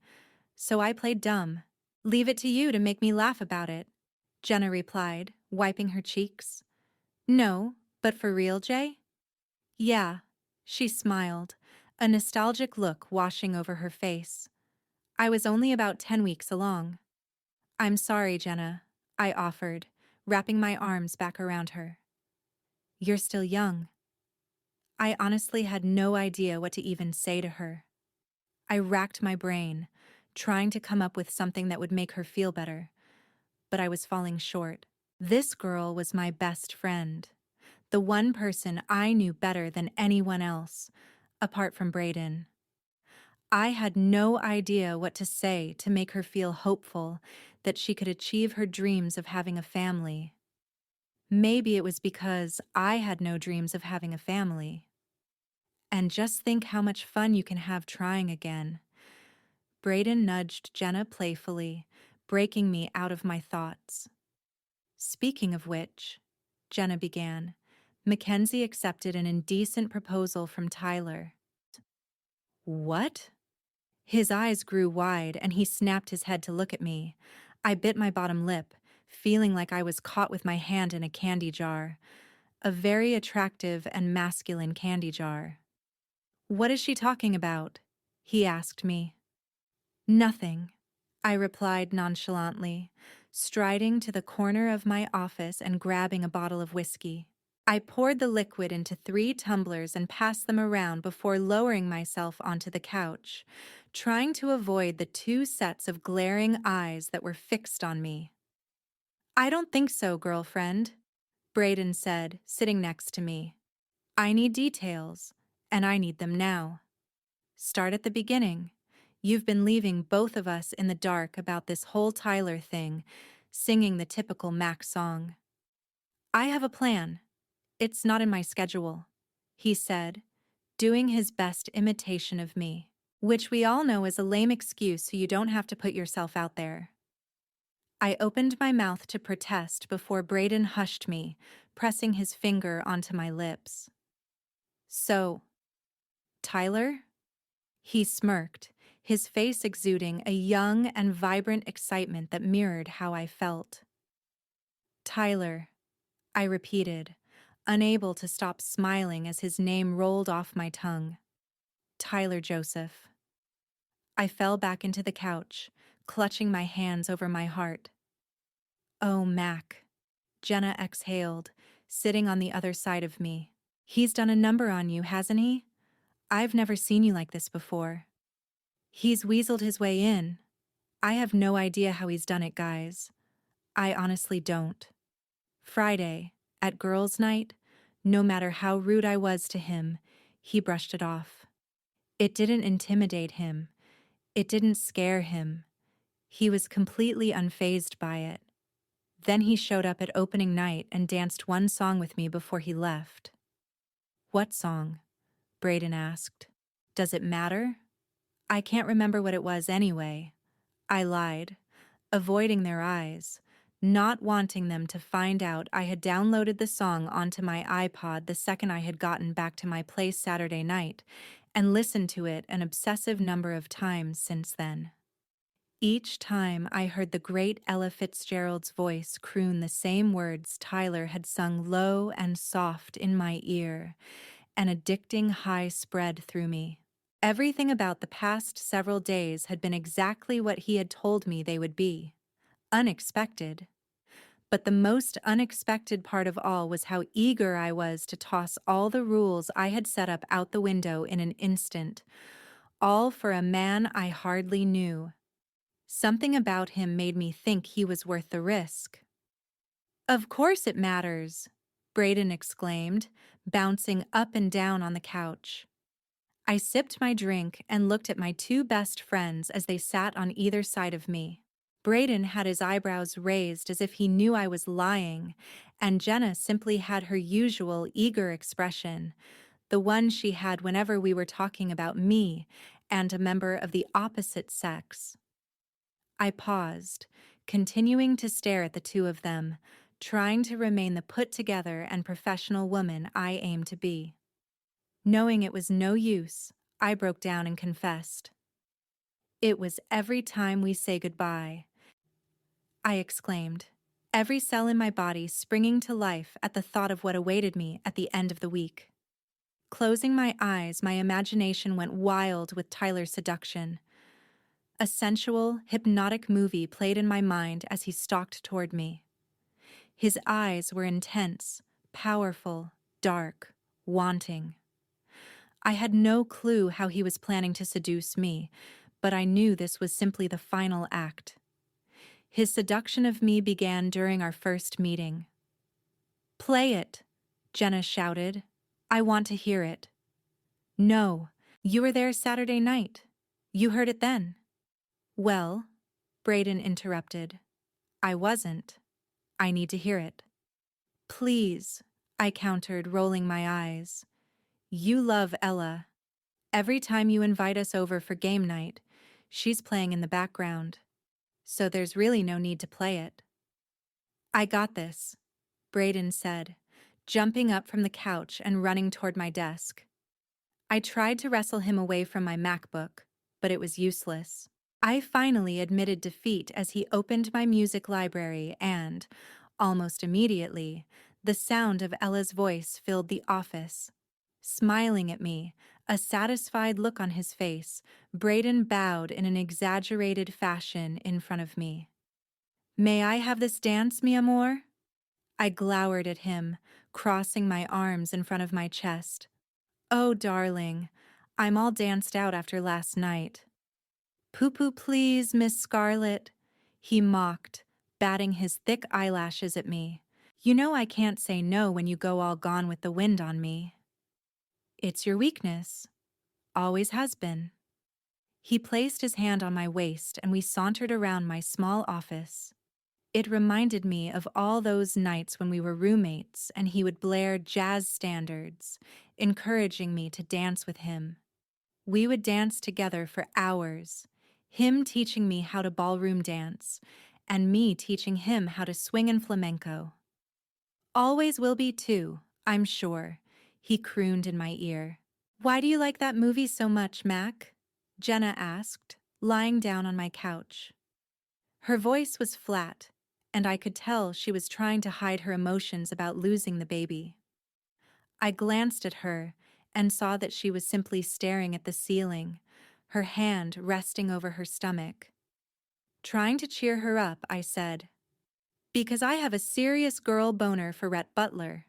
Speaker 1: so I played dumb. Leave it to you to make me laugh about it, Jenna replied, wiping her cheeks. No, but for real, Jay? Yeah, she smiled, a nostalgic look washing over her face. I was only about 10 weeks along. I'm sorry, Jenna, I offered, wrapping my arms back around her. You're still young. I honestly had no idea what to even say to her. I racked my brain, trying to come up with something that would make her feel better, but I was falling short. This girl was my best friend, the one person I knew better than anyone else, apart from Braden. I had no idea what to say to make her feel hopeful that she could achieve her dreams of having a family. Maybe it was because I had no dreams of having a family. And just think how much fun you can have trying again. Brayden nudged Jenna playfully, breaking me out of my thoughts. Speaking of which, Jenna began, Mackenzie accepted an indecent proposal from Tyler. What? His eyes grew wide and he snapped his head to look at me. I bit my bottom lip, feeling like I was caught with my hand in a candy jar. A very attractive and masculine candy jar. What is she talking about? He asked me. Nothing, I replied nonchalantly, striding to the corner of my office and grabbing a bottle of whiskey. I poured the liquid into 3 tumblers and passed them around before lowering myself onto the couch, trying to avoid the 2 sets of glaring eyes that were fixed on me. I don't think so, girlfriend, Brayden said, sitting next to me. I need details, and I need them now. Start at the beginning. You've been leaving both of us in the dark about this whole Tyler thing, singing the typical Mac song. I have a plan. It's not in my schedule, he said, doing his best imitation of me, which we all know is a lame excuse so you don't have to put yourself out there. I opened my mouth to protest before Brayden hushed me, pressing his finger onto my lips. So, Tyler? He smirked, his face exuding a young and vibrant excitement that mirrored how I felt. Tyler, I repeated, unable to stop smiling as his name rolled off my tongue. Tyler Joseph. I fell back into the couch, clutching my hands over my heart. Oh, Mac. Jenna exhaled, sitting on the other side of me. He's done a number on you, hasn't he? I've never seen you like this before. He's weaseled his way in. I have no idea how he's done it, guys. I honestly don't. Friday, at girls' night, no matter how rude I was to him, he brushed it off. It didn't intimidate him. It didn't scare him. He was completely unfazed by it. Then he showed up at opening night and danced one song with me before he left. What song? Brayden asked. Does it matter? I can't remember what it was anyway. I lied, avoiding their eyes, not wanting them to find out I had downloaded the song onto my iPod the second I had gotten back to my place Saturday night, and listened to it an obsessive number of times since then. Each time I heard the great Ella Fitzgerald's voice croon the same words Tyler had sung low and soft in my ear, an addicting high spread through me. Everything about the past several days had been exactly what he had told me they would be. Unexpected. But the most unexpected part of all was how eager I was to toss all the rules I had set up out the window in an instant, all for a man I hardly knew. Something about him made me think he was worth the risk. Of course it matters, Brayden exclaimed, bouncing up and down on the couch. I sipped my drink and looked at my 2 best friends as they sat on either side of me. Brayden had his eyebrows raised as if he knew I was lying, and Jenna simply had her usual eager expression, the one she had whenever we were talking about me and a member of the opposite sex. I paused, continuing to stare at the 2 of them, trying to remain the put-together and professional woman I aimed to be. Knowing it was no use, I broke down and confessed. It was every time we say goodbye, I exclaimed, every cell in my body springing to life at the thought of what awaited me at the end of the week. Closing my eyes, my imagination went wild with Tyler's seduction. A sensual, hypnotic movie played in my mind as he stalked toward me. His eyes were intense, powerful, dark, wanting. I had no clue how he was planning to seduce me, but I knew this was simply the final act. His seduction of me began during our first meeting. "Play it," Jenna shouted. "I want to hear it." "No, you were there Saturday night. You heard it then." "Well," Brayden interrupted, I wasn't. I need to hear it. Please, I countered, rolling my eyes. You love Ella. Every time you invite us over for game night, she's playing in the background. So there's really no need to play it. I got this, Braden said, jumping up from the couch and running toward my desk. I tried to wrestle him away from my MacBook, but it was useless. I finally admitted defeat as he opened my music library and, almost immediately, the sound of Ella's voice filled the office. Smiling at me, a satisfied look on his face, Braden bowed in an exaggerated fashion in front of me. May I have this dance, mi amor? I glowered at him, crossing my arms in front of my chest. Oh, darling, I'm all danced out after last night. Poo-poo, please, Miss Scarlet, he mocked, batting his thick eyelashes at me. You know I can't say no when you go all gone with the wind on me. It's your weakness. Always has been. He placed his hand on my waist and we sauntered around my small office. It reminded me of all those nights when we were roommates and he would blare jazz standards, encouraging me to dance with him. We would dance together for hours, him teaching me how to ballroom dance, and me teaching him how to swing in flamenco. Always will be too, I'm sure, he crooned in my ear. Why do you like that movie so much, Mac? Jenna asked, lying down on my couch. Her voice was flat, and I could tell she was trying to hide her emotions about losing the baby. I glanced at her and saw that she was simply staring at the ceiling, her hand resting over her stomach. Trying to cheer her up, I said, because I have a serious girl boner for Rhett Butler.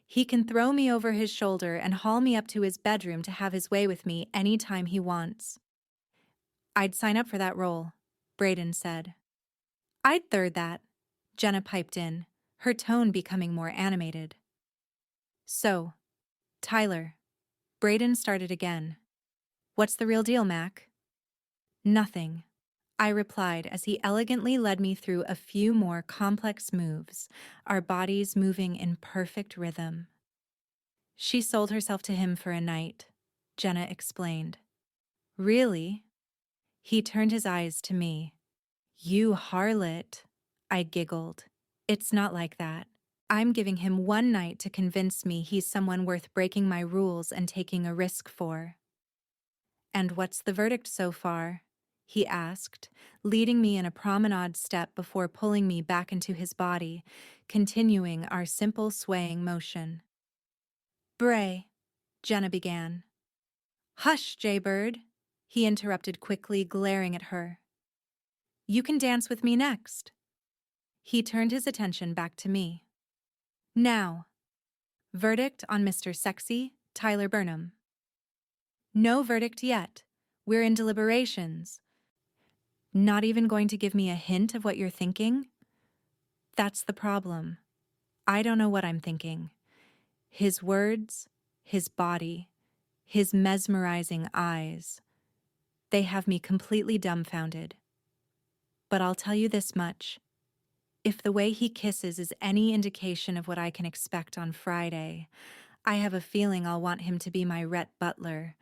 Speaker 1: He can throw me over his shoulder and haul me up to his bedroom to have his way with me any time he wants. I'd sign up for that role, Braden said. I'd third that, Jenna piped in, her tone becoming more animated. So, Tyler, Braden started again. What's the real deal, Mac? Nothing, I replied as he elegantly led me through a few more complex moves, our bodies moving in perfect rhythm. She sold herself to him for a night, Jenna explained. Really? He turned his eyes to me. You harlot, I giggled. It's not like that. I'm giving him one night to convince me he's someone worth breaking my rules and taking a risk for. And what's the verdict so far? He asked, leading me in a promenade step before pulling me back into his body, continuing our simple swaying motion. Bray, Jenna began. Hush, Jaybird, he interrupted quickly, glaring at her. You can dance with me next. He turned his attention back to me. Now, verdict on Mr. Sexy, Tyler Burnham. No verdict yet. We're in deliberations. Not even going to give me a hint of what you're thinking? That's the problem. I don't know what I'm thinking. His words, his body, his mesmerizing eyes. They have me completely dumbfounded. But I'll tell you this much. If the way he kisses is any indication of what I can expect on Friday, I have a feeling I'll want him to be my Rhett Butler,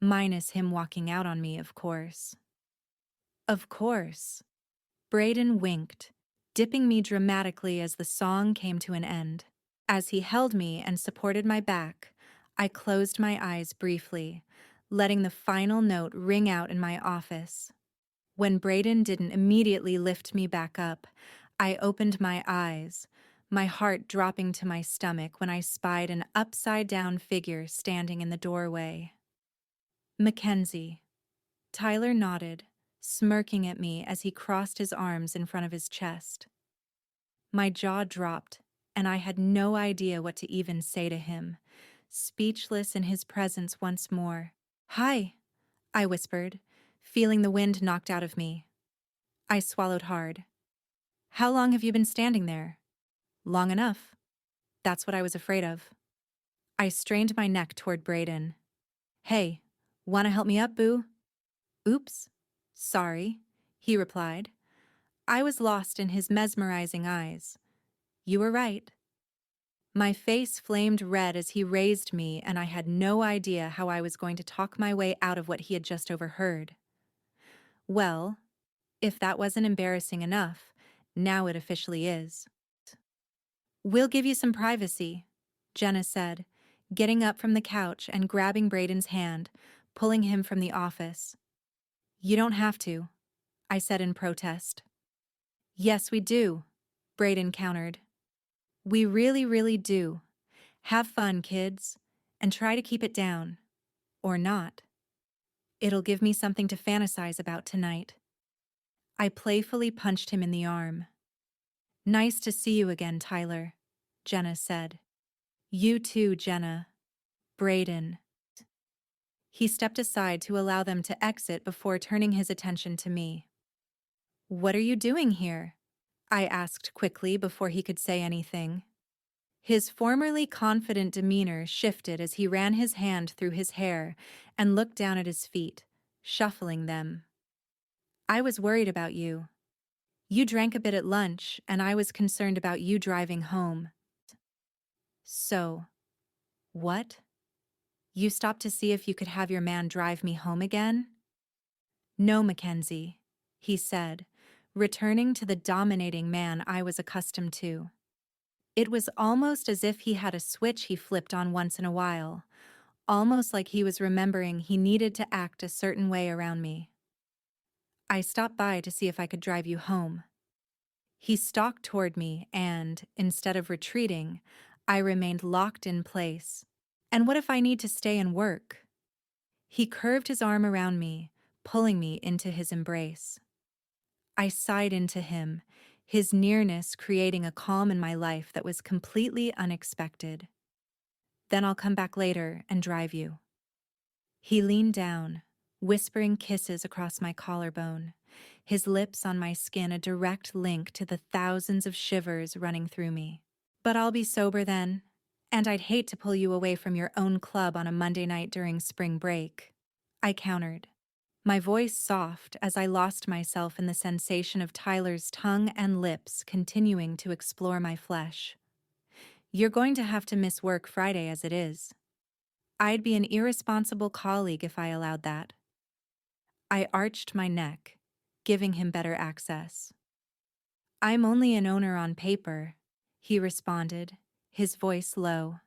Speaker 1: minus him walking out on me, of course. Of course. Braden winked, dipping me dramatically as the song came to an end. As he held me and supported my back, I closed my eyes briefly, letting the final note ring out in my office. When Braden didn't immediately lift me back up, I opened my eyes, my heart dropping to my stomach when I spied an upside-down figure standing in the doorway. Mackenzie. Tyler nodded, smirking at me as he crossed his arms in front of his chest. My jaw dropped, and I had no idea what to even say to him, speechless in his presence once more. Hi, I whispered, feeling the wind knocked out of me. I swallowed hard. How long have you been standing there? Long enough. That's what I was afraid of. I strained my neck toward Braden. Hey, wanna help me up, boo? Oops. Sorry, he replied. I was lost in his mesmerizing eyes. You were right. My face flamed red as he raised me, and I had no idea how I was going to talk my way out of what he had just overheard. Well, if that wasn't embarrassing enough, now it officially is. We'll give you some privacy, Jenna said, getting up from the couch and grabbing Braden's hand, pulling him from the office. You don't have to, I said in protest. Yes, we do, Braden countered. We really, really do. Have fun, kids, and try to keep it down. Or not. It'll give me something to fantasize about tonight. I playfully punched him in the arm. Nice to see you again, Tyler, Jenna said. You too, Jenna. Braden. He stepped aside to allow them to exit before turning his attention to me. What are you doing here? I asked quickly before he could say anything. His formerly confident demeanor shifted as he ran his hand through his hair and looked down at his feet, shuffling them. I was worried about you. You drank a bit at lunch, and I was concerned about you driving home. So, what? You stopped to see if you could have your man drive me home again? No, Mackenzie, he said, returning to the dominating man I was accustomed to. It was almost as if he had a switch he flipped on once in a while, almost like he was remembering he needed to act a certain way around me. I stopped by to see if I could drive you home. He stalked toward me and, instead of retreating, I remained locked in place. And what if I need to stay and work? He curved his arm around me, pulling me into his embrace. I sighed into him, his nearness creating a calm in my life that was completely unexpected. Then I'll come back later and drive you. He leaned down, whispering kisses across my collarbone, his lips on my skin a direct link to the thousands of shivers running through me. But I'll be sober then, and I'd hate to pull you away from your own club on a Monday night during spring break, I countered, my voice soft as I lost myself in the sensation of Tyler's tongue and lips continuing to explore my flesh. You're going to have to miss work Friday as it is. I'd be an irresponsible colleague if I allowed that. I arched my neck, giving him better access. I'm only an owner on paper, he responded, his voice low.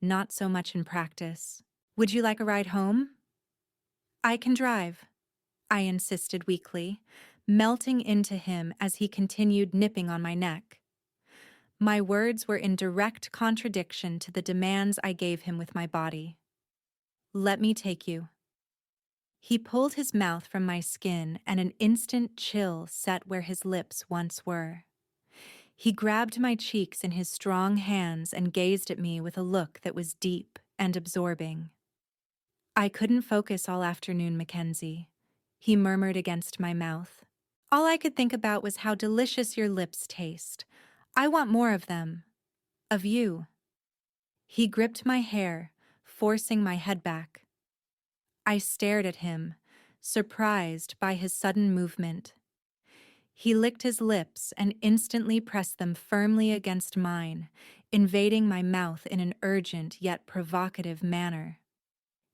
Speaker 1: Not so much in practice. Would you like a ride home? I can drive, I insisted weakly, melting into him as he continued nipping on my neck. My words were in direct contradiction to the demands I gave him with my body. Let me take you. He pulled his mouth from my skin and an instant chill set where his lips once were. He grabbed my cheeks in his strong hands and gazed at me with a look that was deep and absorbing. I couldn't focus all afternoon, Mackenzie, he murmured against my mouth. All I could think about was how delicious your lips taste. I want more of them. Of you. He gripped my hair, forcing my head back. I stared at him, surprised by his sudden movement. He licked his lips and instantly pressed them firmly against mine, invading my mouth in an urgent yet provocative manner.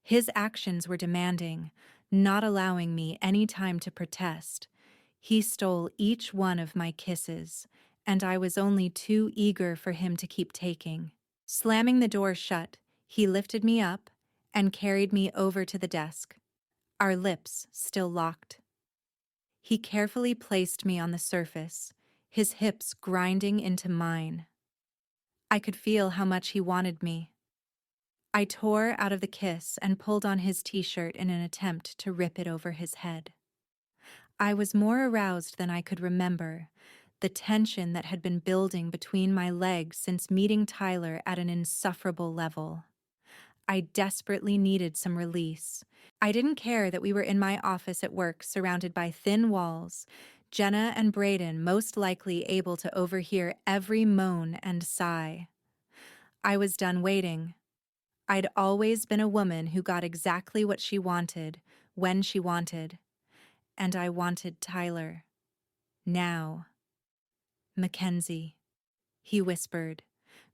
Speaker 1: His actions were demanding, not allowing me any time to protest. He stole each one of my kisses, and I was only too eager for him to keep taking. Slamming the door shut, he lifted me up and carried me over to the desk, our lips still locked. He carefully placed me on the surface, his hips grinding into mine. I could feel how much he wanted me. I tore out of the kiss and pulled on his t-shirt in an attempt to rip it over his head. I was more aroused than I could remember, the tension that had been building between my legs since meeting Tyler at an insufferable level. I desperately needed some release. I didn't care that we were in my office at work surrounded by thin walls, Jenna and Braden most likely able to overhear every moan and sigh. I was done waiting. I'd always been a woman who got exactly what she wanted, when she wanted. And I wanted Tyler. Now. Mackenzie, he whispered,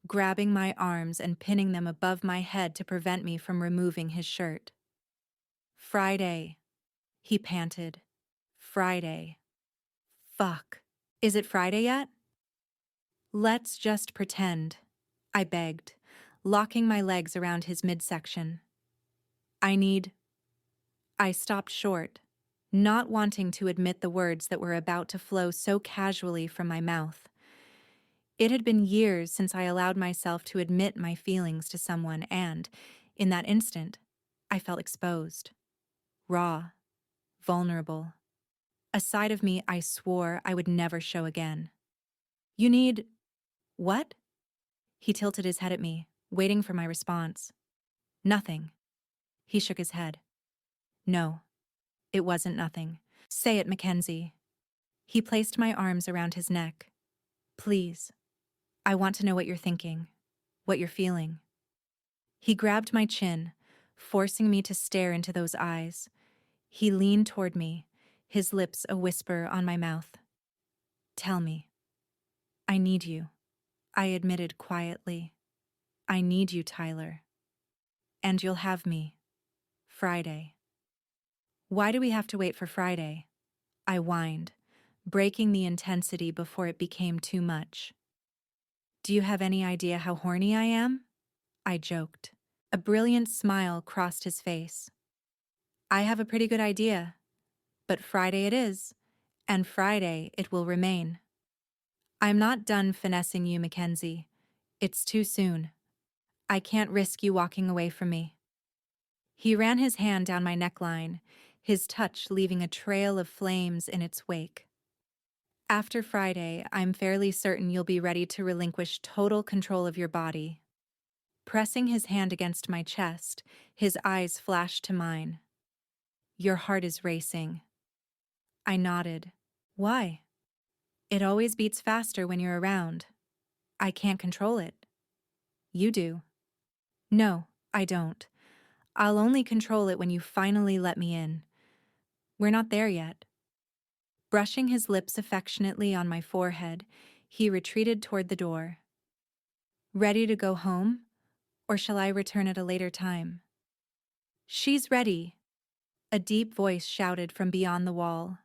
Speaker 1: grabbing my arms and pinning them above my head to prevent me from removing his shirt. Friday, he panted. Friday. Fuck. Is it Friday yet? Let's just pretend, I begged, locking my legs around his midsection. I stopped short, not wanting to admit the words that were about to flow so casually from my mouth. It had been years since I allowed myself to admit my feelings to someone and, in that instant, I felt exposed, raw, vulnerable. A side of me I swore I would never show again. You need... what? He tilted his head at me, waiting for my response. Nothing. He shook his head. No, it wasn't nothing. Say it, Mackenzie. He placed my arms around his neck. Please. I want to know what you're thinking, what you're feeling. He grabbed my chin, forcing me to stare into those eyes. He leaned toward me, his lips a whisper on my mouth. Tell me. I need you, I admitted quietly. I need you, Tyler. And you'll have me. Friday. Why do we have to wait for Friday? I whined, breaking the intensity before it became too much. Do you have any idea how horny I am? I joked. A brilliant smile crossed his face. I have a pretty good idea. But Friday it is, and Friday it will remain. I'm not done finessing you, Mackenzie. It's too soon. I can't risk you walking away from me. He ran his hand down my neckline, his touch leaving a trail of flames in its wake. After Friday, I'm fairly certain you'll be ready to relinquish total control of your body. Pressing his hand against my chest, his eyes flashed to mine. Your heart is racing. I nodded. Why? It always beats faster when you're around. I can't control it. You do. No, I don't. I'll only control it when you finally let me in. We're not there yet. Brushing his lips affectionately on my forehead, he retreated toward the door. Ready to go home? Or shall I return at a later time? She's ready, a deep voice shouted from beyond the wall.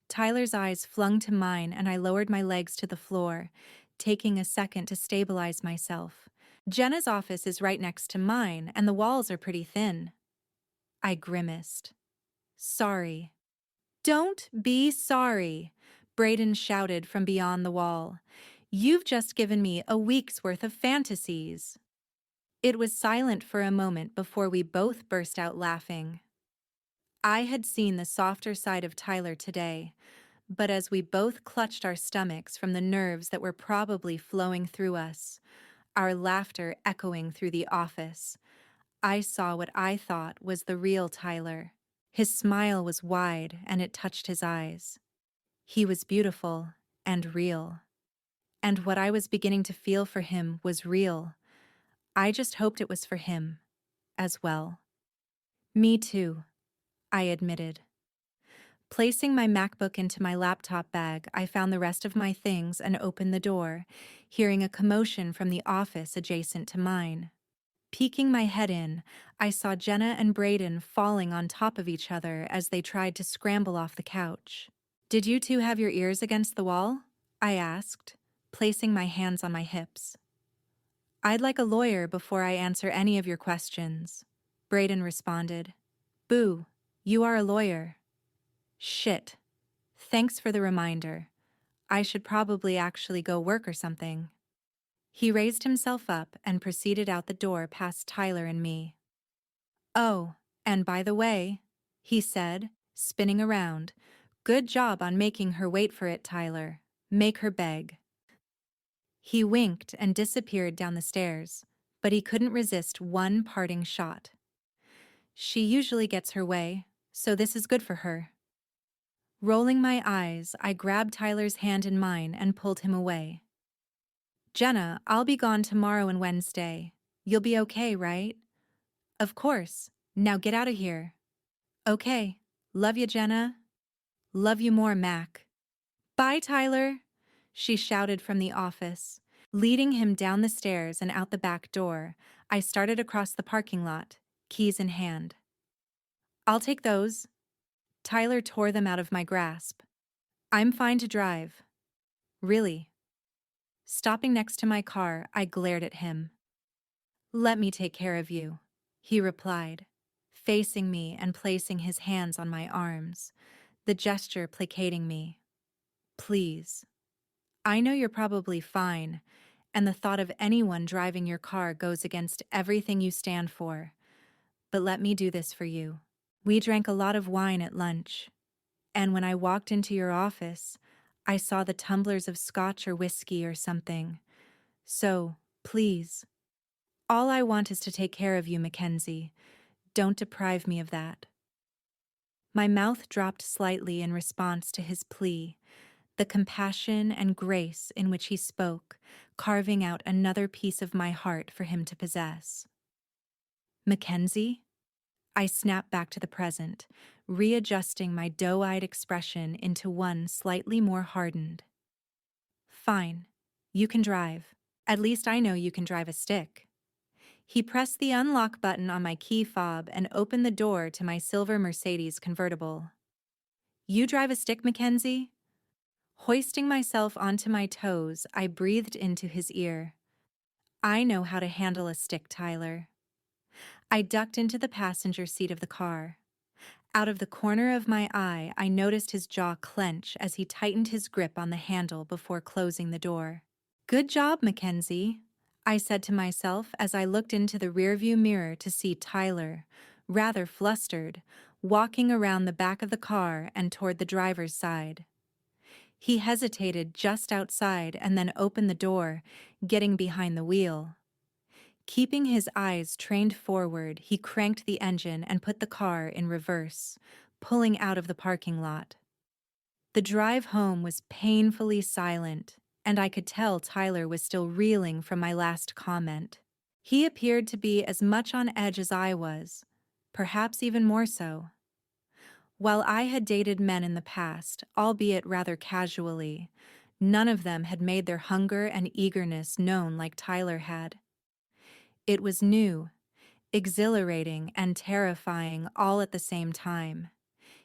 Speaker 1: Tyler's eyes flung to mine and I lowered my legs to the floor, taking a second to stabilize myself. Jenna's office is right next to mine and the walls are pretty thin. I grimaced. Sorry. Don't be sorry, Braden shouted from beyond the wall. You've just given me a week's worth of fantasies. It was silent for a moment before we both burst out laughing. I had seen the softer side of Tyler today, but as we both clutched our stomachs from the nerves that were probably flowing through us, our laughter echoing through the office, I saw what I thought was the real Tyler. His smile was wide and it touched his eyes. He was beautiful and real. And what I was beginning to feel for him was real. I just hoped it was for him as well. Me too, I admitted. Placing my MacBook into my laptop bag, I found the rest of my things and opened the door, hearing a commotion from the office adjacent to mine. Peeking my head in, I saw Jenna and Braden falling on top of each other as they tried to scramble off the couch. Did you two have your ears against the wall? I asked, placing my hands on my hips. I'd like a lawyer before I answer any of your questions, Braden responded. Boo, you are a lawyer. Shit. Thanks for the reminder. I should probably actually go work or something. He raised himself up and proceeded out the door past Tyler and me. Oh, and by the way, he said, spinning around, good job on making her wait for it, Tyler. Make her beg. He winked and disappeared down the stairs, but he couldn't resist one parting shot. She usually gets her way, so this is good for her. Rolling my eyes, I grabbed Tyler's hand in mine and pulled him away. Jenna, I'll be gone tomorrow and Wednesday. You'll be okay, right? Of course. Now get out of here. Okay. Love you, Jenna. Love you more, Mac. Bye, Tyler, she shouted from the office. Leading him down the stairs and out the back door, I started across the parking lot, keys in hand. I'll take those. Tyler tore them out of my grasp. I'm fine to drive. Really? Stopping next to my car, I glared at him. Let me take care of you, he replied, facing me and placing his hands on my arms, the gesture placating me. Please. I know you're probably fine, and the thought of anyone driving your car goes against everything you stand for. But let me do this for you. We drank a lot of wine at lunch, and when I walked into your office, I saw the tumblers of scotch or whiskey or something. So, please. All I want is to take care of you, Mackenzie. Don't deprive me of that. My mouth dropped slightly in response to his plea, the compassion and grace in which he spoke, carving out another piece of my heart for him to possess. Mackenzie? I snapped back to the present, readjusting my doe-eyed expression into one slightly more hardened. Fine. You can drive. At least I know you can drive a stick. He pressed the unlock button on my key fob and opened the door to my silver Mercedes convertible. You drive a stick, Mackenzie? Hoisting myself onto my toes, I breathed into his ear. I know how to handle a stick, Tyler. I ducked into the passenger seat of the car. Out of the corner of my eye, I noticed his jaw clench as he tightened his grip on the handle before closing the door. Good job, Mackenzie, I said to myself as I looked into the rearview mirror to see Tyler, rather flustered, walking around the back of the car and toward the driver's side. He hesitated just outside and then opened the door, getting behind the wheel. Keeping his eyes trained forward, he cranked the engine and put the car in reverse, pulling out of the parking lot. The drive home was painfully silent, and I could tell Tyler was still reeling from my last comment. He appeared to be as much on edge as I was, perhaps even more so. While I had dated men in the past, albeit rather casually, none of them had made their hunger and eagerness known like Tyler had. It was new, exhilarating, and terrifying all at the same time.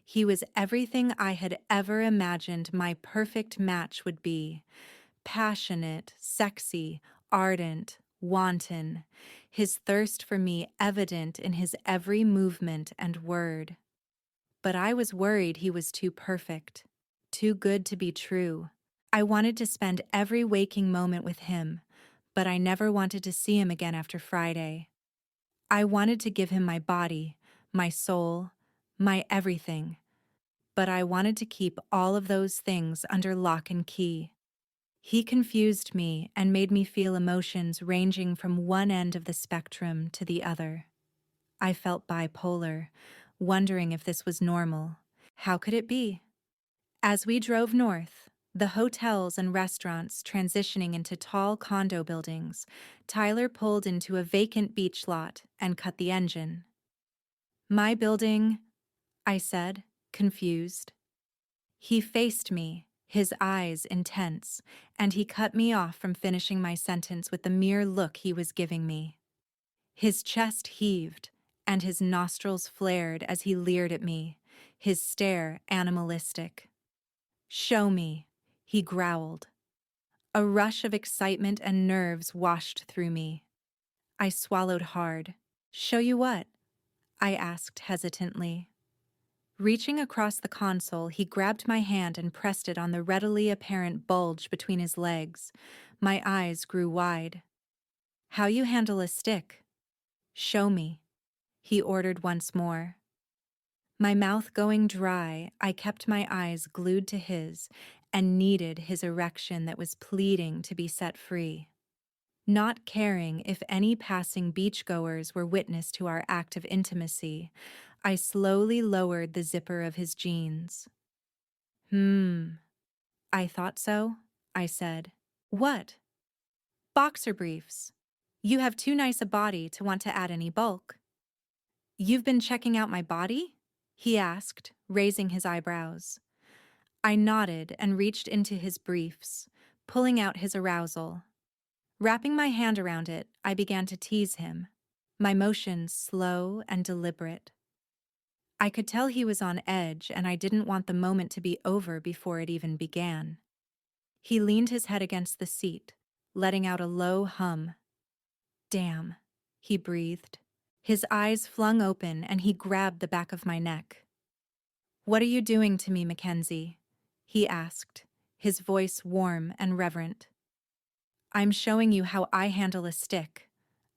Speaker 1: He was everything I had ever imagined my perfect match would be. Passionate, sexy, ardent, wanton, his thirst for me evident in his every movement and word. But I was worried he was too perfect, too good to be true. I wanted to spend every waking moment with him, but I never wanted to see him again after Friday. I wanted to give him my body, my soul, my everything, but I wanted to keep all of those things under lock and key. He confused me and made me feel emotions ranging from one end of the spectrum to the other. I felt bipolar, wondering if this was normal. How could it be? As we drove north, the hotels and restaurants transitioning into tall condo buildings, Tyler pulled into a vacant beach lot and cut the engine. My building, I said, confused. He faced me, his eyes intense, and he cut me off from finishing my sentence with the mere look he was giving me. His chest heaved, and his nostrils flared as he leered at me, his stare animalistic. Show me, he growled. A rush of excitement and nerves washed through me. I swallowed hard. Show you what? I asked hesitantly. Reaching across the console, he grabbed my hand and pressed it on the readily apparent bulge between his legs. My eyes grew wide. How you handle a stick? Show me, he ordered once more. My mouth going dry, I kept my eyes glued to his and kneaded his erection that was pleading to be set free. Not caring if any passing beachgoers were witness to our act of intimacy, I slowly lowered the zipper of his jeans. I thought so, I said. What? Boxer briefs. You have too nice a body to want to add any bulk. You've been checking out my body? He asked, raising his eyebrows. I nodded and reached into his briefs, pulling out his arousal. Wrapping my hand around it, I began to tease him, my motions slow and deliberate. I could tell he was on edge, and I didn't want the moment to be over before it even began. He leaned his head against the seat, letting out a low hum. "Damn," he breathed. His eyes flung open and he grabbed the back of my neck. "What are you doing to me, Mackenzie?" he asked, his voice warm and reverent. "I'm showing you how I handle a stick,"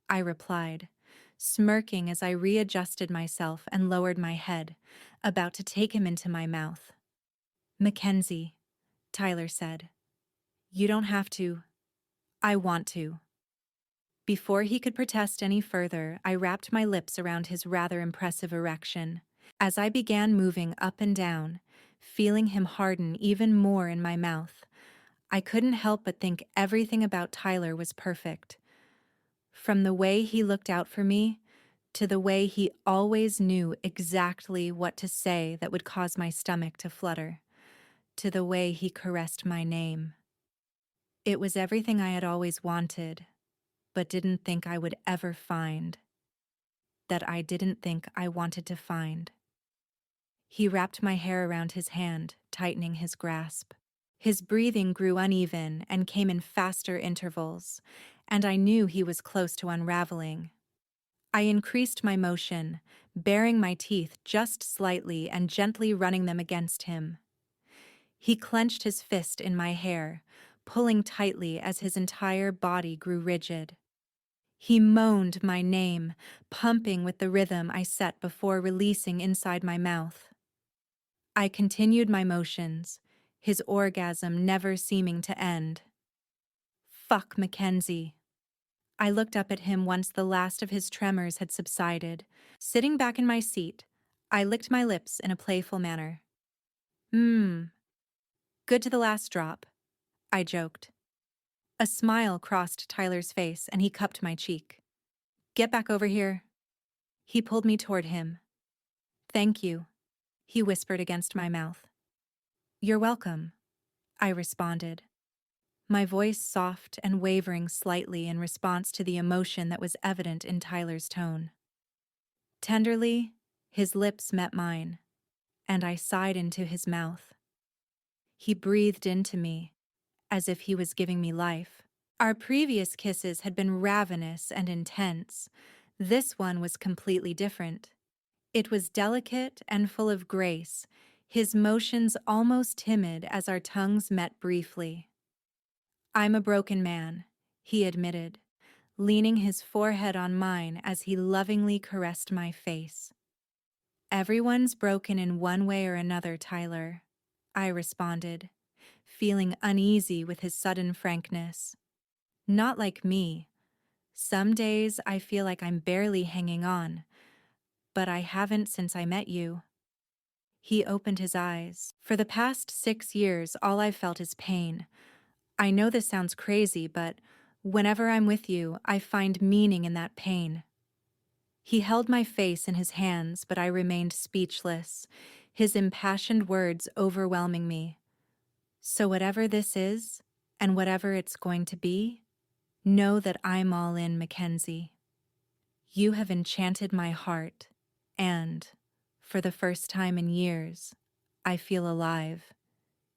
Speaker 1: I replied, smirking as I readjusted myself and lowered my head, about to take him into my mouth. "Mackenzie," Tyler said, "you don't have to. I want to." Before he could protest any further, I wrapped my lips around his rather impressive erection. As I began moving up and down, feeling him harden even more in my mouth, I couldn't help but think everything about Tyler was perfect. From the way he looked out for me, to the way he always knew exactly what to say that would cause my stomach to flutter, to the way he caressed my name. It was everything I had always wanted, but didn't think I would ever find. That I didn't think I wanted to find. He wrapped my hair around his hand, tightening his grasp. His breathing grew uneven and came in faster intervals, and I knew he was close to unraveling. I increased my motion, baring my teeth just slightly and gently running them against him. He clenched his fist in my hair, pulling tightly as his entire body grew rigid. He moaned my name, pumping with the rhythm I set before releasing inside my mouth. I continued my motions, his orgasm never seeming to end. "Fuck Mackenzie." I looked up at him once the last of his tremors had subsided. Sitting back in my seat, I licked my lips in a playful manner. Good to the last drop," I joked. A smile crossed Tyler's face and he cupped my cheek. "Get back over here." He pulled me toward him. "Thank you," he whispered against my mouth. "You're welcome," I responded, my voice soft and wavering slightly in response to the emotion that was evident in Tyler's tone. Tenderly, his lips met mine, and I sighed into his mouth. He breathed into me, as if he was giving me life. Our previous kisses had been ravenous and intense. This one was completely different. It was delicate and full of grace, his motions almost timid as our tongues met briefly. "I'm a broken man," he admitted, leaning his forehead on mine as he lovingly caressed my face. "Everyone's broken in one way or another, Tyler," I responded, feeling uneasy with his sudden frankness. "Not like me. Some days I feel like I'm barely hanging on, but I haven't since I met you." He opened his eyes. "For the past 6 years, all I've felt is pain. I know this sounds crazy, but whenever I'm with you, I find meaning in that pain." He held my face in his hands, but I remained speechless, his impassioned words overwhelming me. "So whatever this is, and whatever it's going to be, know that I'm all in, Mackenzie. You have enchanted my heart, and, for the first time in years, I feel alive,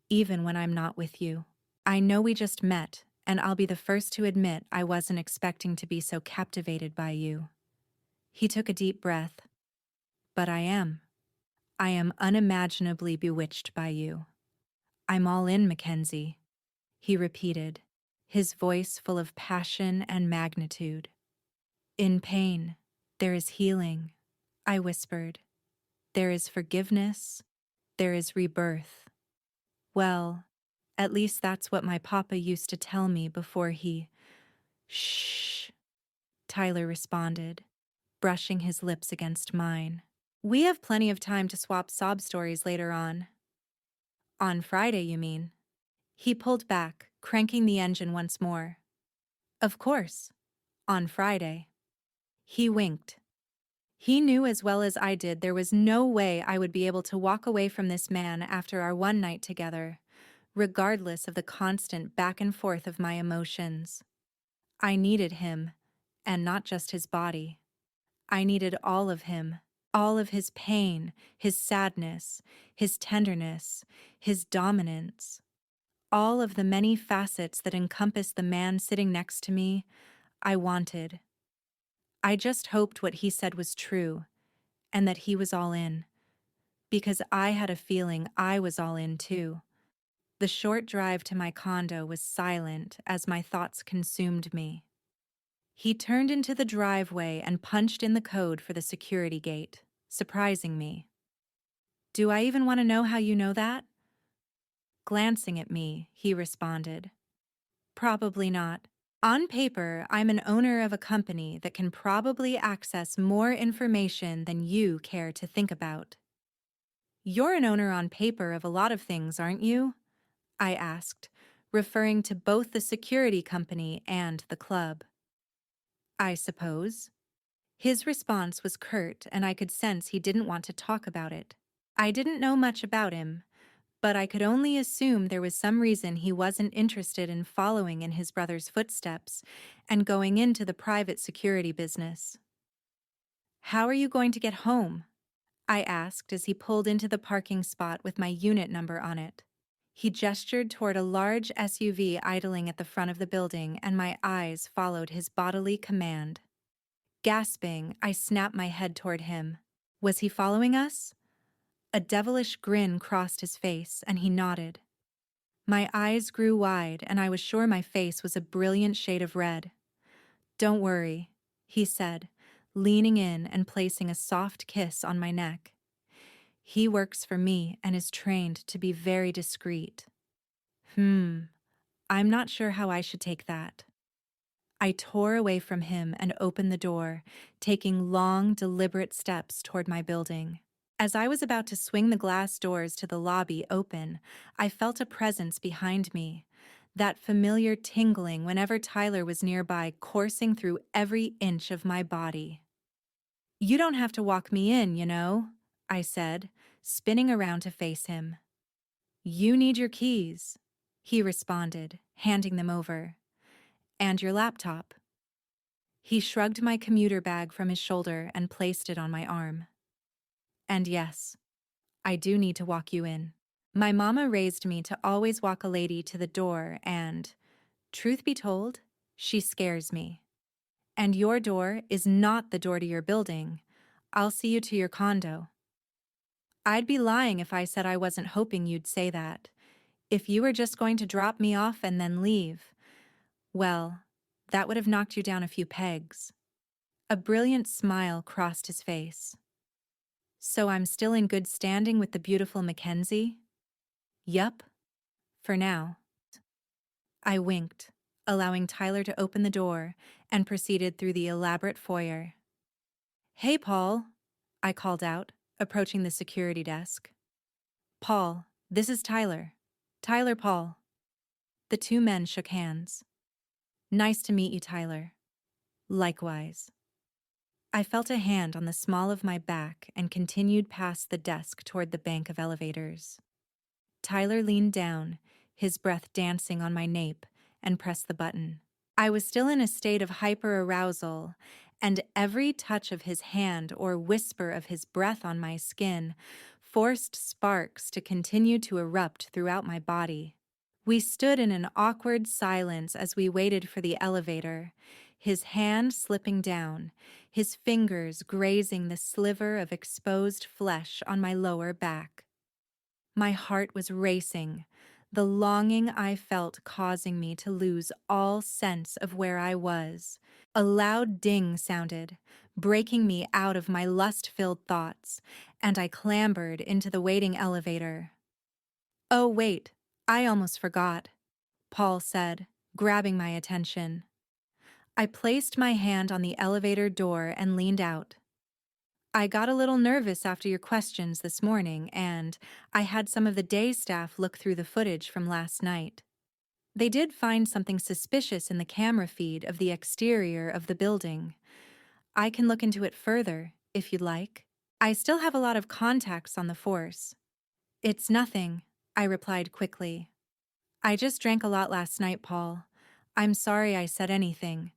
Speaker 1: even when I'm not with you. I know we just met, and I'll be the first to admit I wasn't expecting to be so captivated by you." He took a deep breath. "But I am. I am unimaginably bewitched by you. I'm all in, Mackenzie," he repeated, his voice full of passion and magnitude. "In pain, there is healing," I whispered. "There is forgiveness. There is rebirth." "Well, at least that's what my papa used to tell me before he—" "Shh," Tyler responded, brushing his lips against mine. "We have plenty of time to swap sob stories later on." "On Friday, you mean?" He pulled back, cranking the engine once more. "Of course. On Friday." He winked. He knew as well as I did there was no way I would be able to walk away from this man after our one night together, regardless of the constant back and forth of my emotions. I needed him, and not just his body. I needed all of him, all of his pain, his sadness, his tenderness, his dominance, all of the many facets that encompass the man sitting next to me. I wanted. I just hoped what he said was true, and that he was all in, because I had a feeling I was all in too. The short drive to my condo was silent as my thoughts consumed me. He turned into the driveway and punched in the code for the security gate, surprising me. "Do I even want to know how you know that?" Glancing at me, he responded, "Probably not. On paper, I'm an owner of a company that can probably access more information than you care to think about." "You're an owner on paper of a lot of things, aren't you?" I asked, referring to both the security company and the club. "I suppose." His response was curt, and I could sense he didn't want to talk about it. I didn't know much about him, but I could only assume there was some reason he wasn't interested in following in his brother's footsteps and going into the private security business. "How are you going to get home?" I asked as he pulled into the parking spot with my unit number on it. He gestured toward a large SUV idling at the front of the building, and my eyes followed his bodily command. Gasping, I snapped my head toward him. Was he following us? A devilish grin crossed his face, and he nodded. My eyes grew wide, and I was sure my face was a brilliant shade of red. "Don't worry," he said, leaning in and placing a soft kiss on my neck. "He works for me and is trained to be very discreet." I'm not sure how I should take that. I tore away from him and opened the door, taking long, deliberate steps toward my building. As I was about to swing the glass doors to the lobby open, I felt a presence behind me, that familiar tingling whenever Tyler was nearby, coursing through every inch of my body. "You don't have to walk me in, you know," I said, spinning around to face him. "You need your keys," he responded, handing them over. "And your laptop." He shrugged my commuter bag from his shoulder and placed it on my arm. "And yes, I do need to walk you in. My mama raised me to always walk a lady to the door and, truth be told, she scares me. And your door is not the door to your building. I'll see you to your condo." I'd be lying if I said I wasn't hoping you'd say that. If you were just going to drop me off and then leave, well, that would have knocked you down a few pegs. A brilliant smile crossed his face. "So I'm still in good standing with the beautiful Mackenzie?" "Yup, for now." I winked, allowing Tyler to open the door, and proceeded through the elaborate foyer. "Hey, Paul," I called out, approaching the security desk. "Paul, this is Tyler. Tyler Paul." The two men shook hands. "Nice to meet you, Tyler." "Likewise." I felt a hand on the small of my back and continued past the desk toward the bank of elevators. Tyler leaned down, his breath dancing on my nape, and pressed the button. I was still in a state of hyper-arousal, and every touch of his hand or whisper of his breath on my skin forced sparks to continue to erupt throughout my body. We stood in an awkward silence as we waited for the elevator, his hand slipping down, his fingers grazing the sliver of exposed flesh on my lower back. My heart was racing, the longing I felt causing me to lose all sense of where I was. A loud ding sounded, breaking me out of my lust-filled thoughts, and I clambered into the waiting elevator. "Oh, wait, I almost forgot," Paul said, grabbing my attention. I placed my hand on the elevator door and leaned out. "I got a little nervous after your questions this morning, and I had some of the day staff look through the footage from last night. They did find something suspicious in the camera feed of the exterior of the building. I can look into it further if you'd like. I still have a lot of contacts on the force. It's nothing, I replied quickly. I just drank a lot last night, Paul. I'm sorry I said anything.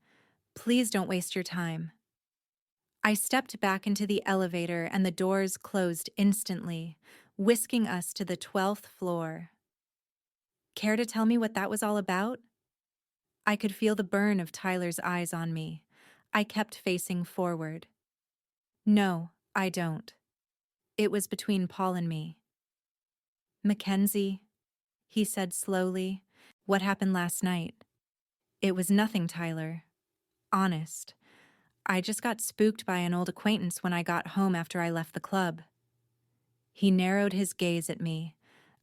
Speaker 1: Please don't waste your time. I stepped back into the elevator and the doors closed instantly, whisking us to the 12th floor. Care to tell me what that was all about? I could feel the burn of Tyler's eyes on me. I kept facing forward. No, I don't. It was between Paul and me. Mackenzie, he said slowly, what happened last night? It was nothing, Tyler. Honest. I just got spooked by an old acquaintance when I got home after I left the club. He narrowed his gaze at me,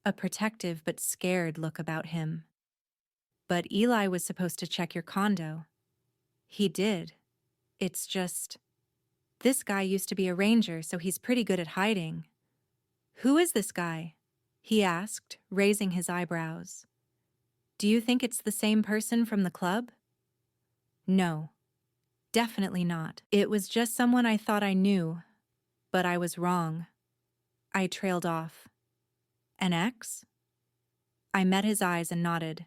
Speaker 1: a protective but scared look about him. But Eli was supposed to check your condo. He did. It's just... This guy used to be a ranger, so he's pretty good at hiding. Who is this guy? He asked, raising his eyebrows. Do you think it's the same person from the club? No, definitely not. It was just someone I thought I knew, but I was wrong. I trailed off. An ex? I met his eyes and nodded.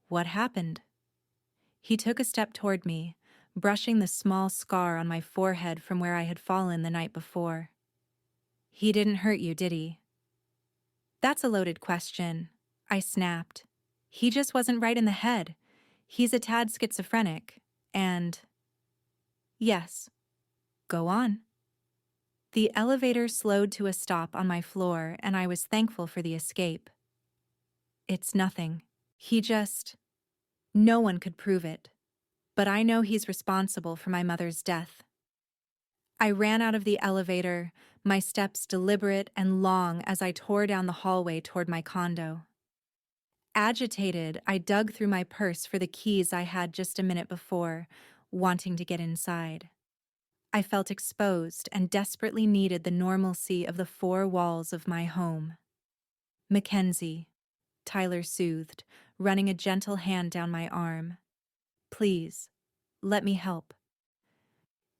Speaker 1: What happened? He took a step toward me, brushing the small scar on my forehead from where I had fallen the night before. He didn't hurt you, did he? That's a loaded question, I snapped. He just wasn't right in the head. He's a tad schizophrenic, and... Yes. Go on. The elevator slowed to a stop on my floor, and I was thankful for the escape. It's nothing. He just... No one could prove it. But I know he's responsible for my mother's death. I ran out of the elevator, my steps deliberate and long as I tore down the hallway toward my condo. Agitated, I dug through my purse for the keys I had just a minute before, wanting to get inside. I felt exposed and desperately needed the normalcy of the four walls of my home. Mackenzie, Tyler soothed, running a gentle hand down my arm. Please, let me help.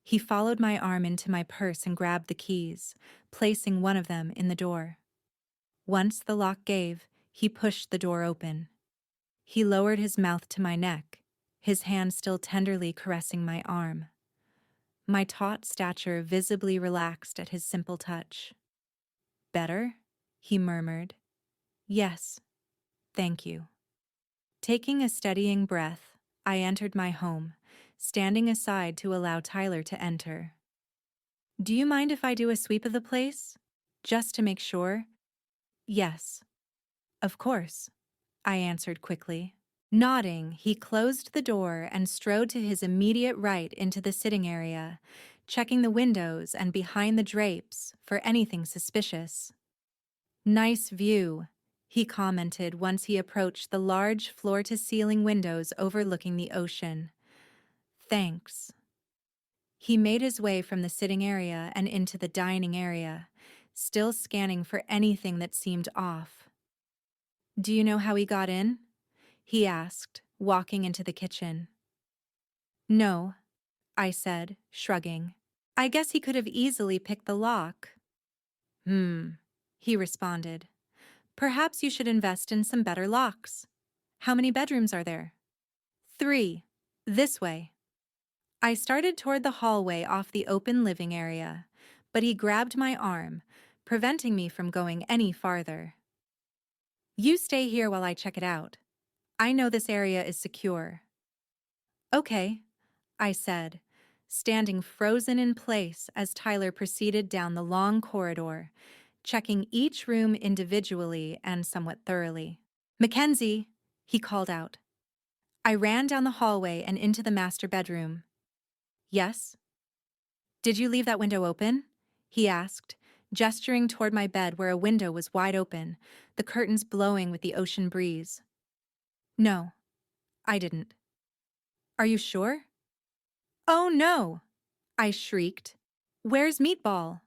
Speaker 1: He followed my arm into my purse and grabbed the keys, placing one of them in the door. Once the lock gave, he pushed the door open. He lowered his mouth to my neck, his hand still tenderly caressing my arm. My taut stature visibly relaxed at his simple touch. Better? He murmured. Yes, thank you. Taking a steadying breath, I entered my home, standing aside to allow Tyler to enter. Do you mind if I do a sweep of the place? Just to make sure? Yes. Of course, I answered quickly. Nodding, he closed the door and strode to his immediate right into the sitting area, checking the windows and behind the drapes for anything suspicious. Nice view, he commented once he approached the large floor-to-ceiling windows overlooking the ocean. Thanks. He made his way from the sitting area and into the dining area, still scanning for anything that seemed off. Do you know how he got in? He asked, walking into the kitchen. No, I said, shrugging. I guess he could have easily picked the lock. He responded. Perhaps you should invest in some better locks. How many bedrooms are there? 3. This way. I started toward the hallway off the open living area, but he grabbed my arm, preventing me from going any farther. You stay here while I check it out. I know this area is secure. Okay, I said, standing frozen in place as Tyler proceeded down the long corridor, checking each room individually and somewhat thoroughly. Mackenzie, he called out. I ran down the hallway and into the master bedroom. Yes? Did you leave that window open? He asked, gesturing toward my bed where a window was wide open, the curtains blowing with the ocean breeze. No, I didn't. Are you sure? Oh no! I shrieked. Where's Meatball?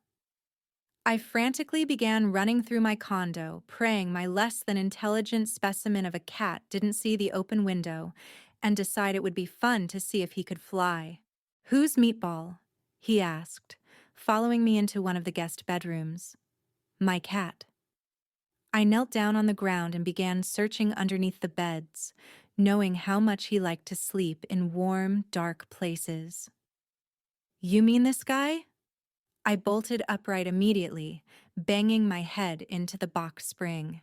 Speaker 1: I frantically began running through my condo, praying my less than intelligent specimen of a cat didn't see the open window and decide it would be fun to see if he could fly. Who's Meatball? He asked, following me into one of the guest bedrooms. My cat. I knelt down on the ground and began searching underneath the beds, knowing how much he liked to sleep in warm, dark places. You mean this guy? I bolted upright immediately, banging my head into the box spring.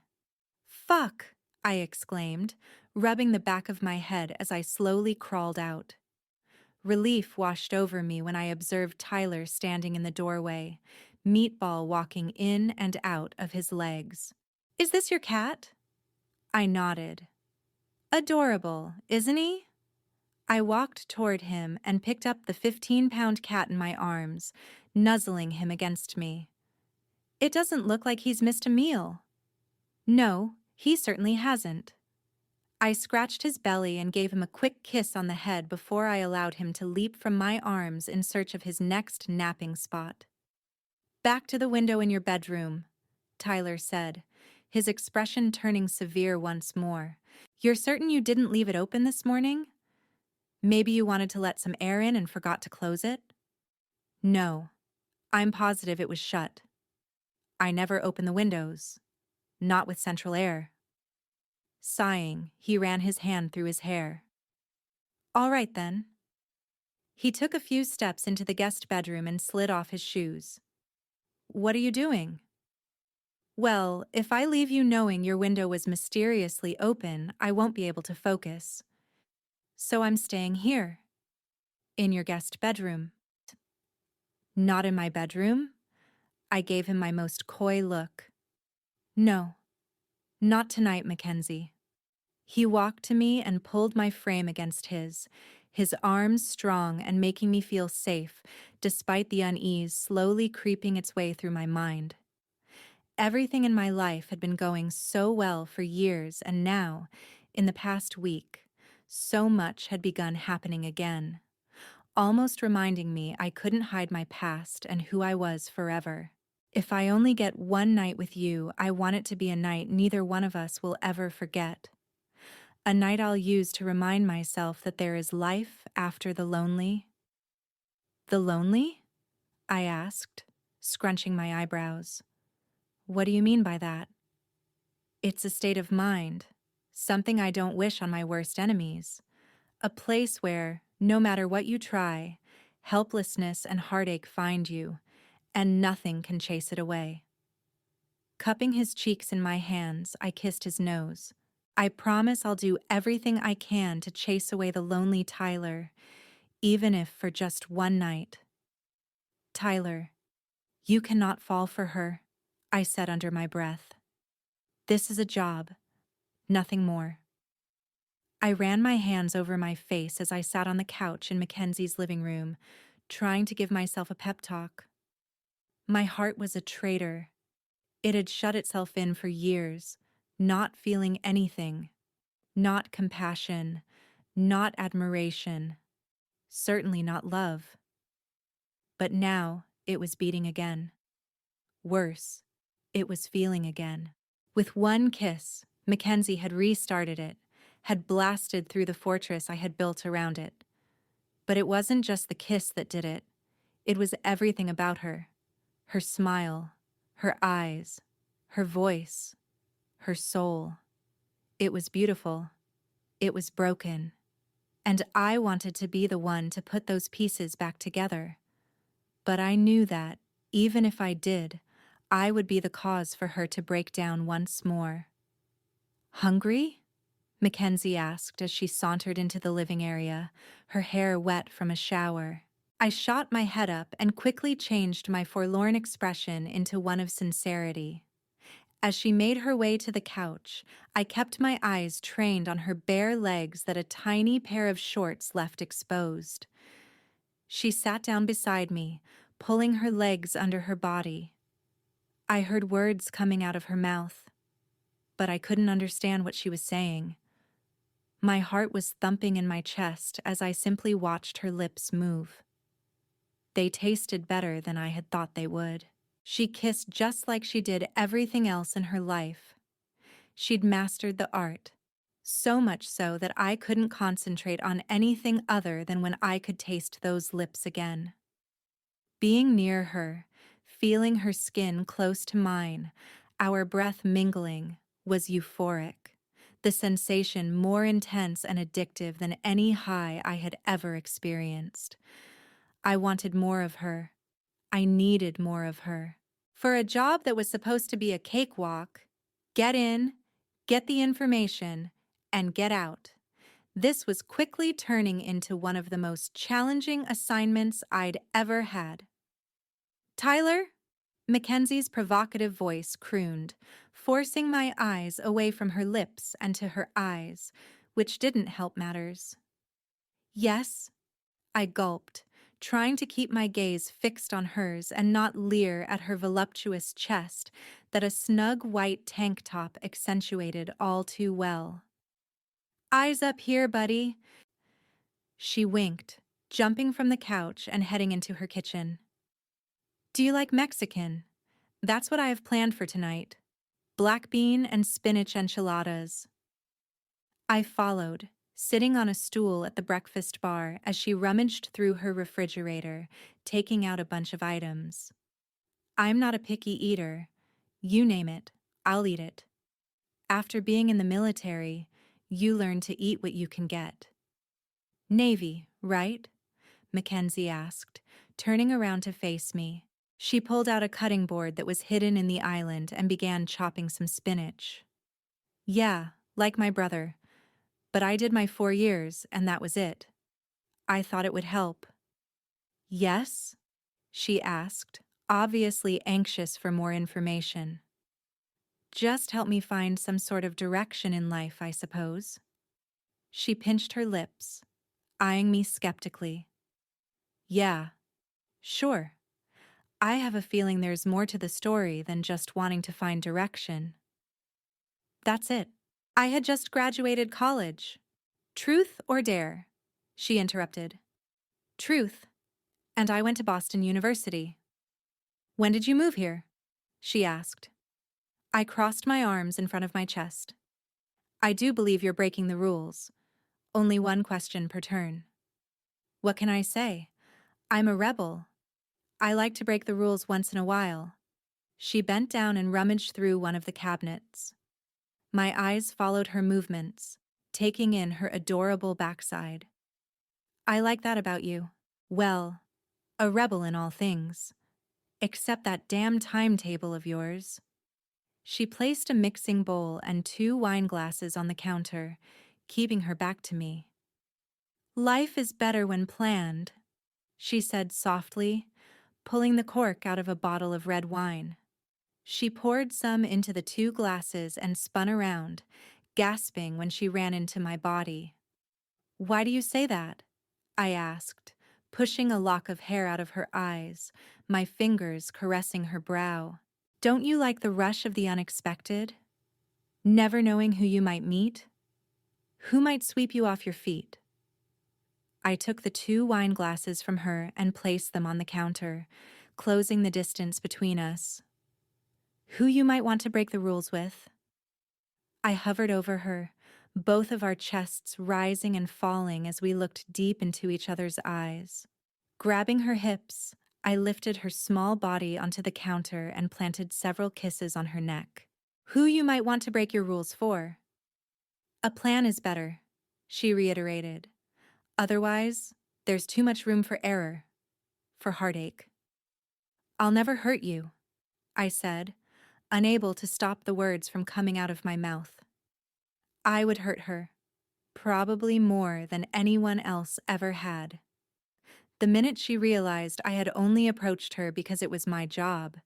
Speaker 1: Fuck! I exclaimed, rubbing the back of my head as I slowly crawled out. Relief washed over me when I observed Tyler standing in the doorway, Meatball walking in and out of his legs. Is this your cat? I nodded. Adorable, isn't he? I walked toward him and picked up the 15-pound cat in my arms, nuzzling him against me. It doesn't look like he's missed a meal. No, he certainly hasn't. I scratched his belly and gave him a quick kiss on the head before I allowed him to leap from my arms in search of his next napping spot. Back to the window in your bedroom, Tyler said, his expression turning severe once more. You're certain you didn't leave it open this morning? Maybe you wanted to let some air in and forgot to close it? No, I'm positive it was shut. I never open the windows. Not with central air. Sighing, he ran his hand through his hair. All right then. He took a few steps into the guest bedroom and slid off his shoes. What are you doing? Well, if I leave you knowing your window was mysteriously open, I won't be able to focus. So I'm staying here. In your guest bedroom. Not in my bedroom? I gave him my most coy look. No, not tonight, Mackenzie. He walked to me and pulled my frame against his arms strong and making me feel safe, despite the unease slowly creeping its way through my mind. Everything in my life had been going so well for years, and now, in the past week, so much had begun happening again, almost reminding me I couldn't hide my past and who I was forever. If I only get one night with you, I want it to be a night neither one of us will ever forget. A night I'll use to remind myself that there is life after the lonely. The lonely? I asked, scrunching my eyebrows. What do you mean by that? It's a state of mind, something I don't wish on my worst enemies. A place where, no matter what you try, helplessness and heartache find you, and nothing can chase it away. Cupping his cheeks in my hands, I kissed his nose. I promise I'll do everything I can to chase away the lonely Tyler, even if for just one night. Tyler, you cannot fall for her, I said under my breath. This is a job, nothing more. I ran my hands over my face as I sat on the couch in Mackenzie's living room, trying to give myself a pep talk. My heart was a traitor. It had shut itself in for years, not feeling anything. Not compassion, not admiration, certainly not love. But now it was beating again. Worse, it was feeling again. With one kiss, Mackenzie had restarted it, had blasted through the fortress I had built around it. But it wasn't just the kiss that did it. It was everything about her. Her smile, her eyes, her voice, her soul. It was beautiful. It was broken. And I wanted to be the one to put those pieces back together. But I knew that, even if I did, I would be the cause for her to break down once more. Hungry? Mackenzie asked as she sauntered into the living area, her hair wet from a shower. I shot my head up and quickly changed my forlorn expression into one of sincerity. As she made her way to the couch, I kept my eyes trained on her bare legs that a tiny pair of shorts left exposed. She sat down beside me, pulling her legs under her body. I heard words coming out of her mouth, but I couldn't understand what she was saying. My heart was thumping in my chest as I simply watched her lips move. They tasted better than I had thought they would. She kissed just like she did everything else in her life. She'd mastered the art, so much so that I couldn't concentrate on anything other than when I could taste those lips again. Being near her, feeling her skin close to mine, our breath mingling, was euphoric. The sensation more intense and addictive than any high I had ever experienced. I wanted more of her. I needed more of her. For a job that was supposed to be a cakewalk, get in, get the information, and get out. This was quickly turning into one of the most challenging assignments I'd ever had. Tyler? Mackenzie's provocative voice crooned, forcing my eyes away from her lips and to her eyes, which didn't help matters. Yes, I gulped, trying to keep my gaze fixed on hers and not leer at her voluptuous chest that a snug white tank top accentuated all too well. Eyes up here, buddy. She winked, jumping from the couch and heading into her kitchen. Do you like Mexican? That's what I have planned for tonight. Black bean and spinach enchiladas. I followed, sitting on a stool at the breakfast bar as she rummaged through her refrigerator, taking out a bunch of items. I'm not a picky eater. You name it, I'll eat it. After being in the military, you learn to eat what you can get. Navy, right? Mackenzie asked, turning around to face me. She pulled out a cutting board that was hidden in the island and began chopping some spinach. Yeah, like my brother. But I did my 4 years, and that was it. I thought it would help. Yes? She asked, obviously anxious for more information. Just help me find some sort of direction in life, I suppose. She pinched her lips, eyeing me skeptically. Yeah, sure. I have a feeling there's more to the story than just wanting to find direction. That's it. I had just graduated college. Truth or dare? She interrupted. Truth. And I went to Boston University. When did you move here? She asked. I crossed my arms in front of my chest. I do believe you're breaking the rules. Only one question per turn. What can I say? I'm a rebel. I like to break the rules once in a while. She bent down and rummaged through one of the cabinets. My eyes followed her movements, taking in her adorable backside. I like that about you. Well, a rebel in all things. Except that damn timetable of yours. She placed a mixing bowl and 2 wine glasses on the counter, keeping her back to me. Life is better when planned, she said softly, pulling the cork out of a bottle of red wine. She poured some into the 2 glasses and spun around, gasping when she ran into my body. Why do you say that? I asked, pushing a lock of hair out of her eyes, my fingers caressing her brow. Don't you like the rush of the unexpected? Never knowing who you might meet? Who might sweep you off your feet? I took the 2 wine glasses from her and placed them on the counter, closing the distance between us. Who you might want to break the rules with? I hovered over her, both of our chests rising and falling as we looked deep into each other's eyes. Grabbing her hips, I lifted her small body onto the counter and planted several kisses on her neck. Who you might want to break your rules for? A plan is better, she reiterated. Otherwise, there's too much room for error, for heartache. I'll never hurt you, I said, unable to stop the words from coming out of my mouth. I would hurt her, probably more than anyone else ever had. The minute she realized I had only approached her because it was my job,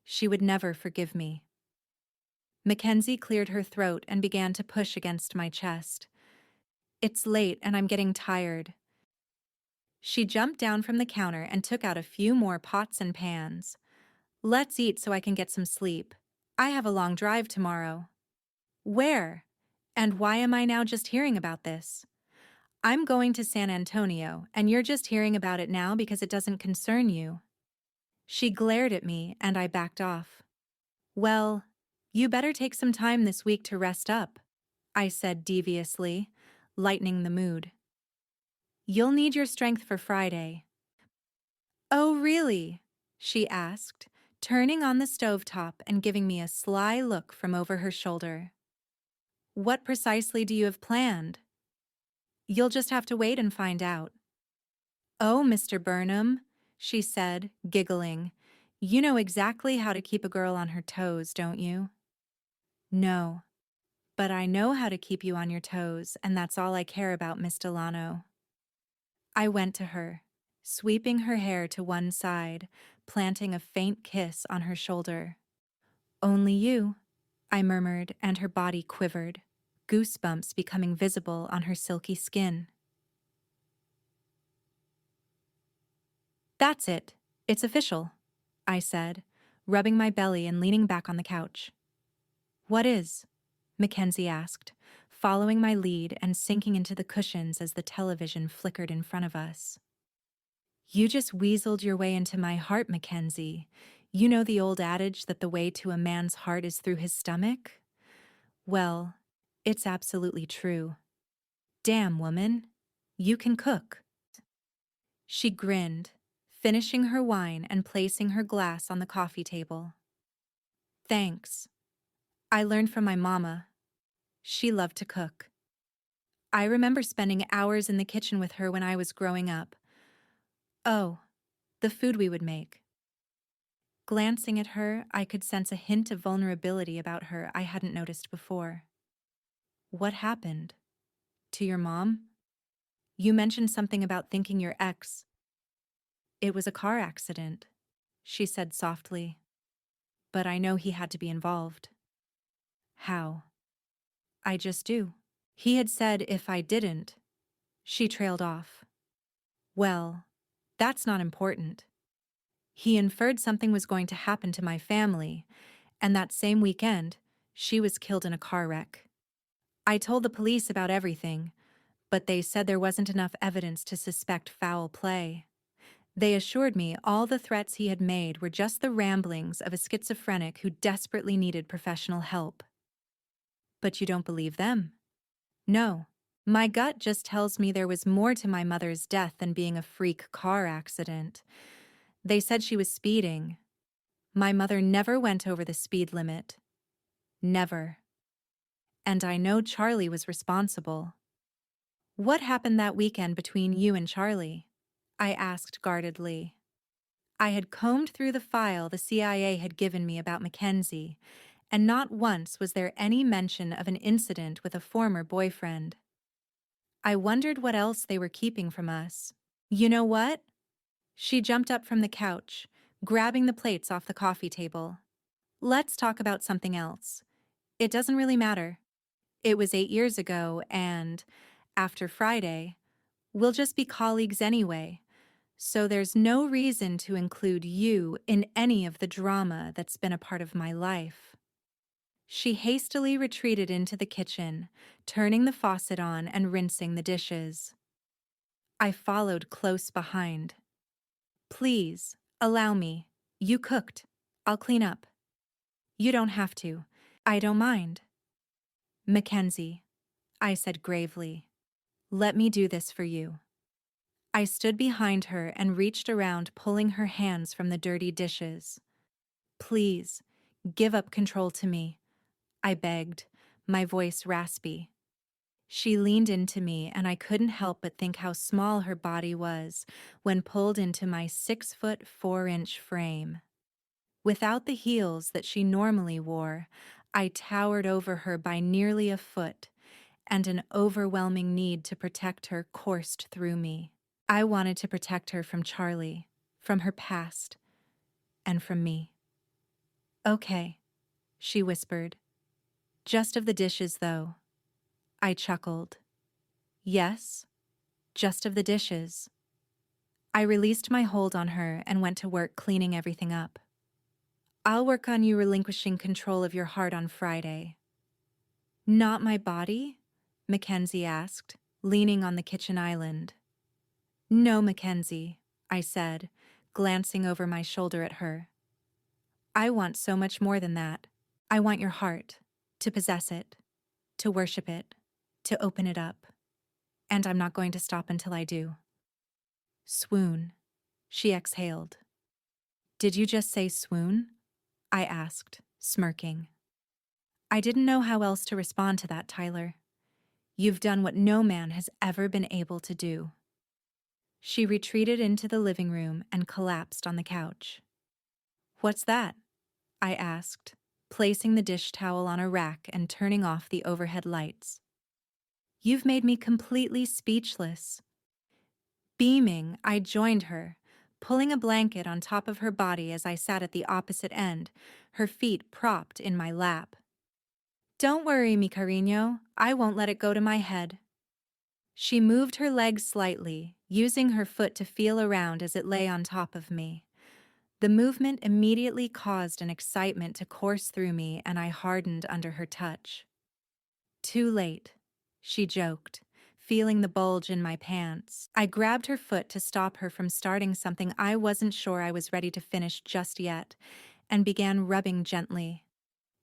Speaker 1: she would never forgive me. Mackenzie cleared her throat and began to push against my chest. It's late and I'm getting tired. She jumped down from the counter and took out a few more pots and pans. Let's eat so I can get some sleep. I have a long drive tomorrow. Where? And why am I now just hearing about this? I'm going to San Antonio, and you're just hearing about it now because it doesn't concern you. She glared at me, and I backed off. Well, you better take some time this week to rest up, I said deviously, lightening the mood. You'll need your strength for Friday. Oh, really? She asked, turning on the stovetop and giving me a sly look from over her shoulder. What precisely do you have planned? You'll just have to wait and find out. Oh, Mr. Burnham, she said, giggling. You know exactly how to keep a girl on her toes, don't you? No, but I know how to keep you on your toes, and that's all I care about, Miss Delano. I went to her, sweeping her hair to one side, planting a faint kiss on her shoulder. Only you, I murmured, and her body quivered, goosebumps becoming visible on her silky skin. That's it. It's official, I said, rubbing my belly and leaning back on the couch. What is? Mackenzie asked, following my lead and sinking into the cushions as the television flickered in front of us. You just weaseled your way into my heart, Mackenzie. You know the old adage that the way to a man's heart is through his stomach? Well, it's absolutely true. Damn, woman. You can cook. She grinned, finishing her wine and placing her glass on the coffee table. Thanks. I learned from my mama. She loved to cook. I remember spending hours in the kitchen with her when I was growing up. Oh, the food we would make. Glancing at her, I could sense a hint of vulnerability about her I hadn't noticed before. What happened? To your mom? You mentioned something about thinking your ex. It was a car accident, she said softly. But I know he had to be involved. How? I just do. He had said if I didn't. She trailed off. Well, that's not important. He inferred something was going to happen to my family, and that same weekend, she was killed in a car wreck. I told the police about everything, but they said there wasn't enough evidence to suspect foul play. They assured me all the threats he had made were just the ramblings of a schizophrenic who desperately needed professional help. But you don't believe them? No. My gut just tells me there was more to my mother's death than being a freak car accident. They said she was speeding. My mother never went over the speed limit. Never. And I know Charlie was responsible. What happened that weekend between you and Charlie? I asked guardedly. I had combed through the file the CIA had given me about Mackenzie, and not once was there any mention of an incident with a former boyfriend. I wondered what else they were keeping from us. You know what? She jumped up from the couch, grabbing the plates off the coffee table. Let's talk about something else. It doesn't really matter. It was 8 years ago, and, after Friday, we'll just be colleagues anyway, so there's no reason to include you in any of the drama that's been a part of my life. She hastily retreated into the kitchen, turning the faucet on and rinsing the dishes. I followed close behind. Please, allow me. You cooked. I'll clean up. You don't have to. I don't mind. Mackenzie, I said gravely, let me do this for you. I stood behind her and reached around, pulling her hands from the dirty dishes. Please, give up control to me, I begged, my voice raspy. She leaned into me, and I couldn't help but think how small her body was when pulled into my 6'4" frame. Without the heels that she normally wore, I towered over her by nearly a foot, and an overwhelming need to protect her coursed through me. I wanted to protect her from Charlie, from her past, and from me. Okay, she whispered. Just of the dishes, though. I chuckled. Yes, just of the dishes. I released my hold on her and went to work cleaning everything up. I'll work on you relinquishing control of your heart on Friday. Not my body? Mackenzie asked, leaning on the kitchen island. No, Mackenzie, I said, glancing over my shoulder at her. I want so much more than that. I want your heart, to possess it, to worship it, to open it up. And I'm not going to stop until I do. Swoon, She exhaled. Did you just say swoon? I asked, smirking. I didn't know how else to respond to that, Tyler. You've done what no man has ever been able to do. She retreated into the living room and collapsed on the couch. What's that? I asked, placing the dish towel on a rack and turning off the overhead lights. You've made me completely speechless. Beaming, I joined her, pulling a blanket on top of her body as I sat at the opposite end, her feet propped in my lap. Don't worry, mi cariño, I won't let it go to my head. She moved her legs slightly, using her foot to feel around as it lay on top of me. The movement immediately caused an excitement to course through me, and I hardened under her touch. Too late, she joked, feeling the bulge in my pants. I grabbed her foot to stop her from starting something I wasn't sure I was ready to finish just yet, and began rubbing gently.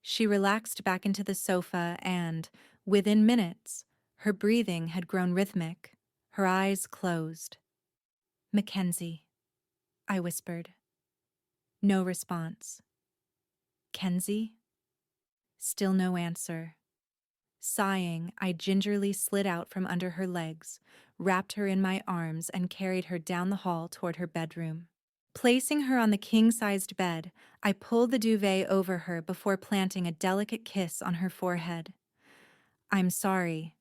Speaker 1: She relaxed back into the sofa and, within minutes, her breathing had grown rhythmic, her eyes closed. Mackenzie, I whispered. No response. Kenzie? Still no answer. Sighing, I gingerly slid out from under her legs, wrapped her in my arms, and carried her down the hall toward her bedroom. Placing her on the king-sized bed, I pulled the duvet over her before planting a delicate kiss on her forehead. I'm sorry,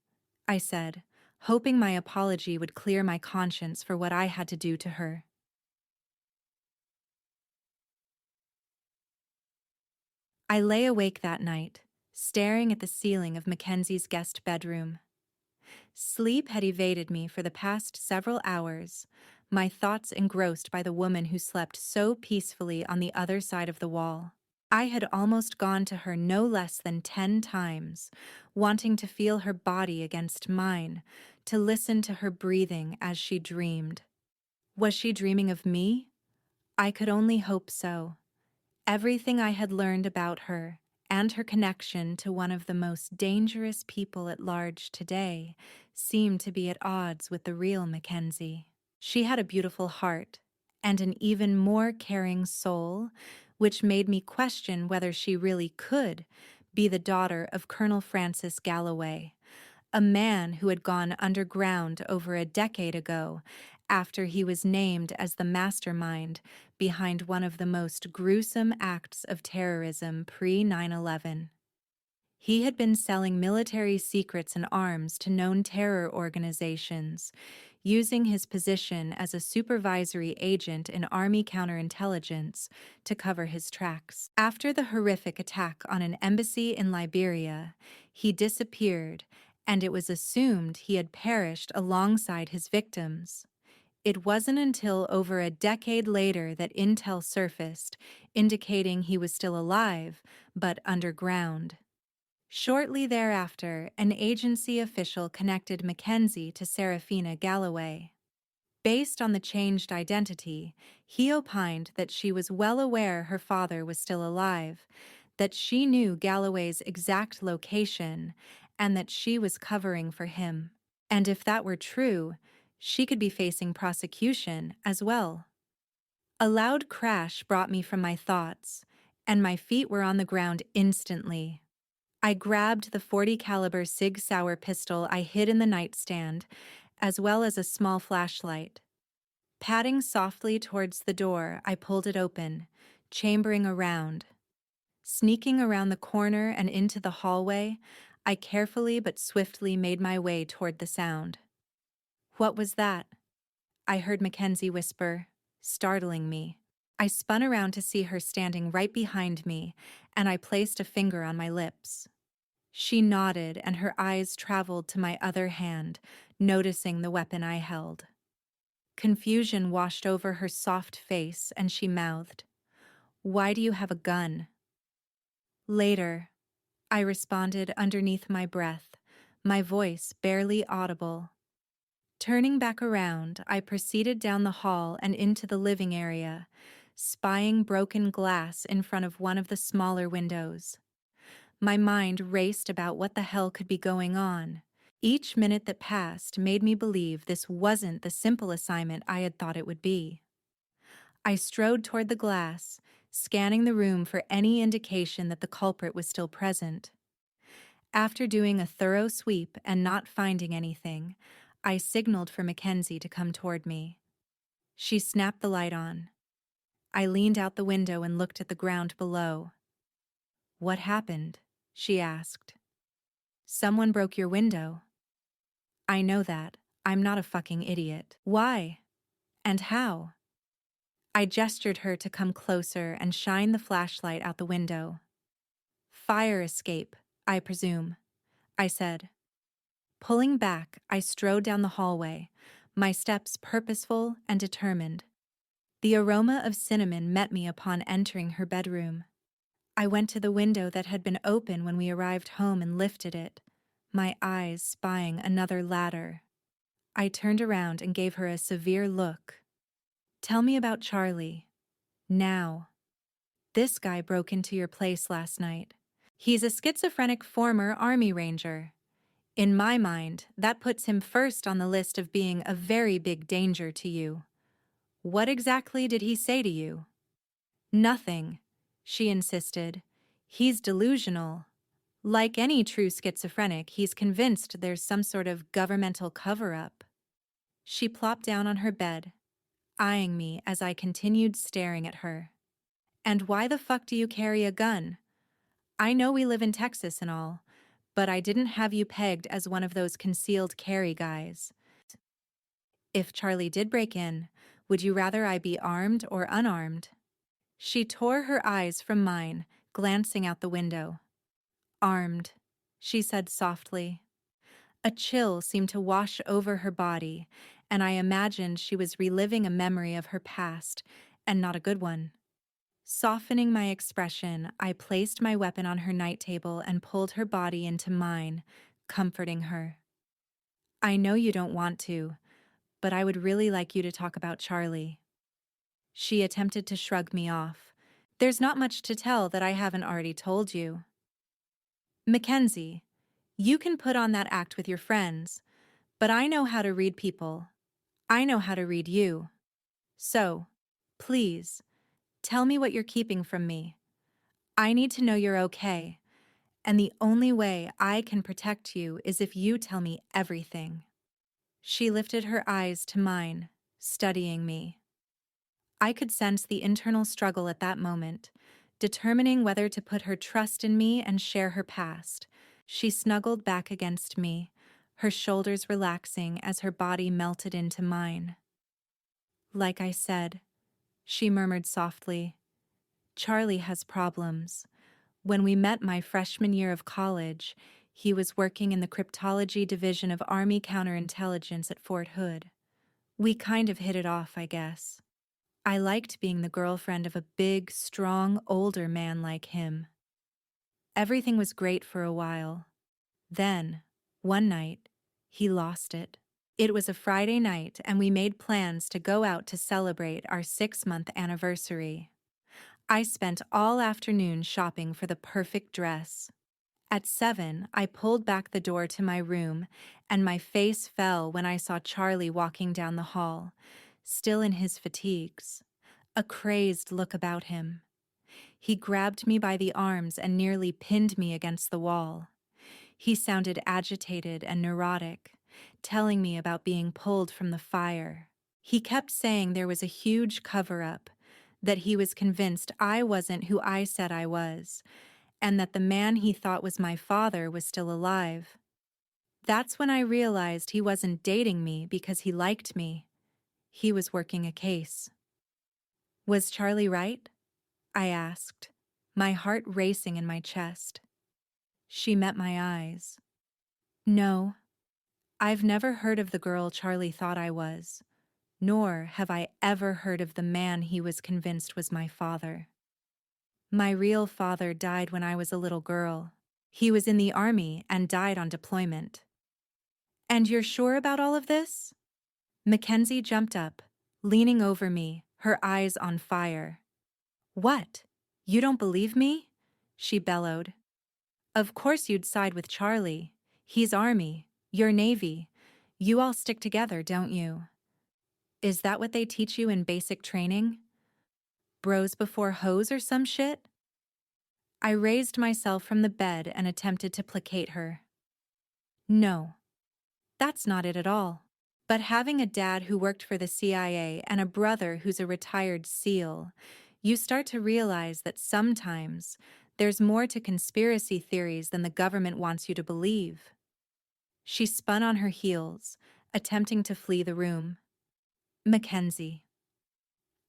Speaker 1: I said, hoping my apology would clear my conscience for what I had to do to her. I lay awake that night, staring at the ceiling of Mackenzie's guest bedroom. Sleep had evaded me for the past several hours, my thoughts engrossed by the woman who slept so peacefully on the other side of the wall. I had almost gone to her no less than 10 times, wanting to feel her body against mine, to listen to her breathing as she dreamed. Was she dreaming of me? I could only hope so. Everything I had learned about her, and her connection to one of the most dangerous people at large today, seemed to be at odds with the real Mackenzie. She had a beautiful heart, and an even more caring soul, which made me question whether she really could be the daughter of Colonel Francis Galloway, a man who had gone underground over a decade ago after he was named as the mastermind behind one of the most gruesome acts of terrorism pre-9/11. He had been selling military secrets and arms to known terror organizations, using his position as a supervisory agent in Army counterintelligence to cover his tracks. After the horrific attack on an embassy in Liberia, he disappeared, and it was assumed he had perished alongside his victims. It wasn't until over a decade later that intel surfaced, indicating he was still alive, but underground. Shortly thereafter, an agency official connected Mackenzie to Serafina Galloway. Based on the changed identity, he opined that she was well aware her father was still alive, that she knew Galloway's exact location, and that she was covering for him. And if that were true, she could be facing prosecution as well. A loud crash brought me from my thoughts, and my feet were on the ground instantly. I grabbed the .40 caliber Sig Sauer pistol I hid in the nightstand, as well as a small flashlight. Padding softly towards the door, I pulled it open, chambering around. Sneaking around the corner and into the hallway, I carefully but swiftly made my way toward the sound. What was that? I heard Mackenzie whisper, startling me. I spun around to see her standing right behind me, and I placed a finger on my lips. She nodded, and her eyes traveled to my other hand, noticing the weapon I held. Confusion washed over her soft face, and she mouthed, "Why do you have a gun?" "Later," I responded underneath my breath, my voice barely audible. Turning back around, I proceeded down the hall and into the living area, spying broken glass in front of one of the smaller windows. My mind raced about what the hell could be going on. Each minute that passed made me believe this wasn't the simple assignment I had thought it would be. I strode toward the glass, scanning the room for any indication that the culprit was still present. After doing a thorough sweep and not finding anything, I signaled for Mackenzie to come toward me. She snapped the light on. I leaned out the window and looked at the ground below. "What happened?" she asked. "Someone broke your window." "I know that. I'm not a fucking idiot." "Why? And how?" I gestured her to come closer and shine the flashlight out the window. "Fire escape, I presume," I said. Pulling back, I strode down the hallway, my steps purposeful and determined. The aroma of cinnamon met me upon entering her bedroom. I went to the window that had been open when we arrived home and lifted it, my eyes spying another ladder. I turned around and gave her a severe look. "Tell me about Charlie. Now. This guy broke into your place last night. He's a schizophrenic former Army Ranger. In my mind, that puts him first on the list of being a very big danger to you. What exactly did he say to you?" "Nothing," she insisted. "He's delusional. Like any true schizophrenic, he's convinced there's some sort of governmental cover-up." She plopped down on her bed, eyeing me as I continued staring at her. "And why the fuck do you carry a gun? I know we live in Texas and all, but I didn't have you pegged as one of those concealed carry guys. If Charlie did break in, would you rather I be armed or unarmed?" She tore her eyes from mine, glancing out the window. "Armed," she said softly. A chill seemed to wash over her body, and I imagined she was reliving a memory of her past, and not a good one. Softening my expression, I placed my weapon on her night table and pulled her body into mine, comforting her. "I know you don't want to, but I would really like you to talk about Charlie." She attempted to shrug me off. "There's not much to tell that I haven't already told you." "Mackenzie, you can put on that act with your friends, but I know how to read people. I know how to read you. So, please, tell me what you're keeping from me. I need to know you're okay, and the only way I can protect you is if you tell me everything." She lifted her eyes to mine, studying me. I could sense the internal struggle at that moment, determining whether to put her trust in me and share her past. She snuggled back against me, her shoulders relaxing as her body melted into mine. "Like I said," she murmured softly, "Charlie has problems. When we met my freshman year of college, he was working in the cryptology division of Army counterintelligence at Fort Hood. We kind of hit it off, I guess. I liked being the girlfriend of a big, strong, older man like him. Everything was great for a while. Then, one night, he lost it. It was a Friday night, and we made plans to go out to celebrate our 6-month anniversary. I spent all afternoon shopping for the perfect dress. At 7, I pulled back the door to my room, and my face fell when I saw Charlie walking down the hall, still in his fatigues, a crazed look about him. He grabbed me by the arms and nearly pinned me against the wall. He sounded agitated and neurotic, telling me about being pulled from the fire. He kept saying there was a huge cover-up, that he was convinced I wasn't who I said I was, and that the man he thought was my father was still alive. That's when I realized he wasn't dating me because he liked me. He was working a case. "Was Charlie right?" I asked, my heart racing in my chest. She met my eyes. "No, I've never heard of the girl Charlie thought I was, nor have I ever heard of the man he was convinced was my father. My real father died when I was a little girl. He was in the army and died on deployment." "And you're sure about all of this?" Mackenzie jumped up, leaning over me, her eyes on fire. "What? You don't believe me?" she bellowed. "Of course you'd side with Charlie. He's Army, you're Navy. You all stick together, don't you? Is that what they teach you in basic training? Bros before hoes or some shit? I raised myself from the bed and attempted to placate her. No, that's not it at all. But having a dad who worked for the CIA and a brother who's a retired SEAL, you start to realize that sometimes there's more to conspiracy theories than the government wants you to believe. She spun on her heels, attempting to flee the room. Mackenzie.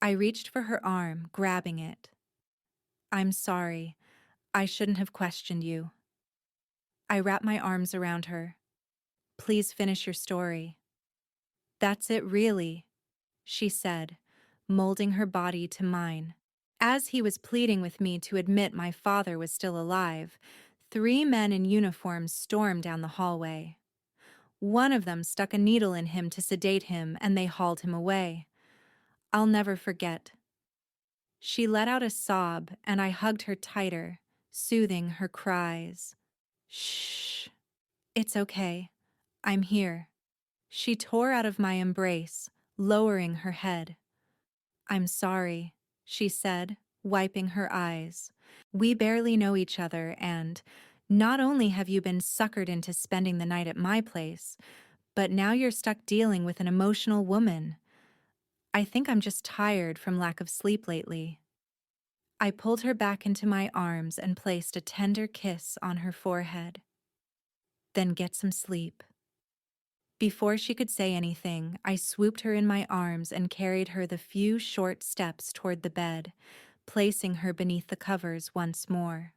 Speaker 1: I reached for her arm, grabbing it. I'm sorry. I shouldn't have questioned you. I wrapped my arms around her. Please finish your story. That's it, really, she said, molding her body to mine. As he was pleading with me to admit my father was still alive, 3 men in uniforms stormed down the hallway. One of them stuck a needle in him to sedate him, and they hauled him away. I'll never forget. She let out a sob, and I hugged her tighter, soothing her cries. Shh. It's okay. I'm here. She tore out of my embrace, lowering her head. I'm sorry, she said, wiping her eyes. We barely know each other, and not only have you been suckered into spending the night at my place, but now you're stuck dealing with an emotional woman. I think I'm just tired from lack of sleep lately. I pulled her back into my arms and placed a tender kiss on her forehead. Then get some sleep. Before she could say anything, I swooped her in my arms and carried her the few short steps toward the bed, placing her beneath the covers once more.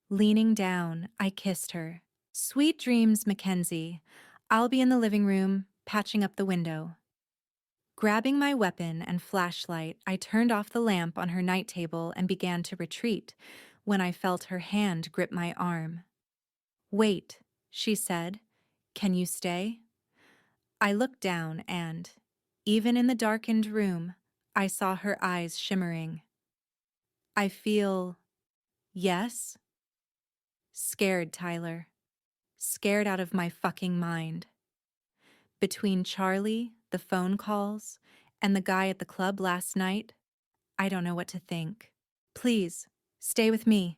Speaker 1: Leaning down, I kissed her. Sweet dreams, Mackenzie. I'll be in the living room, patching up the window. Grabbing my weapon and flashlight, I turned off the lamp on her night table and began to retreat when I felt her hand grip my arm. Wait, she said. Can you stay? I looked down and, even in the darkened room, I saw her eyes shimmering. I feel, yes? Scared, Tyler. Scared out of my fucking mind. Between Charlie, the phone calls, and the guy at the club last night, I don't know what to think. Please, stay with me.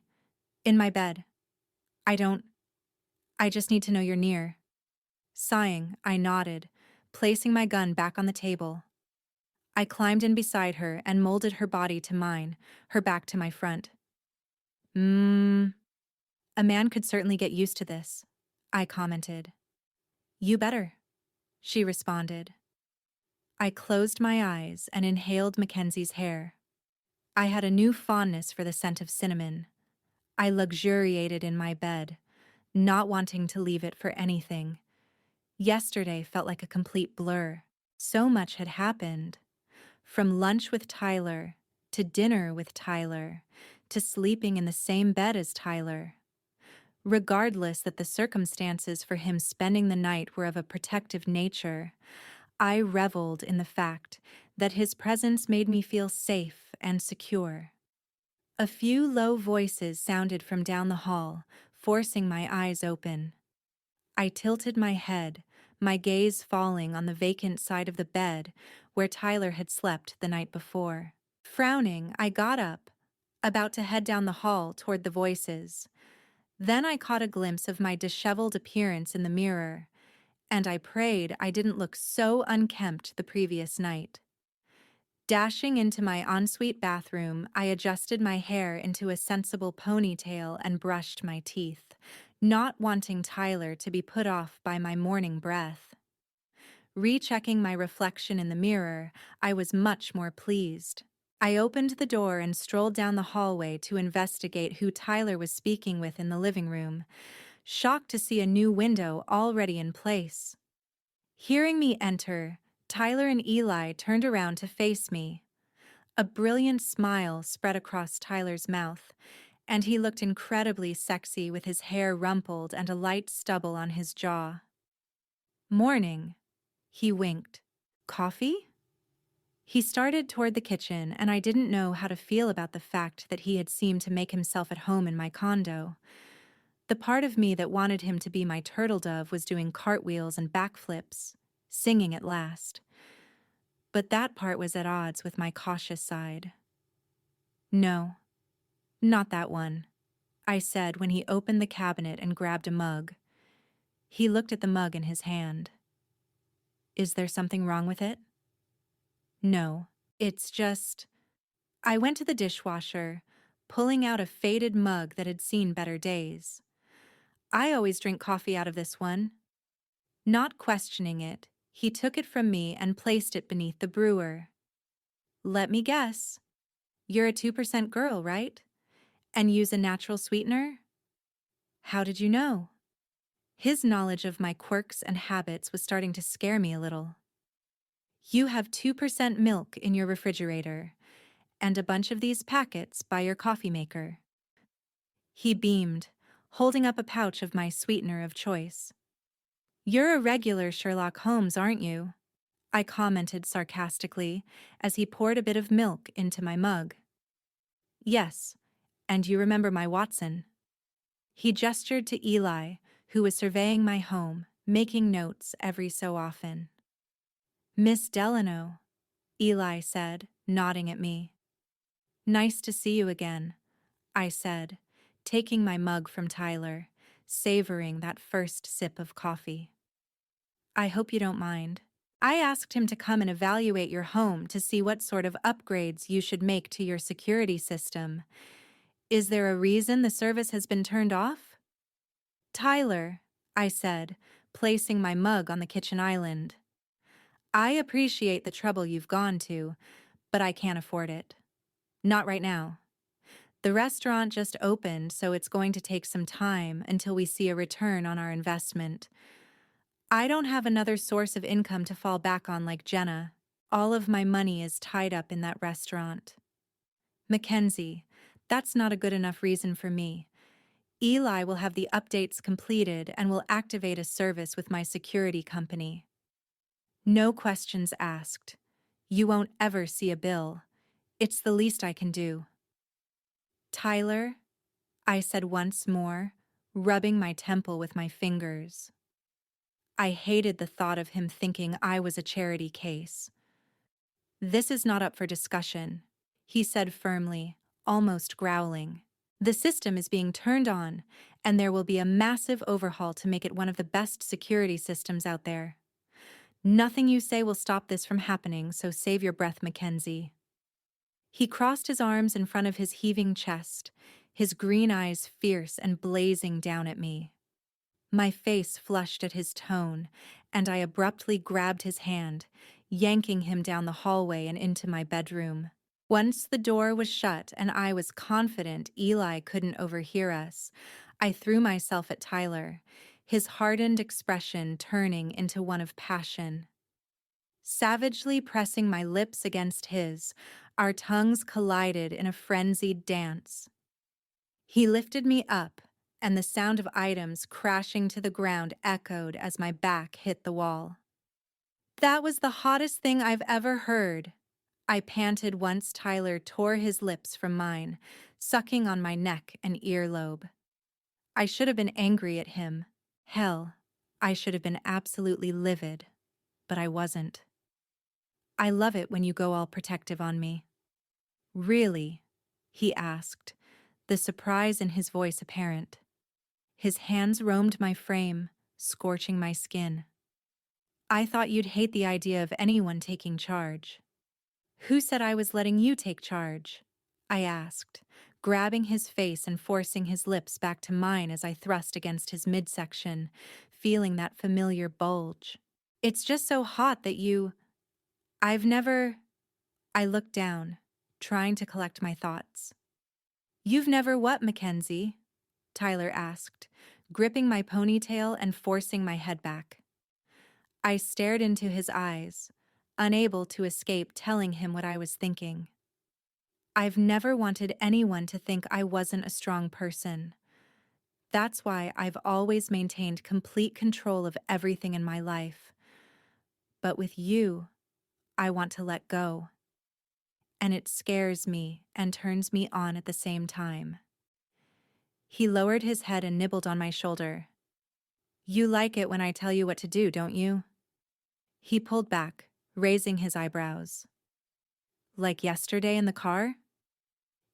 Speaker 1: In my bed. I just need to know you're near. Sighing, I nodded, placing my gun back on the table. I climbed in beside her and molded her body to mine, her back to my front. A man could certainly get used to this, I commented. You better, she responded. I closed my eyes and inhaled Mackenzie's hair. I had a new fondness for the scent of cinnamon. I luxuriated in my bed, not wanting to leave it for anything. Yesterday felt like a complete blur. So much had happened. From lunch with Tyler, to dinner with Tyler, to sleeping in the same bed as Tyler. Regardless that the circumstances for him spending the night were of a protective nature, I reveled in the fact that his presence made me feel safe and secure. A few low voices sounded from down the hall, forcing my eyes open. I tilted my head, my gaze falling on the vacant side of the bed where Tyler had slept the night before. Frowning, I got up, about to head down the hall toward the voices. Then I caught a glimpse of my disheveled appearance in the mirror, and I prayed I didn't look so unkempt the previous night. Dashing into my ensuite bathroom, I adjusted my hair into a sensible ponytail and brushed my teeth, not wanting Tyler to be put off by my morning breath. Rechecking my reflection in the mirror, I was much more pleased. I opened the door and strolled down the hallway to investigate who Tyler was speaking with in the living room, shocked to see a new window already in place. Hearing me enter, Tyler and Eli turned around to face me. A brilliant smile spread across Tyler's mouth, and he looked incredibly sexy with his hair rumpled and a light stubble on his jaw. Morning, he winked. Coffee? He started toward the kitchen, and I didn't know how to feel about the fact that he had seemed to make himself at home in my condo. The part of me that wanted him to be my turtle dove was doing cartwheels and backflips, singing at last. But that part was at odds with my cautious side. No, not that one, I said when he opened the cabinet and grabbed a mug. He looked at the mug in his hand. Is there something wrong with it? No, it's just... I went to the dishwasher, pulling out a faded mug that had seen better days. I always drink coffee out of this one. Not questioning it, he took it from me and placed it beneath the brewer. Let me guess. You're a 2% girl, right? And use a natural sweetener? How did you know? His knowledge of my quirks and habits was starting to scare me a little. You have 2% milk in your refrigerator, and a bunch of these packets by your coffee maker. He beamed, holding up a pouch of my sweetener of choice. You're a regular Sherlock Holmes, aren't you? I commented sarcastically as he poured a bit of milk into my mug. Yes, and you remember my Watson. He gestured to Eli, who was surveying my home, making notes every so often. Miss Delano, Eli said, nodding at me. Nice to see you again, I said, taking my mug from Tyler, savoring that first sip of coffee. I hope you don't mind. I asked him to come and evaluate your home to see what sort of upgrades you should make to your security system. Is there a reason the service has been turned off? Tyler, I said, placing my mug on the kitchen island. I appreciate the trouble you've gone to, but I can't afford it. Not right now. The restaurant just opened, so it's going to take some time until we see a return on our investment. I don't have another source of income to fall back on like Jenna. All of my money is tied up in that restaurant. Mackenzie, that's not a good enough reason for me. Eli will have the updates completed and will activate a service with my security company. No questions asked. You won't ever see a bill. It's the least I can do. Tyler, I said once more, rubbing my temple with my fingers. I hated the thought of him thinking I was a charity case. This is not up for discussion, he said firmly, almost growling. The system is being turned on, and there will be a massive overhaul to make it one of the best security systems out there. Nothing you say will stop this from happening, so save your breath, Mackenzie. He crossed his arms in front of his heaving chest, his green eyes fierce and blazing down at me. My face flushed at his tone, and I abruptly grabbed his hand, yanking him down the hallway and into my bedroom. Once the door was shut and I was confident Eli couldn't overhear us, I threw myself at Tyler, his hardened expression turning into one of passion. Savagely pressing my lips against his, our tongues collided in a frenzied dance. He lifted me up, and the sound of items crashing to the ground echoed as my back hit the wall. That was the hottest thing I've ever heard, I panted once Tyler tore his lips from mine, sucking on my neck and earlobe. I should have been angry at him. Hell, I should have been absolutely livid, but I wasn't. I love it when you go all protective on me. Really? He asked, the surprise in his voice apparent. His hands roamed my frame, scorching my skin. I thought you'd hate the idea of anyone taking charge. Who said I was letting you take charge? I asked, grabbing his face and forcing his lips back to mine as I thrust against his midsection, feeling that familiar bulge. It's just so hot that you... I've never... I looked down, trying to collect my thoughts. You've never what, Mackenzie? Tyler asked, gripping my ponytail and forcing my head back. I stared into his eyes, unable to escape telling him what I was thinking. I've never wanted anyone to think I wasn't a strong person. That's why I've always maintained complete control of everything in my life. But with you, I want to let go. And it scares me and turns me on at the same time. He lowered his head and nibbled on my shoulder. You like it when I tell you what to do, don't you? He pulled back, raising his eyebrows. Like yesterday in the car?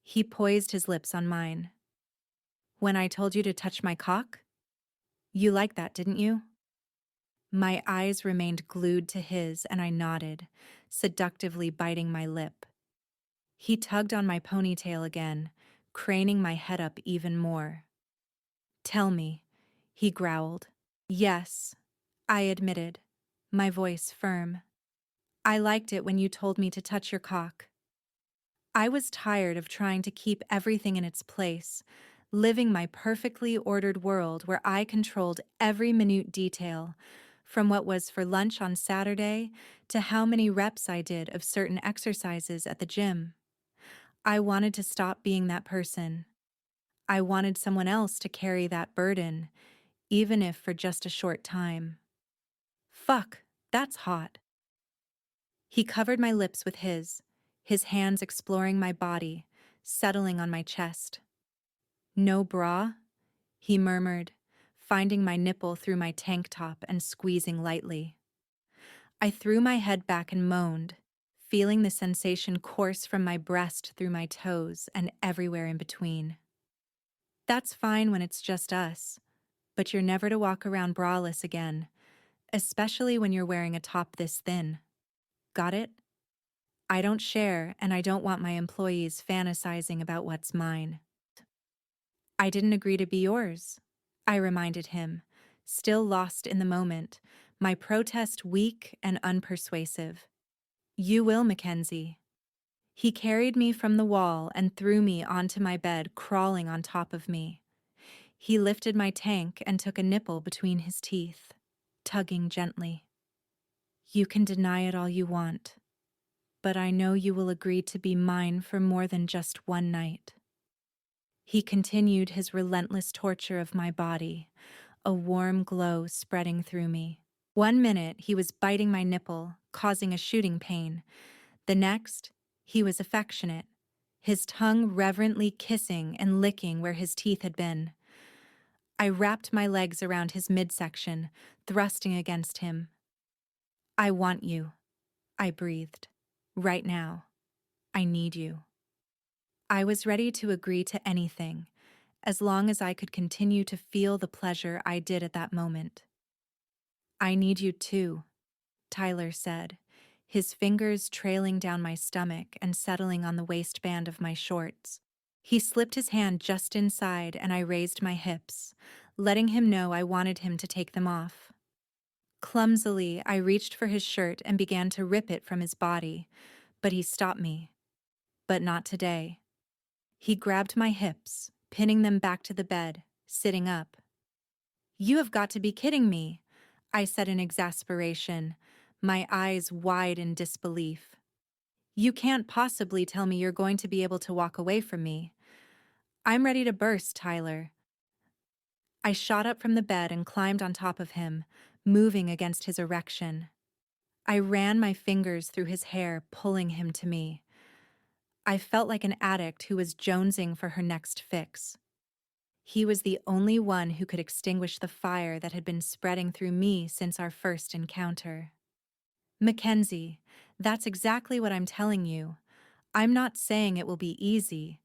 Speaker 1: He poised his lips on mine. When I told you to touch my cock? You liked that, didn't you? My eyes remained glued to his, and I nodded, seductively biting my lip. He tugged on my ponytail again, craning my head up even more. Tell me, he growled. Yes, I admitted, my voice firm. I liked it when you told me to touch your cock. I was tired of trying to keep everything in its place, living my perfectly ordered world where I controlled every minute detail, from what was for lunch on Saturday to how many reps I did of certain exercises at the gym. I wanted to stop being that person. I wanted someone else to carry that burden, even if for just a short time. Fuck, that's hot. He covered my lips with his hands exploring my body, settling on my chest. No bra? He murmured, finding my nipple through my tank top and squeezing lightly. I threw my head back and moaned, feeling the sensation course from my breast through my toes and everywhere in between. That's fine when it's just us, but you're never to walk around braless again, especially when you're wearing a top this thin. Got it? I don't share, and I don't want my employees fantasizing about what's mine. I didn't agree to be yours, I reminded him, still lost in the moment, my protest weak and unpersuasive. You will, Mackenzie. He carried me from the wall and threw me onto my bed, crawling on top of me. He lifted my tank and took a nipple between his teeth, tugging gently. You can deny it all you want, but I know you will agree to be mine for more than just one night. He continued his relentless torture of my body, a warm glow spreading through me. 1 minute, he was biting my nipple, causing a shooting pain. The next, he was affectionate, his tongue reverently kissing and licking where his teeth had been. I wrapped my legs around his midsection, thrusting against him. I want you, I breathed. Right now. I need you. I was ready to agree to anything, as long as I could continue to feel the pleasure I did at that moment. I need you too, Tyler said, his fingers trailing down my stomach and settling on the waistband of my shorts. He slipped his hand just inside and I raised my hips, letting him know I wanted him to take them off. Clumsily, I reached for his shirt and began to rip it from his body, but he stopped me. But not today. He grabbed my hips, pinning them back to the bed, sitting up. You have got to be kidding me, I said in exasperation, my eyes wide in disbelief. You can't possibly tell me you're going to be able to walk away from me. I'm ready to burst, Tyler. I shot up from the bed and climbed on top of him, moving against his erection. I ran my fingers through his hair, pulling him to me. I felt like an addict who was jonesing for her next fix. He was the only one who could extinguish the fire that had been spreading through me since our first encounter. Mackenzie, that's exactly what I'm telling you. I'm not saying it will be easy.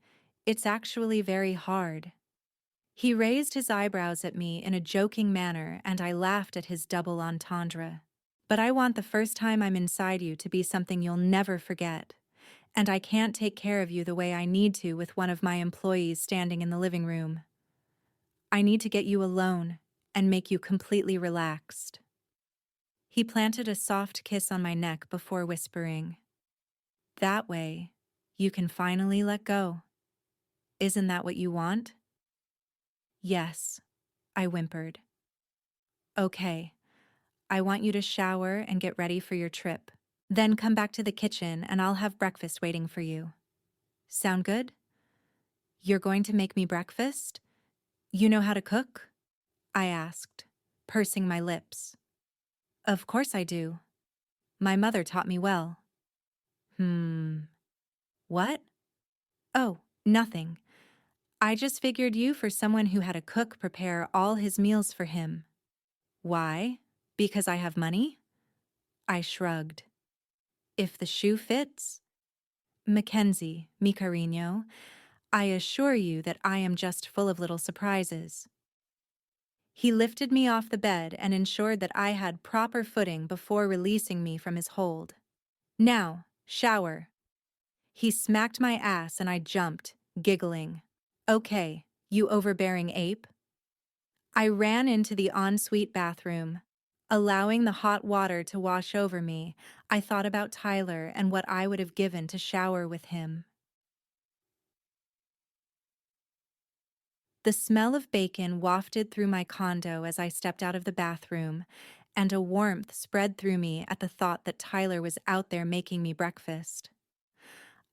Speaker 1: It's actually very hard. He raised his eyebrows at me in a joking manner, and I laughed at his double entendre. But I want the first time I'm inside you to be something you'll never forget. And I can't take care of you the way I need to with one of my employees standing in the living room. I need to get you alone and make you completely relaxed. He planted a soft kiss on my neck before whispering, That way, you can finally let go. Isn't that what you want? Yes, I whimpered. Okay, I want you to shower and get ready for your trip. Then come back to the kitchen and I'll have breakfast waiting for you. Sound good? You're going to make me breakfast? You know how to cook? I asked, pursing my lips. Of course I do. My mother taught me well. What? Oh, nothing. I just figured you for someone who had a cook prepare all his meals for him. Why? Because I have money? I shrugged. If the shoe fits? Mackenzie, mi carino, I assure you that I am just full of little surprises. He lifted me off the bed and ensured that I had proper footing before releasing me from his hold. Now, shower. He smacked my ass and I jumped, giggling. Okay, you overbearing ape. I ran into the ensuite bathroom. Allowing the hot water to wash over me, I thought about Tyler and what I would have given to shower with him. The smell of bacon wafted through my condo as I stepped out of the bathroom, and a warmth spread through me at the thought that Tyler was out there making me breakfast.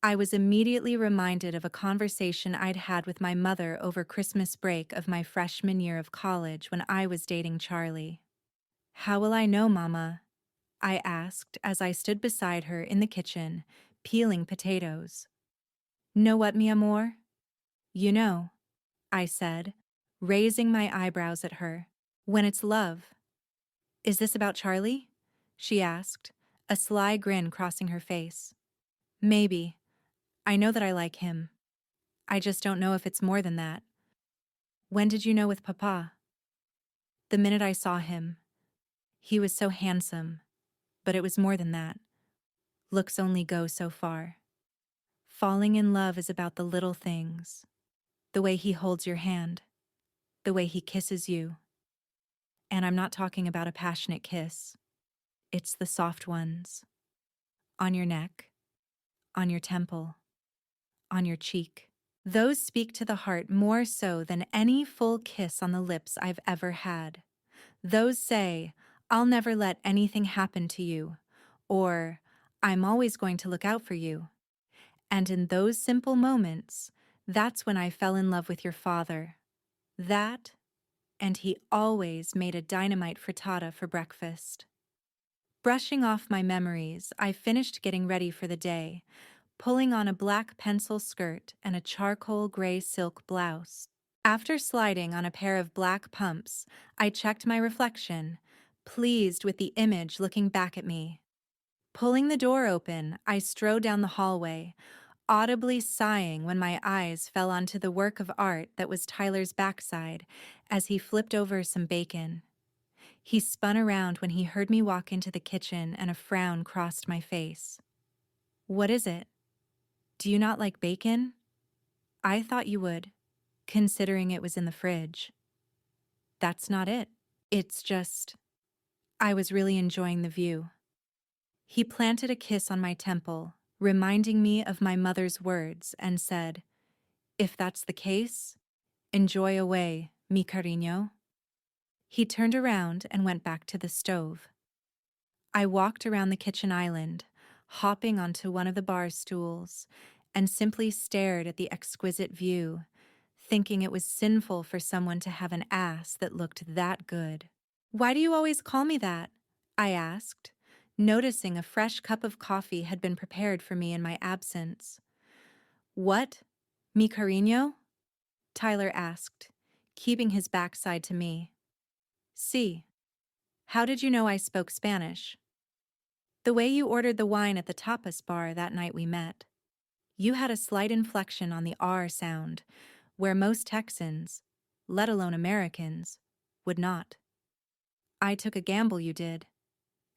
Speaker 1: I was immediately reminded of a conversation I'd had with my mother over Christmas break of my freshman year of college when I was dating Charlie. "How will I know, Mama?" I asked as I stood beside her in the kitchen, peeling potatoes. "Know what, mi amor?" "You know," I said, raising my eyebrows at her. "When it's love." "Is this about Charlie?" she asked, a sly grin crossing her face. "Maybe. I know that I like him. I just don't know if it's more than that." "When did you know with Papa?" "The minute I saw him. He was so handsome, but it was more than that. Looks only go so far. Falling in love is about the little things. The way he holds your hand. The way he kisses you. And I'm not talking about a passionate kiss. It's the soft ones. On your neck. On your temple. On your cheek. Those speak to the heart more so than any full kiss on the lips I've ever had. Those say, "I'll never let anything happen to you," or "I'm always going to look out for you." And in those simple moments, that's when I fell in love with your father. That, and he always made a dynamite frittata for breakfast. Brushing off my memories, I finished getting ready for the day, pulling on a black pencil skirt and a charcoal gray silk blouse. After sliding on a pair of black pumps, I checked my reflection, pleased with the image looking back at me. Pulling the door open, I strode down the hallway, audibly sighing when my eyes fell onto the work of art that was Tyler's backside as he flipped over some bacon. He spun around when he heard me walk into the kitchen and a frown crossed my face. "What is it? Do you not like bacon?" "I thought you would, considering it was in the fridge." "That's not it. It's just, I was really enjoying the view." He planted a kiss on my temple, reminding me of my mother's words, and said, "If that's the case, enjoy away, mi cariño." He turned around and went back to the stove. I walked around the kitchen island, hopping onto one of the bar stools, and simply stared at the exquisite view, thinking it was sinful for someone to have an ass that looked that good. "Why do you always call me that?" I asked, noticing a fresh cup of coffee had been prepared for me in my absence. "What? Mi cariño?" Tyler asked, keeping his backside to me. "Si. How did you know I spoke Spanish?" "The way you ordered the wine at the tapas bar that night we met. You had a slight inflection on the R sound, where most Texans, let alone Americans, would not. I took a gamble you did,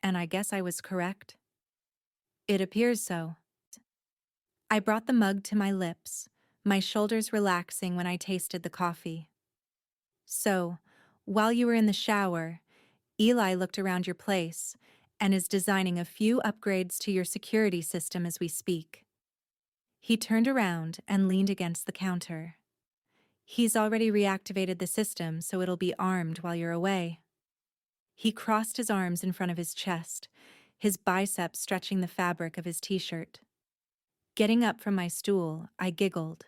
Speaker 1: and I guess I was correct." "It appears so." I brought the mug to my lips, my shoulders relaxing when I tasted the coffee. "So, while you were in the shower, Eli looked around your place and is designing a few upgrades to your security system as we speak." He turned around and leaned against the counter. "He's already reactivated the system, so it'll be armed while you're away." He crossed his arms in front of his chest, his biceps stretching the fabric of his t-shirt. Getting up from my stool, I giggled.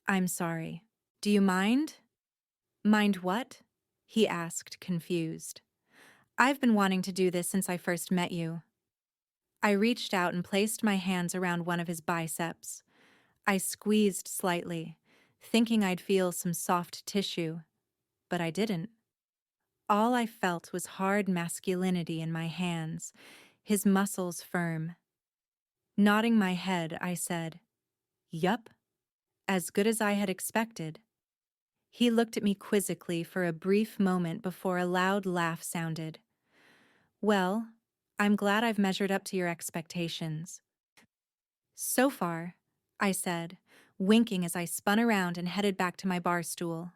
Speaker 1: "I'm sorry. Do you mind?" "Mind what?" he asked, confused. "I've been wanting to do this since I first met you." I reached out and placed my hands around one of his biceps. I squeezed slightly, thinking I'd feel some soft tissue, but I didn't. All I felt was hard masculinity in my hands, his muscles firm. Nodding my head, I said, "Yup," as good as I had expected. He looked at me quizzically for a brief moment before a loud laugh sounded. Well, I'm glad I've measured up to your expectations. So far, I said, winking as I spun around and headed back to my bar stool.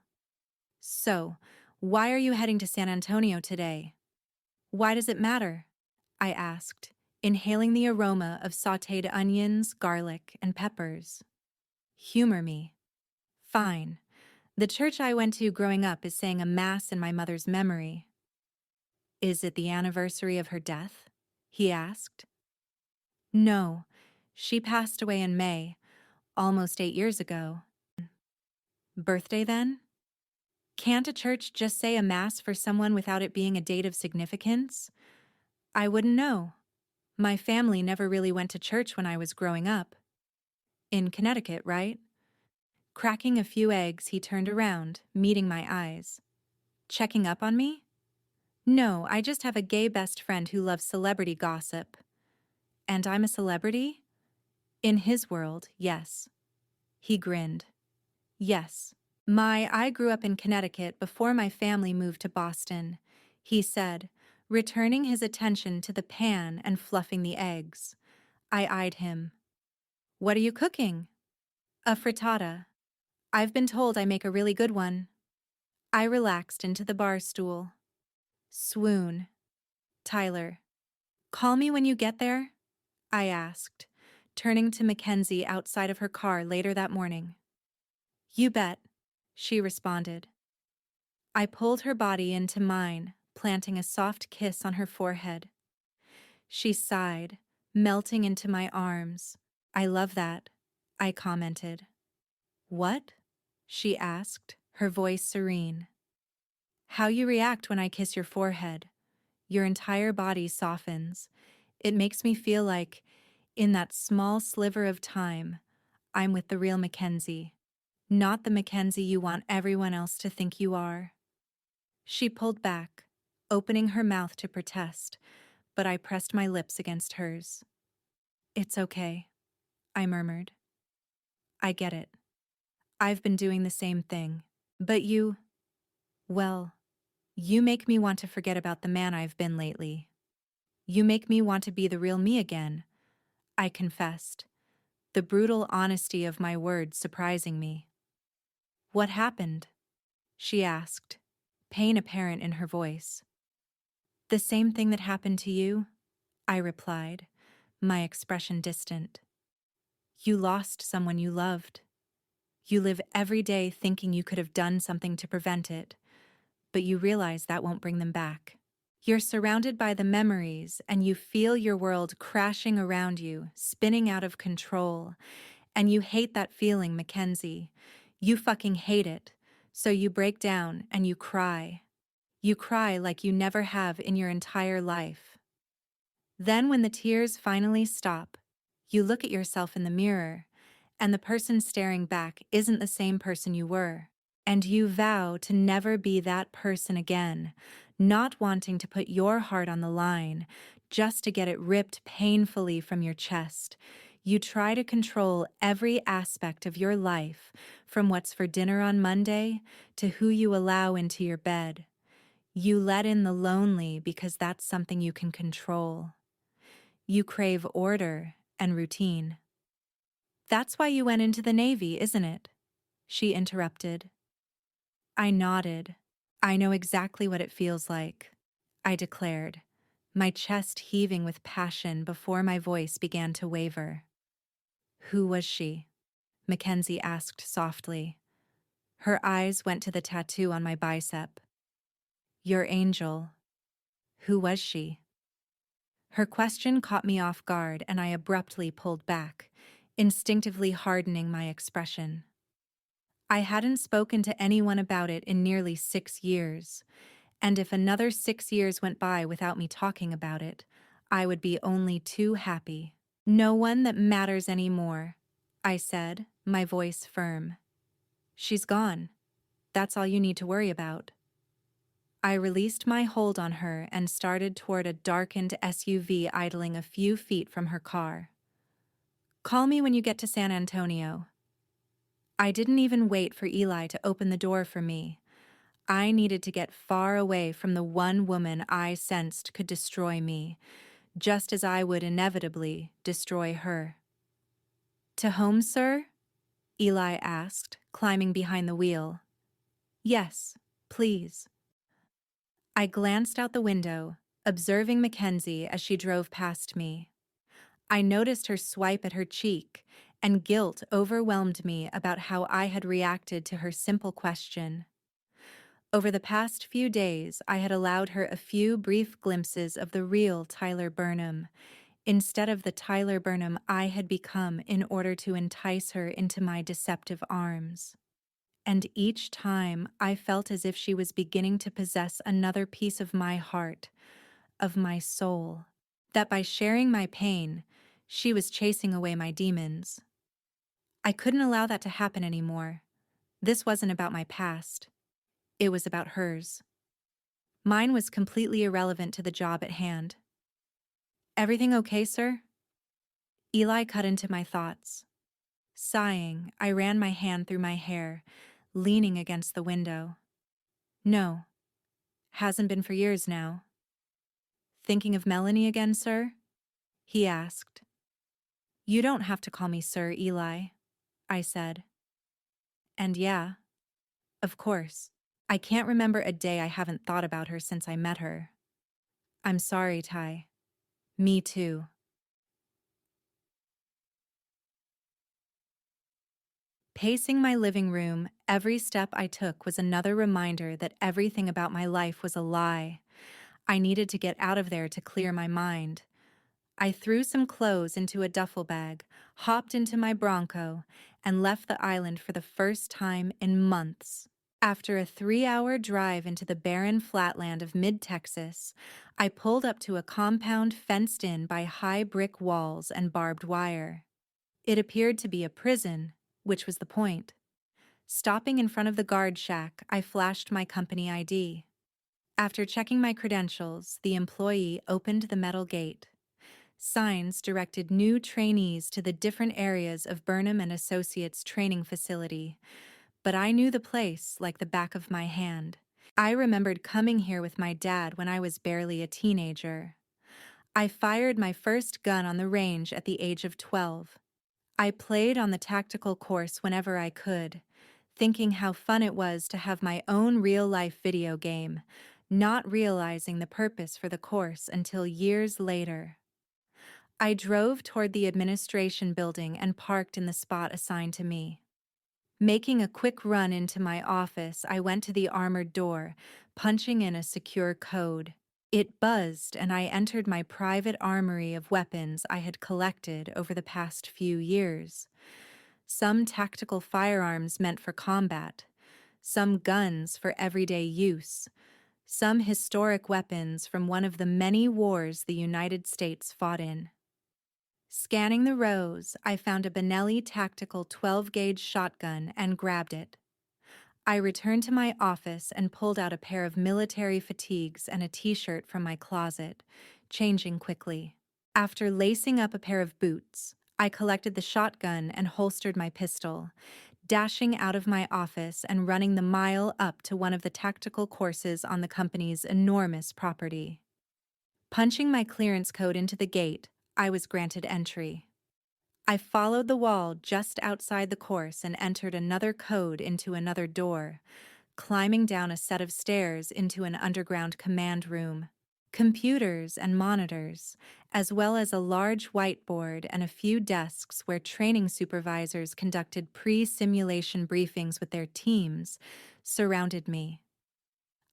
Speaker 1: So, why are you heading to San Antonio today? Why does it matter? I asked, inhaling the aroma of sautéed onions, garlic, and peppers. Humor me. Fine. The church I went to growing up is saying a mass in my mother's memory. Is it the anniversary of her death? He asked. No, she passed away in May, almost 8 years ago. Birthday then? Can't a church just say a mass for someone without it being a date of significance? I wouldn't know. My family never really went to church when I was growing up. In Connecticut, right? Cracking a few eggs, he turned around, meeting my eyes. Checking up on me? No, I just have a gay best friend who loves celebrity gossip. And I'm a celebrity? In his world, yes. He grinned. Yes. I grew up in Connecticut before my family moved to Boston, he said, returning his attention to the pan and fluffing the eggs. I eyed him. What are you cooking? A frittata. I've been told I make a really good one. I relaxed into the bar stool. Swoon. Tyler. Call me when you get there? I asked, turning to Mackenzie outside of her car later that morning. You bet, she responded. I pulled her body into mine, planting a soft kiss on her forehead. She sighed, melting into my arms. I love that, I commented. What? She asked, her voice serene. How you react when I kiss your forehead. Your entire body softens. It makes me feel like, in that small sliver of time, I'm with the real Mackenzie, not the Mackenzie you want everyone else to think you are. She pulled back, opening her mouth to protest, but I pressed my lips against hers. It's okay, I murmured. I get it. I've been doing the same thing. But you, well, you make me want to forget about the man I've been lately. You make me want to be the real me again, I confessed, the brutal honesty of my words surprising me. What happened? She asked, pain apparent in her voice. The same thing that happened to you, I replied, my expression distant. You lost someone you loved. You live every day thinking you could have done something to prevent it, but you realize that won't bring them back. You're surrounded by the memories and you feel your world crashing around you, spinning out of control. And you hate that feeling, Mackenzie. You fucking hate it. So you break down and you cry. You cry like you never have in your entire life. Then when the tears finally stop, you look at yourself in the mirror, and the person staring back isn't the same person you were. And you vow to never be that person again, not wanting to put your heart on the line, just to get it ripped painfully from your chest. You try to control every aspect of your life, from what's for dinner on Monday to who you allow into your bed. You let in the lonely because that's something you can control. You crave order and routine. That's why you went into the Navy, isn't it? She interrupted. I nodded. I know exactly what it feels like, I declared, my chest heaving with passion before my voice began to waver. Who was she? Mackenzie asked softly. Her eyes went to the tattoo on my bicep. Your angel. Who was she? Her question caught me off guard and I abruptly pulled back, instinctively hardening my expression. I hadn't spoken to anyone about it in nearly 6 years, and if another 6 years went by without me talking about it, I would be only too happy. No one that matters anymore, I said, my voice firm. She's gone. That's all you need to worry about. I released my hold on her and started toward a darkened SUV idling a few feet from her car. Call me when you get to San Antonio. I didn't even wait for Eli to open the door for me. I needed to get far away from the one woman I sensed could destroy me, just as I would inevitably destroy her. "To home, sir?" Eli asked, climbing behind the wheel. "Yes, please." I glanced out the window, observing Mackenzie as she drove past me. I noticed her swipe at her cheek, and guilt overwhelmed me about how I had reacted to her simple question. Over the past few days, I had allowed her a few brief glimpses of the real Tyler Burnham, instead of the Tyler Burnham I had become in order to entice her into my deceptive arms. And each time I felt as if she was beginning to possess another piece of my heart, of my soul, that by sharing my pain, she was chasing away my demons. I couldn't allow that to happen anymore. This wasn't about my past. It was about hers. Mine was completely irrelevant to the job at hand. "Everything okay, sir?" Eli cut into my thoughts. Sighing, I ran my hand through my hair, leaning against the window. "No. Hasn't been for years now." "Thinking of Melanie again, sir?" he asked. "You don't have to call me sir, Eli," I said. "And yeah, of course. I can't remember a day I haven't thought about her since I met her." "I'm sorry, Ty. Me too." Pacing my living room, every step I took was another reminder that everything about my life was a lie. I needed to get out of there to clear my mind. I threw some clothes into a duffel bag, hopped into my Bronco, and left the island for the first time in months. After a 3-hour drive into the barren flatland of mid-Texas, I pulled up to a compound fenced in by high brick walls and barbed wire. It appeared to be a prison, which was the point. Stopping in front of the guard shack, I flashed my company ID. After checking my credentials, the employee opened the metal gate. Signs directed new trainees to the different areas of Burnham and Associates training facility, but I knew the place like the back of my hand. I remembered coming here with my dad when I was barely a teenager. I fired my first gun on the range at the age of 12. I played on the tactical course whenever I could, thinking how fun it was to have my own real-life video game, not realizing the purpose for the course until years later. I drove toward the administration building and parked in the spot assigned to me. Making a quick run into my office, I went to the armored door, punching in a secure code. It buzzed, and I entered my private armory of weapons I had collected over the past few years. Some tactical firearms meant for combat, some guns for everyday use, some historic weapons from one of the many wars the United States fought in. Scanning the rows, I found a Benelli tactical 12-gauge shotgun and grabbed it. I returned to my office and pulled out a pair of military fatigues and a t-shirt from my closet, changing quickly. After lacing up a pair of boots, I collected the shotgun and holstered my pistol, dashing out of my office and running the mile up to one of the tactical courses on the company's enormous property. Punching my clearance code into the gate, I was granted entry. I followed the wall just outside the course and entered another code into another door, climbing down a set of stairs into an underground command room. Computers and monitors, as well as a large whiteboard and a few desks where training supervisors conducted pre-simulation briefings with their teams, surrounded me.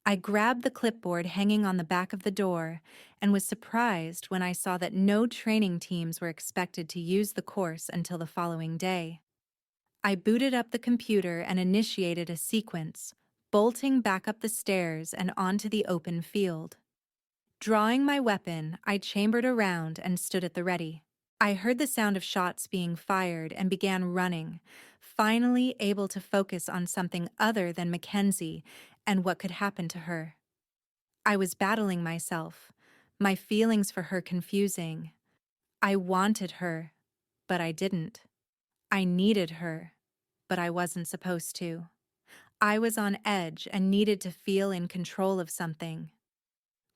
Speaker 1: I grabbed the clipboard hanging on the back of the door and was surprised when I saw that no training teams were expected to use the course until the following day. I booted up the computer and initiated a sequence, bolting back up the stairs and onto the open field. Drawing my weapon, I chambered around and stood at the ready. I heard the sound of shots being fired and began running, finally able to focus on something other than Mackenzie and what could happen to her. I was battling myself, my feelings for her confusing. I wanted her, but I didn't. I needed her, but I wasn't supposed to. I was on edge and needed to feel in control of something.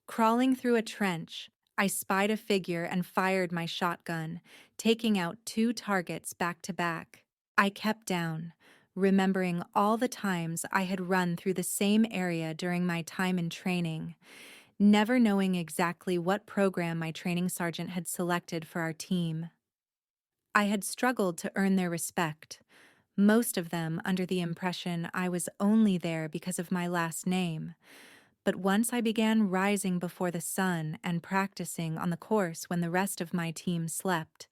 Speaker 1: Crawling through a trench, I spied a figure and fired my shotgun, taking out 2 targets back to back. I kept down, remembering all the times I had run through the same area during my time in training, never knowing exactly what program my training sergeant had selected for our team. I had struggled to earn their respect, most of them under the impression I was only there because of my last name. But once I began rising before the sun and practicing on the course when the rest of my team slept,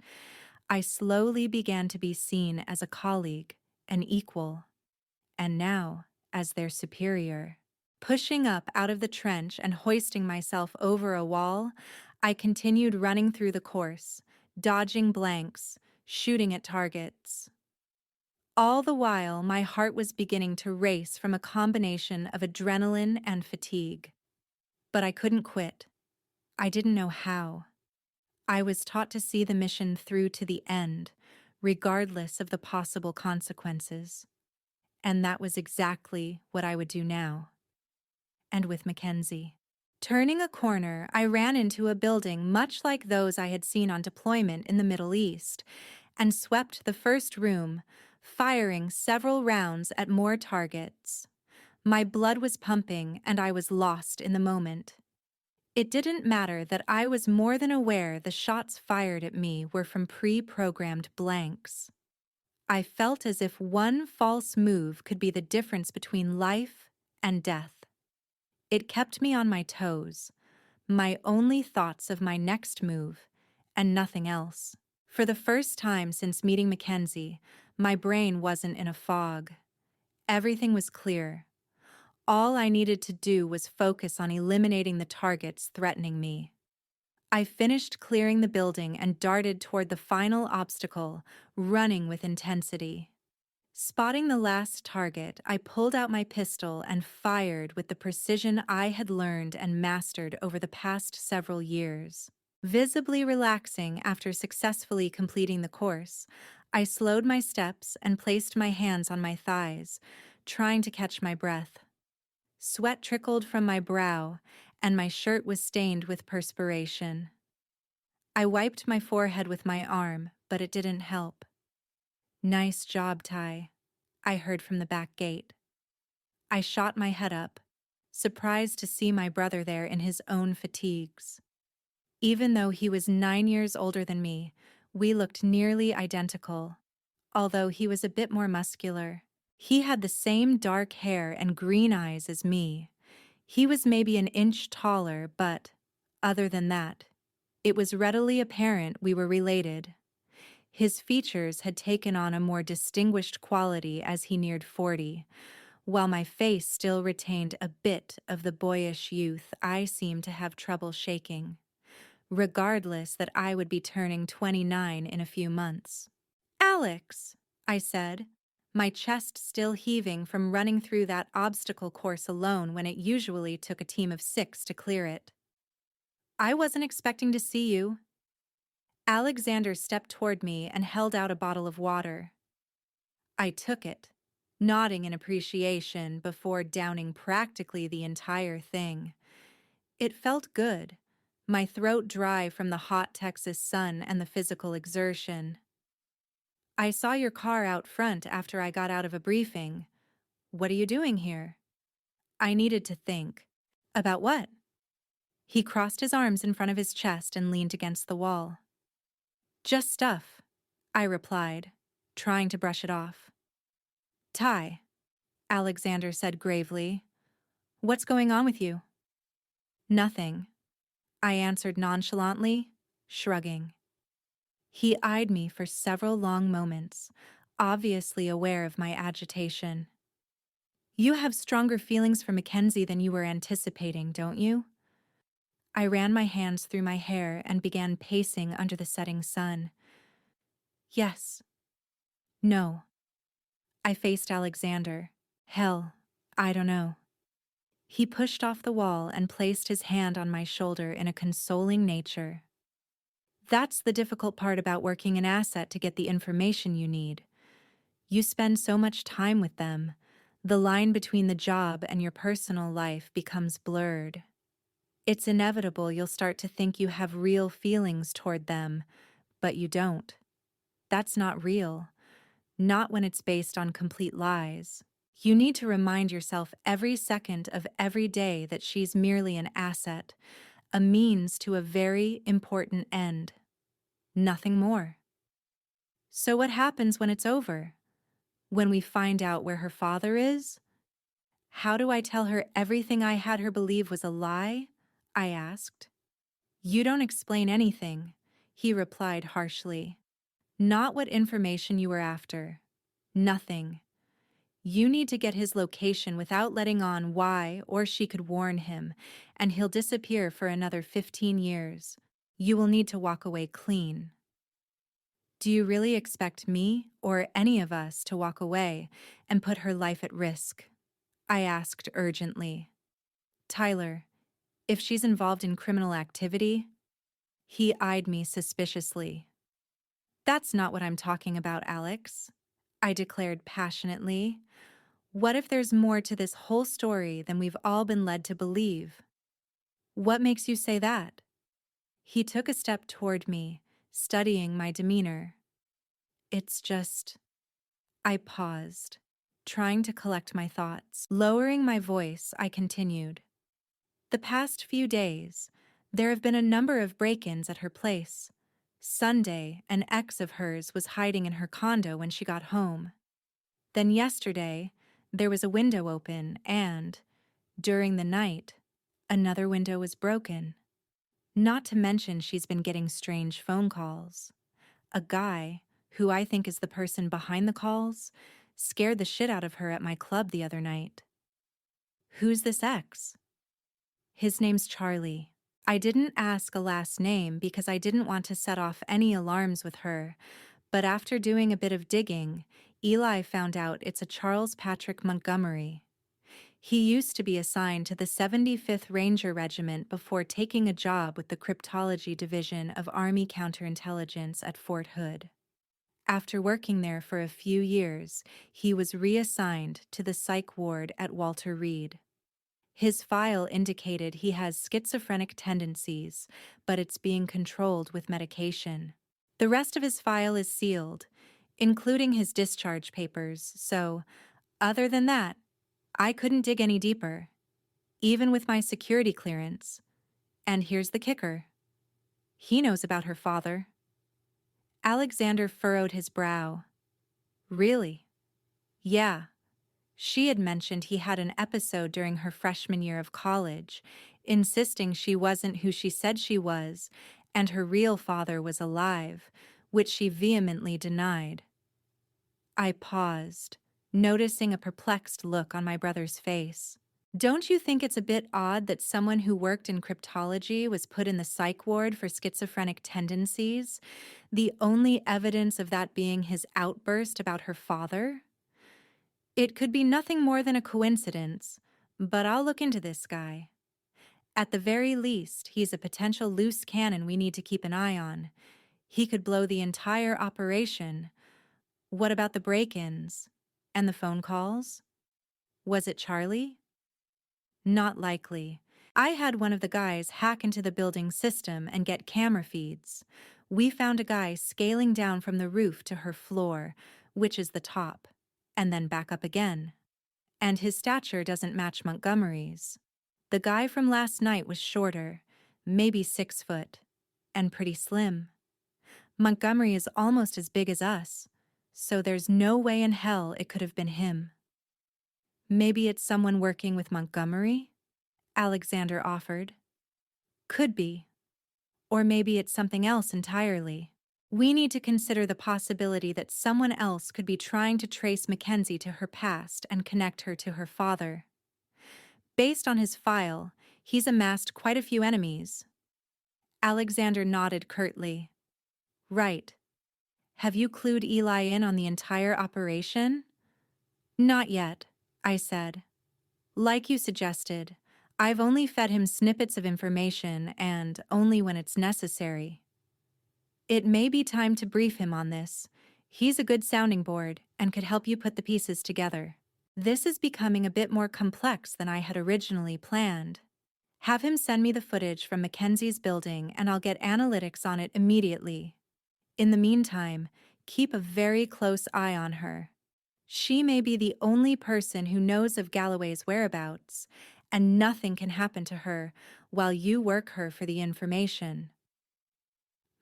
Speaker 1: I slowly began to be seen as a colleague, an equal, and now as their superior. Pushing up out of the trench and hoisting myself over a wall, I continued running through the course, dodging blanks, shooting at targets. All the while, my heart was beginning to race from a combination of adrenaline and fatigue. But I couldn't quit. I didn't know how. I was taught to see the mission through to the end, regardless of the possible consequences. And that was exactly what I would do now. And with Mackenzie. Turning a corner, I ran into a building much like those I had seen on deployment in the Middle East, and swept the first room, firing several rounds at more targets. My blood was pumping, and I was lost in the moment. It didn't matter that I was more than aware the shots fired at me were from pre-programmed blanks. I felt as if one false move could be the difference between life and death. It kept me on my toes, my only thoughts of my next move, and nothing else. For the first time since meeting Mackenzie, my brain wasn't in a fog. Everything was clear. All I needed to do was focus on eliminating the targets threatening me. I finished clearing the building and darted toward the final obstacle, running with intensity. Spotting the last target, I pulled out my pistol and fired with the precision I had learned and mastered over the past several years. Visibly relaxing after successfully completing the course, I slowed my steps and placed my hands on my thighs, trying to catch my breath. Sweat trickled from my brow, and my shirt was stained with perspiration. I wiped my forehead with my arm, but it didn't help. "Nice job, Ty," I heard from the back gate. I shot my head up, surprised to see my brother there in his own fatigues. Even though he was 9 years older than me, we looked nearly identical, although he was a bit more muscular. He had the same dark hair and green eyes as me. He was maybe an inch taller, but, other than that, it was readily apparent we were related. His features had taken on a more distinguished quality as he neared 40, while my face still retained a bit of the boyish youth I seemed to have trouble shaking, regardless that I would be turning 29 in a few months. "Alex," I said, my chest still heaving from running through that obstacle course alone when it usually took a team of 6 to clear it. "I wasn't expecting to see you." Alexander stepped toward me and held out a bottle of water. I took it, nodding in appreciation before downing practically the entire thing. It felt good, my throat dry from the hot Texas sun and the physical exertion. "I saw your car out front after I got out of a briefing. What are you doing here?" I needed to think. "About what?" He crossed his arms in front of his chest and leaned against the wall. "Just stuff," I replied, trying to brush it off. "Ty," Alexander said gravely, "what's going on with you?" "Nothing," I answered nonchalantly, shrugging. He eyed me for several long moments, obviously aware of my agitation. "You have stronger feelings for Mackenzie than you were anticipating, don't you?" I ran my hands through my hair and began pacing under the setting sun. "Yes." "No." I faced Alexander. "Hell, I don't know." He pushed off the wall and placed his hand on my shoulder in a consoling nature. "That's the difficult part about working an asset to get the information you need. You spend so much time with them. The line between the job and your personal life becomes blurred. It's inevitable you'll start to think you have real feelings toward them, but you don't. That's not real. Not when it's based on complete lies. You need to remind yourself every second of every day that she's merely an asset, a means to a very important end. Nothing more. So what happens when it's over? When we find out where her father is? How do I tell her everything I had her believe was a lie? I asked. You don't explain anything, he replied harshly. Not what information you were after. Nothing. You need to get his location without letting on why or she could warn him, and he'll disappear for another 15 years. You will need to walk away clean. Do you really expect me or any of us to walk away and put her life at risk? I asked urgently. Tyler, if she's involved in criminal activity? He eyed me suspiciously. That's not what I'm talking about, Alex, I declared passionately. What if there's more to this whole story than we've all been led to believe? What makes you say that? He took a step toward me, studying my demeanor. It's just... I paused, trying to collect my thoughts. Lowering my voice, I continued. The past few days, there have been a number of break-ins at her place. Sunday, an ex of hers was hiding in her condo when she got home. Then yesterday, there was a window open and, during the night, another window was broken. Not to mention she's been getting strange phone calls. A guy, who I think is the person behind the calls, scared the shit out of her at my club the other night. Who's this ex? His name's Charlie. I didn't ask a last name because I didn't want to set off any alarms with her, but after doing a bit of digging, Eli found out it's a Charles Patrick Montgomery. He used to be assigned to the 75th Ranger Regiment before taking a job with the Cryptology Division of Army Counterintelligence at Fort Hood. After working there for a few years, he was reassigned to the psych ward at Walter Reed. His file indicated he has schizophrenic tendencies, but it's being controlled with medication. The rest of his file is sealed, including his discharge papers, so, other than that, I couldn't dig any deeper, even with my security clearance. And here's the kicker. He knows about her father. Alexander furrowed his brow. Really? Yeah. She had mentioned he had an episode during her freshman year of college, insisting she wasn't who she said she was, and her real father was alive, which she vehemently denied. I paused, noticing a perplexed look on my brother's face. Don't you think it's a bit odd that someone who worked in cryptology was put in the psych ward for schizophrenic tendencies, the only evidence of that being his outburst about her father? It could be nothing more than a coincidence, but I'll look into this guy. At the very least, he's a potential loose cannon we need to keep an eye on. He could blow the entire operation. What about the break-ins? And the phone calls? Was it Charlie? Not likely. I had one of the guys hack into the building system and get camera feeds. We found a guy scaling down from the roof to her floor, which is the top, and then back up again. And his stature doesn't match Montgomery's. The guy from last night was shorter, maybe 6 foot, and pretty slim. Montgomery is almost as big as us, so there's no way in hell it could have been him. Maybe it's someone working with Montgomery? Alexander offered. Could be. Or maybe it's something else entirely. We need to consider the possibility that someone else could be trying to trace Mackenzie to her past and connect her to her father. Based on his file, he's amassed quite a few enemies. Alexander nodded curtly. Right. Have you clued Eli in on the entire operation? Not yet, I said. Like you suggested, I've only fed him snippets of information and only when it's necessary. It may be time to brief him on this. He's a good sounding board and could help you put the pieces together. This is becoming a bit more complex than I had originally planned. Have him send me the footage from Mackenzie's building and I'll get analytics on it immediately. In the meantime, keep a very close eye on her. She may be the only person who knows of Galloway's whereabouts, and nothing can happen to her while you work her for the information.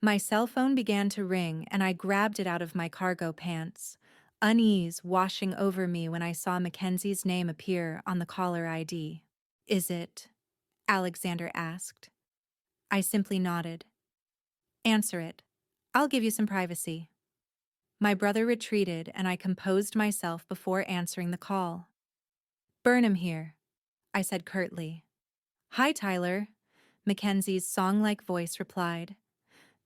Speaker 1: My cell phone began to ring and I grabbed it out of my cargo pants, unease washing over me when I saw Mackenzie's name appear on the caller ID. Is it? Alexander asked. I simply nodded. Answer it. I'll give you some privacy. My brother retreated and I composed myself before answering the call. Burnham here, I said curtly. Hi, Tyler, Mackenzie's song-like voice replied.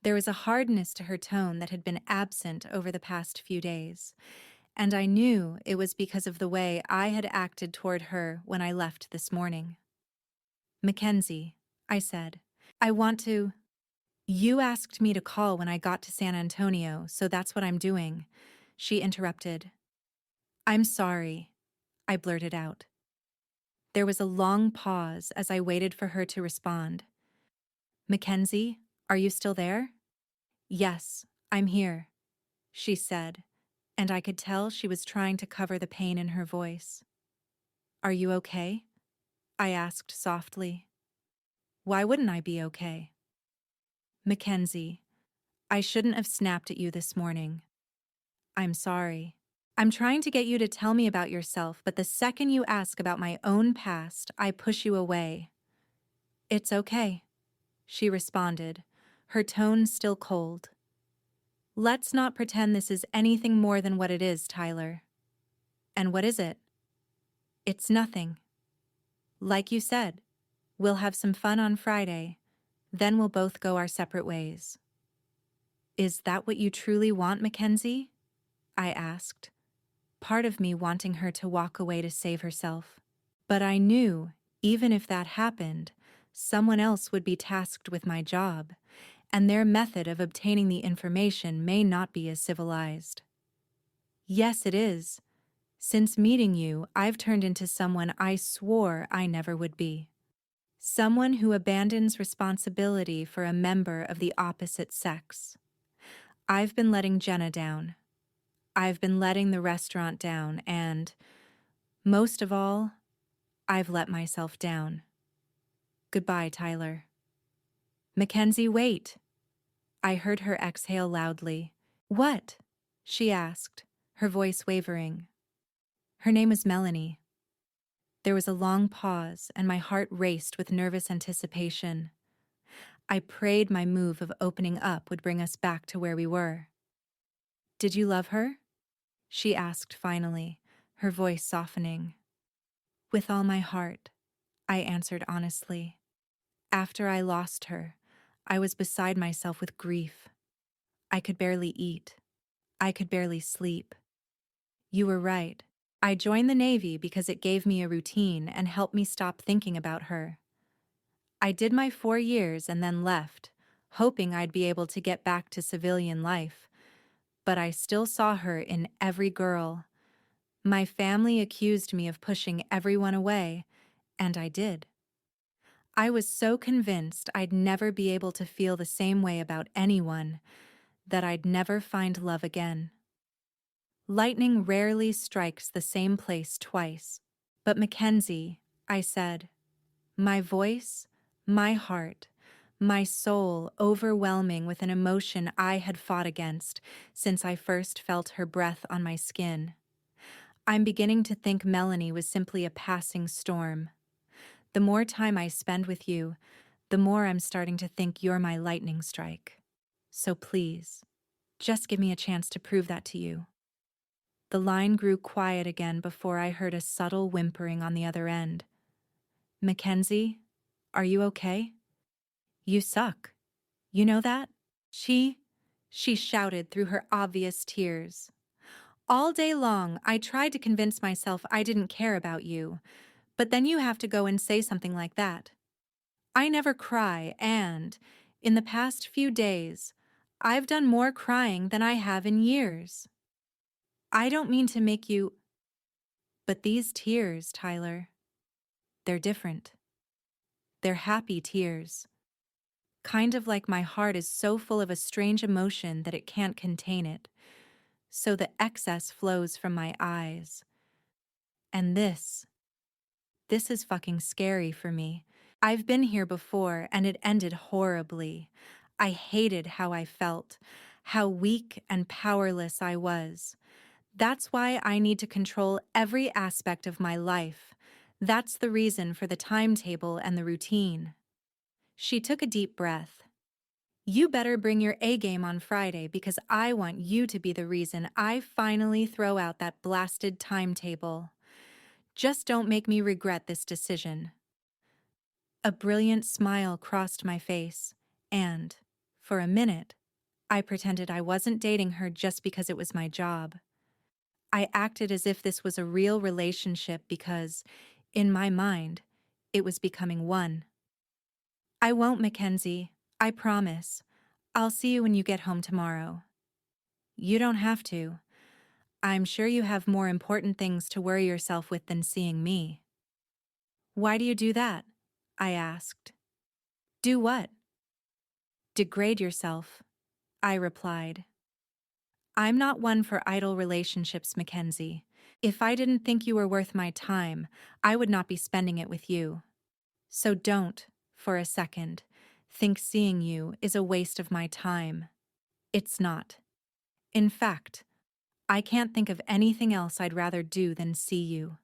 Speaker 1: There was a hardness to her tone that had been absent over the past few days, and I knew it was because of the way I had acted toward her when I left this morning. Mackenzie, I said, I want to... You asked me to call when I got to San Antonio, so that's what I'm doing, she interrupted. I'm sorry, I blurted out. There was a long pause as I waited for her to respond. Mackenzie, are you still there? Yes, I'm here, she said, and I could tell she was trying to cover the pain in her voice. Are you okay? I asked softly. Why wouldn't I be okay? Mackenzie, I shouldn't have snapped at you this morning. I'm sorry. I'm trying to get you to tell me about yourself, but the second you ask about my own past, I push you away. It's okay, she responded, her tone still cold. Let's not pretend this is anything more than what it is, Tyler. And what is it? It's nothing. Like you said, we'll have some fun on Friday, then we'll both go our separate ways. Is that what you truly want, Mackenzie? I asked, part of me wanting her to walk away to save herself. But I knew, even if that happened, someone else would be tasked with my job, and their method of obtaining the information may not be as civilized. Yes, it is. Since meeting you, I've turned into someone I swore I never would be. Someone who abandons responsibility for a member of the opposite sex. I've been letting Jenna down. I've been letting the restaurant down, and, most of all, I've let myself down. Goodbye, Tyler. Mackenzie, wait. I heard her exhale loudly. What? She asked, her voice wavering. Her name is Melanie. There was a long pause, and my heart raced with nervous anticipation. I prayed my move of opening up would bring us back to where we were. Did you love her? She asked finally, her voice softening. With all my heart, I answered honestly. After I lost her, I was beside myself with grief. I could barely eat. I could barely sleep. You were right. I joined the Navy because it gave me a routine and helped me stop thinking about her. I did my 4 years and then left, hoping I'd be able to get back to civilian life. But I still saw her in every girl. My family accused me of pushing everyone away, and I did. I was so convinced I'd never be able to feel the same way about anyone, that I'd never find love again. Lightning rarely strikes the same place twice. But Mackenzie, I said, my voice, my heart, my soul overwhelming with an emotion I had fought against since I first felt her breath on my skin. I'm beginning to think Melanie was simply a passing storm. The more time I spend with you, the more I'm starting to think you're my lightning strike. So please, just give me a chance to prove that to you. The line grew quiet again before I heard a subtle whimpering on the other end. Mackenzie, are you okay? You suck. You know that? She shouted through her obvious tears. All day long, I tried to convince myself I didn't care about you, but then you have to go and say something like that. I never cry, and, in the past few days, I've done more crying than I have in years. I don't mean to make you. But these tears, Tyler, they're different. They're happy tears. Kind of like my heart is so full of a strange emotion that it can't contain it. So the excess flows from my eyes. And this is fucking scary for me. I've been here before and it ended horribly. I hated how I felt, how weak and powerless I was. That's why I need to control every aspect of my life. That's the reason for the timetable and the routine. She took a deep breath. You better bring your A game on Friday because I want you to be the reason I finally throw out that blasted timetable. Just don't make me regret this decision. A brilliant smile crossed my face, and, for a minute, I pretended I wasn't dating her just because it was my job. I acted as if this was a real relationship because, in my mind, it was becoming one. I won't, Mackenzie. I promise. I'll see you when you get home tomorrow. You don't have to. I'm sure you have more important things to worry yourself with than seeing me. Why do you do that? I asked. Do what? Degrade yourself, I replied. I'm not one for idle relationships, Mackenzie. If I didn't think you were worth my time, I would not be spending it with you. So don't, for a second, think seeing you is a waste of my time. It's not. In fact, I can't think of anything else I'd rather do than see you.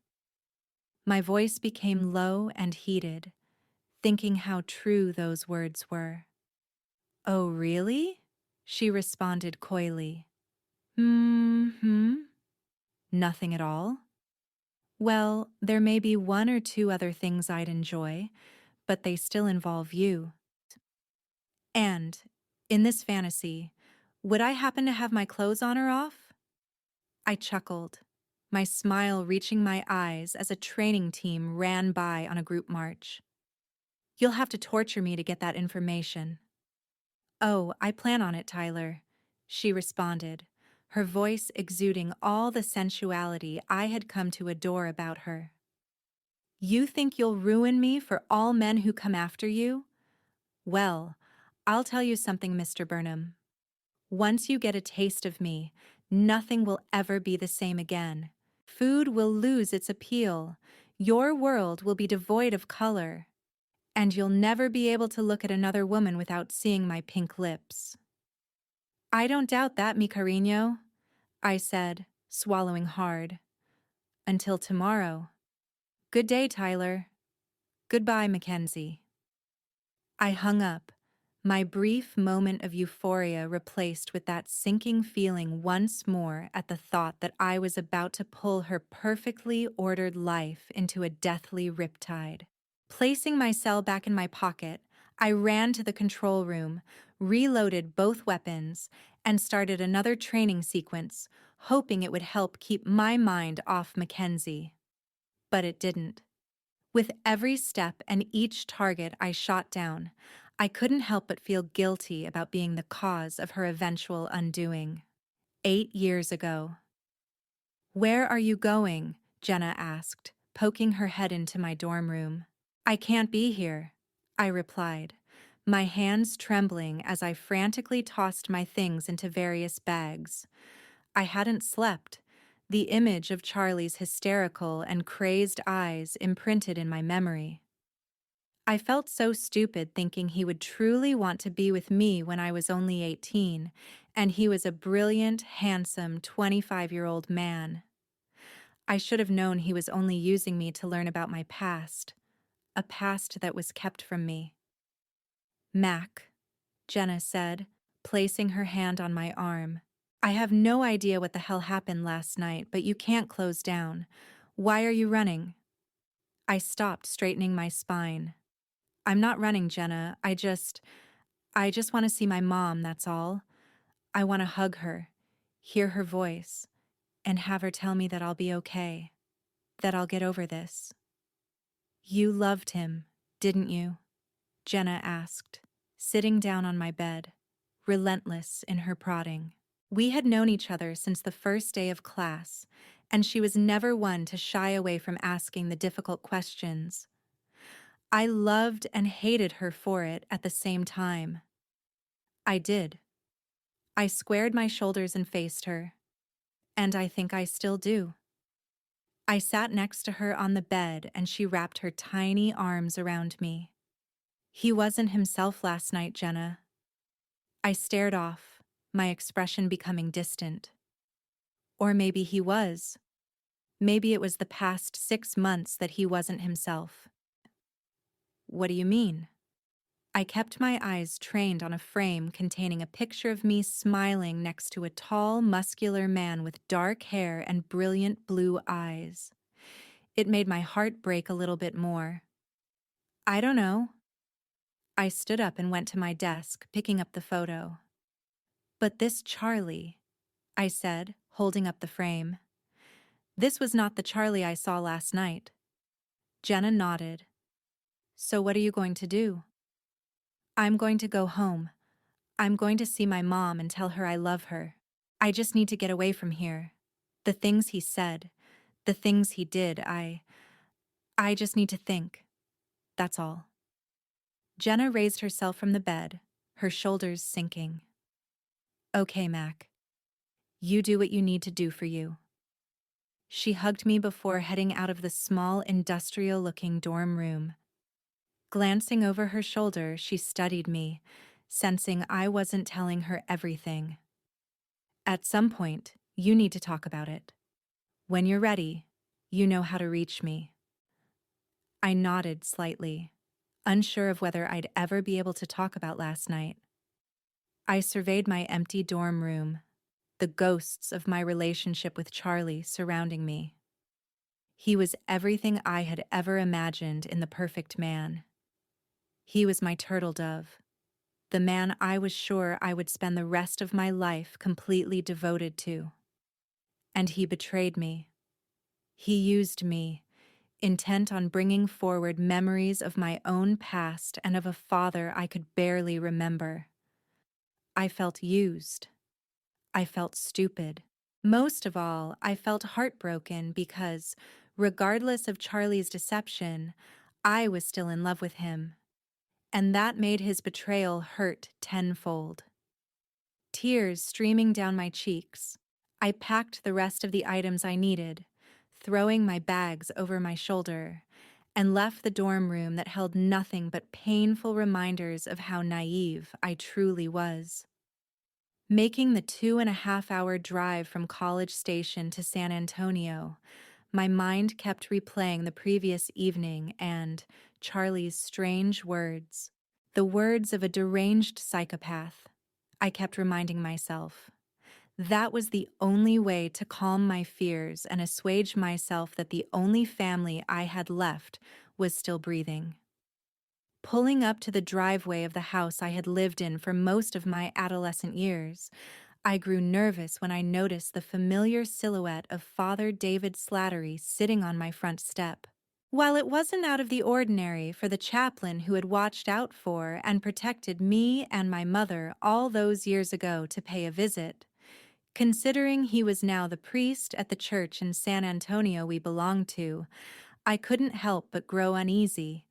Speaker 1: My voice became low and heated, thinking how true those words were. Oh, really? She responded coyly. Hmm? Nothing at all? Well, there may be one or two other things I'd enjoy, but they still involve you. And, in this fantasy, would I happen to have my clothes on or off? I chuckled, my smile reaching my eyes as a training team ran by on a group march. You'll have to torture me to get that information. Oh, I plan on it, Tyler, she responded, her voice exuding all the sensuality I had come to adore about her. You think you'll ruin me for all men who come after you? Well, I'll tell you something, Mr. Burnham. Once you get a taste of me, nothing will ever be the same again. Food will lose its appeal, your world will be devoid of color, and you'll never be able to look at another woman without seeing my pink lips. I don't doubt that, mi cariño, I said, swallowing hard. Until tomorrow. Good day, Tyler. Goodbye, Mackenzie. I hung up, my brief moment of euphoria replaced with that sinking feeling once more at the thought that I was about to pull her perfectly ordered life into a deathly riptide. Placing my cell back in my pocket, I ran to the control room, reloaded both weapons, and started another training sequence, hoping it would help keep my mind off Mackenzie. But it didn't. With every step and each target I shot down, I couldn't help but feel guilty about being the cause of her eventual undoing. 8 years ago. Where are you going? Jenna asked, poking her head into my dorm room. I can't be here, I replied, my hands trembling as I frantically tossed my things into various bags. I hadn't slept, the image of Charlie's hysterical and crazed eyes imprinted in my memory. I felt so stupid thinking he would truly want to be with me when I was only 18, and he was a brilliant, handsome 25-year-old man. I should have known he was only using me to learn about my past, a past that was kept from me. Mac, Jenna said, placing her hand on my arm. I have no idea what the hell happened last night, but you can't close down. Why are you running? I stopped, straightening my spine. I'm not running, Jenna. I just want to see my mom, that's all. I want to hug her, hear her voice, and have her tell me that I'll be okay, that I'll get over this. You loved him, didn't you? Jenna asked, sitting down on my bed, relentless in her prodding. We had known each other since the first day of class, and she was never one to shy away from asking the difficult questions. I loved and hated her for it at the same time. I did. I squared my shoulders and faced her, and I think I still do. I sat next to her on the bed and she wrapped her tiny arms around me. He wasn't himself last night, Jenna. I stared off, my expression becoming distant. Or maybe he was. Maybe it was the past 6 months that he wasn't himself. What do you mean? I kept my eyes trained on a frame containing a picture of me smiling next to a tall, muscular man with dark hair and brilliant blue eyes. It made my heart break a little bit more. I don't know. I stood up and went to my desk, picking up the photo. But this Charlie, I said, holding up the frame. This was not the Charlie I saw last night. Jenna nodded. So what are you going to do? I'm going to go home. I'm going to see my mom and tell her I love her. I just need to get away from here. The things he said, the things he did, I just need to think. That's all. Jenna raised herself from the bed, her shoulders sinking. Okay, Mac. You do what you need to do for you. She hugged me before heading out of the small, industrial-looking dorm room. Glancing over her shoulder, she studied me, sensing I wasn't telling her everything. At some point, you need to talk about it. When you're ready, you know how to reach me. I nodded slightly, unsure of whether I'd ever be able to talk about last night. I surveyed my empty dorm room, the ghosts of my relationship with Charlie surrounding me. He was everything I had ever imagined in the perfect man. He was my turtle dove, the man I was sure I would spend the rest of my life completely devoted to. And he betrayed me. He used me, intent on bringing forward memories of my own past and of a father I could barely remember. I felt used. I felt stupid. Most of all, I felt heartbroken because, regardless of Charlie's deception, I was still in love with him. And that made his betrayal hurt tenfold. Tears streaming down my cheeks, I packed the rest of the items I needed, throwing my bags over my shoulder, and left the dorm room that held nothing but painful reminders of how naive I truly was. Making the 2.5-hour drive from College Station to San Antonio, my mind kept replaying the previous evening and Charlie's strange words. The words of a deranged psychopath. I kept reminding myself. That was the only way to calm my fears and assuage myself that the only family I had left was still breathing. Pulling up to the driveway of the house I had lived in for most of my adolescent years, I grew nervous when I noticed the familiar silhouette of Father David Slattery sitting on my front step. While it wasn't out of the ordinary for the chaplain who had watched out for and protected me and my mother all those years ago to pay a visit, considering he was now the priest at the church in San Antonio we belonged to, I couldn't help but grow uneasy,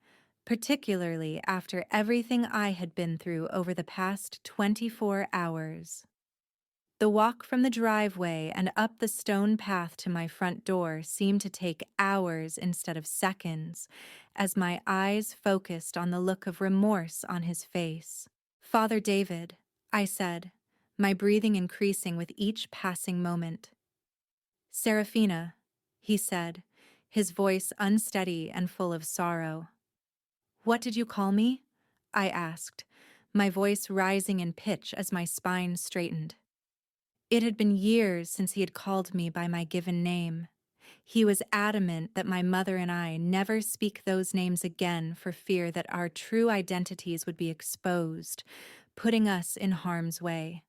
Speaker 1: particularly after everything I had been through over the past 24 hours. The walk from the driveway and up the stone path to my front door seemed to take hours instead of seconds, as my eyes focused on the look of remorse on his face. "Father David," I said, my breathing increasing with each passing moment. "Serafina," he said, his voice unsteady and full of sorrow. "What did you call me?" I asked, my voice rising in pitch as my spine straightened. It had been years since he had called me by my given name. He was adamant that my mother and I never speak those names again for fear that our true identities would be exposed, putting us in harm's way.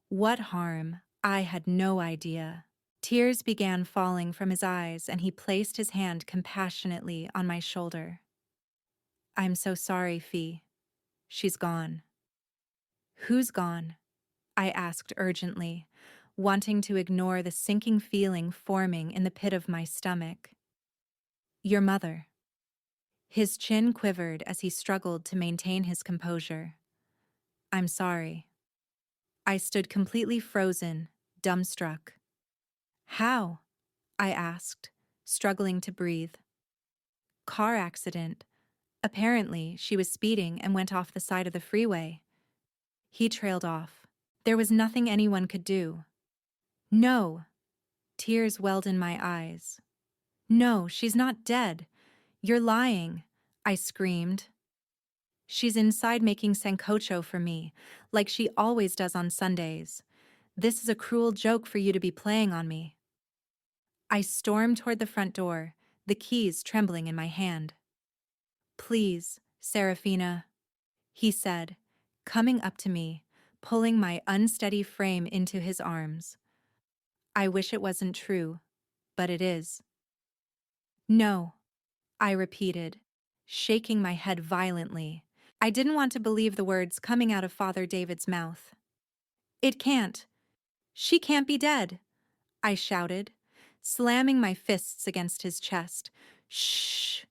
Speaker 1: What harm? I had no idea. Tears began falling from his eyes, and he placed his hand compassionately on my shoulder. "I'm so sorry, Fee. She's gone." "Who's gone?" I asked urgently, wanting to ignore the sinking feeling forming in the pit of my stomach. Your mother. His chin quivered as he struggled to maintain his composure. I'm sorry. I stood completely frozen, dumbstruck. How? I asked, struggling to breathe. Car accident. Apparently, she was speeding and went off the side of the freeway. He trailed off. There was nothing anyone could do. No. Tears welled in my eyes. No, she's not dead. You're lying, I screamed. She's inside making sancocho for me, like she always does on Sundays. This is a cruel joke for you to be playing on me. I stormed toward the front door, the keys trembling in my hand. Please, Serafina, he said, coming up to me, pulling my unsteady frame into his arms. I wish it wasn't true, but it is. No, I repeated, shaking my head violently. I didn't want to believe the words coming out of Father David's mouth. It can't. She can't be dead, I shouted, slamming my fists against his chest. Shh!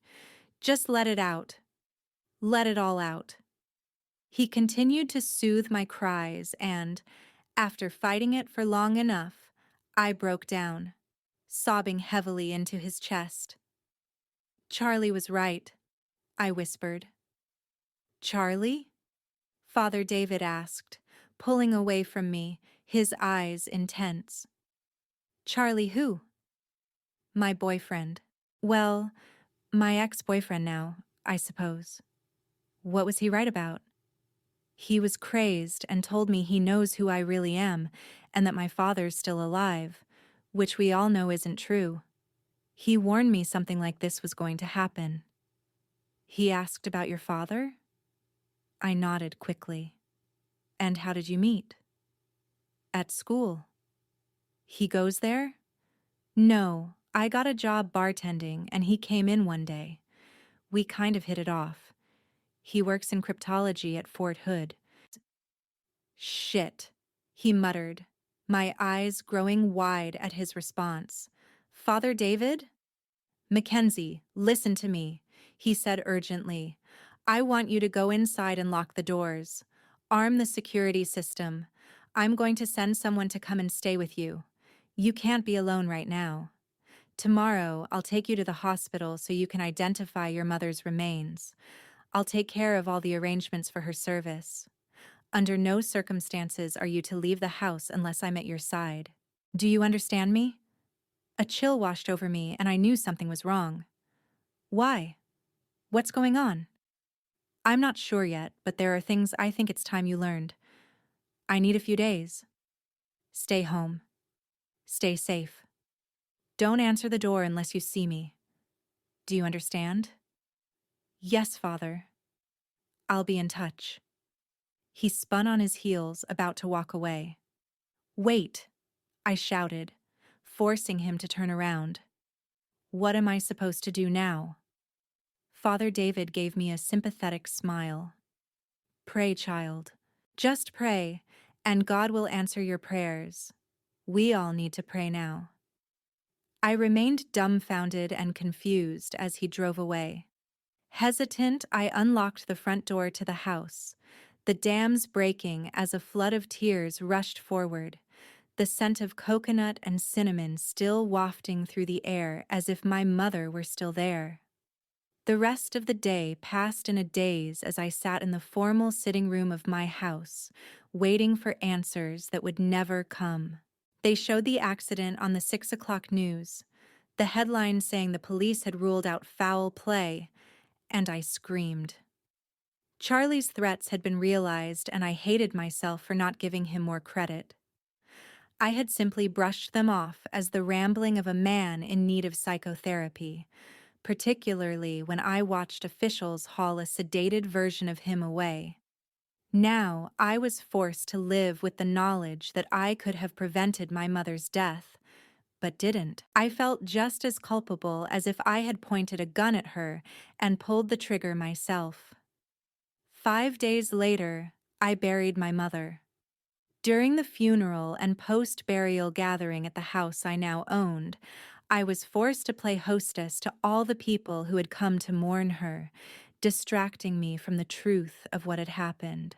Speaker 1: Just let it out. Let it all out. He continued to soothe my cries and, after fighting it for long enough, I broke down, sobbing heavily into his chest. Charlie was right, I whispered. Charlie? Father David asked, pulling away from me, his eyes intense. Charlie who? My boyfriend. Well, my ex-boyfriend now, I suppose. What was he right about? He was crazed and told me he knows who I really am and that my father's still alive, which we all know isn't true. He warned me something like this was going to happen. He asked about your father? I nodded quickly. And how did you meet? At school. He goes there? No, I got a job bartending and he came in one day. We kind of hit it off. He works in cryptology at Fort Hood. Shit, he muttered, my eyes growing wide at his response. Father David? Mackenzie, listen to me, he said urgently. I want you to go inside and lock the doors. Arm the security system. I'm going to send someone to come and stay with you. You can't be alone right now. Tomorrow, I'll take you to the hospital so you can identify your mother's remains. I'll take care of all the arrangements for her service. Under no circumstances are you to leave the house unless I'm at your side. Do you understand me? A chill washed over me and I knew something was wrong. Why? What's going on? I'm not sure yet, but there are things I think it's time you learned. I need a few days. Stay home. Stay safe. Don't answer the door unless you see me. Do you understand? Yes, Father. I'll be in touch. He spun on his heels, about to walk away. Wait, I shouted, forcing him to turn around. What am I supposed to do now? Father David gave me a sympathetic smile. Pray, child. Just pray, and God will answer your prayers. We all need to pray now. I remained dumbfounded and confused as he drove away. Hesitant, I unlocked the front door to the house, the dams breaking as a flood of tears rushed forward, the scent of coconut and cinnamon still wafting through the air as if my mother were still there. The rest of the day passed in a daze as I sat in the formal sitting room of my house, waiting for answers that would never come. They showed the accident on the 6 o'clock news, the headline saying the police had ruled out foul play, and I screamed. Charlie's threats had been realized, and I hated myself for not giving him more credit. I had simply brushed them off as the rambling of a man in need of psychotherapy, particularly when I watched officials haul a sedated version of him away. Now I was forced to live with the knowledge that I could have prevented my mother's death, but didn't. I felt just as culpable as if I had pointed a gun at her and pulled the trigger myself. 5 days later, I buried my mother. During the funeral and post-burial gathering at the house I now owned, I was forced to play hostess to all the people who had come to mourn her, distracting me from the truth of what had happened.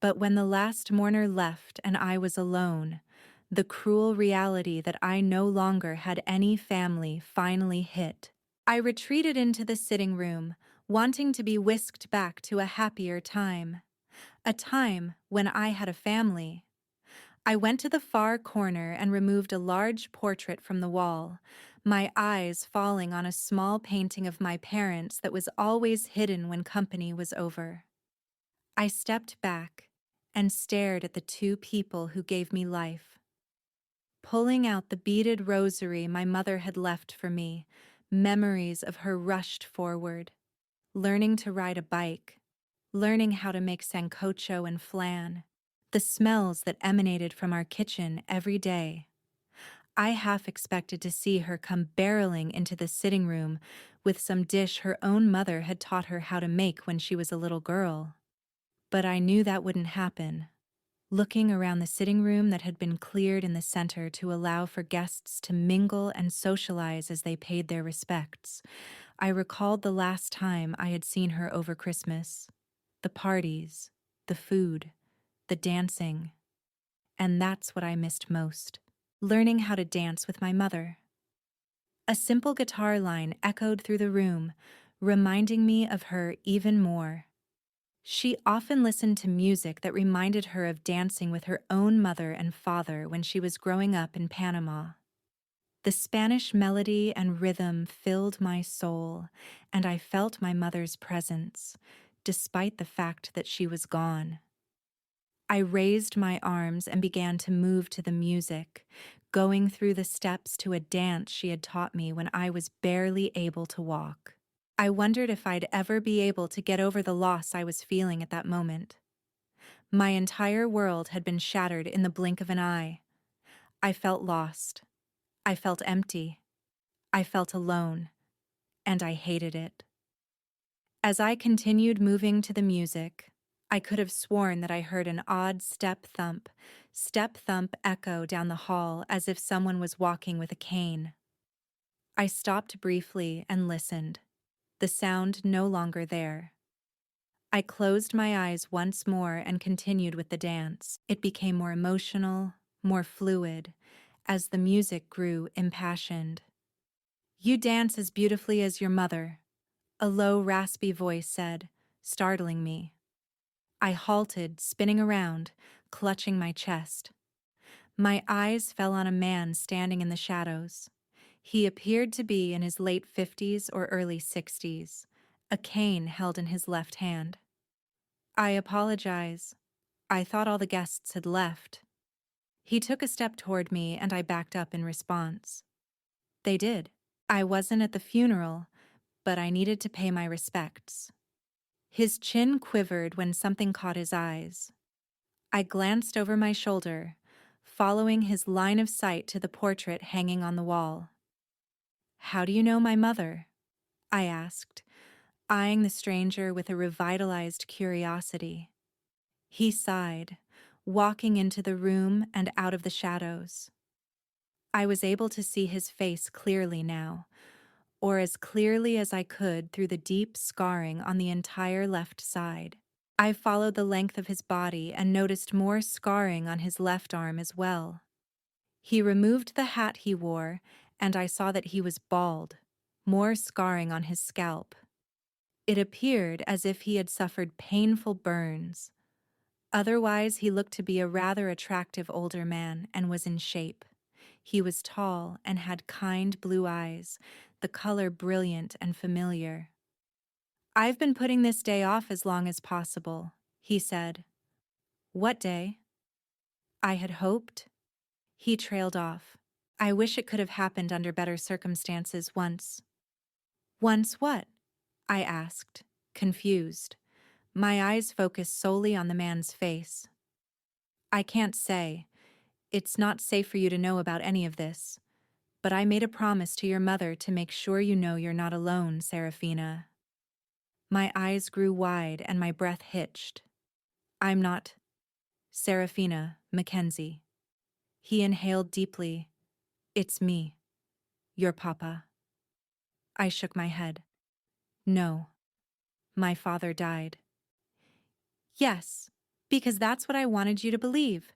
Speaker 1: But when the last mourner left and I was alone, the cruel reality that I no longer had any family finally hit. I retreated into the sitting room, wanting to be whisked back to a happier time. A time when I had a family. I went to the far corner and removed a large portrait from the wall, my eyes falling on a small painting of my parents that was always hidden when company was over. I stepped back and stared at the two people who gave me life. Pulling out the beaded rosary my mother had left for me, memories of her rushed forward, learning to ride a bike, learning how to make sancocho and flan, the smells that emanated from our kitchen every day. I half expected to see her come barreling into the sitting room with some dish her own mother had taught her how to make when she was a little girl. But I knew that wouldn't happen. Looking around the sitting room that had been cleared in the center to allow for guests to mingle and socialize as they paid their respects, I recalled the last time I had seen her over Christmas. The parties, the food, the dancing. And that's what I missed most. Learning how to dance with my mother. A simple guitar line echoed through the room, reminding me of her even more. She often listened to music that reminded her of dancing with her own mother and father when she was growing up in Panama. The Spanish melody and rhythm filled my soul, and I felt my mother's presence, despite the fact that she was gone. I raised my arms and began to move to the music, going through the steps to a dance she had taught me when I was barely able to walk. I wondered if I'd ever be able to get over the loss I was feeling at that moment. My entire world had been shattered in the blink of an eye. I felt lost. I felt empty. I felt alone. And I hated it. As I continued moving to the music, I could have sworn that I heard an odd step thump echo down the hall as if someone was walking with a cane. I stopped briefly and listened, the sound no longer there. I closed my eyes once more and continued with the dance. It became more emotional, more fluid, as the music grew impassioned. "You dance as beautifully as your mother," a low, raspy voice said, startling me. I halted, spinning around, clutching my chest. My eyes fell on a man standing in the shadows. He appeared to be in his late 50s or early 60s, a cane held in his left hand. "I apologize. I thought all the guests had left." He took a step toward me and I backed up in response. They did. I wasn't at the funeral, but I needed to pay my respects. His chin quivered when something caught his eyes. I glanced over my shoulder, following his line of sight to the portrait hanging on the wall. "How do you know my mother?" I asked, eyeing the stranger with a revitalized curiosity. He sighed, walking into the room and out of the shadows. I was able to see his face clearly now, or as clearly as I could through the deep scarring on the entire left side. I followed the length of his body and noticed more scarring on his left arm as well. He removed the hat he wore, and I saw that he was bald, more scarring on his scalp. It appeared as if he had suffered painful burns. Otherwise, he looked to be a rather attractive older man and was in shape. He was tall and had kind blue eyes, the color brilliant and familiar. "I've been putting this day off as long as possible," he said. "What day?" I had hoped. He trailed off. "I wish it could have happened under better circumstances once." "Once what?" I asked, confused. My eyes focused solely on the man's face. "I can't say. It's not safe for you to know about any of this. But I made a promise to your mother to make sure you know you're not alone, Serafina." My eyes grew wide and my breath hitched. I'm not Serafina, Mackenzie. He inhaled deeply. It's me, your papa. I shook my head. No, my father died. Yes, because that's what I wanted you to believe.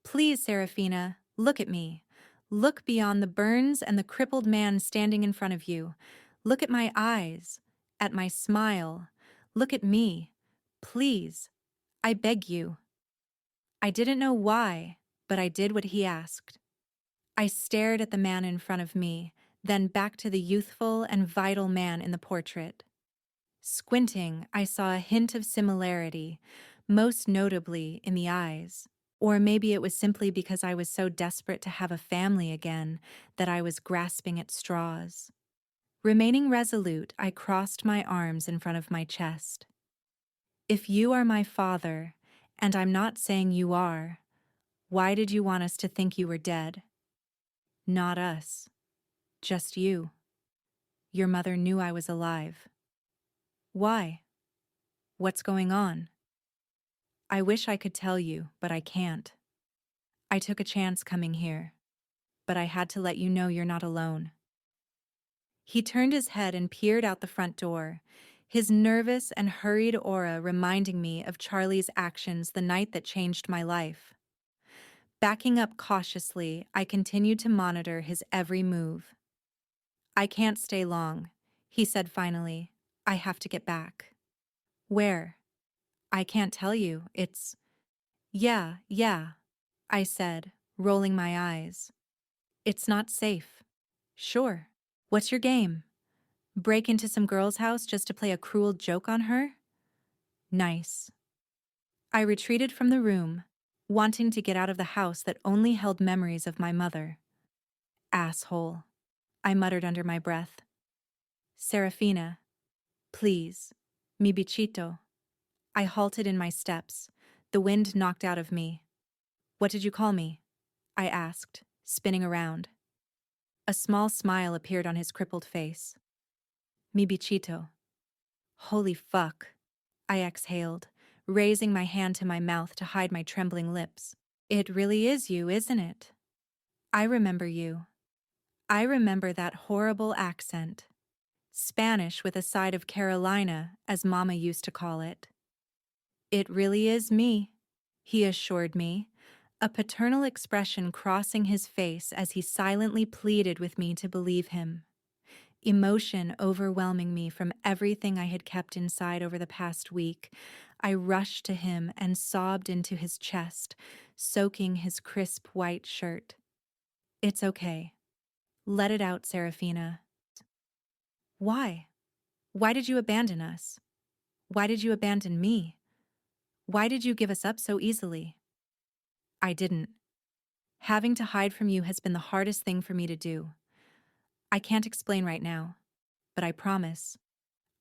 Speaker 1: Please, Serafina, look at me. Look beyond the burns and the crippled man standing in front of you. Look at my eyes, at my smile. Look at me. Please, I beg you. I didn't know why, but I did what he asked. I stared at the man in front of me, then back to the youthful and vital man in the portrait. Squinting, I saw a hint of similarity, most notably in the eyes. Or maybe it was simply because I was so desperate to have a family again that I was grasping at straws. Remaining resolute, I crossed my arms in front of my chest. If you are my father, and I'm not saying you are, why did you want us to think you were dead? Not us. Just you. Your mother knew I was alive. Why? What's going on? I wish I could tell you, but I can't. I took a chance coming here, but I had to let you know you're not alone. He turned his head and peered out the front door, his nervous and hurried aura reminding me of Charlie's actions the night that changed my life. Backing up cautiously, I continued to monitor his every move. I can't stay long, he said finally. I have to get back. Where? I can't tell you. Yeah, I said, rolling my eyes. It's not safe. Sure. What's your game? Break into some girl's house just to play a cruel joke on her? Nice. I retreated from the room, wanting to get out of the house that only held memories of my mother. Asshole, I muttered under my breath. Serafina, please, mi bichito. I halted in my steps, the wind knocked out of me. What did you call me? I asked, spinning around. A small smile appeared on his crippled face. Mi bichito. Holy fuck, I exhaled, raising my hand to my mouth to hide my trembling lips. It really is you, isn't it? I remember you. I remember that horrible accent. Spanish with a side of Carolina, as Mama used to call it. It really is me, he assured me, a paternal expression crossing his face as he silently pleaded with me to believe him. Emotion overwhelming me from everything I had kept inside over the past week, I rushed to him and sobbed into his chest, soaking his crisp white shirt. It's okay. Let it out, Serafina. Why? Why did you abandon us? Why did you abandon me? Why did you give us up so easily? I didn't. Having to hide from you has been the hardest thing for me to do. I can't explain right now, but I promise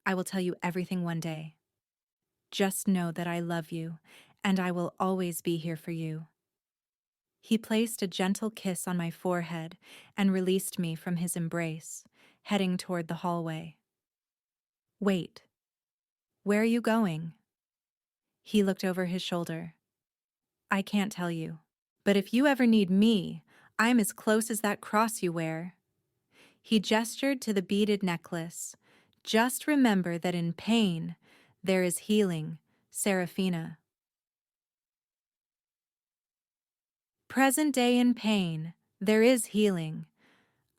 Speaker 1: I will tell you everything one day. Just know that I love you, and I will always be here for you. He placed a gentle kiss on my forehead and released me from his embrace, heading toward the hallway. Wait. Where are you going? He looked over his shoulder. I can't tell you, but if you ever need me, I'm as close as that cross you wear. He gestured to the beaded necklace. Just remember that in pain, there is healing, Serafina. Present day in pain, there is healing.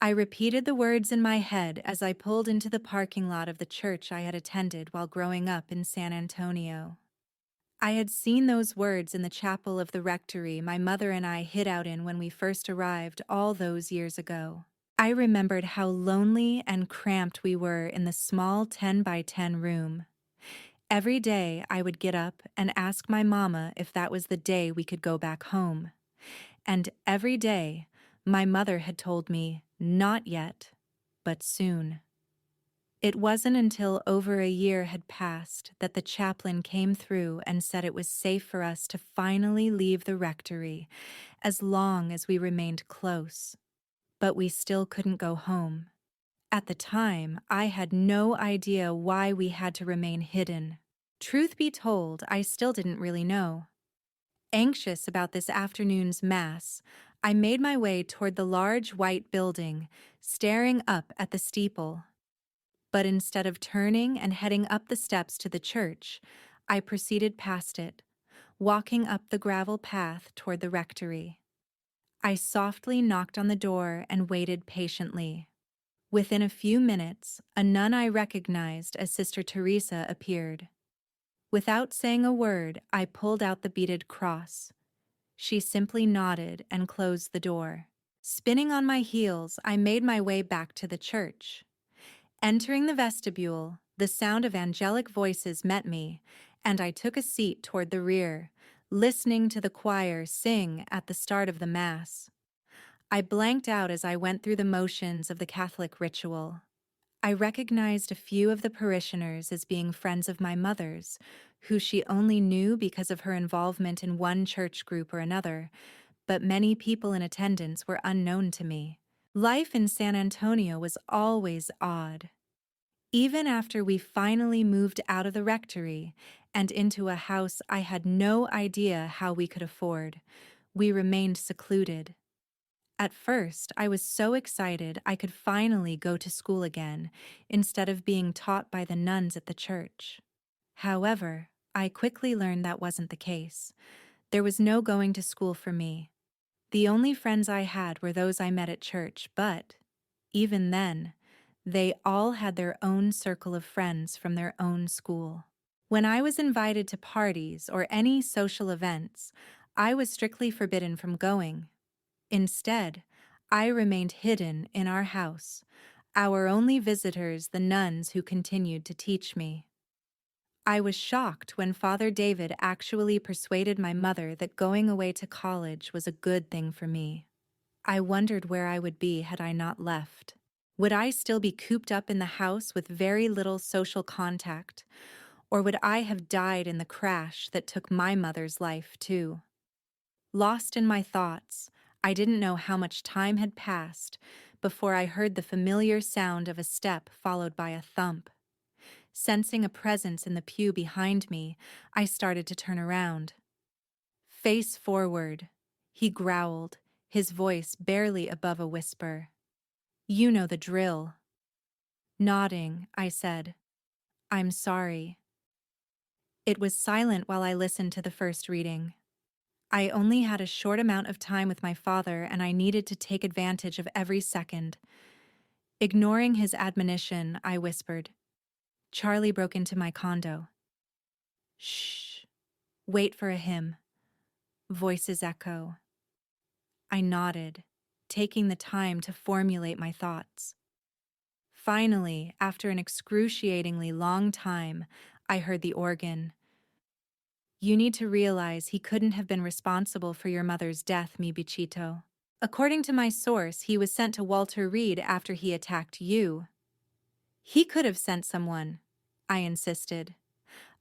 Speaker 1: I repeated the words in my head as I pulled into the parking lot of the church I had attended while growing up in San Antonio. I had seen those words in the chapel of the rectory my mother and I hid out in when we first arrived all those years ago. I remembered how lonely and cramped we were in the small 10 by 10 room. Every day I would get up and ask my mama if that was the day we could go back home. And every day, my mother had told me, not yet, but soon. It wasn't until over a year had passed that the chaplain came through and said it was safe for us to finally leave the rectory, as long as we remained close. But we still couldn't go home. At the time, I had no idea why we had to remain hidden. Truth be told, I still didn't really know. Anxious about this afternoon's Mass, I made my way toward the large white building, staring up at the steeple. But instead of turning and heading up the steps to the church, I proceeded past it, walking up the gravel path toward the rectory. I softly knocked on the door and waited patiently. Within a few minutes, a nun I recognized as Sister Teresa appeared. Without saying a word, I pulled out the beaded cross. She simply nodded and closed the door. Spinning on my heels, I made my way back to the church. Entering the vestibule, the sound of angelic voices met me, and I took a seat toward the rear, listening to the choir sing at the start of the Mass. I blanked out as I went through the motions of the Catholic ritual. I recognized a few of the parishioners as being friends of my mother's, who she only knew because of her involvement in one church group or another, but many people in attendance were unknown to me. Life in San Antonio was always odd. Even after we finally moved out of the rectory and into a house I had no idea how we could afford, we remained secluded. At first, I was so excited I could finally go to school again, instead of being taught by the nuns at the church. However, I quickly learned that wasn't the case. There was no going to school for me. The only friends I had were those I met at church, but, even then, they all had their own circle of friends from their own school. When I was invited to parties or any social events, I was strictly forbidden from going. Instead, I remained hidden in our house, our only visitors the nuns who continued to teach me. I was shocked when Father David actually persuaded my mother that going away to college was a good thing for me. I wondered where I would be had I not left. Would I still be cooped up in the house with very little social contact, or would I have died in the crash that took my mother's life too? Lost in my thoughts, I didn't know how much time had passed before I heard the familiar sound of a step followed by a thump. Sensing a presence in the pew behind me, I started to turn around. "Face forward," he growled, his voice barely above a whisper. "You know the drill." Nodding, I said, "I'm sorry." It was silent while I listened to the first reading. I only had a short amount of time with my father, and I needed to take advantage of every second. Ignoring his admonition, I whispered, "Charlie broke into my condo." "Shh. Wait for a hymn." Voices echo. I nodded, taking the time to formulate my thoughts. Finally, after an excruciatingly long time, I heard the organ. "You need to realize he couldn't have been responsible for your mother's death, mi bichito. According to my source, he was sent to Walter Reed after he attacked you." "He could have sent someone," I insisted.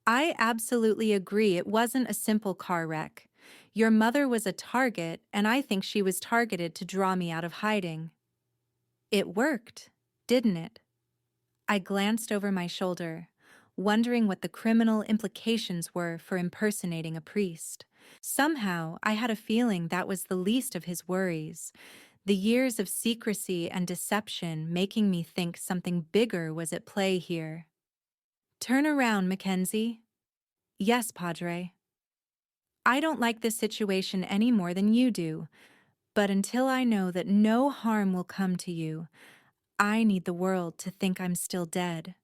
Speaker 1: "I absolutely agree it wasn't a simple car wreck. Your mother was a target, and I think she was targeted to draw me out of hiding." "It worked, didn't it?" I glanced over my shoulder, wondering what the criminal implications were for impersonating a priest. Somehow, I had a feeling that was the least of his worries, the years of secrecy and deception making me think something bigger was at play here. "Turn around, Mackenzie." "Yes, Padre." "I don't like this situation any more than you do, but until I know that no harm will come to you, I need the world to think I'm still dead."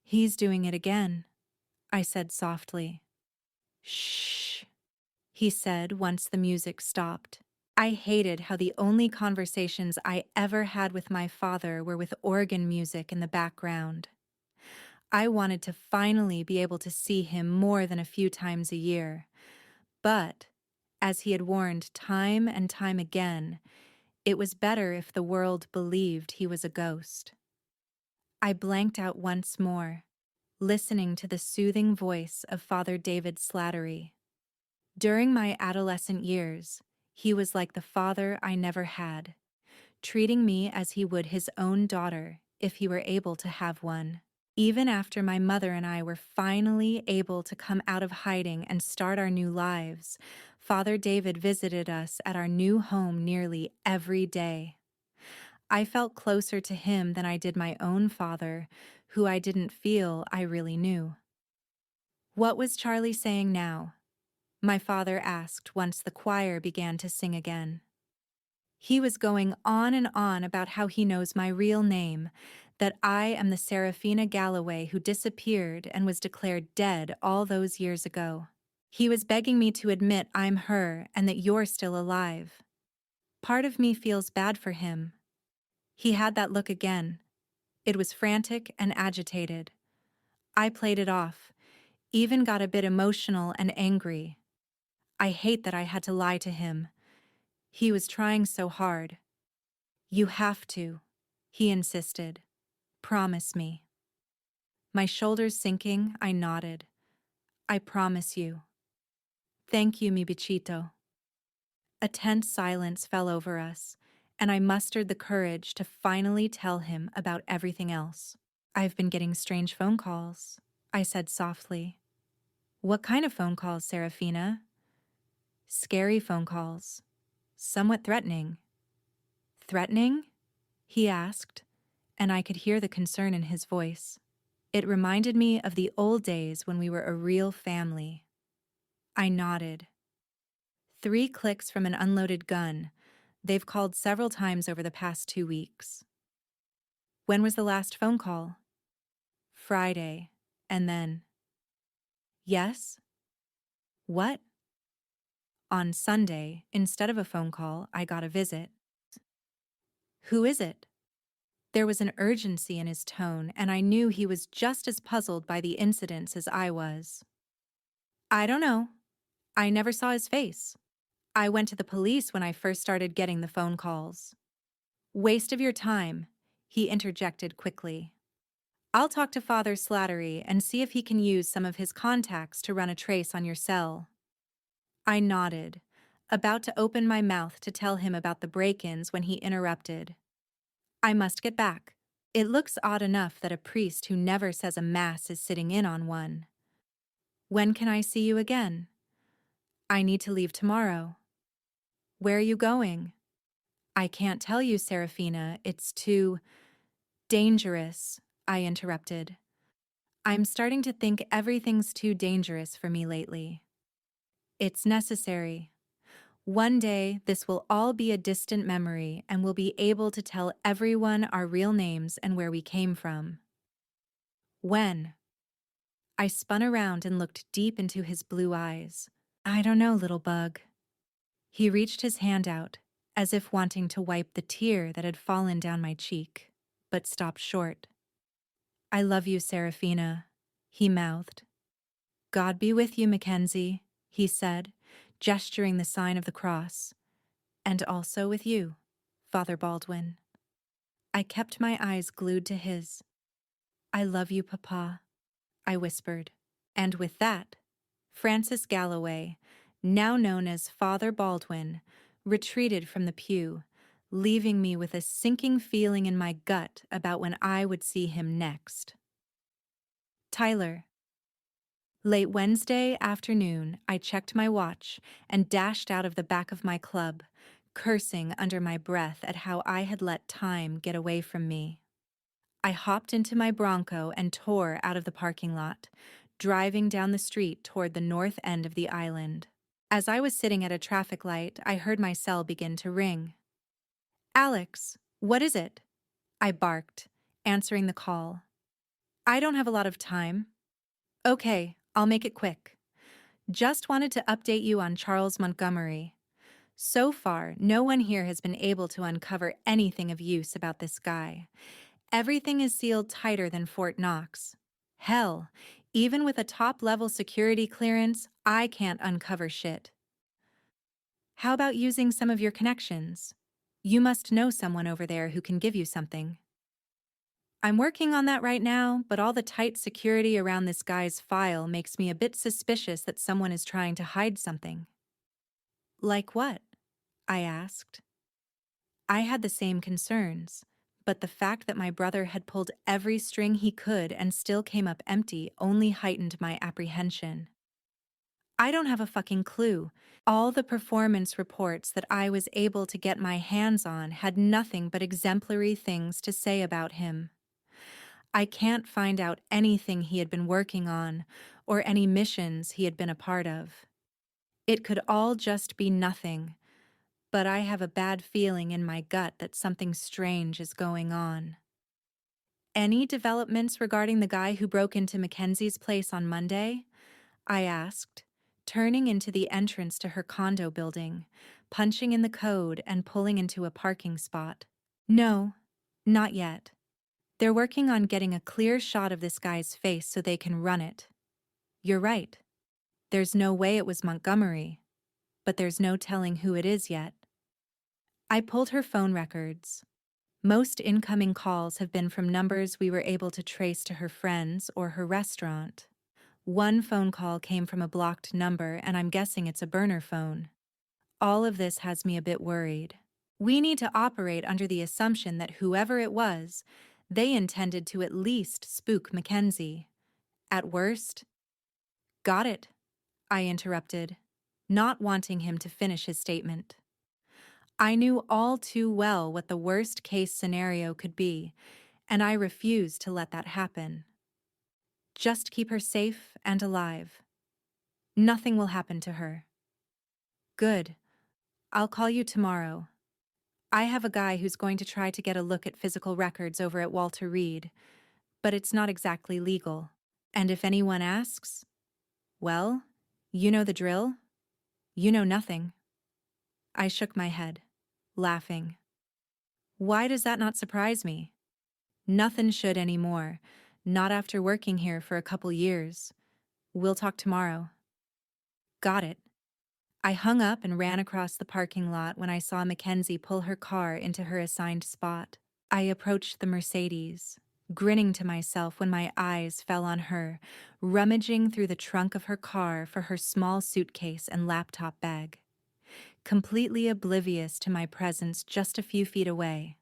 Speaker 1: "He's doing it again," I said softly. "Shh," he said once the music stopped. I hated how the only conversations I ever had with my father were with organ music in the background. I wanted to finally be able to see him more than a few times a year. But, as he had warned time and time again, it was better if the world believed he was a ghost. I blanked out once more, listening to the soothing voice of Father David Slattery. During my adolescent years, he was like the father I never had, treating me as he would his own daughter if he were able to have one. Even after my mother and I were finally able to come out of hiding and start our new lives, Father David visited us at our new home nearly every day. I felt closer to him than I did my own father, who I didn't feel I really knew. What was Charlie saying now? My father asked once the choir began to sing again. He was going on and on about how he knows my real name, that I am the Serafina Galloway who disappeared and was declared dead all those years ago. He was begging me to admit I'm her and that you're still alive. Part of me feels bad for him. He had that look again. It was frantic and agitated. I played it off, even got a bit emotional and angry. I hate that I had to lie to him. He was trying so hard. You have to, he insisted. Promise me. My shoulders sinking, I nodded. I promise you. Thank you, mi bichito. A tense silence fell over us, and I mustered the courage to finally tell him about everything else. I've been getting strange phone calls, I said softly. What kind of phone calls, Serafina? Scary phone calls. Somewhat threatening. Threatening? He asked, and I could hear the concern in his voice. It reminded me of the old days when we were a real family. I nodded. 3 clicks from an unloaded gun. They've called several times over the past 2 weeks. When was the last phone call? Friday. And then? Yes? What? On Sunday, instead of a phone call, I got a visit. Who is it? There was an urgency in his tone, and I knew he was just as puzzled by the incidents as I was. I don't know. I never saw his face. I went to the police when I first started getting the phone calls. Waste of your time, he interjected quickly. I'll talk to Father Slattery and see if he can use some of his contacts to run a trace on your cell. I nodded, about to open my mouth to tell him about the break-ins when he interrupted. I must get back. It looks odd enough that a priest who never says a mass is sitting in on one. When can I see you again? I need to leave tomorrow. Where are you going? I can't tell you, Serafina. It's too dangerous, I interrupted. I'm starting to think everything's too dangerous for me lately. It's necessary. One day, this will all be a distant memory and we'll be able to tell everyone our real names and where we came from. When? I spun around and looked deep into his blue eyes. I don't know, little bug. He reached his hand out, as if wanting to wipe the tear that had fallen down my cheek, but stopped short. I love you, Serafina, he mouthed. God be with you, Mackenzie, he said, gesturing the sign of the cross. And also with you, Father Baldwin. I kept my eyes glued to his. I love you, Papa, I whispered. And with that, Francis Galloway, now known as Father Baldwin, retreated from the pew, leaving me with a sinking feeling in my gut about when I would see him next. Tyler. Late Wednesday afternoon, I checked my watch and dashed out of the back of my club, cursing under my breath at how I had let time get away from me. I hopped into my Bronco and tore out of the parking lot, driving down the street toward the north end of the island. As I was sitting at a traffic light, I heard my cell begin to ring. Alex, what is it? I barked, answering the call. I don't have a lot of time. Okay, I'll make it quick. Just wanted to update you on Charles Montgomery. So far, no one here has been able to uncover anything of use about this guy. Everything is sealed tighter than Fort Knox. Hell, even with a top-level security clearance, I can't uncover shit. How about using some of your connections? You must know someone over there who can give you something. I'm working on that right now, but all the tight security around this guy's file makes me a bit suspicious that someone is trying to hide something. Like what? I asked. I had the same concerns, but the fact that my brother had pulled every string he could and still came up empty only heightened my apprehension. I don't have a fucking clue. All the performance reports that I was able to get my hands on had nothing but exemplary things to say about him. I can't find out anything he had been working on or any missions he had been a part of. It could all just be nothing, but I have a bad feeling in my gut that something strange is going on. Any developments regarding the guy who broke into Mackenzie's place on Monday? I asked, turning into the entrance to her condo building, punching in the code and pulling into a parking spot. No, not yet. They're working on getting a clear shot of this guy's face so they can run it. You're right. There's no way it was Montgomery, but there's no telling who it is yet. I pulled her phone records. Most incoming calls have been from numbers we were able to trace to her friends or her restaurant. One phone call came from a blocked number, and I'm guessing it's a burner phone. All of this has me a bit worried. We need to operate under the assumption that whoever it was, they intended to at least spook Mackenzie. At worst— Got it, I interrupted, not wanting him to finish his statement. I knew all too well what the worst-case scenario could be, and I refused to let that happen. Just keep her safe and alive. Nothing will happen to her. Good. I'll call you tomorrow. I have a guy who's going to try to get a look at physical records over at Walter Reed, but it's not exactly legal. And if anyone asks, well, you know the drill. You know nothing. I shook my head, laughing. Why does that not surprise me? Nothing should anymore, not after working here for a couple years. We'll talk tomorrow. Got it. I hung up and ran across the parking lot when I saw Mackenzie pull her car into her assigned spot. I approached the Mercedes, grinning to myself when my eyes fell on her, rummaging through the trunk of her car for her small suitcase and laptop bag, completely oblivious to my presence just a few feet away.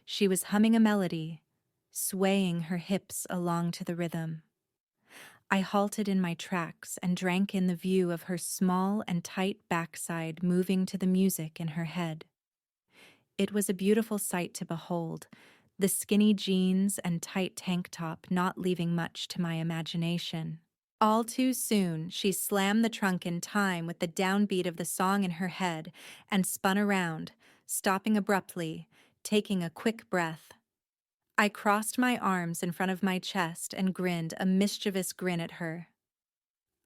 Speaker 1: She was humming a melody, swaying her hips along to the rhythm. I halted in my tracks and drank in the view of her small and tight backside moving to the music in her head. It was a beautiful sight to behold, the skinny jeans and tight tank top not leaving much to my imagination. All too soon, she slammed the trunk in time with the downbeat of the song in her head and spun around, stopping abruptly, taking a quick breath. I crossed my arms in front of my chest and grinned a mischievous grin at her.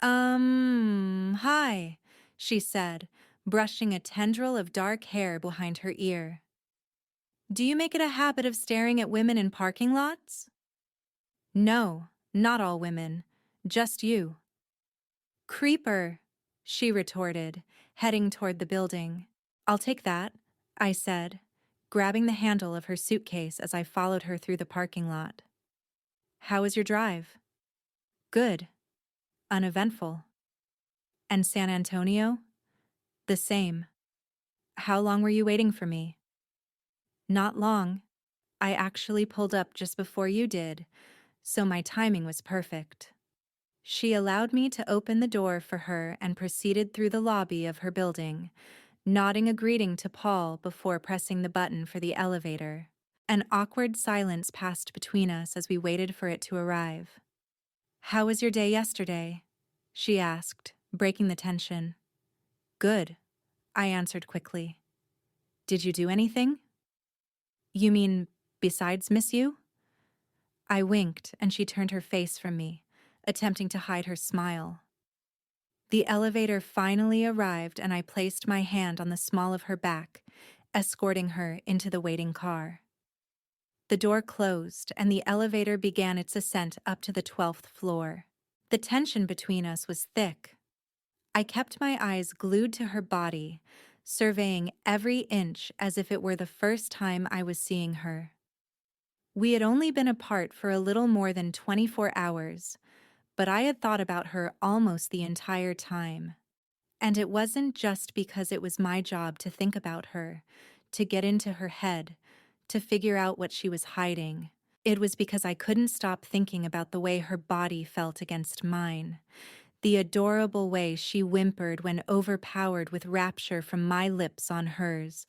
Speaker 1: Hi, she said, brushing a tendril of dark hair behind her ear. Do you make it a habit of staring at women in parking lots? No, not all women, just you. Creeper, she retorted, heading toward the building. I'll take that, I said, grabbing the handle of her suitcase as I followed her through the parking lot. How was your drive? Good. Uneventful. And San Antonio? The same. How long were you waiting for me? Not long. I actually pulled up just before you did, so my timing was perfect. She allowed me to open the door for her and proceeded through the lobby of her building, nodding a greeting to Paul before pressing the button for the elevator. An awkward silence passed between us as we waited for it to arrive. How was your day yesterday? She asked, breaking the tension. Good, I answered quickly. Did you do anything? You mean besides miss you? I winked and she turned her face from me, attempting to hide her smile. The elevator finally arrived and I placed my hand on the small of her back, escorting her into the waiting car. The door closed and the elevator began its ascent up to the 12th floor. The tension between us was thick. I kept my eyes glued to her body, surveying every inch as if it were the first time I was seeing her. We had only been apart for a little more than 24 hours, but I had thought about her almost the entire time. And it wasn't just because it was my job to think about her, to get into her head, to figure out what she was hiding. It was because I couldn't stop thinking about the way her body felt against mine, the adorable way she whimpered when overpowered with rapture from my lips on hers,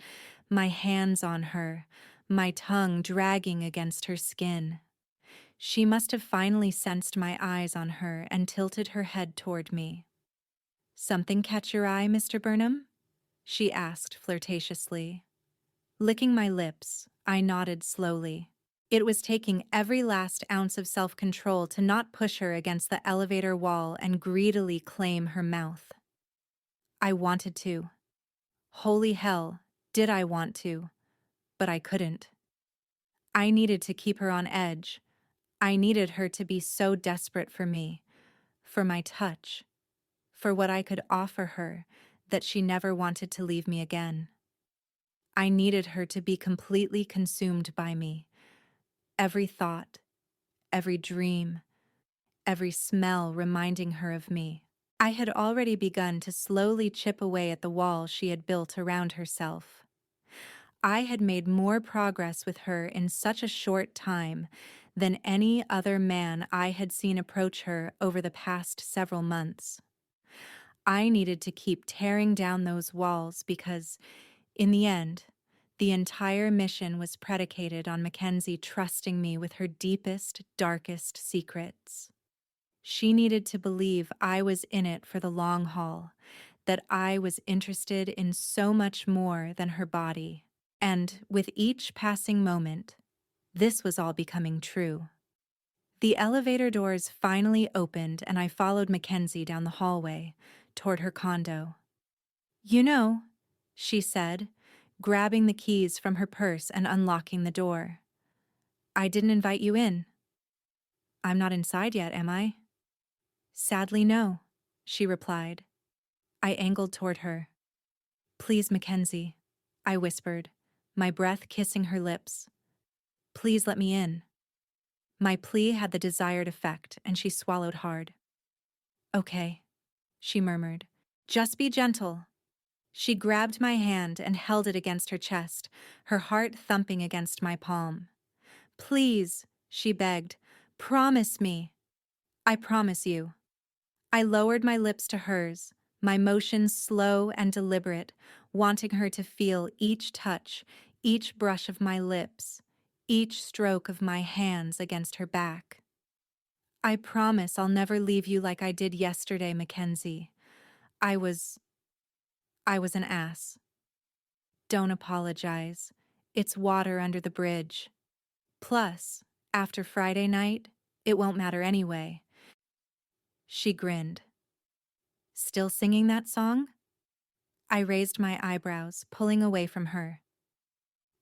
Speaker 1: my hands on her, my tongue dragging against her skin. She must have finally sensed my eyes on her and tilted her head toward me. "Something catch your eye, Mr. Burnham?" she asked flirtatiously. Licking my lips, I nodded slowly. It was taking every last ounce of self-control to not push her against the elevator wall and greedily claim her mouth. I wanted to. Holy hell, did I want to, but I couldn't. I needed to keep her on edge. I needed her to be so desperate for me, for my touch, for what I could offer her, that she never wanted to leave me again. I needed her to be completely consumed by me. Every thought, every dream, every smell reminding her of me. I had already begun to slowly chip away at the wall she had built around herself. I had made more progress with her in such a short time than any other man I had seen approach her over the past several months. I needed to keep tearing down those walls because, in the end, the entire mission was predicated on Mackenzie trusting me with her deepest, darkest secrets. She needed to believe I was in it for the long haul, that I was interested in so much more than her body. And with each passing moment, this was all becoming true. The elevator doors finally opened and I followed Mackenzie down the hallway, toward her condo. "You know," she said, grabbing the keys from her purse and unlocking the door, "I didn't invite you in." "I'm not inside yet, am I?" "Sadly, no," she replied. I angled toward her. "Please, Mackenzie," I whispered, my breath kissing her lips. "Please let me in." My plea had the desired effect, and she swallowed hard. "Okay," she murmured. "Just be gentle." She grabbed my hand and held it against her chest, her heart thumping against my palm. "Please," she begged, "promise me." "I promise you." I lowered my lips to hers, my motions slow and deliberate, wanting her to feel each touch, each brush of my lips, each stroke of my hands against her back. "I promise I'll never leave you like I did yesterday, Mackenzie. I was an ass." "Don't apologize. It's water under the bridge. Plus, after Friday night, it won't matter anyway." She grinned. "Still singing that song?" I raised my eyebrows, pulling away from her.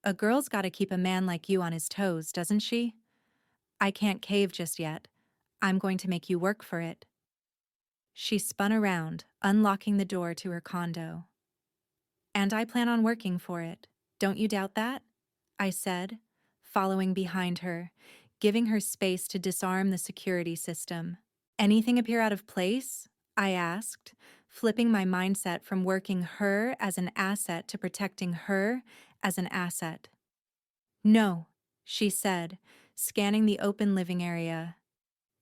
Speaker 1: "A girl's gotta keep a man like you on his toes, doesn't she? I can't cave just yet. I'm going to make you work for it." She spun around, unlocking the door to her condo. "And I plan on working for it. Don't you doubt that?" I said, following behind her, giving her space to disarm the security system. "Anything appear out of place?" I asked, flipping my mindset from working her as an asset to protecting her as an asset. "No," she said, scanning the open living area.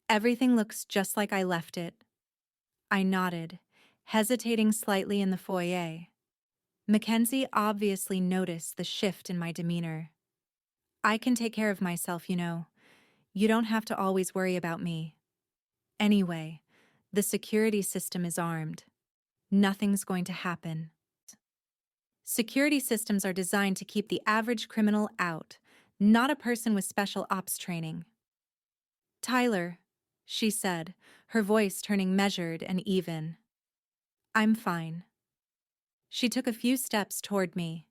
Speaker 1: "Everything looks just like I left it." I nodded, hesitating slightly in the foyer. Mackenzie obviously noticed the shift in my demeanor. "I can take care of myself, you know. You don't have to always worry about me. Anyway, the security system is armed. Nothing's going to happen." Security systems are designed to keep the average criminal out, not a person with special ops training. "Tyler," she said, her voice turning measured and even. "I'm fine." She took a few steps toward me.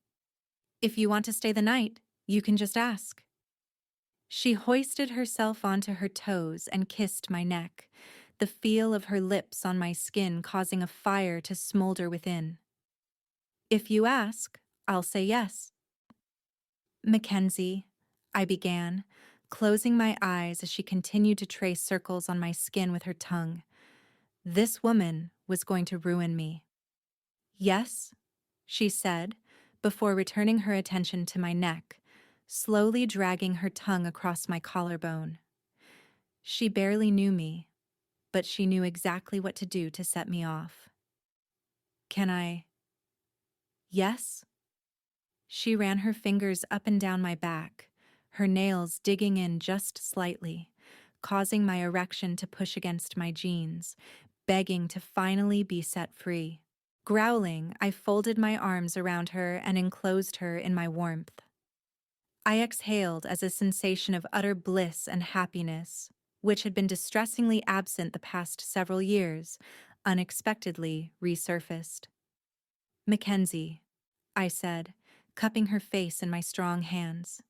Speaker 1: "If you want to stay the night, you can just ask." She hoisted herself onto her toes and kissed my neck, the feel of her lips on my skin causing a fire to smolder within. "If you ask, I'll say yes." "Mackenzie," I began, closing my eyes as she continued to trace circles on my skin with her tongue. This woman was going to ruin me. "Yes," she said, before returning her attention to my neck, slowly dragging her tongue across my collarbone. She barely knew me, but she knew exactly what to do to set me off. Can I? Yes? She ran her fingers up and down my back, her nails digging in just slightly, causing my erection to push against my jeans, begging to finally be set free. Growling, I folded my arms around her and enclosed her in my warmth. I exhaled as a sensation of utter bliss and happiness, which had been distressingly absent the past several years, unexpectedly resurfaced. Mackenzie, I said, cupping her face in my strong hands.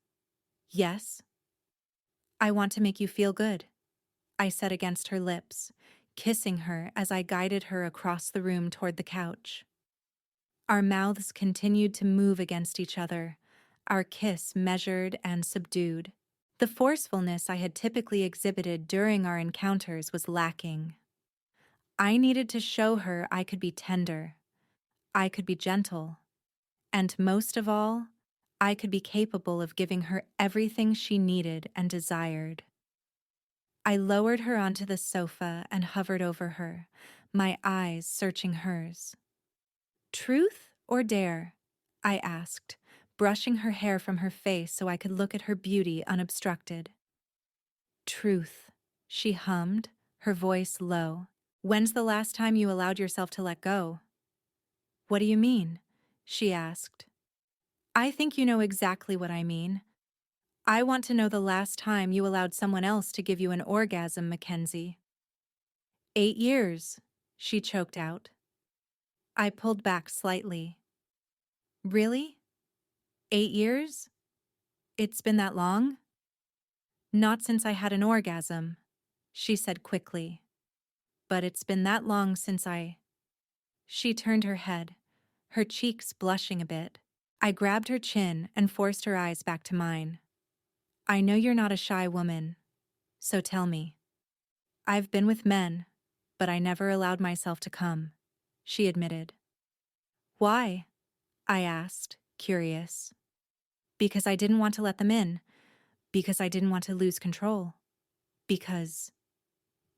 Speaker 1: Yes? I want to make you feel good, I said against her lips, kissing her as I guided her across the room toward the couch. Our mouths continued to move against each other, our kiss measured and subdued. The forcefulness I had typically exhibited during our encounters was lacking. I needed to show her I could be tender, I could be gentle, and most of all, I could be capable of giving her everything she needed and desired. I lowered her onto the sofa and hovered over her, my eyes searching hers. Truth or dare? I asked, brushing her hair from her face so I could look at her beauty unobstructed. Truth, she hummed, her voice low. When's the last time you allowed yourself to let go? What do you mean? She asked. I think you know exactly what I mean. I want to know the last time you allowed someone else to give you an orgasm, Mackenzie. 8 years, she choked out. I pulled back slightly. Really? 8 years? It's been that long? Not since I had an orgasm, she said quickly. But it's been that long since I... She turned her head, her cheeks blushing a bit. I grabbed her chin and forced her eyes back to mine. I know you're not a shy woman, so tell me. I've been with men, but I never allowed myself to come, she admitted. Why? I asked, curious. Because I didn't want to let them in. Because I didn't want to lose control. Because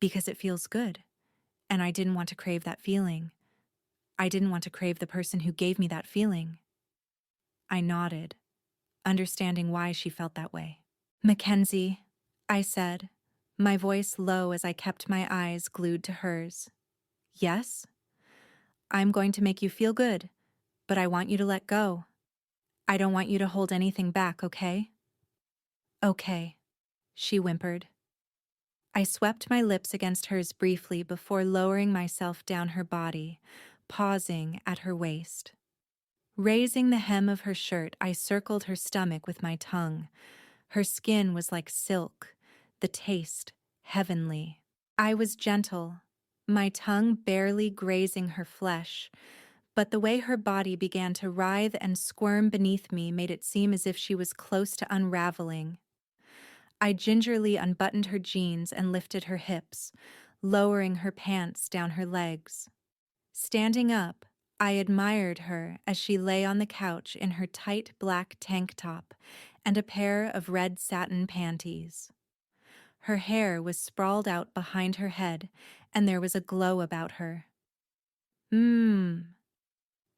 Speaker 1: it feels good, and I didn't want to crave that feeling. I didn't want to crave the person who gave me that feeling. I nodded, understanding why she felt that way. Mackenzie, I said, my voice low as I kept my eyes glued to hers. Yes? I'm going to make you feel good, but I want you to let go. I don't want you to hold anything back, okay? Okay, she whimpered. I swept my lips against hers briefly before lowering myself down her body, pausing at her waist. Raising the hem of her shirt, I circled her stomach with my tongue. Her skin was like silk, the taste heavenly. I was gentle, my tongue barely grazing her flesh, but the way her body began to writhe and squirm beneath me made it seem as if she was close to unraveling. I gingerly unbuttoned her jeans and lifted her hips, lowering her pants down her legs. Standing up, I admired her as she lay on the couch in her tight black tank top and a pair of red satin panties. Her hair was sprawled out behind her head, and there was a glow about her.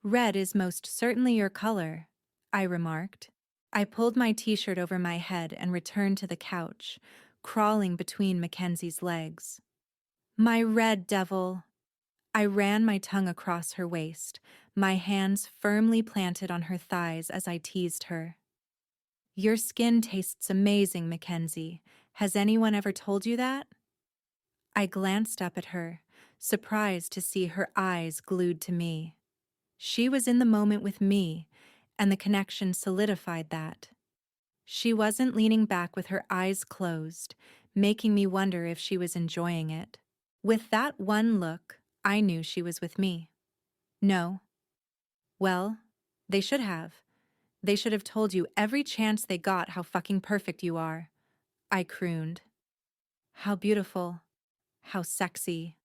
Speaker 1: Red is most certainly your color, I remarked. I pulled my t-shirt over my head and returned to the couch, crawling between Mackenzie's legs. My red devil! I ran my tongue across her waist, my hands firmly planted on her thighs as I teased her. Your skin tastes amazing, Mackenzie. Has anyone ever told you that? I glanced up at her, surprised to see her eyes glued to me. She was in the moment with me, and the connection solidified that. She wasn't leaning back with her eyes closed, making me wonder if she was enjoying it. With that one look, I knew she was with me. No. Well, they should have. They should have told you every chance they got how fucking perfect you are. I crooned. How beautiful. How sexy.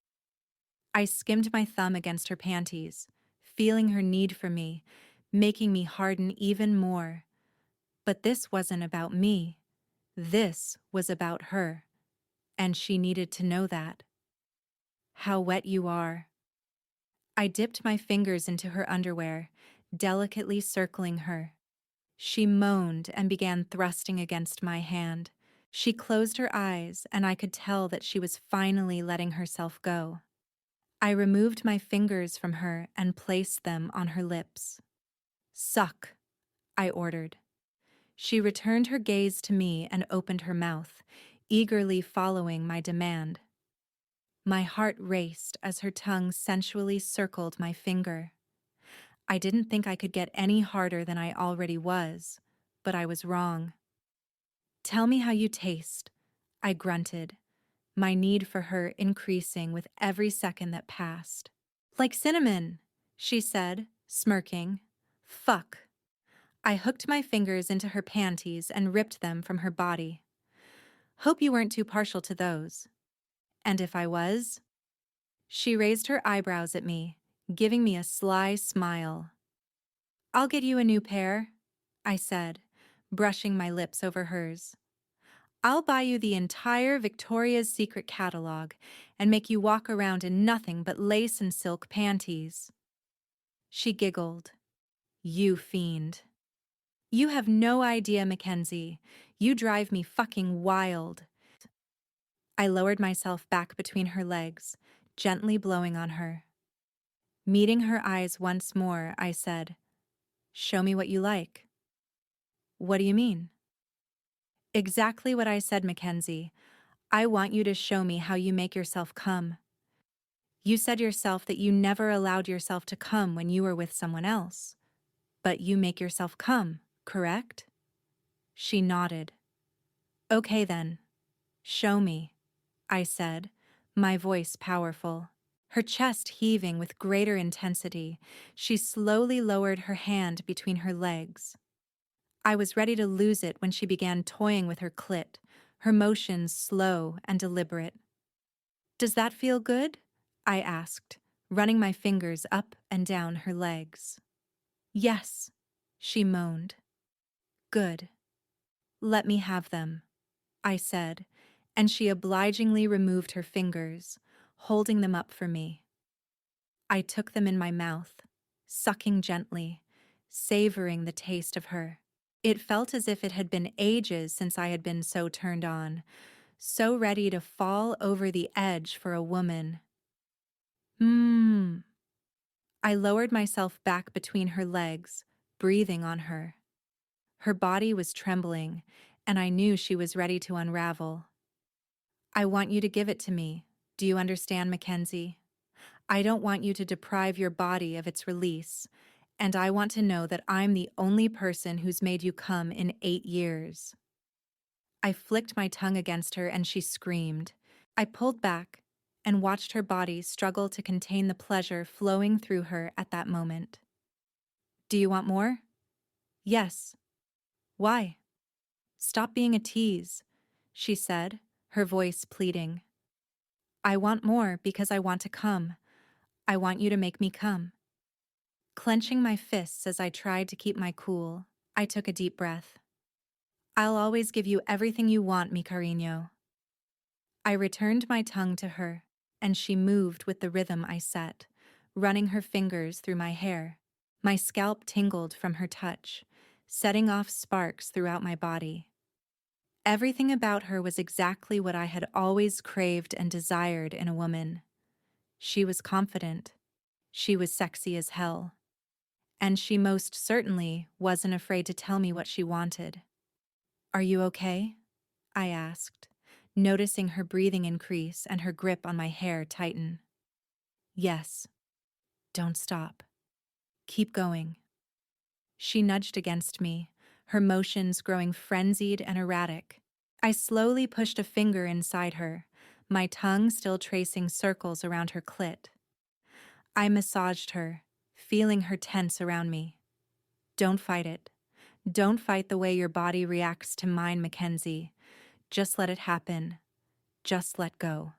Speaker 1: I skimmed my thumb against her panties, feeling her need for me, making me harden even more. But this wasn't about me. This was about her, and she needed to know that. How wet you are. I dipped my fingers into her underwear, delicately circling her. She moaned and began thrusting against my hand. She closed her eyes, and I could tell that she was finally letting herself go. I removed my fingers from her and placed them on her lips. Suck, I ordered. She returned her gaze to me and opened her mouth, eagerly following my demand. My heart raced as her tongue sensually circled my finger. I didn't think I could get any harder than I already was, but I was wrong. Tell me how you taste, I grunted, my need for her increasing with every second that passed. Like cinnamon, she said, smirking. Fuck. I hooked my fingers into her panties and ripped them from her body. Hope you weren't too partial to those. And if I was? She raised her eyebrows at me, giving me a sly smile. I'll get you a new pair, I said, brushing my lips over hers. I'll buy you the entire Victoria's Secret catalog and make you walk around in nothing but lace and silk panties. She giggled. You fiend. You have no idea, Mackenzie. You drive me fucking wild. I lowered myself back between her legs, gently blowing on her. Meeting her eyes once more, I said, Show me what you like. What do you mean? Exactly what I said, Mackenzie. I want you to show me how you make yourself come. You said yourself that you never allowed yourself to come when you were with someone else. But you make yourself come, correct? She nodded. Okay then. Show me, I said, my voice powerful. Her chest heaving with greater intensity, she slowly lowered her hand between her legs. I was ready to lose it when she began toying with her clit, her motions slow and deliberate. Does that feel good? I asked, running my fingers up and down her legs. Yes, she moaned. Good. Let me have them, I said, and she obligingly removed her fingers, holding them up for me. I took them in my mouth, sucking gently, savoring the taste of her. It felt as if it had been ages since I had been so turned on, so ready to fall over the edge for a woman. I lowered myself back between her legs, breathing on her. Her body was trembling, and I knew she was ready to unravel. I want you to give it to me. Do you understand, Mackenzie? I don't want you to deprive your body of its release, and I want to know that I'm the only person who's made you come in 8 years. I flicked my tongue against her and she screamed. I pulled back and watched her body struggle to contain the pleasure flowing through her at that moment. Do you want more? Yes. Why? Stop being a tease, she said, her voice pleading. I want more because I want to come. I want you to make me come. Clenching my fists as I tried to keep my cool, I took a deep breath. I'll always give you everything you want, mi cariño. I returned my tongue to her, and she moved with the rhythm I set, running her fingers through my hair. My scalp tingled from her touch, setting off sparks throughout my body. Everything about her was exactly what I had always craved and desired in a woman. She was confident. She was sexy as hell. And she most certainly wasn't afraid to tell me what she wanted. Are you okay? I asked, noticing her breathing increase and her grip on my hair tighten. Yes. Don't stop. Keep going. She nudged against me, her motions growing frenzied and erratic. I slowly pushed a finger inside her, my tongue still tracing circles around her clit. I massaged her, feeling her tense around me. Don't fight it. Don't fight the way your body reacts to mine, Mackenzie. Just let it happen. Just let go.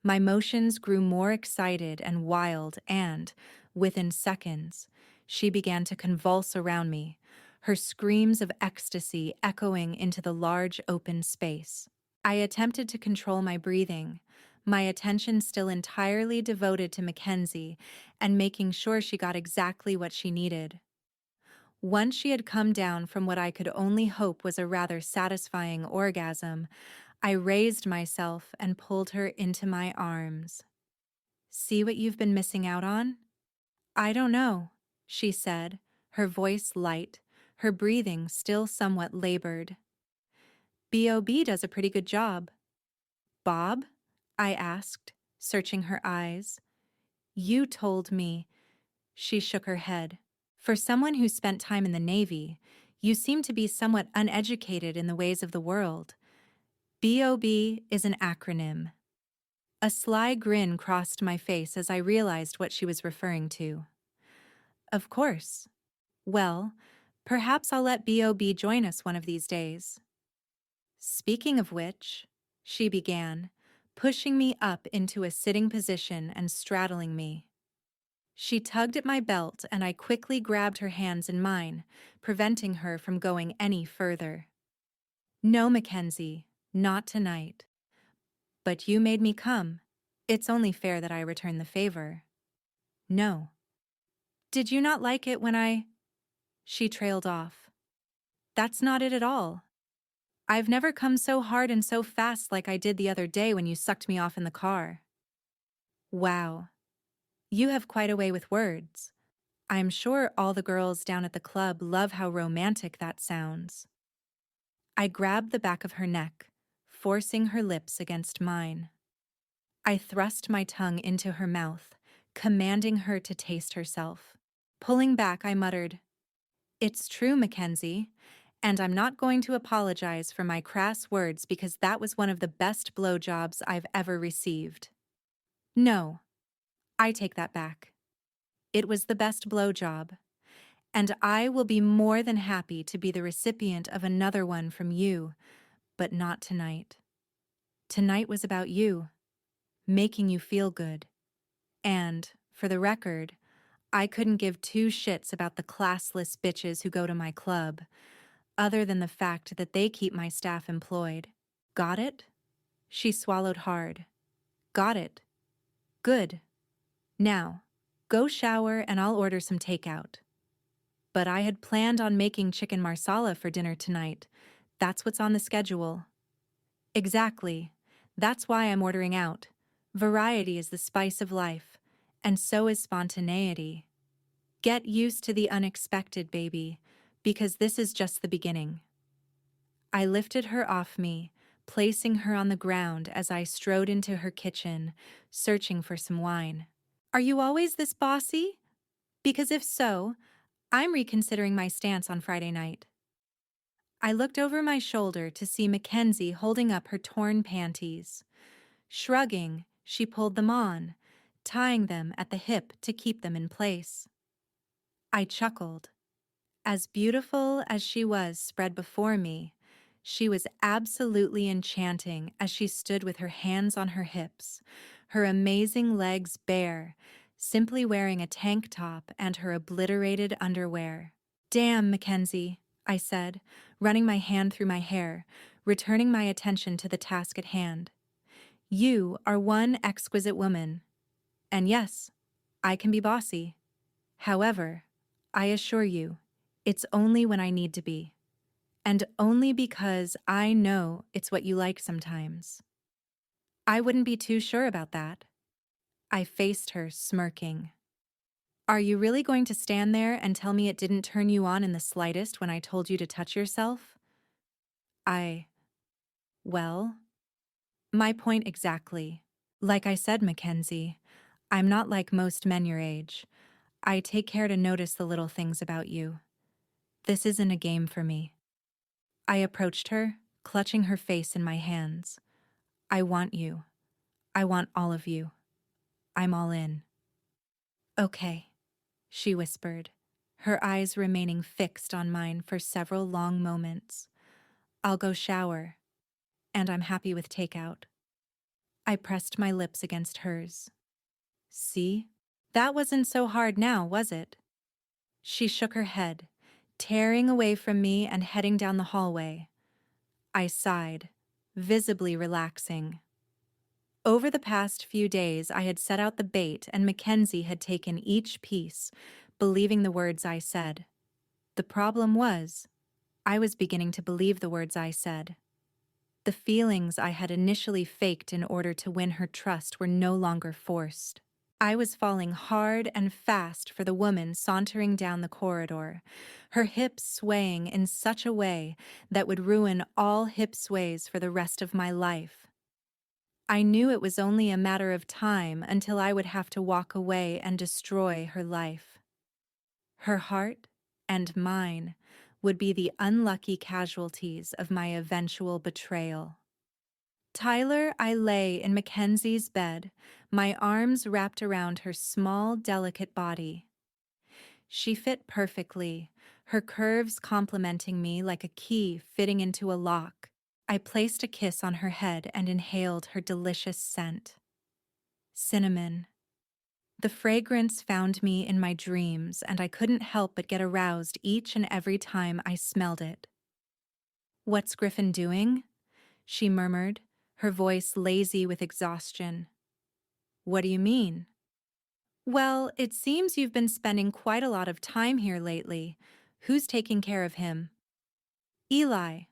Speaker 1: My motions grew more excited and wild and, within seconds, she began to convulse around me, her screams of ecstasy echoing into the large open space. I attempted to control my breathing, my attention still entirely devoted to Mackenzie and making sure she got exactly what she needed. Once she had come down from what I could only hope was a rather satisfying orgasm, I raised myself and pulled her into my arms. "See what you've been missing out on?" "I don't know," she said, her voice light, her breathing still somewhat labored. "Bob does a pretty good job." "Bob?" I asked, searching her eyes. "You told me." She shook her head. "For someone who spent time in the Navy, you seem to be somewhat uneducated in the ways of the world. BOB is an acronym." A sly grin crossed my face as I realized what she was referring to. "Of course. Well, perhaps I'll let BOB join us one of these days." "Speaking of which," she began, pushing me up into a sitting position and straddling me. She tugged at my belt and I quickly grabbed her hands in mine, preventing her from going any further. "No, Mackenzie, not tonight. But you made me come. It's only fair that I return the favor." "No." "Did you not like it when I—" She trailed off. "That's not it at all. I've never come so hard and so fast like I did the other day when you sucked me off in the car." "Wow. You have quite a way with words. I'm sure all the girls down at the club love how romantic that sounds." I grabbed the back of her neck, forcing her lips against mine. I thrust my tongue into her mouth, commanding her to taste herself. Pulling back, I muttered, "It's true, Mackenzie, and I'm not going to apologize for my crass words because that was one of the best blowjobs I've ever received." "No, I take that back. It was the best blowjob, and I will be more than happy to be the recipient of another one from you, but not tonight. Tonight was about you, making you feel good. And, for the record, I couldn't give two shits about the classless bitches who go to my club, other than the fact that they keep my staff employed. Got it?" She swallowed hard. "Got it. Good. Now, go shower and I'll order some takeout." "But I had planned on making chicken marsala for dinner tonight. That's what's on the schedule." "Exactly. That's why I'm ordering out. Variety is the spice of life, and so is spontaneity. Get used to the unexpected, baby, because this is just the beginning." I lifted her off me, placing her on the ground as I strode into her kitchen, searching for some wine. "Are you always this bossy? Because if so, I'm reconsidering my stance on Friday night." I looked over my shoulder to see Mackenzie holding up her torn panties. Shrugging, she pulled them on, tying them at the hip to keep them in place. I chuckled. As beautiful as she was spread before me, she was absolutely enchanting as she stood with her hands on her hips, her amazing legs bare, simply wearing a tank top and her obliterated underwear. "Damn, Mackenzie," I said, running my hand through my hair, returning my attention to the task at hand. "You are one exquisite woman. And yes, I can be bossy. However, I assure you, it's only when I need to be. And only because I know it's what you like sometimes." "I wouldn't be too sure about that." I faced her, smirking. "Are you really going to stand there and tell me it didn't turn you on in the slightest when I told you to touch yourself?" I, well, my point exactly. Like I said, Mackenzie, I'm not like most men your age. I take care to notice the little things about you. This isn't a game for me." I approached her, clutching her face in my hands. "I want you. I want all of you. I'm all in." "Okay," she whispered, her eyes remaining fixed on mine for several long moments. "I'll go shower, and I'm happy with takeout." I pressed my lips against hers. "See? That wasn't so hard now, was it?" She shook her head, tearing away from me and heading down the hallway. I sighed, visibly relaxing. Over the past few days, I had set out the bait and Mackenzie had taken each piece, believing the words I said. The problem was, I was beginning to believe the words I said. The feelings I had initially faked in order to win her trust were no longer forced. I was falling hard and fast for the woman sauntering down the corridor, her hips swaying in such a way that would ruin all hip sways for the rest of my life. I knew it was only a matter of time until I would have to walk away and destroy her life. Her heart and mine would be the unlucky casualties of my eventual betrayal. I lay in Mackenzie's bed, my arms wrapped around her small, delicate body. She fit perfectly, her curves complementing me like a key fitting into a lock. I placed a kiss on her head and inhaled her delicious scent. Cinnamon. The fragrance found me in my dreams, and I couldn't help but get aroused each and every time I smelled it. "What's Griffin doing?" she murmured, her voice lazy with exhaustion. "What do you mean?" "Well, it seems you've been spending quite a lot of time here lately. Who's taking care of him?" "Eli."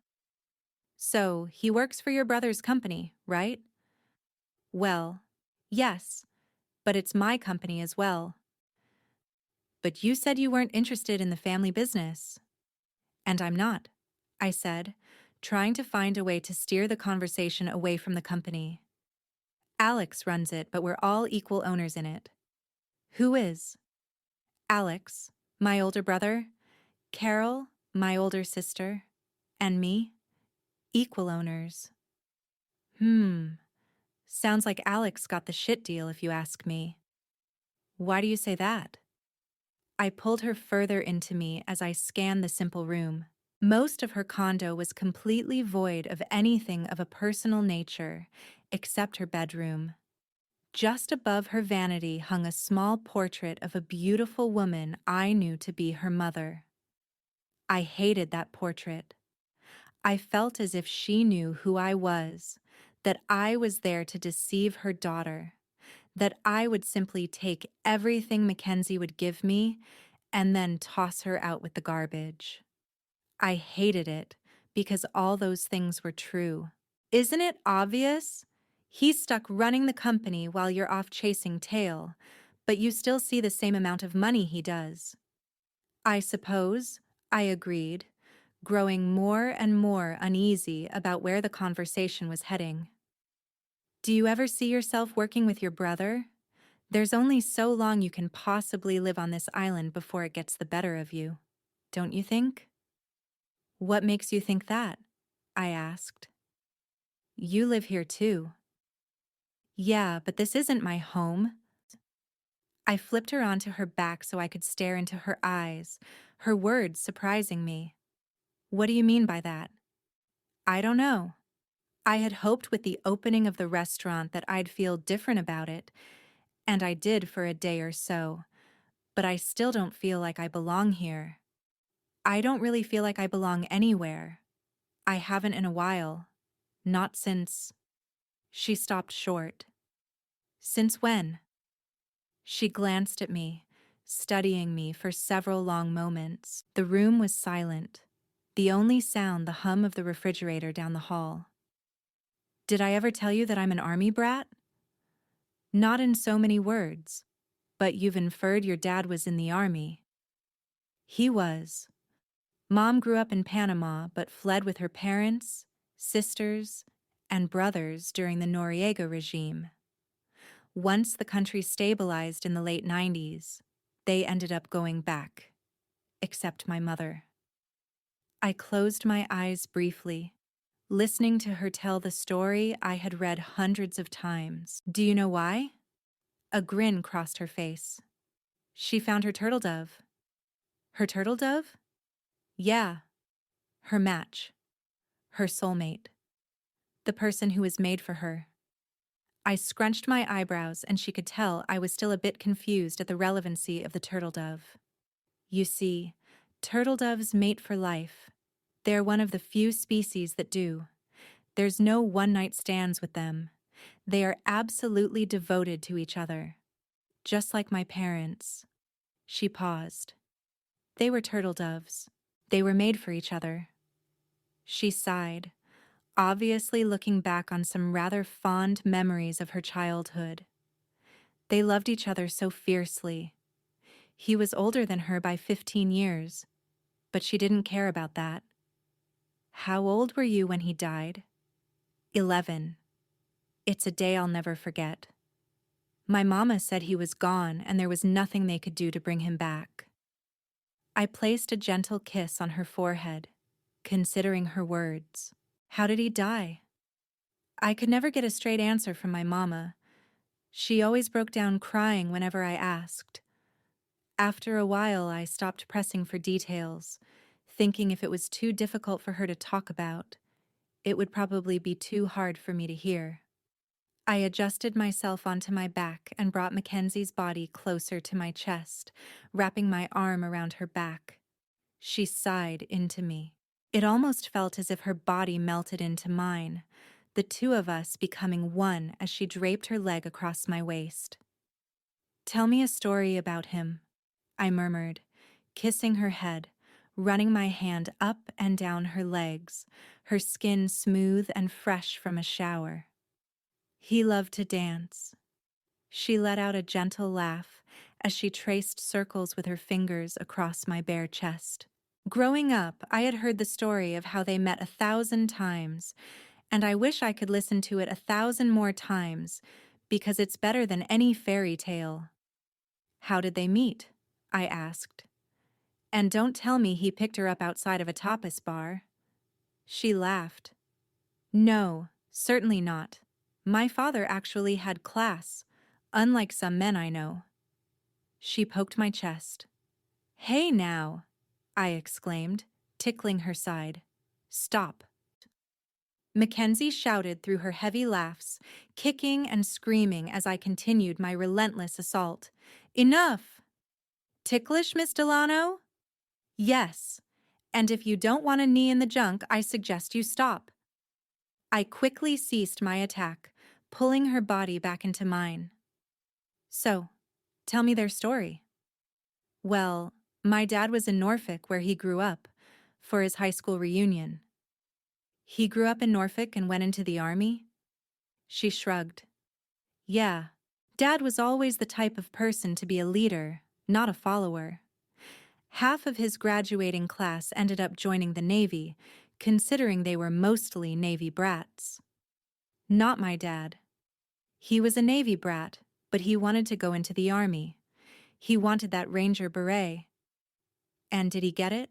Speaker 1: "So, he works for your brother's company, right?" "Well, yes, but it's my company as well." "But you said you weren't interested in the family business." "And I'm not," I said, trying to find a way to steer the conversation away from the company. "Alex runs it, but we're all equal owners in it." "Who is?" "Alex, my older brother, Carol, my older sister, and me, equal owners." Sounds like Alex got the shit deal if you ask me." "Why do you say that?" I pulled her further into me as I scanned the simple room. Most of her condo was completely void of anything of a personal nature, except her bedroom. Just above her vanity hung a small portrait of a beautiful woman I knew to be her mother. I hated that portrait. I felt as if she knew who I was, that I was there to deceive her daughter, that I would simply take everything Mackenzie would give me and then toss her out with the garbage. I hated it because all those things were true. Isn't it obvious? He's stuck running the company while you're off chasing tail, but you still see the same amount of money he does. "I suppose," I agreed, growing more and more uneasy about where the conversation was heading. "Do you ever see yourself working with your brother? There's only so long you can possibly live on this island before it gets the better of you, don't you think?" "What makes you think that?" I asked. "You live here too." "Yeah, but this isn't my home." I flipped her onto her back so I could stare into her eyes, her words surprising me. "What do you mean by that?" "I don't know. I had hoped with the opening of the restaurant that I'd feel different about it, and I did for a day or so, but I still don't feel like I belong here. I don't really feel like I belong anywhere. I haven't in a while. Not since—" She stopped short. "Since when?" She glanced at me, studying me for several long moments. The room was silent, the only sound the hum of the refrigerator down the hall. "Did I ever tell you that I'm an army brat?" "Not in so many words, but you've inferred your dad was in the army." "He was. Mom grew up in Panama but fled with her parents, sisters, and brothers during the Noriega regime. Once the country stabilized in the late 90s, they ended up going back, except my mother." I closed my eyes briefly, listening to her tell the story I had read hundreds of times. "Do you know why?" A grin crossed her face. "She found her turtle dove." "Her turtle dove?" "Yeah, her match, her soulmate, the person who was made for her." I scrunched my eyebrows, and she could tell I was still a bit confused at the relevancy of the turtle dove. "You see, Turtle doves mate for life. They're one of the few species that do. There's no one-night stands with them. They are absolutely devoted to each other. Just like my parents. She paused. They were turtle doves. They were made for each other. She sighed, obviously looking back on some rather fond memories of her childhood. They loved each other so fiercely. He was older than her by 15 years, but she didn't care about that. How old were you when he died? 11. It's a day I'll never forget. My mama said he was gone and there was nothing they could do to bring him back. I placed a gentle kiss on her forehead, considering her words. How did he die? I could never get a straight answer from my mama. She always broke down crying whenever I asked. After a while, I stopped pressing for details, thinking if it was too difficult for her to talk about, it would probably be too hard for me to hear. I adjusted myself onto my back and brought Mackenzie's body closer to my chest, wrapping my arm around her back. She sighed into me. It almost felt as if her body melted into mine, the two of us becoming one as she draped her leg across my waist. Tell me a story about him, I murmured, kissing her head, running my hand up and down her legs, her skin smooth and fresh from a shower. He loved to dance. She let out a gentle laugh as she traced circles with her fingers across my bare chest. Growing up, I had heard the story of how they met 1,000 times, and I wish I could listen to it 1,000 more times, because it's better than any fairy tale. How did they meet? I asked. And don't tell me he picked her up outside of a tapas bar. She laughed. No, certainly not. My father actually had class, unlike some men I know. She poked my chest. Hey now, I exclaimed, tickling her side. Stop. Mackenzie shouted through her heavy laughs, kicking and screaming as I continued my relentless assault. Enough! Ticklish, Miss Delano? Yes. And if you don't want a knee in the junk, I suggest you stop. I quickly ceased my attack, pulling her body back into mine. So, tell me their story. Well, my dad was in Norfolk where he grew up, for his high school reunion. He grew up in Norfolk and went into the army? She shrugged. Yeah, Dad was always the type of person to be a leader, not a follower. Half of his graduating class ended up joining the Navy, considering they were mostly Navy brats. Not my dad. He was a Navy brat, but he wanted to go into the Army. He wanted that Ranger beret. And did he get it?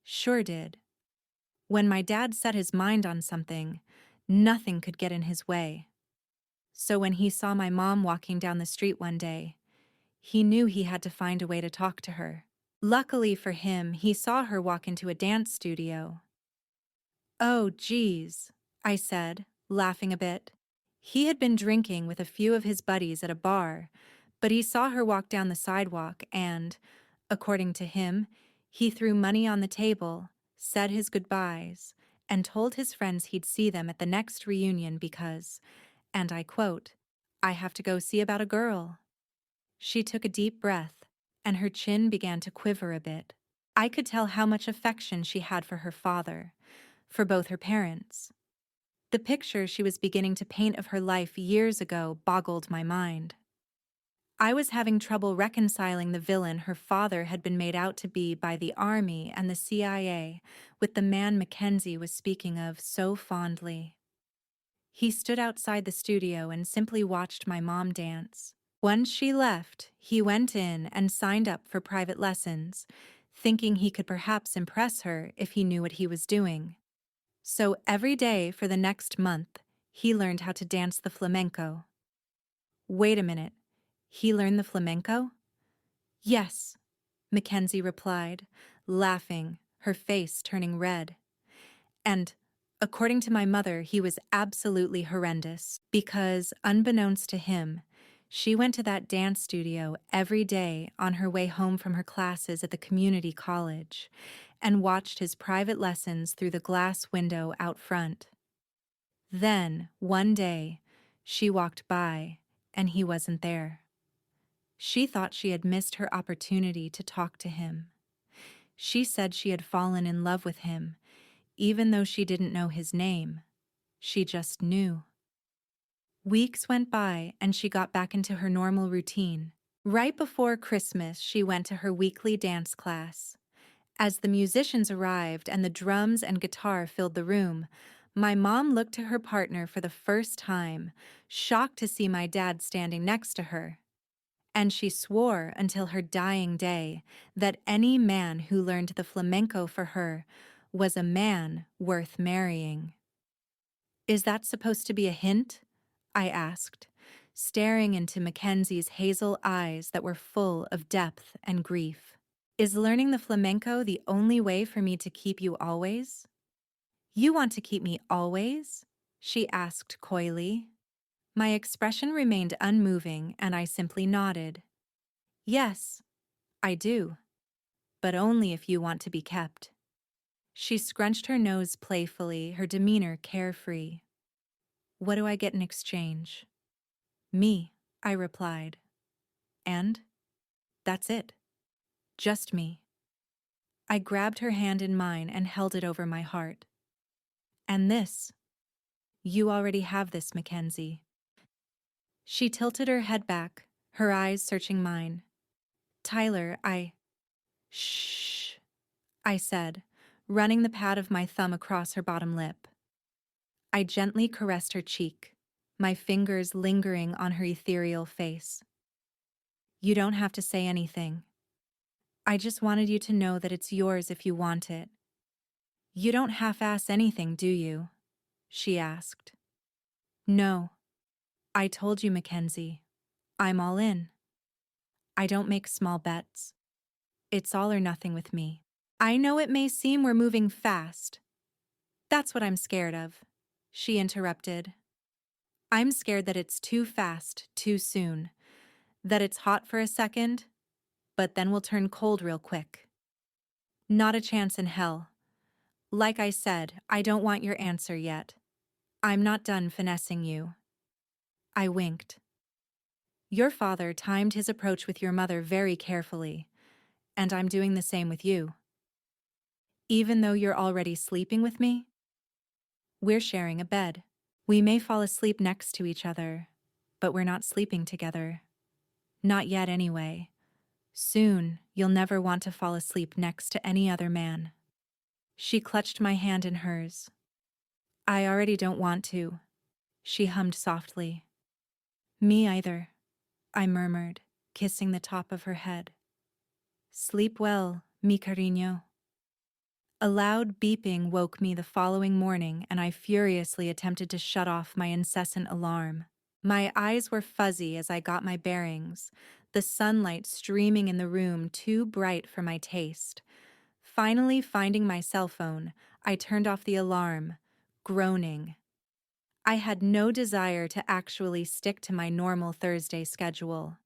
Speaker 1: Sure did. When my dad set his mind on something, nothing could get in his way. So when he saw my mom walking down the street one day, he knew he had to find a way to talk to her. Luckily for him, he saw her walk into a dance studio. Oh, geez, I said, laughing a bit. He had been drinking with a few of his buddies at a bar, but he saw her walk down the sidewalk and, according to him, he threw money on the table, said his goodbyes, and told his friends he'd see them at the next reunion because, and I quote, I have to go see about a girl. She took a deep breath, and her chin began to quiver a bit. I could tell how much affection she had for her father, for both her parents. The picture she was beginning to paint of her life years ago boggled my mind. I was having trouble reconciling the villain her father had been made out to be by the Army and the CIA with the man Mackenzie was speaking of so fondly. He stood outside the studio and simply watched my mom dance. Once she left, he went in and signed up for private lessons, thinking he could perhaps impress her if he knew what he was doing. So every day for the next month, he learned how to dance the flamenco. Wait a minute, he learned the flamenco? Yes, Mackenzie replied, laughing, her face turning red. And, according to my mother, he was absolutely horrendous, because, unbeknownst to him, She went to that dance studio every day on her way home from her classes at the community college and watched his private lessons through the glass window out front. Then, one day, she walked by and he wasn't there. She thought she had missed her opportunity to talk to him. She said she had fallen in love with him, even though she didn't know his name. She just knew. Weeks went by and she got back into her normal routine. Right before Christmas, she went to her weekly dance class. As the musicians arrived and the drums and guitar filled the room, my mom looked to her partner for the first time, shocked to see my dad standing next to her. And she swore until her dying day that any man who learned the flamenco for her was a man worth marrying. "Is that supposed to be a hint?" I asked, staring into Mackenzie's hazel eyes that were full of depth and grief. "Is learning the flamenco the only way for me to keep you always?" "You want to keep me always?" she asked coyly. My expression remained unmoving and I simply nodded. "Yes, I do, but only if you want to be kept." She scrunched her nose playfully, her demeanor carefree. "What do I get in exchange?" "Me," I replied. "And? That's it. Just me." I grabbed her hand in mine and held it over my heart. "And this. You already have this, Mackenzie." She tilted her head back, her eyes searching mine. "Tyler, Shh," I said, running the pad of my thumb across her bottom lip. I gently caressed her cheek, my fingers lingering on her ethereal face. "You don't have to say anything. I just wanted you to know that it's yours if you want it." "You don't half-ass anything, do you?" she asked. "No. I told you, Mackenzie. I'm all in. I don't make small bets. It's all or nothing with me." "I know it may seem we're moving fast. That's what I'm scared of," she interrupted. "I'm scared that it's too fast, too soon. That it's hot for a second, but then we'll turn cold real quick." "Not a chance in hell. Like I said, I don't want your answer yet. I'm not done finessing you." I winked. "Your father timed his approach with your mother very carefully, and I'm doing the same with you." "Even though you're already sleeping with me?" "We're sharing a bed. We may fall asleep next to each other, but we're not sleeping together. Not yet anyway. Soon, you'll never want to fall asleep next to any other man." She clutched my hand in hers. "I already don't want to," she hummed softly. "Me either," I murmured, kissing the top of her head. "Sleep well, mi cariño." A loud beeping woke me the following morning, and I furiously attempted to shut off my incessant alarm. My eyes were fuzzy as I got my bearings, the sunlight streaming in the room too bright for my taste. Finally finding my cell phone, I turned off the alarm, groaning. I had no desire to actually stick to my normal Thursday schedule.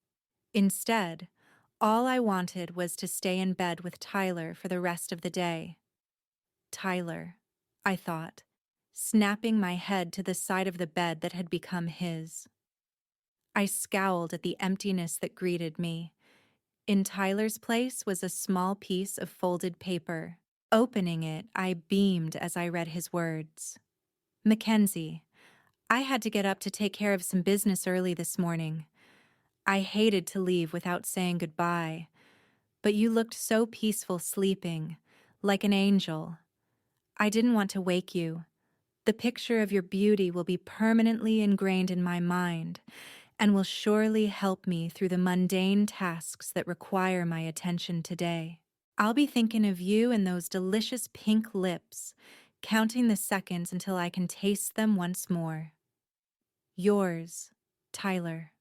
Speaker 1: Instead, all I wanted was to stay in bed with Tyler for the rest of the day. Tyler, I thought, snapping my head to the side of the bed that had become his. I scowled at the emptiness that greeted me. In Tyler's place was a small piece of folded paper. Opening it, I beamed as I read his words. "Mackenzie, I had to get up to take care of some business early this morning. I hated to leave without saying goodbye, but you looked so peaceful sleeping, like an angel. I didn't want to wake you. The picture of your beauty will be permanently ingrained in my mind and will surely help me through the mundane tasks that require my attention today. I'll be thinking of you and those delicious pink lips, counting the seconds until I can taste them once more. Yours, Tyler."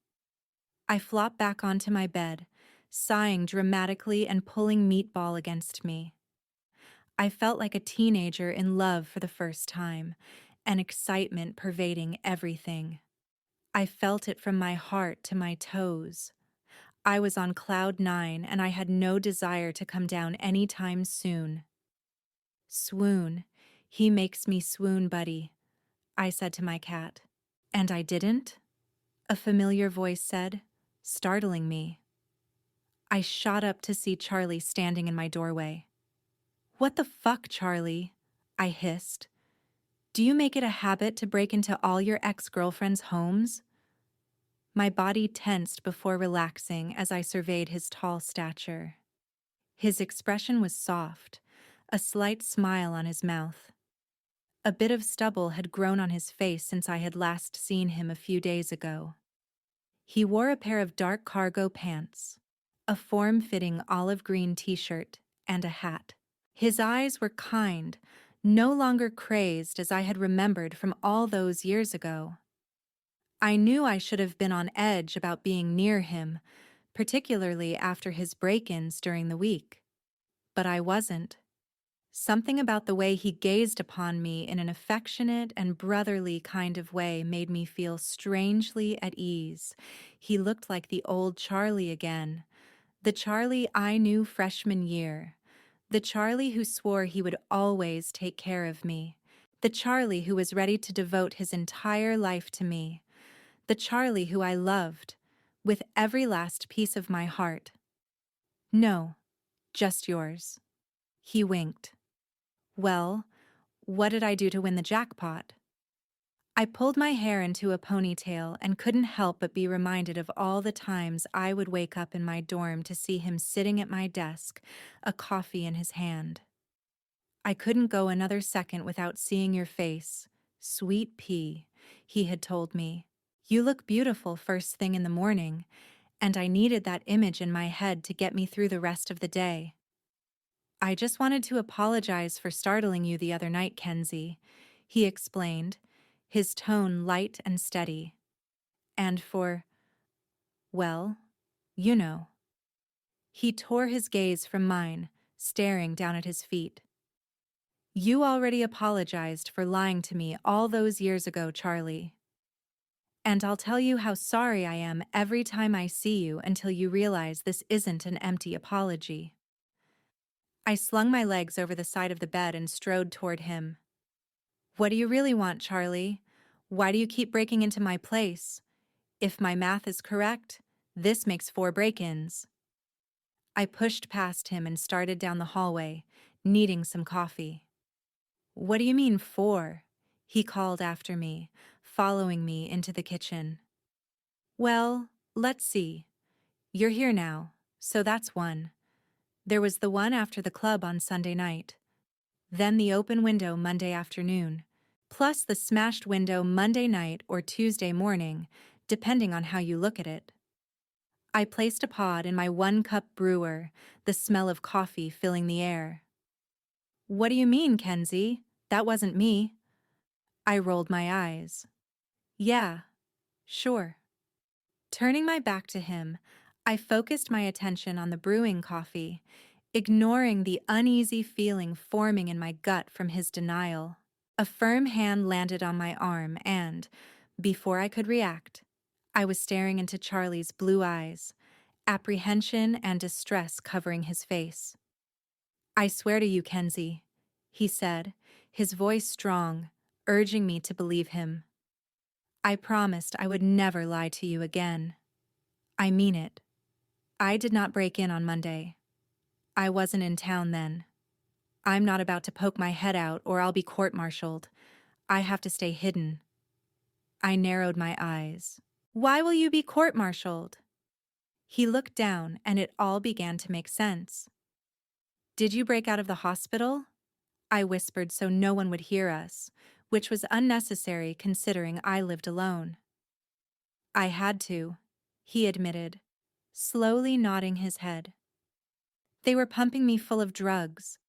Speaker 1: I flopped back onto my bed, sighing dramatically and pulling Meatball against me. I felt like a teenager in love for the first time, an excitement pervading everything. I felt it from my heart to my toes. I was on cloud 9 and I had no desire to come down any time soon. Swoon. He makes me swoon, buddy, I said to my cat. And I didn't? A familiar voice said, startling me. I shot up to see Charlie standing in my doorway. What the fuck, Charlie? I hissed. Do you make it a habit to break into all your ex-girlfriends' homes? My body tensed before relaxing as I surveyed his tall stature. His expression was soft, a slight smile on his mouth. A bit of stubble had grown on his face since I had last seen him a few days ago. He wore a pair of dark cargo pants, a form-fitting olive green t-shirt, and a hat. His eyes were kind, no longer crazed as I had remembered from all those years ago. I knew I should have been on edge about being near him, particularly after his break-ins during the week. But I wasn't. Something about the way he gazed upon me in an affectionate and brotherly kind of way made me feel strangely at ease. He looked like the old Charlie again, the Charlie I knew freshman year, the Charlie who swore he would always take care of me, the Charlie who was ready to devote his entire life to me, the Charlie who I loved, with every last piece of my heart. No, just yours. He winked. Well, what did I do to win the jackpot? I pulled my hair into a ponytail and couldn't help but be reminded of all the times I would wake up in my dorm to see him sitting at my desk, a coffee in his hand. I couldn't go another second without seeing your face, sweet pea, he had told me. You look beautiful first thing in the morning, and I needed that image in my head to get me through the rest of the day. I just wanted to apologize for startling you the other night, Kenzie, he explained, his tone light and steady. And for, well, you know. He tore his gaze from mine, staring down at his feet. You already apologized for lying to me all those years ago, Charlie. And I'll tell you how sorry I am every time I see you until you realize this isn't an empty apology. I slung my legs over the side of the bed and strode toward him. What do you really want, Charlie? Why do you keep breaking into my place? If my math is correct, this makes 4 break-ins. I pushed past him and started down the hallway, needing some coffee. What do you mean 4? He called after me, following me into the kitchen. Well, let's see. You're here now, so that's 1. There was the one after the club on Sunday night. Then the open window Monday afternoon, plus the smashed window Monday night or Tuesday morning, depending on how you look at it. I placed a pod in my 1-cup brewer, the smell of coffee filling the air. What do you mean, Kenzie? That wasn't me. I rolled my eyes. Yeah, sure. Turning my back to him, I focused my attention on the brewing coffee, ignoring the uneasy feeling forming in my gut from his denial. A firm hand landed on my arm and, before I could react, I was staring into Charlie's blue eyes, apprehension and distress covering his face. I swear to you, Kenzie, he said, his voice strong, urging me to believe him. I promised I would never lie to you again. I mean it. I did not break in on Monday. I wasn't in town then. I'm not about to poke my head out or I'll be court-martialed. I have to stay hidden. I narrowed my eyes. Why will you be court-martialed? He looked down and it all began to make sense. Did you break out of the hospital? I whispered so no one would hear us, which was unnecessary considering I lived alone. I had to, he admitted, slowly nodding his head. They were pumping me full of drugs,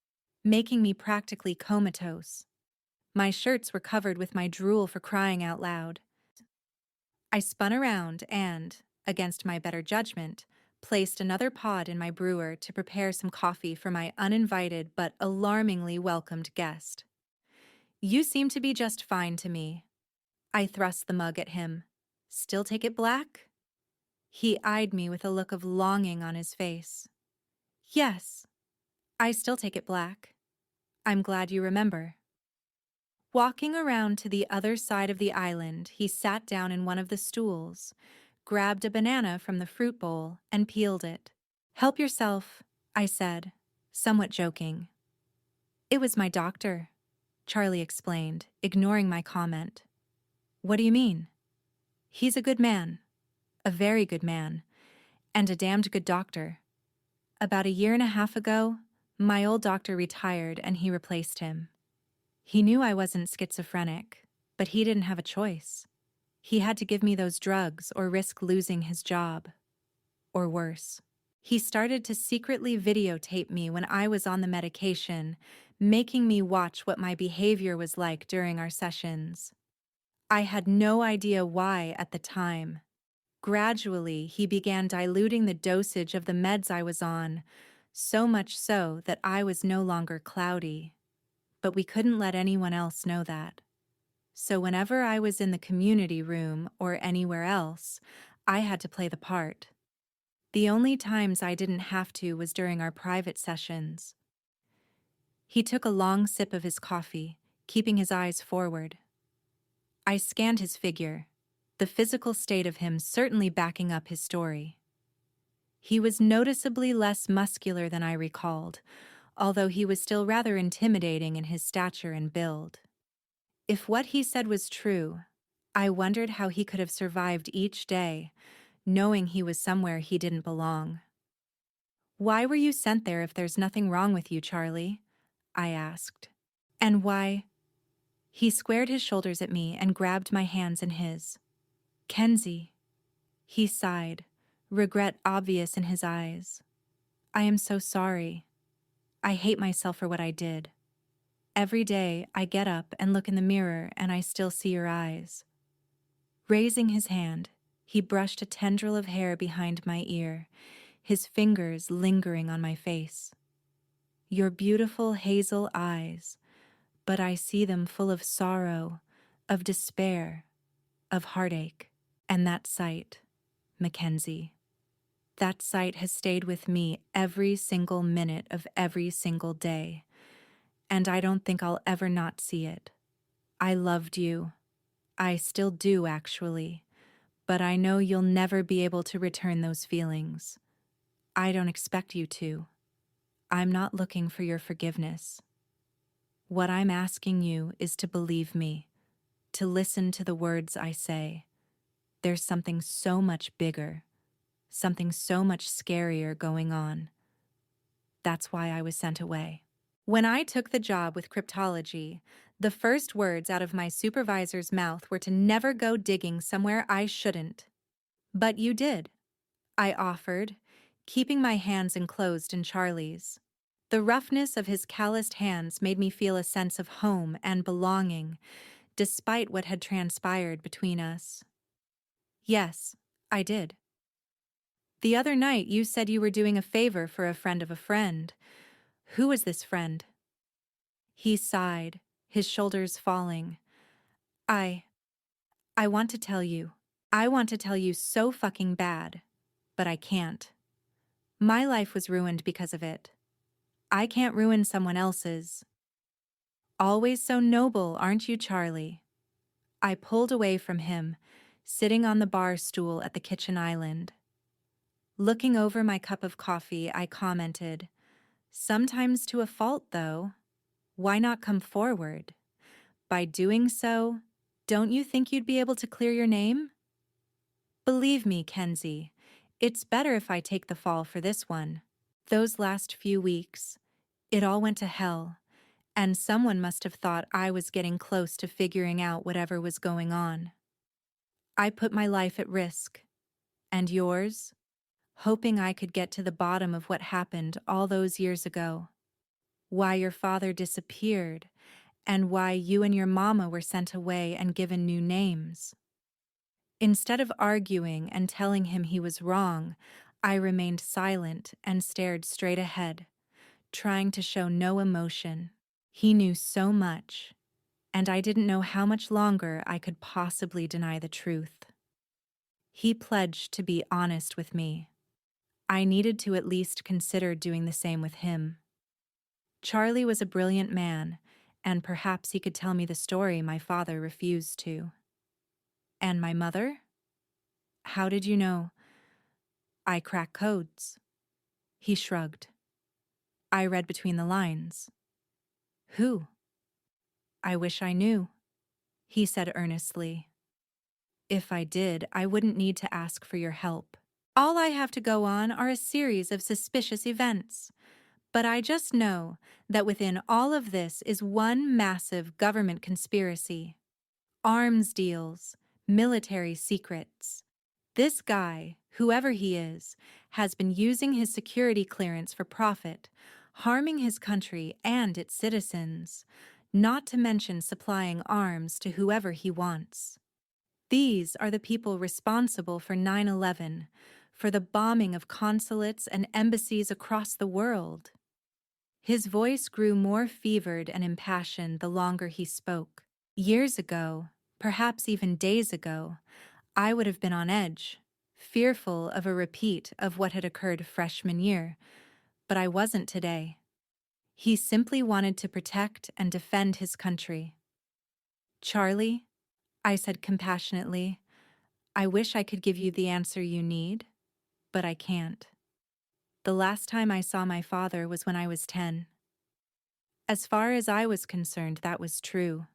Speaker 1: making me practically comatose. My shirts were covered with my drool for crying out loud. I spun around and, against my better judgment, placed another pod in my brewer to prepare some coffee for my uninvited but alarmingly welcomed guest. You seem to be just fine to me. I thrust the mug at him. Still take it black? He eyed me with a look of longing on his face. Yes, I still take it black. I'm glad you remember. Walking around to the other side of the island, he sat down in one of the stools, grabbed a banana from the fruit bowl, and peeled it. Help yourself, I said, somewhat joking. It was my doctor, Charlie explained, ignoring my comment. What do you mean? He's a good man, a very good man, and a damned good doctor. About a year and a half ago, my old doctor retired and he replaced him. He knew I wasn't schizophrenic, but he didn't have a choice. He had to give me those drugs or risk losing his job. Or worse. He started to secretly videotape me when I was on the medication, making me watch what my behavior was like during our sessions. I had no idea why at the time. Gradually, he began diluting the dosage of the meds I was on, so much so that I was no longer cloudy. But we couldn't let anyone else know that. So whenever I was in the community room or anywhere else, I had to play the part. The only times I didn't have to was during our private sessions. He took a long sip of his coffee, keeping his eyes forward. I scanned his figure, the physical state of him certainly backing up his story. He was noticeably less muscular than I recalled, although he was still rather intimidating in his stature and build. If what he said was true, I wondered how he could have survived each day, knowing he was somewhere he didn't belong. Why were you sent there if there's nothing wrong with you, Charlie? I asked. And why? He squared his shoulders at me and grabbed my hands in his. Kenzie. He sighed, regret obvious in his eyes. I am so sorry. I hate myself for what I did. Every day I get up and look in the mirror and I still see your eyes. Raising his hand, he brushed a tendril of hair behind my ear, his fingers lingering on my face. Your beautiful hazel eyes, but I see them full of sorrow, of despair, of heartache. And that sight, Mackenzie, that sight has stayed with me every single minute of every single day, and I don't think I'll ever not see it. I loved you. I still do, actually, but I know you'll never be able to return those feelings. I don't expect you to. I'm not looking for your forgiveness. What I'm asking you is to believe me, to listen to the words I say. There's something so much bigger, something so much scarier going on. That's why I was sent away. When I took the job with cryptology, the first words out of my supervisor's mouth were to never go digging somewhere I shouldn't. But you did, I offered, keeping my hands enclosed in Charlie's. The roughness of his calloused hands made me feel a sense of home and belonging, despite what had transpired between us. Yes, I did. The other night you said you were doing a favor for a friend of a friend. Who was this friend? He sighed, his shoulders falling. I want to tell you. I want to tell you so fucking bad, but I can't. My life was ruined because of it. I can't ruin someone else's. Always so noble, aren't you, Charlie? I pulled away from him, sitting on the bar stool at the kitchen island. Looking over my cup of coffee, I commented, sometimes to a fault, though. Why not come forward? By doing so, don't you think you'd be able to clear your name? Believe me, Kenzie, it's better if I take the fall for this one. Those last few weeks, it all went to hell, and someone must have thought I was getting close to figuring out whatever was going on. I put my life at risk, and yours, hoping I could get to the bottom of what happened all those years ago. Why your father disappeared, and why you and your mama were sent away and given new names. Instead of arguing and telling him he was wrong, I remained silent and stared straight ahead, trying to show no emotion. He knew so much, and I didn't know how much longer I could possibly deny the truth. He pledged to be honest with me. I needed to at least consider doing the same with him. Charlie was a brilliant man, and perhaps he could tell me the story my father refused to. And my mother? How did you know? I crack codes. He shrugged. I read between the lines. Who? I wish I knew, he said earnestly. If I did, I wouldn't need to ask for your help. All I have to go on are a series of suspicious events. But I just know that within all of this is one massive government conspiracy. Arms deals, military secrets. This guy, whoever he is, has been using his security clearance for profit, harming his country and its citizens, not to mention supplying arms to whoever he wants. These are the people responsible for 9/11, for the bombing of consulates and embassies across the world. His voice grew more fevered and impassioned the longer he spoke. Years ago, perhaps even days ago, I would have been on edge, fearful of a repeat of what had occurred freshman year, but I wasn't today. He simply wanted to protect and defend his country. Charlie, I said compassionately, I wish I could give you the answer you need, but I can't. The last time I saw my father was when I was 10. As far as I was concerned, that was true.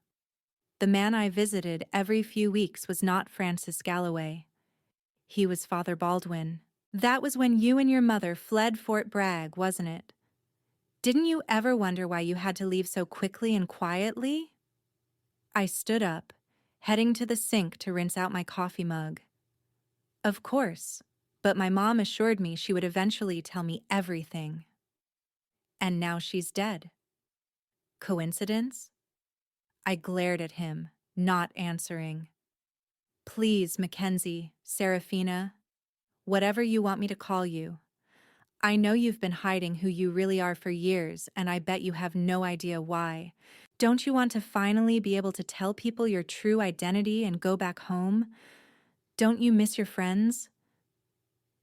Speaker 1: The man I visited every few weeks was not Francis Galloway. He was Father Baldwin. That was when you and your mother fled Fort Bragg, wasn't it? Didn't you ever wonder why you had to leave so quickly and quietly? I stood up, heading to the sink to rinse out my coffee mug. Of course, but my mom assured me she would eventually tell me everything. And now she's dead. Coincidence? I glared at him, not answering. Please, Mackenzie, Serafina, whatever you want me to call you. I know you've been hiding who you really are for years, and I bet you have no idea why. Don't you want to finally be able to tell people your true identity and go back home? Don't you miss your friends?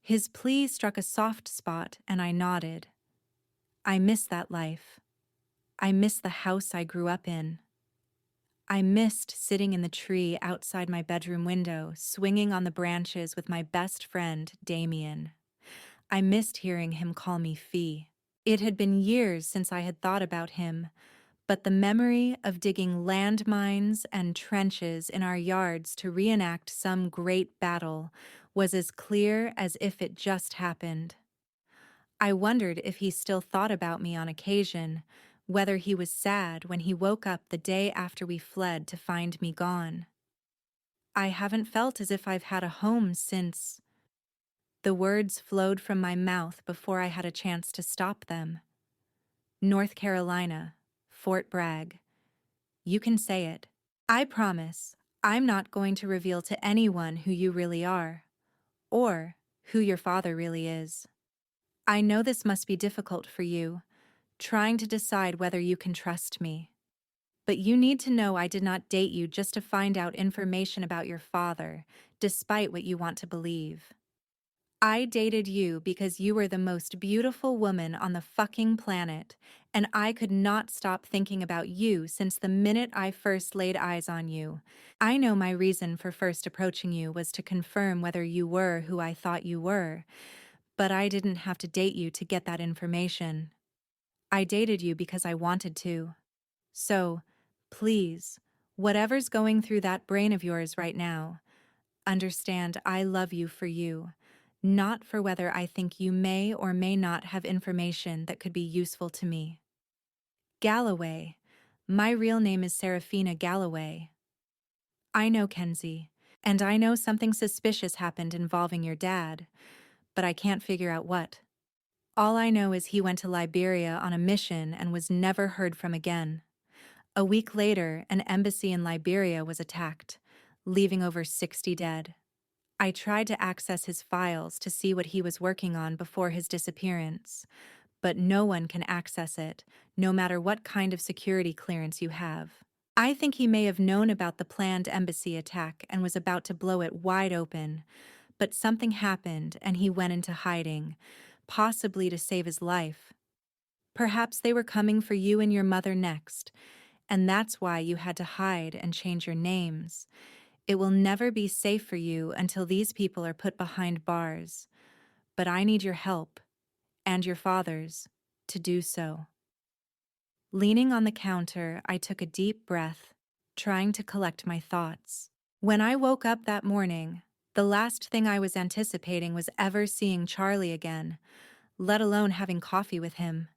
Speaker 1: His plea struck a soft spot, and I nodded. I miss that life. I miss the house I grew up in. I missed sitting in the tree outside my bedroom window, swinging on the branches with my best friend, Damien. I missed hearing him call me Fee. It had been years since I had thought about him, but the memory of digging landmines and trenches in our yards to reenact some great battle was as clear as if it just happened. I wondered if he still thought about me on occasion, whether he was sad when he woke up the day after we fled to find me gone. I haven't felt as if I've had a home since. The words flowed from my mouth before I had a chance to stop them. North Carolina, Fort Bragg. You can say it. I promise I'm not going to reveal to anyone who you really are, or who your father really is. I know this must be difficult for you, trying to decide whether you can trust me. But you need to know I did not date you just to find out information about your father, despite what you want to believe. I dated you because you were the most beautiful woman on the fucking planet, and I could not stop thinking about you since the minute I first laid eyes on you. I know my reason for first approaching you was to confirm whether you were who I thought you were, but I didn't have to date you to get that information. I dated you because I wanted to. So, please, whatever's going through that brain of yours right now, understand I love you for you, not for whether I think you may or may not have information that could be useful to me. Galloway. My real name is Serafina Galloway. I know, Kenzie, and I know something suspicious happened involving your dad, but I can't figure out what. All I know is he went to Liberia on a mission and was never heard from again. A week later, an embassy in Liberia was attacked, leaving over 60 dead. I tried to access his files to see what he was working on before his disappearance, but no one can access it, no matter what kind of security clearance you have. I think he may have known about the planned embassy attack and was about to blow it wide open, But something happened and he went into hiding, possibly to save his life. Perhaps they were coming for you and your mother next, and that's why you had to hide and change your names. It will never be safe for you until these people are put behind bars. But I need your help, and your father's, to do so. Leaning on the counter, I took a deep breath, trying to collect my thoughts. When I woke up that morning, the last thing I was anticipating was ever seeing Charlie again, let alone having coffee with him.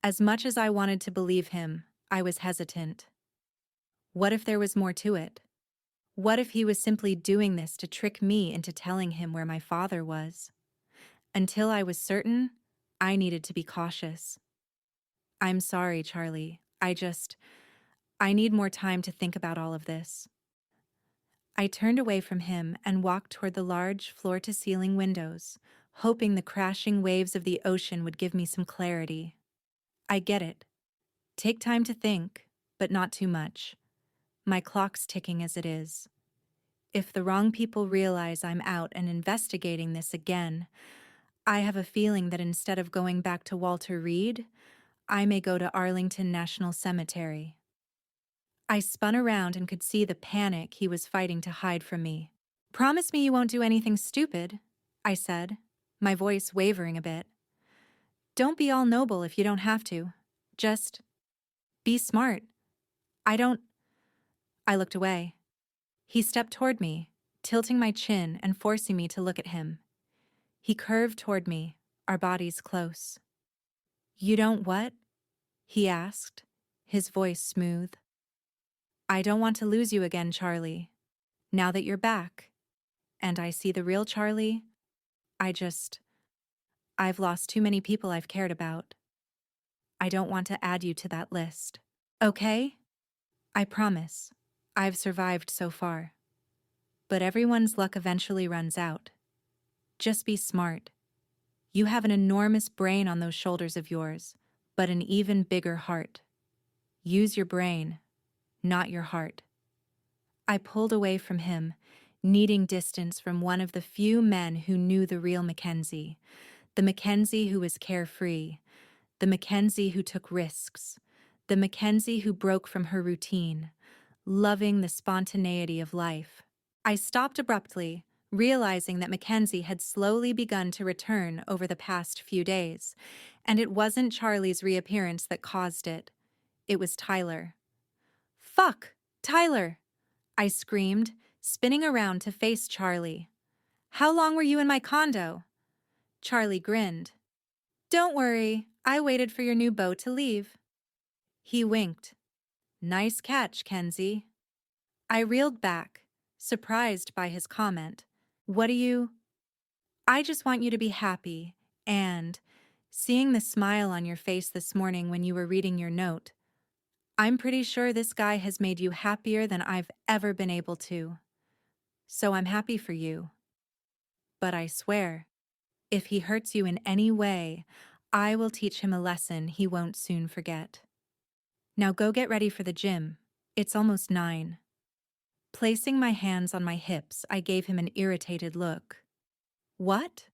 Speaker 1: As much as I wanted to believe him, I was hesitant. What if there was more to it? What if he was simply doing this to trick me into telling him where my father was? Until I was certain, I needed to be cautious. I'm sorry, Charlie. I need more time to think about all of this. I turned away from him and walked toward the large floor-to-ceiling windows, hoping the crashing waves of the ocean would give me some clarity. I get it. Take time to think, but not too much. My clock's ticking as it is. If the wrong people realize I'm out and investigating this again, I have a feeling that instead of going back to Walter Reed, I may go to Arlington National Cemetery. I spun around and could see the panic he was fighting to hide from me. Promise me you won't do anything stupid, I said, my voice wavering a bit. Don't be all noble if you don't have to. Just be smart. I looked away. He stepped toward me, tilting my chin and forcing me to look at him. He curved toward me, our bodies close. You don't what? He asked, his voice smooth. I don't want to lose you again, Charlie. Now that you're back, and I see the real Charlie, I've lost too many people I've cared about. I don't want to add you to that list. Okay? I promise. I've survived so far. But everyone's luck eventually runs out. Just be smart. You have an enormous brain on those shoulders of yours, but an even bigger heart. Use your brain, not your heart. I pulled away from him, needing distance from one of the few men who knew the real Mackenzie, the Mackenzie who was carefree, the Mackenzie who took risks, the Mackenzie who broke from her routine, loving the spontaneity of life. I stopped abruptly, realizing that Mackenzie had slowly begun to return over the past few days, and it wasn't Charlie's reappearance that caused it. It was Tyler. Fuck! Tyler! I screamed, spinning around to face Charlie. How long were you in my condo? Charlie grinned. Don't worry, I waited for your new beau to leave. He winked. Nice catch, Kenzie. I reeled back, surprised by his comment. I just want you to be happy, and, seeing the smile on your face this morning when you were reading your note, I'm pretty sure this guy has made you happier than I've ever been able to. So I'm happy for you. But I swear, if he hurts you in any way, I will teach him a lesson he won't soon forget. Now go get ready for the gym. It's almost 9. Placing my hands on my hips, I gave him an irritated look. What?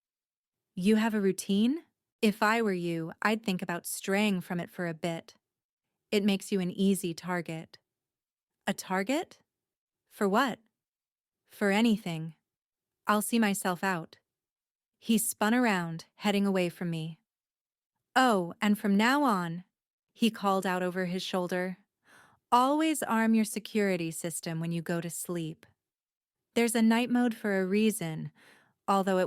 Speaker 1: You have a routine? If I were you, I'd think about straying from it for a bit. It makes you an easy target. A target? For what? For anything. I'll see myself out. He spun around, heading away from me. Oh, and from now on, he called out over his shoulder, always arm your security system when you go to sleep. There's a night mode for a reason, although it